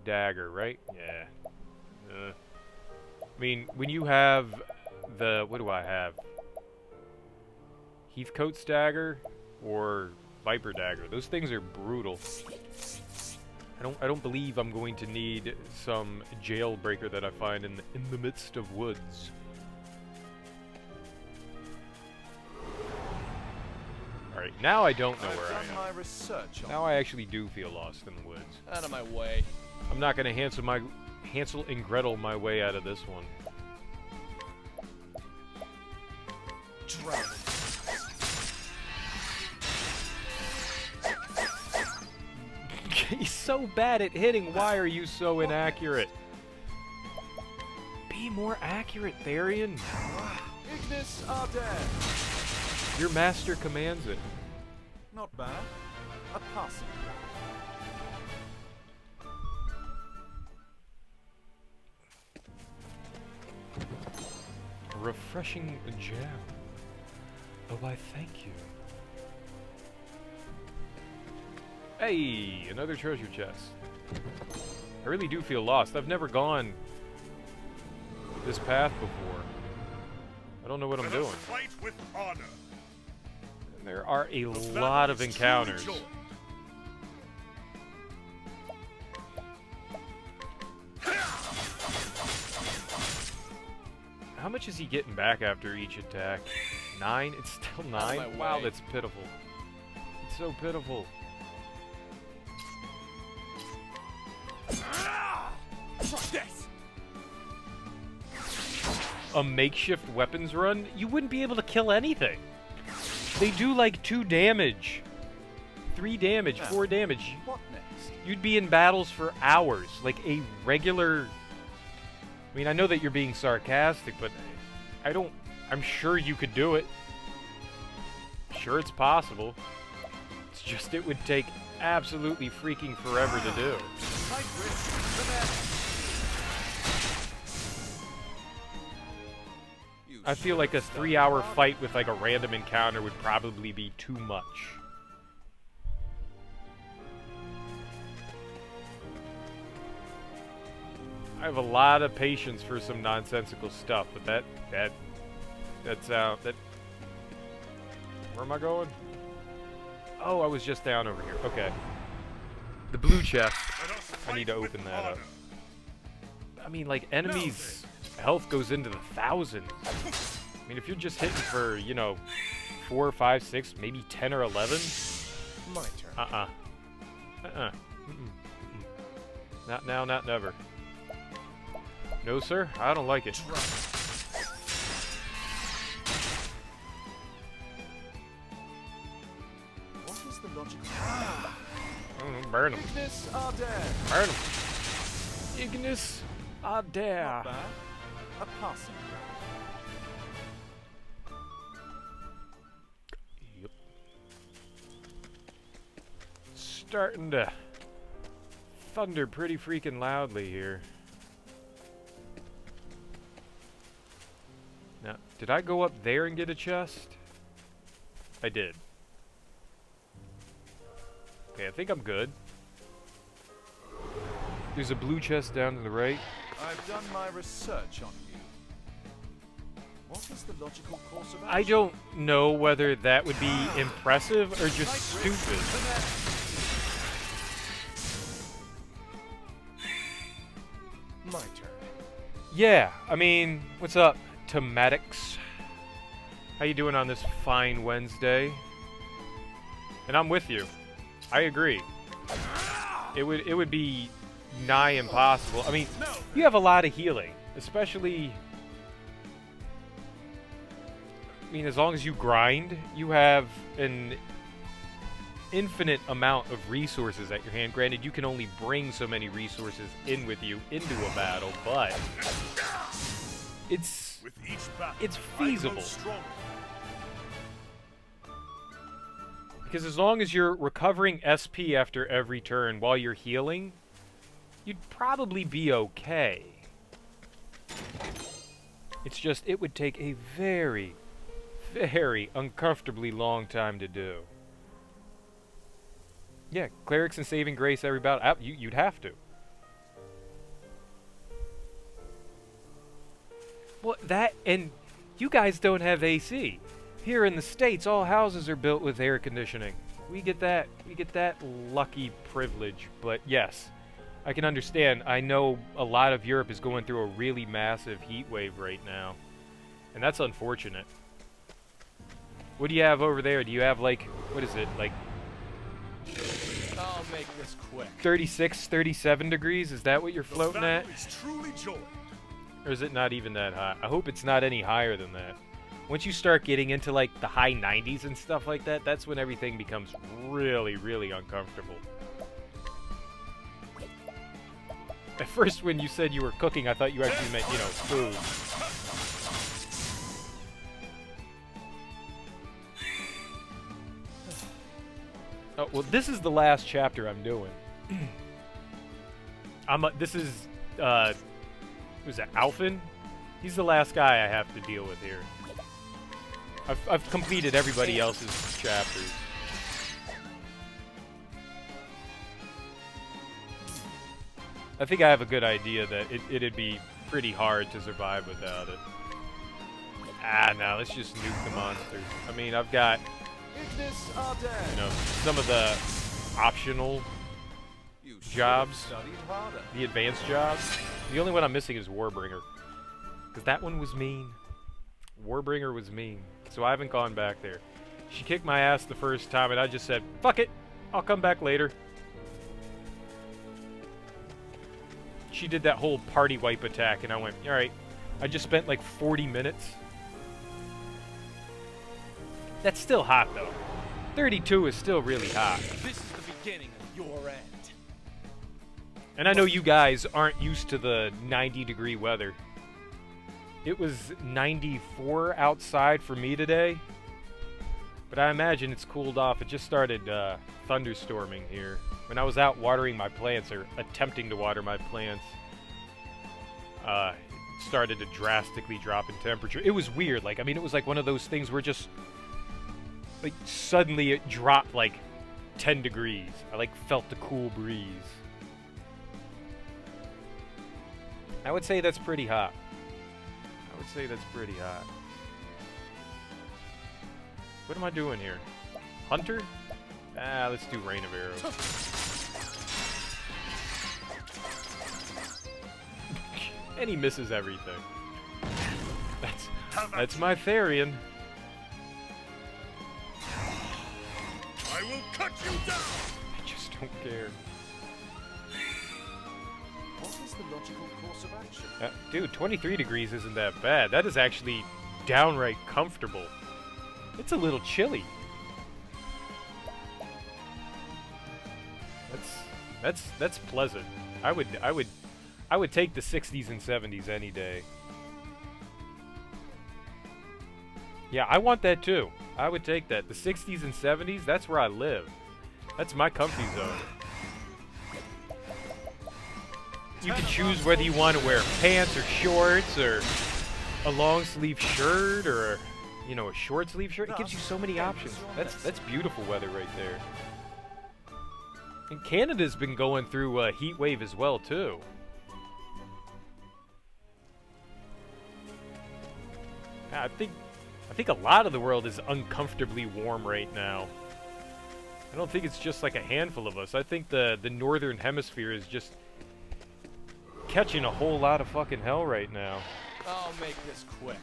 Speaker 1: dagger, right? Yeah. I mean, when you have the... What do I have? Heathcote's dagger or Viper dagger. Those things are brutal. I don't believe I'm going to need some jailbreaker that I find in the midst of woods. Alright, now I don't know where I am.
Speaker 15: My research on
Speaker 1: now I actually do feel lost in the woods.
Speaker 15: Out of my way.
Speaker 1: I'm not going to Hansel and Gretel my way out of this one.
Speaker 15: Drown.
Speaker 1: He's so bad at hitting. Why are you so inaccurate? Be more accurate, Therian.
Speaker 15: Ignis are dead.
Speaker 1: Your master commands it.
Speaker 15: Not bad. A passing.
Speaker 1: Refreshing jam. Oh, I thank you. Hey, another treasure chest. I really do feel lost. I've never gone this path before. I don't know what I'm doing.
Speaker 14: Fight with honor.
Speaker 1: There are a lot of encounters. How much is he getting back after each attack? 9? It's still 9? Wow, that's pitiful. It's so pitiful.
Speaker 15: This.
Speaker 1: A makeshift weapons run? You wouldn't be able to kill anything. They do like 2 damage. 3 damage, 4 damage.
Speaker 15: What next?
Speaker 1: You'd be in battles for hours. Like a regular... I mean, I know that you're being sarcastic, but I'm sure you could do it. Sure, it's possible. It's just it would take absolutely freaking forever to do. I feel like a 3-hour fight with like a random encounter would probably be too much. I have a lot of patience for some nonsensical stuff, but where am I going? Oh, I was just down over here. Okay. The blue chest. I need to open that up. I mean, like, enemies' health goes into the thousands. I mean, if you're just hitting for, you know, 4, 5, 6, maybe 10 or 11.
Speaker 15: My turn.
Speaker 1: Not now, not never. No, sir, I don't like it.
Speaker 15: What is the logic?
Speaker 1: Burn him.
Speaker 15: Ignis are dead.
Speaker 1: Burn him. Ignis
Speaker 3: Ah, there.
Speaker 11: Not bad. A passing
Speaker 3: Yep. Starting to thunder pretty freaking loudly here. Now, did I go up there and get a chest? I did. Okay, I think I'm good. There's a blue chest down to the right.
Speaker 11: I've done my research on you. What is the logical course of action?
Speaker 3: I don't know whether that would be impressive or just stupid.
Speaker 15: My turn.
Speaker 3: Yeah, I mean, what's up, Tomatics? How you doing on this fine Wednesday? And I'm with you. I agree. It would be nigh impossible. I mean, you have a lot of healing, especially. I mean, as long as you grind, you have an infinite amount of resources at your hand. Granted, you can only bring so many resources in with you into a battle, but it's feasible. Because as long as you're recovering SP after every turn while you're healing, you'd probably be okay. It's just, it would take a very, very uncomfortably long time to do. Yeah, clerics and saving grace every battle. You'd have to. Well, that, and you guys don't have AC. Here in the States, all houses are built with air conditioning. We get that lucky privilege. But yes, I can understand. I know a lot of Europe is going through a really massive heat wave right now. And that's unfortunate. What do you have over there? Do you have, like, what is it, like
Speaker 15: I'll make this quick.
Speaker 3: 36, 37 degrees? Is that what you're floating at?
Speaker 14: Is truly joined.
Speaker 3: Or is it not even that high? I hope it's not any higher than that. Once you start getting into like the high 90s and stuff like that, that's when everything becomes really, really uncomfortable. At first, when you said you were cooking, I thought you actually meant, you know, food. Oh, well, this is the last chapter I'm doing. This is, was it Alphen? He's the last guy I have to deal with here. I've completed everybody else's chapters. I think I have a good idea that it'd be pretty hard to survive without it. Ah, no, let's just nuke the monsters. I mean, I've got, you know, some of the optional jobs, the advanced jobs. The only one I'm missing is Warbringer, because that one was mean. Warbringer was mean, so I haven't gone back there. She kicked my ass the first time, and I just said, fuck it, I'll come back later. She did that whole party wipe attack, and I went, alright. I just spent like 40 minutes. That's still hot, though. 32 is still really hot.
Speaker 11: This is the beginning of your end.
Speaker 3: And I know you guys aren't used to the 90-degree weather. It was 94 outside for me today. But I imagine it's cooled off. It just started thunderstorming here. When I was out watering my plants, or attempting to water my plants, it started to drastically drop in temperature. It was weird. Like, I mean, it was like one of those things where just, like, suddenly it dropped like 10 degrees. I like felt the cool breeze. I would say that's pretty hot. I would say that's pretty hot. What am I doing here? Hunter? Ah, let's do Rain of Arrows. And he misses everything. That's my Therian.
Speaker 14: I will cut you down!
Speaker 3: I just don't care.
Speaker 11: What is the logical course of action?
Speaker 3: Dude, 23 degrees isn't that bad. That is actually downright comfortable. It's a little chilly. That's pleasant. I I would take the 60s and 70s any day. Yeah, I want that too. I would take that. The 60s and 70s, that's where I live. That's my comfy zone. You can choose whether you want to wear pants or shorts or a long sleeve shirt or, you know, a short sleeve shirt. It gives you so many options. That's beautiful weather right there. And Canada's been going through a heat wave as well too. I think a lot of the world is uncomfortably warm right now. I don't think it's just like a handful of us. I think the northern hemisphere is just catching a whole lot of fucking hell right now.
Speaker 11: I'll make this quick.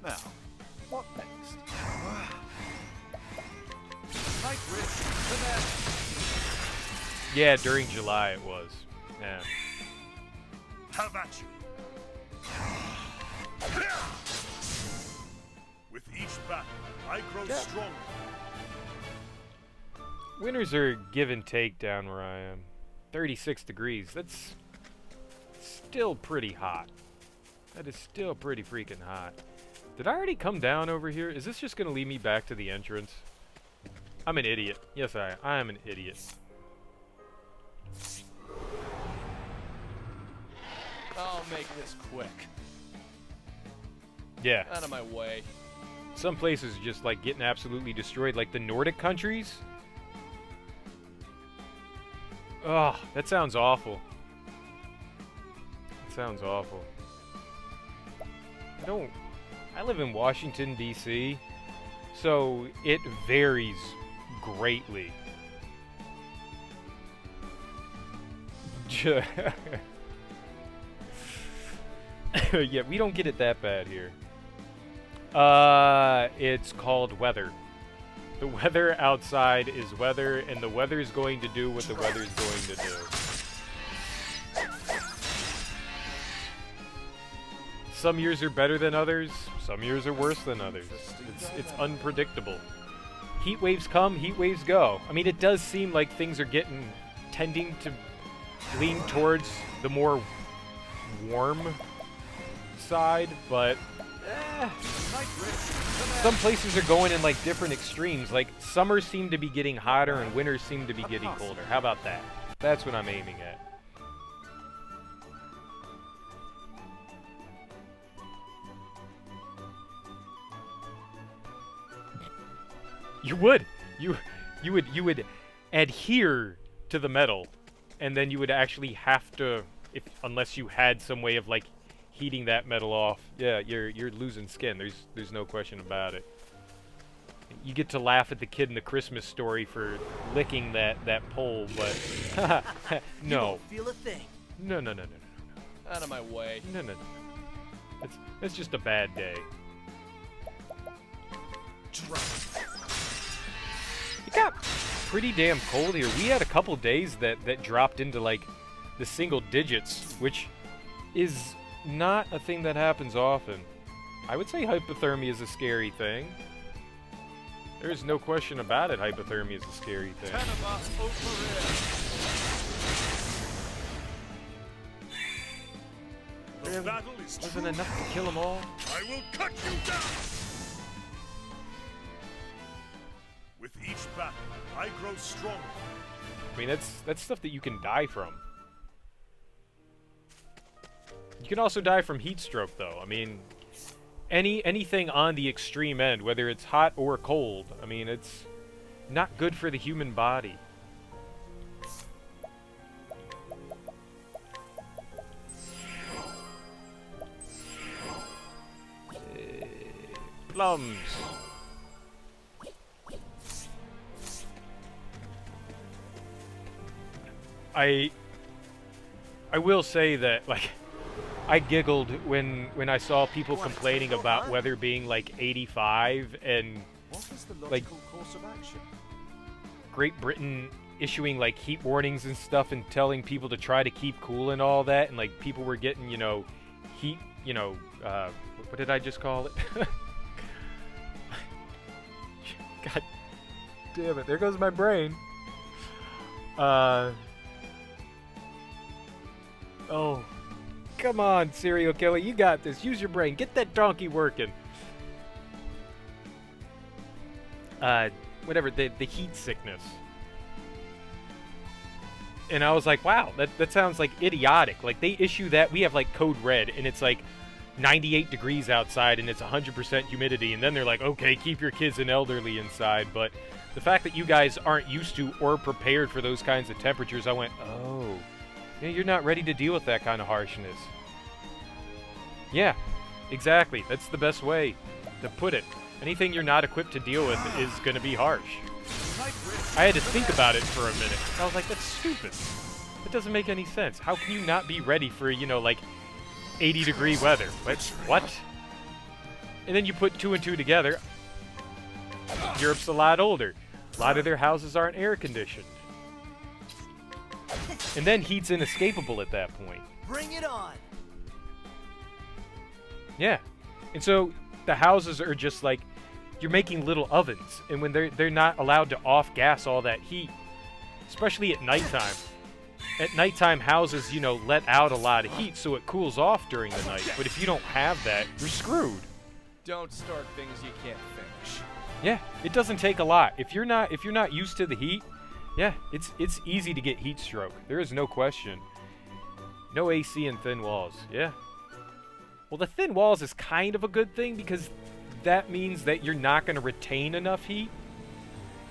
Speaker 11: Now, what next? Night Witch, the next.
Speaker 3: Yeah, during July it was. Yeah.
Speaker 14: Have at you. With each battle, I grow stronger.
Speaker 3: Winters are give and take down where I am. 36 degrees. That's still pretty hot. That is still pretty freaking hot. Did I already come down over here? Is this just going to lead me back to the entrance? I'm an idiot. Yes, I am an idiot.
Speaker 11: I'll make this quick.
Speaker 3: Yeah.
Speaker 11: Out of my way.
Speaker 3: Some places are just like getting absolutely destroyed, like the Nordic countries. Oh, that sounds awful. That sounds awful. I live in Washington, D.C., so it varies greatly. Yeah, we don't get it that bad here. It's called weather. The weather outside is weather, and the weather is going to do what the weather is going to do. Some years are better than others. Some years are worse than others. It's unpredictable. Heat waves come, heat waves go. I mean, it does seem like things are tending to lean towards the more warm side, but some places are going in like different extremes. Like summers seem to be getting hotter and winters seem to be getting colder. How about that? That's what I'm aiming at. You would adhere to the metal, and then you would actually have to, unless you had some way of like heating that metal off. Yeah, you're losing skin. There's no question about it. You get to laugh at the kid in the Christmas Story for licking that pole, but no.
Speaker 18: You don't feel a thing.
Speaker 3: No.
Speaker 11: Out of my way.
Speaker 3: No. It's just a bad day. It got pretty damn cold here. We had a couple days that dropped into like the single digits, which is not a thing that happens often. I would say hypothermia is a scary thing. There's no question about it, hypothermia is a scary thing.
Speaker 14: The battle is
Speaker 3: wasn't enough to kill them all.
Speaker 14: I will cut you down! With each battle, I grow stronger.
Speaker 3: I mean, that's stuff that you can die from. You can also die from heat stroke, though. I mean, anything on the extreme end, whether it's hot or cold, I mean, it's not good for the human body. Plums. I will say that, like, I giggled when I saw people complaining about weather being like 85 and like
Speaker 11: course of action?
Speaker 3: Great Britain issuing like heat warnings and stuff and telling people to try to keep cool and all that, and like people were getting, you know, heat, you know, what did I just call it? God damn it, there goes my brain. Oh, come on, serial killer. You got this. Use your brain. Get that donkey working. Whatever, the heat sickness. And I was like, wow, that sounds like idiotic. Like, they issue that. We have, like, code red, and it's, like, 98 degrees outside, and it's 100% humidity. And then they're like, okay, keep your kids and elderly inside. But the fact that you guys aren't used to or prepared for those kinds of temperatures, I went, oh, yeah, you're not ready to deal with that kind of harshness. Yeah, exactly. That's the best way to put it. Anything you're not equipped to deal with is going to be harsh. I had to think about it for a minute. I was like, that's stupid. That doesn't make any sense. How can you not be ready for, you know, like 80-degree weather? Like, what? And then you put 2 and 2 together. Europe's a lot older. A lot of their houses aren't air conditioned. And then heat's inescapable at that point.
Speaker 18: Bring it on.
Speaker 3: Yeah. And so the houses are just like, you're making little ovens, and when they're not allowed to off-gas all that heat, especially at nighttime. At nighttime, houses, you know, let out a lot of heat, so it cools off during the night. But if you don't have that, you're screwed.
Speaker 15: Don't start things you can't finish.
Speaker 3: Yeah, it doesn't take a lot. If you're not used to the heat, yeah, it's easy to get heat stroke. There is no question. No AC and thin walls. Yeah. Well, the thin walls is kind of a good thing because that means that you're not going to retain enough heat.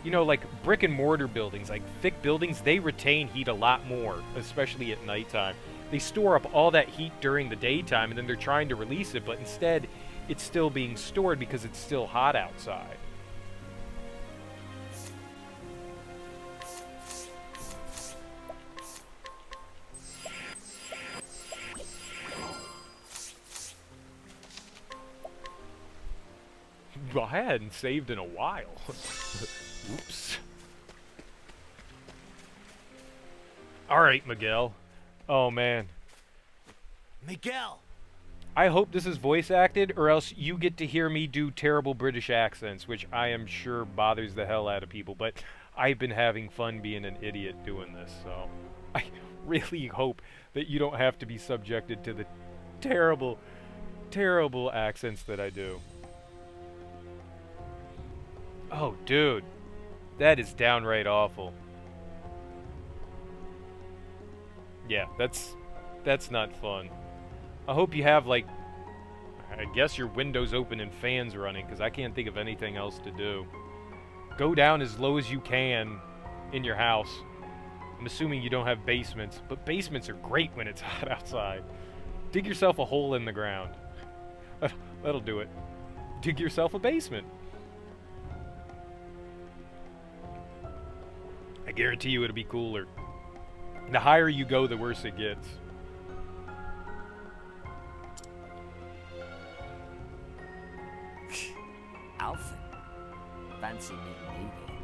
Speaker 3: You know, like brick and mortar buildings, like thick buildings, they retain heat a lot more, especially at nighttime. They store up all that heat during the daytime, and then they're trying to release it, but instead, it's still being stored because it's still hot outside. Well, I hadn't saved in a while. Oops. Alright, Miguel. Oh, man.
Speaker 18: Miguel!
Speaker 3: I hope this is voice acted, or else you get to hear me do terrible British accents, which I am sure bothers the hell out of people, but I've been having fun being an idiot doing this, so I really hope that you don't have to be subjected to the terrible, terrible accents that I do. Oh, dude. That is downright awful. Yeah, that's not fun. I hope you have, like, I guess your windows open and fans running, because I can't think of anything else to do. Go down as low as you can in your house. I'm assuming you don't have basements, but basements are great when it's hot outside. Dig yourself a hole in the ground. That'll do it. Dig yourself a basement. I guarantee you it'll be cooler. The higher you go, the worse it gets.
Speaker 7: Alfred. Fancy meeting you here.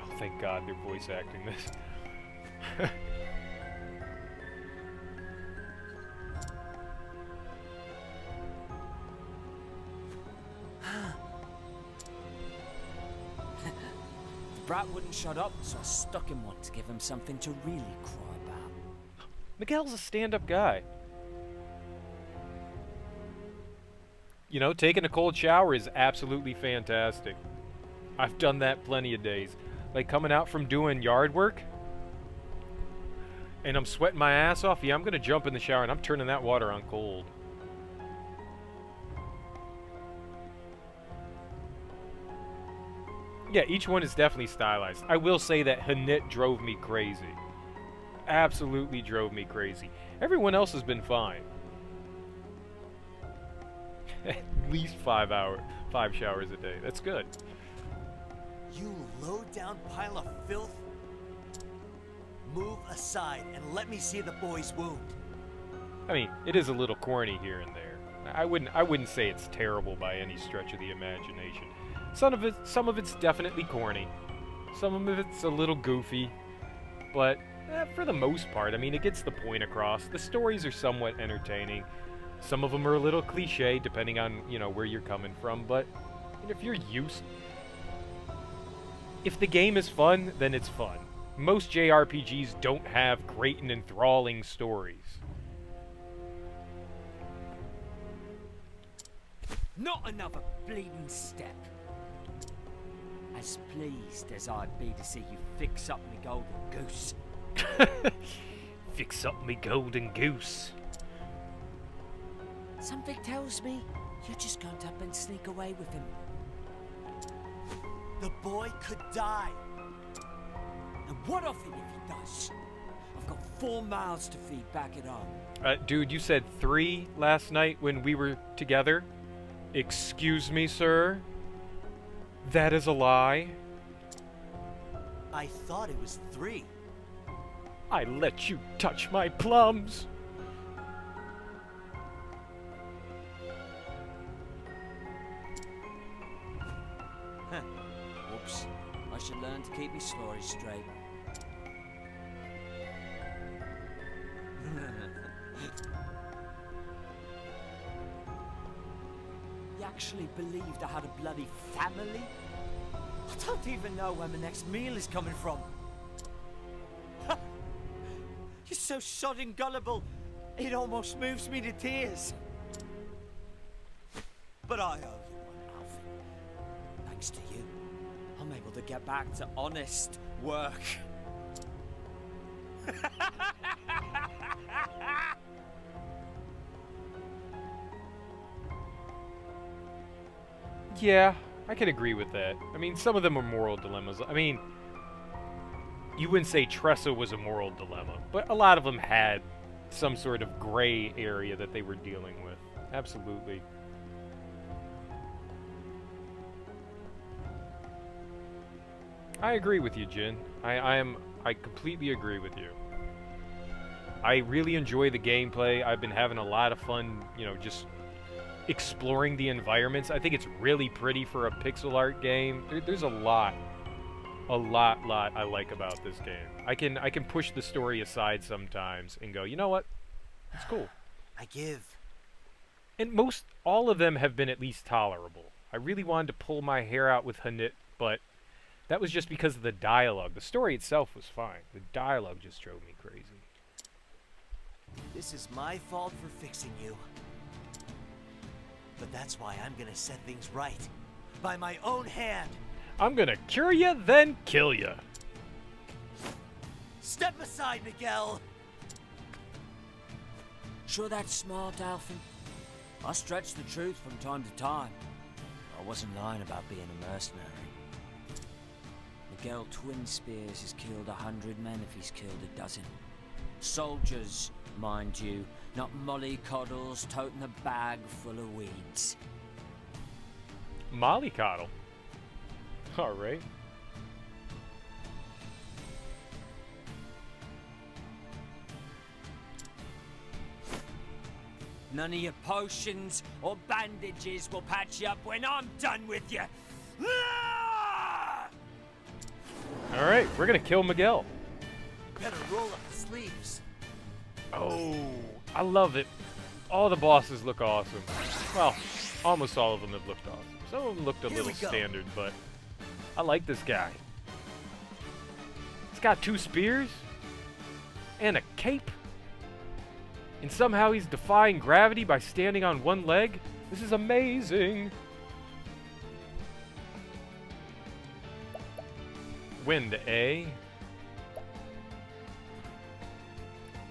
Speaker 3: Oh, thank God they're voice acting this.
Speaker 7: Brat wouldn't shut up, so I stuck him one to give him something to really cry about.
Speaker 3: Miguel's a stand-up guy. You know, taking a cold shower is absolutely fantastic. I've done that plenty of days. Like coming out from doing yard work, and I'm sweating my ass off. Yeah, I'm going to jump in the shower, and I'm turning that water on cold. Yeah, each one is definitely stylized. I will say that Hanit drove me crazy. Absolutely drove me crazy. Everyone else has been fine. At least 5 showers a day. That's good.
Speaker 18: You low-down pile of filth. Move aside and let me see the boy's wound.
Speaker 3: I mean, it is a little corny here and there. I wouldn't say it's terrible by any stretch of the imagination. Some of it's definitely corny. Some of it's a little goofy. But for the most part, I mean, it gets the point across. The stories are somewhat entertaining. Some of them are a little cliche, depending on, you know, where you're coming from. But if you're used... If the game is fun, then it's fun. Most JRPGs don't have great and enthralling stories.
Speaker 7: Not another bleeding step. As pleased as I'd be to see you fix up me golden goose.
Speaker 3: Fix up me golden goose.
Speaker 7: Something tells me you're just going to up and sneak away with him. The boy could die. And what of him if he does? I've got 4 mouths to feed back at home.
Speaker 3: Dude, you said 3 last night when we were together? Excuse me, sir? That is a lie.
Speaker 18: I thought it was 3.
Speaker 3: I let you touch my plums.
Speaker 7: Whoops. I should learn to keep my stories straight. You actually believed I had a bloody family? I don't even know where my next meal is coming from. You're so sodding gullible, it almost moves me to tears. But I owe you one, Alfie. Thanks to you, I'm able to get back to honest work.
Speaker 3: Yeah, I can agree with that. I mean, some of them are moral dilemmas. I mean, you wouldn't say Tressa was a moral dilemma, but a lot of them had some sort of gray area that they were dealing with. Absolutely. I agree with you, Jin. I completely agree with you. I really enjoy the gameplay. I've been having a lot of fun, you know, just exploring the environments. I think it's really pretty for a pixel art game. There's a lot I like about this game. I can push the story aside sometimes and go, you know what? It's cool.
Speaker 18: I give.
Speaker 3: And all of them have been at least tolerable. I really wanted to pull my hair out with Hanit, but that was just because of the dialogue. The story itself was fine. The dialogue just drove me crazy.
Speaker 18: This is my fault for fixing you. But that's why I'm gonna set things right. By my own hand.
Speaker 3: I'm gonna cure ya, then kill ya.
Speaker 18: Step aside, Miguel!
Speaker 7: Sure that's smart, Alfie? I stretch the truth from time to time. I wasn't lying about being a mercenary. Miguel Twin Spears has killed 100 men if he's killed a dozen. Soldiers, mind you, not mollycoddles toting a bag full of weeds.
Speaker 3: Mollycoddle? Alright.
Speaker 7: None of your potions or bandages will patch you up when I'm done with you.
Speaker 3: Alright, we're gonna kill Miguel.
Speaker 18: Better roll up the sleeves.
Speaker 3: Oh, I love it. All the bosses look awesome. Well, almost all of them have looked awesome. Some of them looked a little standard, but I like this guy. He's got 2 spears and a cape. And somehow he's defying gravity by standing on 1 leg. This is amazing. Wind A.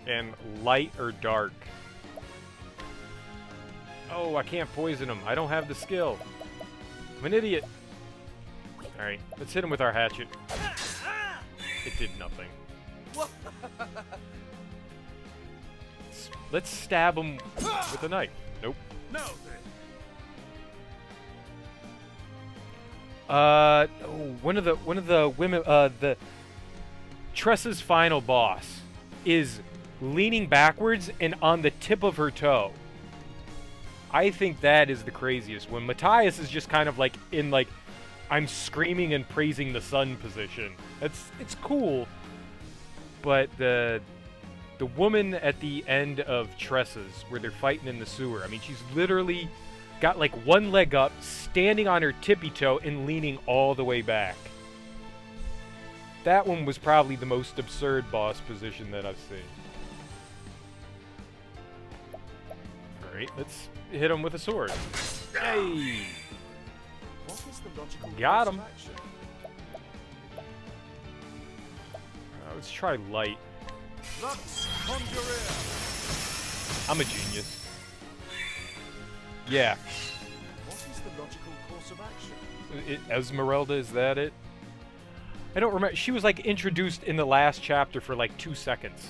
Speaker 3: And light or dark. Oh, I can't poison him. I don't have the skill. I'm an idiot. Alright, let's hit him with our hatchet. It did nothing. Let's stab him with a knife. Nope.
Speaker 14: No.
Speaker 3: One of the women, the Tressa's final boss is leaning backwards and on the tip of her toe. I think that is the craziest. When Matthias is just kind of like in like I'm screaming and praising the sun position. It's cool. But the woman at the end of Tressa's where they're fighting in the sewer, I mean, she's literally got like 1 leg up, standing on her tippy toe and leaning all the way back. That one was probably the most absurd boss position that I've seen. Alright, let's hit him with a sword.
Speaker 1: Hey!
Speaker 11: What is the logical
Speaker 1: Got
Speaker 11: course of
Speaker 1: him.
Speaker 11: action?
Speaker 1: Let's try light.
Speaker 11: Lux Conjurer.
Speaker 1: I'm a genius. Yeah.
Speaker 11: What is the logical course of action?
Speaker 1: Esmeralda, is that it? I don't remember. She was like introduced in the last chapter for like 2 seconds.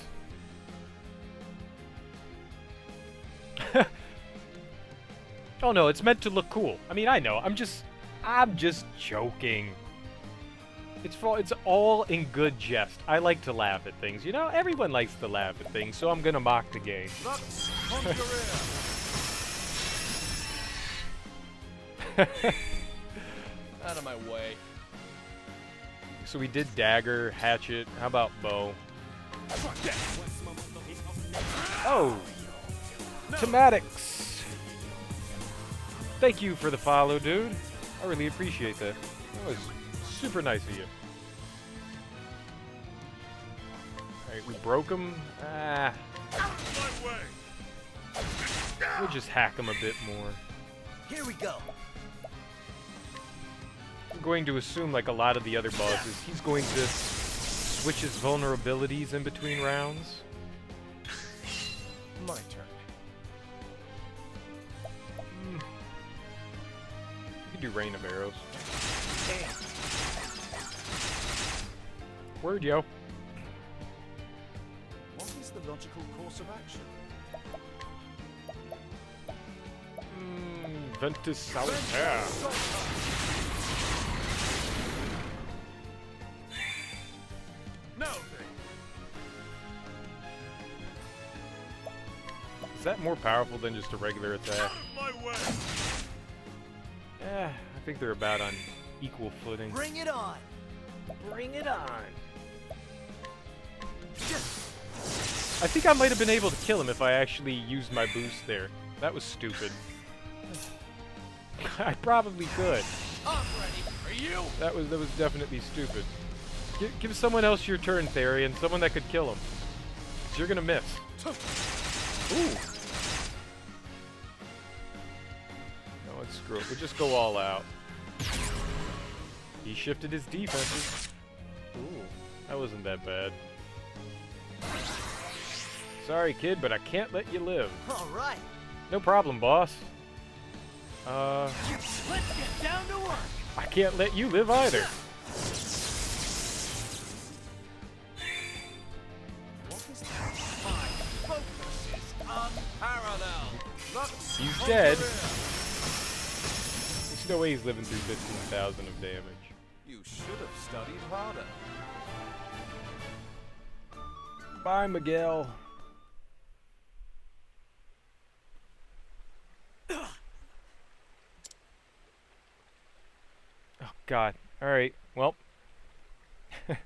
Speaker 1: Oh no, it's meant to look cool. I mean, I know. I'm just joking. It's all in good jest. I like to laugh at things. You know, everyone likes to laugh at things, so I'm gonna mock the game.
Speaker 11: Lux Conjurer.
Speaker 15: Out of my way.
Speaker 1: So we did dagger, hatchet. How about bow? Oh! Tematics! Thank you for the follow, dude. I really appreciate that. That was super nice of you. Alright, we broke him. We'll just hack him a bit more.
Speaker 18: Here we go.
Speaker 1: I'm going to assume, like a lot of the other bosses, he's going to switch his vulnerabilities in between rounds.
Speaker 15: My turn.
Speaker 1: You can do Rain of Arrows. Word, yo.
Speaker 11: What is the logical course of action?
Speaker 1: Ventus Solitaire.
Speaker 11: No.
Speaker 1: Is that more powerful than just a regular attack?
Speaker 14: My way.
Speaker 1: Yeah, I think they're about on equal footing.
Speaker 18: Bring it on.
Speaker 1: Bring it on. I think I might have been able to kill him if I actually used my boost there. That was stupid. I probably could.
Speaker 15: I'm ready for you.
Speaker 1: That was definitely stupid. Give someone else your turn, Therian. Someone that could kill him. 'Cause you're gonna miss. Ooh. No, let's screw it. We'll just go all out. He shifted his defenses. Ooh, that wasn't that bad. Sorry, kid, but I can't let you live.
Speaker 18: All right.
Speaker 1: No problem, boss.
Speaker 18: Let's get down to work.
Speaker 1: I can't let you live either.
Speaker 11: What is that? My focus is unparalleled. Lux
Speaker 1: He's dead.
Speaker 11: Conjurer.
Speaker 1: There's no way he's living through 15,000 of damage.
Speaker 11: You should have studied harder.
Speaker 1: Bye, Miguel. Oh, God. Alright, well. It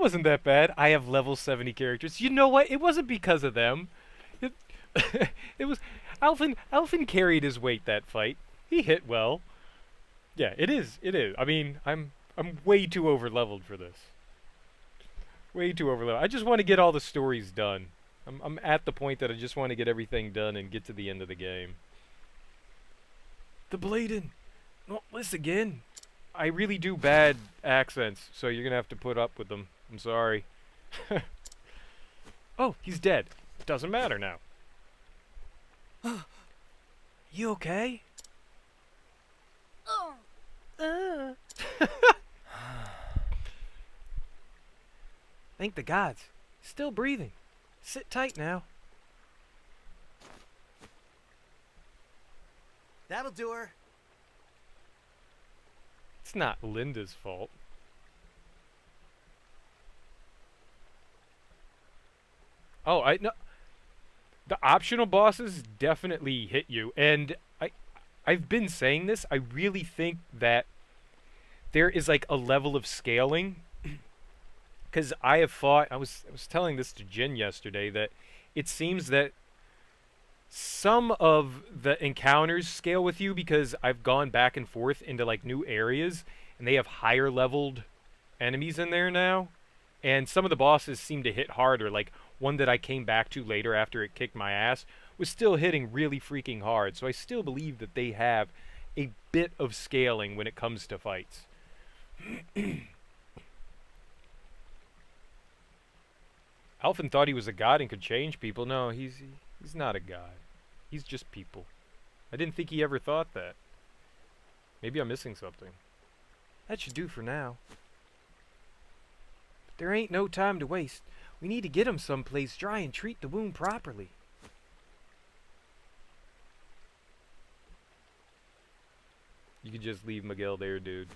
Speaker 1: wasn't that bad. I have level 70 characters. You know what? It wasn't because of them. It was... Alphen carried his weight that fight. He hit well. Yeah, it is. It is. I mean, I'm way too over-leveled for this. Way too over-leveled. I just want to get all the stories done. I'm at the point that I just want to get everything done and get to the end of the game. The bleeding. Not this again. I really do bad accents, so you're gonna have to put up with them. I'm sorry. Oh, he's dead. Doesn't matter now. You okay? Thank the gods. Still breathing. Sit tight now.
Speaker 18: That'll do her.
Speaker 1: It's not Linda's fault. Oh, I know. The optional bosses definitely hit you, and I've been saying this. I really think that there is like a level of scaling, because I have fought. I was telling this to Jen yesterday that it seems that some of the encounters scale with you because I've gone back and forth into like new areas, and they have higher leveled enemies in there now, and some of the bosses seem to hit harder. Like one that I came back to later after it kicked my ass was still hitting really freaking hard. So I still believe that they have a bit of scaling when it comes to fights. Alphen thought he was a god and could change people. No, he's not a god. He's just people. I didn't think he ever thought that. Maybe I'm missing something. That should do for now. But there ain't no time to waste. We need to get him someplace dry and treat the wound properly. You could just leave Miguel there, dude.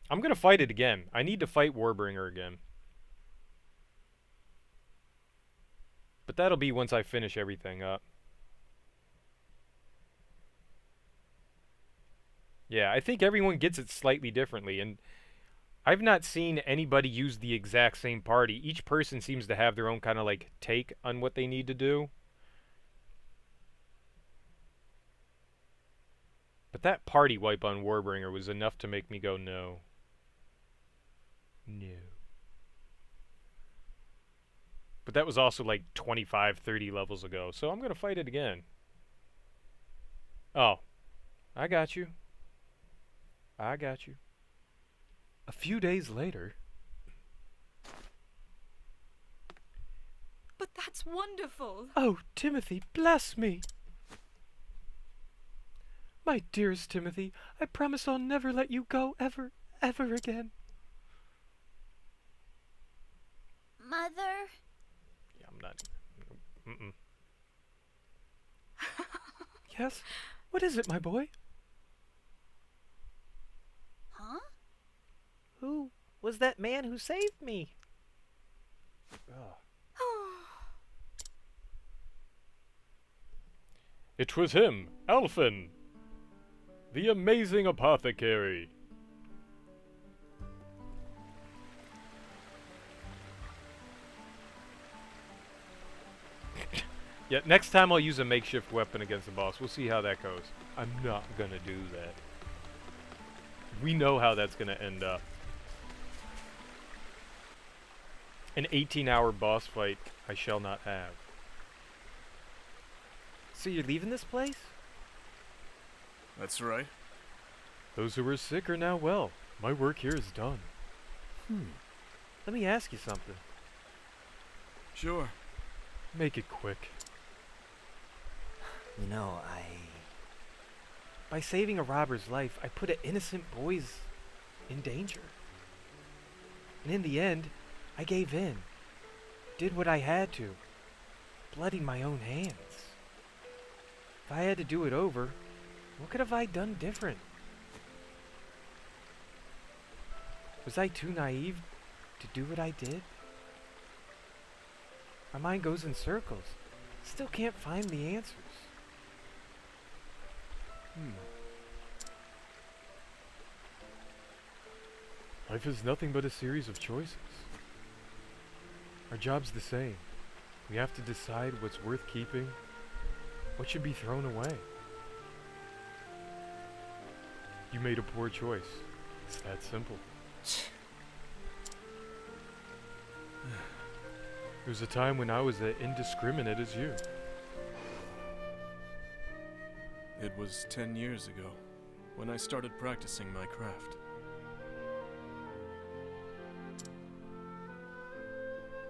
Speaker 1: I'm gonna fight it again. I need to fight Warbringer again. But that'll be once I finish everything up. Yeah, I think everyone gets it slightly differently, and I've not seen anybody use the exact same party. Each person seems to have their own kind of like take on what they need to do. But that party wipe on Warbringer was enough to make me go no. No. But that was also like 25, 30 levels ago, so I'm going to fight it again. Oh, I got you. I got you. A few days later...
Speaker 5: But that's wonderful!
Speaker 3: Oh, Timothy, bless me! My dearest Timothy, I promise I'll never let you go ever, ever again.
Speaker 21: Mother?
Speaker 1: Yeah, I'm not... Mm-mm.
Speaker 3: Yes? What is it, my boy?
Speaker 21: Huh?
Speaker 3: Who was that man who saved me?
Speaker 1: It was him, Alphen, the amazing apothecary. Yeah, next time I'll use a makeshift weapon against the boss. We'll see how that goes. I'm not gonna do that. We know how that's gonna end up. An 18-hour boss fight I shall not have.
Speaker 3: So you're leaving this place?
Speaker 6: That's right.
Speaker 1: Those who were sick are now well. My work here is done.
Speaker 3: Let me ask you something.
Speaker 6: Sure.
Speaker 1: Make it quick.
Speaker 18: You know,
Speaker 3: By saving a robber's life, I put an innocent boy's in danger. And in the end, I gave in. Did what I had to. Bloodied my own hands. If I had to do it over, what could have I done different? Was I too naive to do what I did? My mind goes in circles. Still can't find the answers.
Speaker 1: Life is nothing but a series of choices. Our job's the same. We have to decide what's worth keeping, what should be thrown away. You made a poor choice. It's that simple. There was a time when I was as indiscriminate as you.
Speaker 6: It was 10 years ago, when I started practicing my craft.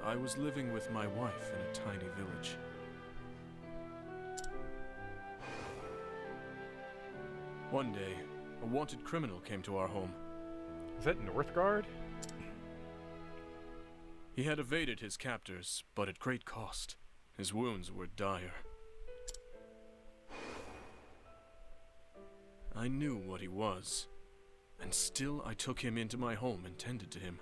Speaker 6: I was living with my wife in a tiny village. One day, a wanted criminal came to our home.
Speaker 1: Is that Northgard?
Speaker 6: He had evaded his captors, but at great cost. His wounds were dire. I knew what he was, and still I took him into my home and tended to him.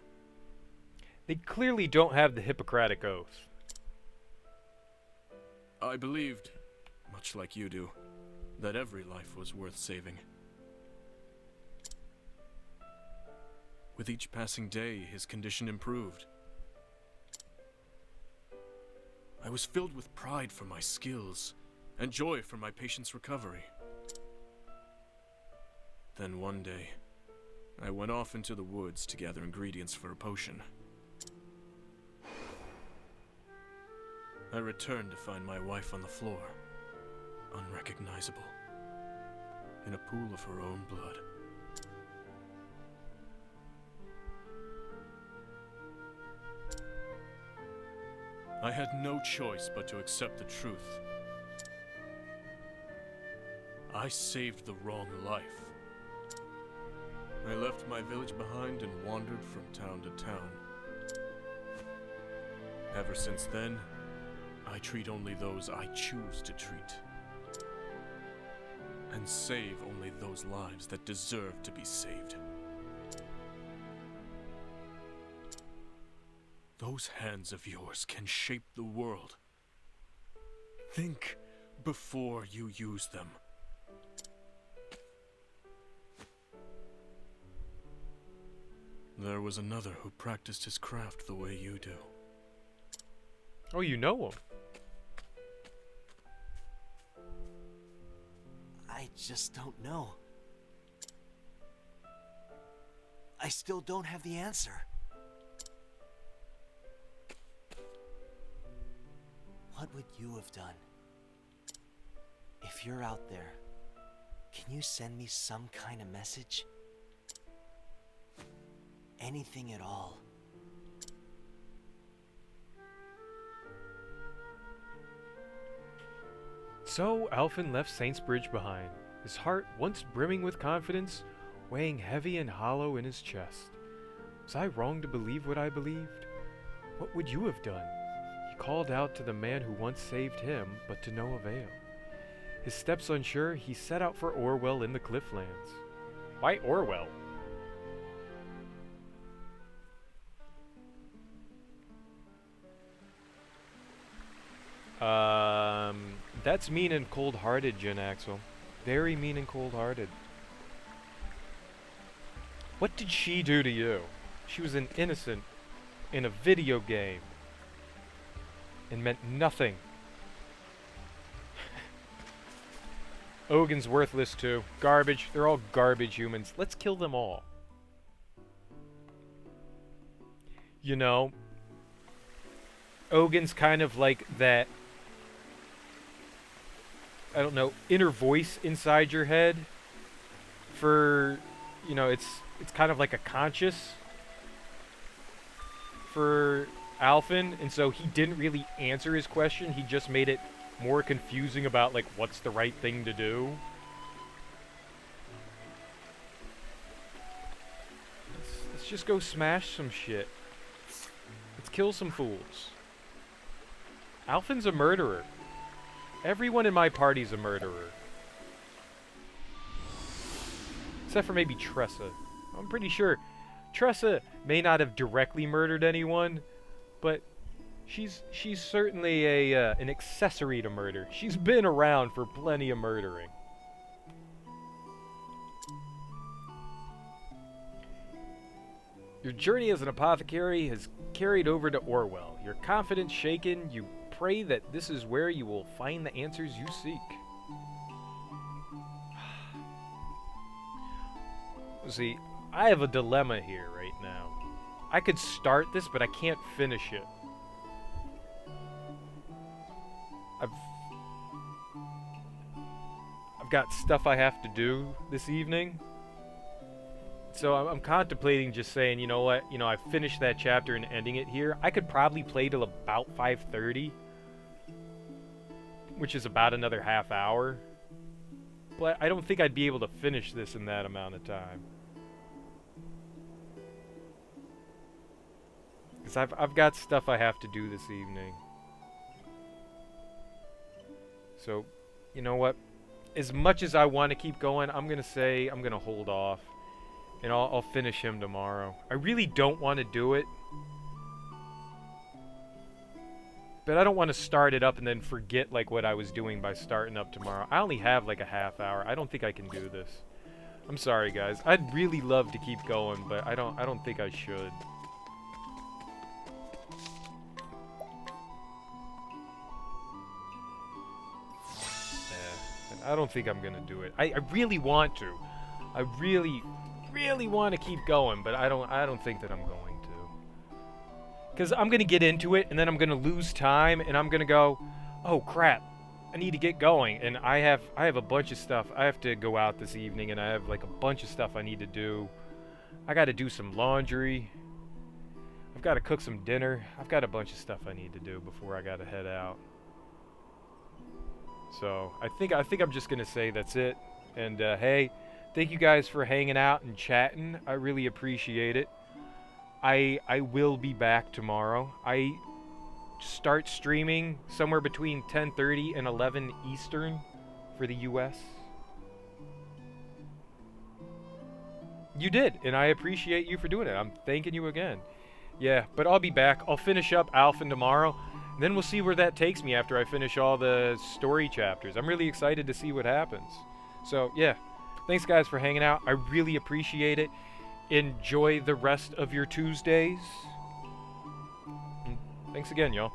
Speaker 1: They clearly don't have the Hippocratic Oath.
Speaker 6: I believed, much like you do, that every life was worth saving. With each passing day, his condition improved. I was filled with pride for my skills, and joy for my patient's recovery. Then one day, I went off into the woods to gather ingredients for a potion. I returned to find my wife on the floor, unrecognizable, in a pool of her own blood. I had no choice but to accept the truth. I saved the wrong life. I left my village behind and wandered from town to town. Ever since then, I treat only those I choose to treat. And save only those lives that deserve to be saved. Those hands of yours can shape the world. Think before you use them. There was another who practiced his craft the way you do.
Speaker 3: Oh, you know him?
Speaker 18: I just don't know. I still don't have the answer. What would you have done? If you're out there, can you send me some kind of message? Anything at all.
Speaker 3: So Alphen left Saint's Bridge behind, his heart once brimming with confidence, weighing heavy and hollow in his chest. Was I wrong to believe what I believed? What would you have done? He called out to the man who once saved him, but to no avail. His steps unsure, he set out for Orwell in the Clifflands. Why Orwell? That's mean and cold-hearted, Jen Axel. Very mean and cold-hearted. What did she do to you? She was an innocent in a video game and meant nothing. Ogin's worthless too. Garbage. They're all garbage humans. Let's kill them all. You know, Ogin's kind of like that, I don't know, inner voice inside your head for, you know, it's kind of like a conscious for Alphen, and so he didn't really answer his question, he just made it more confusing about, like, what's the right thing to do. Let's just go smash some shit. Let's kill some fools. Alphen's a murderer. Everyone in my party's a murderer. Except for maybe Tressa. I'm pretty sure Tressa may not have directly murdered anyone, but she's certainly an accessory to murder. She's been around for plenty of murdering. Your journey as an apothecary has carried over to Orwell. Your confidence shaken, you pray that this is where you will find the answers you seek. See, I have a dilemma here right now. I could start this, but I can't finish it. I've got stuff I have to do this evening. So I'm contemplating just saying, you know what, you know, I finished that chapter and ending it here. I could probably play till about 5:30, which is about another half hour. But I don't think I'd be able to finish this in that amount of time. Because I've got stuff I have to do this evening. So, you know what? As much as I want to keep going, I'm going to say I'm going to hold off. And I'll finish him tomorrow. I really don't want to do it. But I don't want to start it up and then forget like what I was doing by starting up tomorrow. I only have like a half hour. I don't think I can do this. I'm sorry guys. I'd really love to keep going, but I don't think I should. I don't think I'm gonna do it. I really want to. I really want to keep going, but I don't think that I'm going to. Because I'm going to get into it, and then I'm going to lose time, and I'm going to go, oh, crap. I need to get going. And I have a bunch of stuff. I have to go out this evening, and I have, like, a bunch of stuff I need to do. I got to do some laundry. I've got to cook some dinner. I've got a bunch of stuff I need to do before I got to head out. So, I think I'm just going to say that's it. And, hey, thank you guys for hanging out and chatting. I really appreciate it. I will be back tomorrow. I start streaming somewhere between 10:30 and 11 Eastern for the US. You did, and I appreciate you for doing it. I'm thanking you again. Yeah, but I'll be back. I'll finish up Alphen tomorrow. Then we'll see where that takes me after I finish all the story chapters. I'm really excited to see what happens. So, yeah. Thanks, guys, for hanging out. I really appreciate it. Enjoy the rest of your Tuesdays. Thanks again, y'all.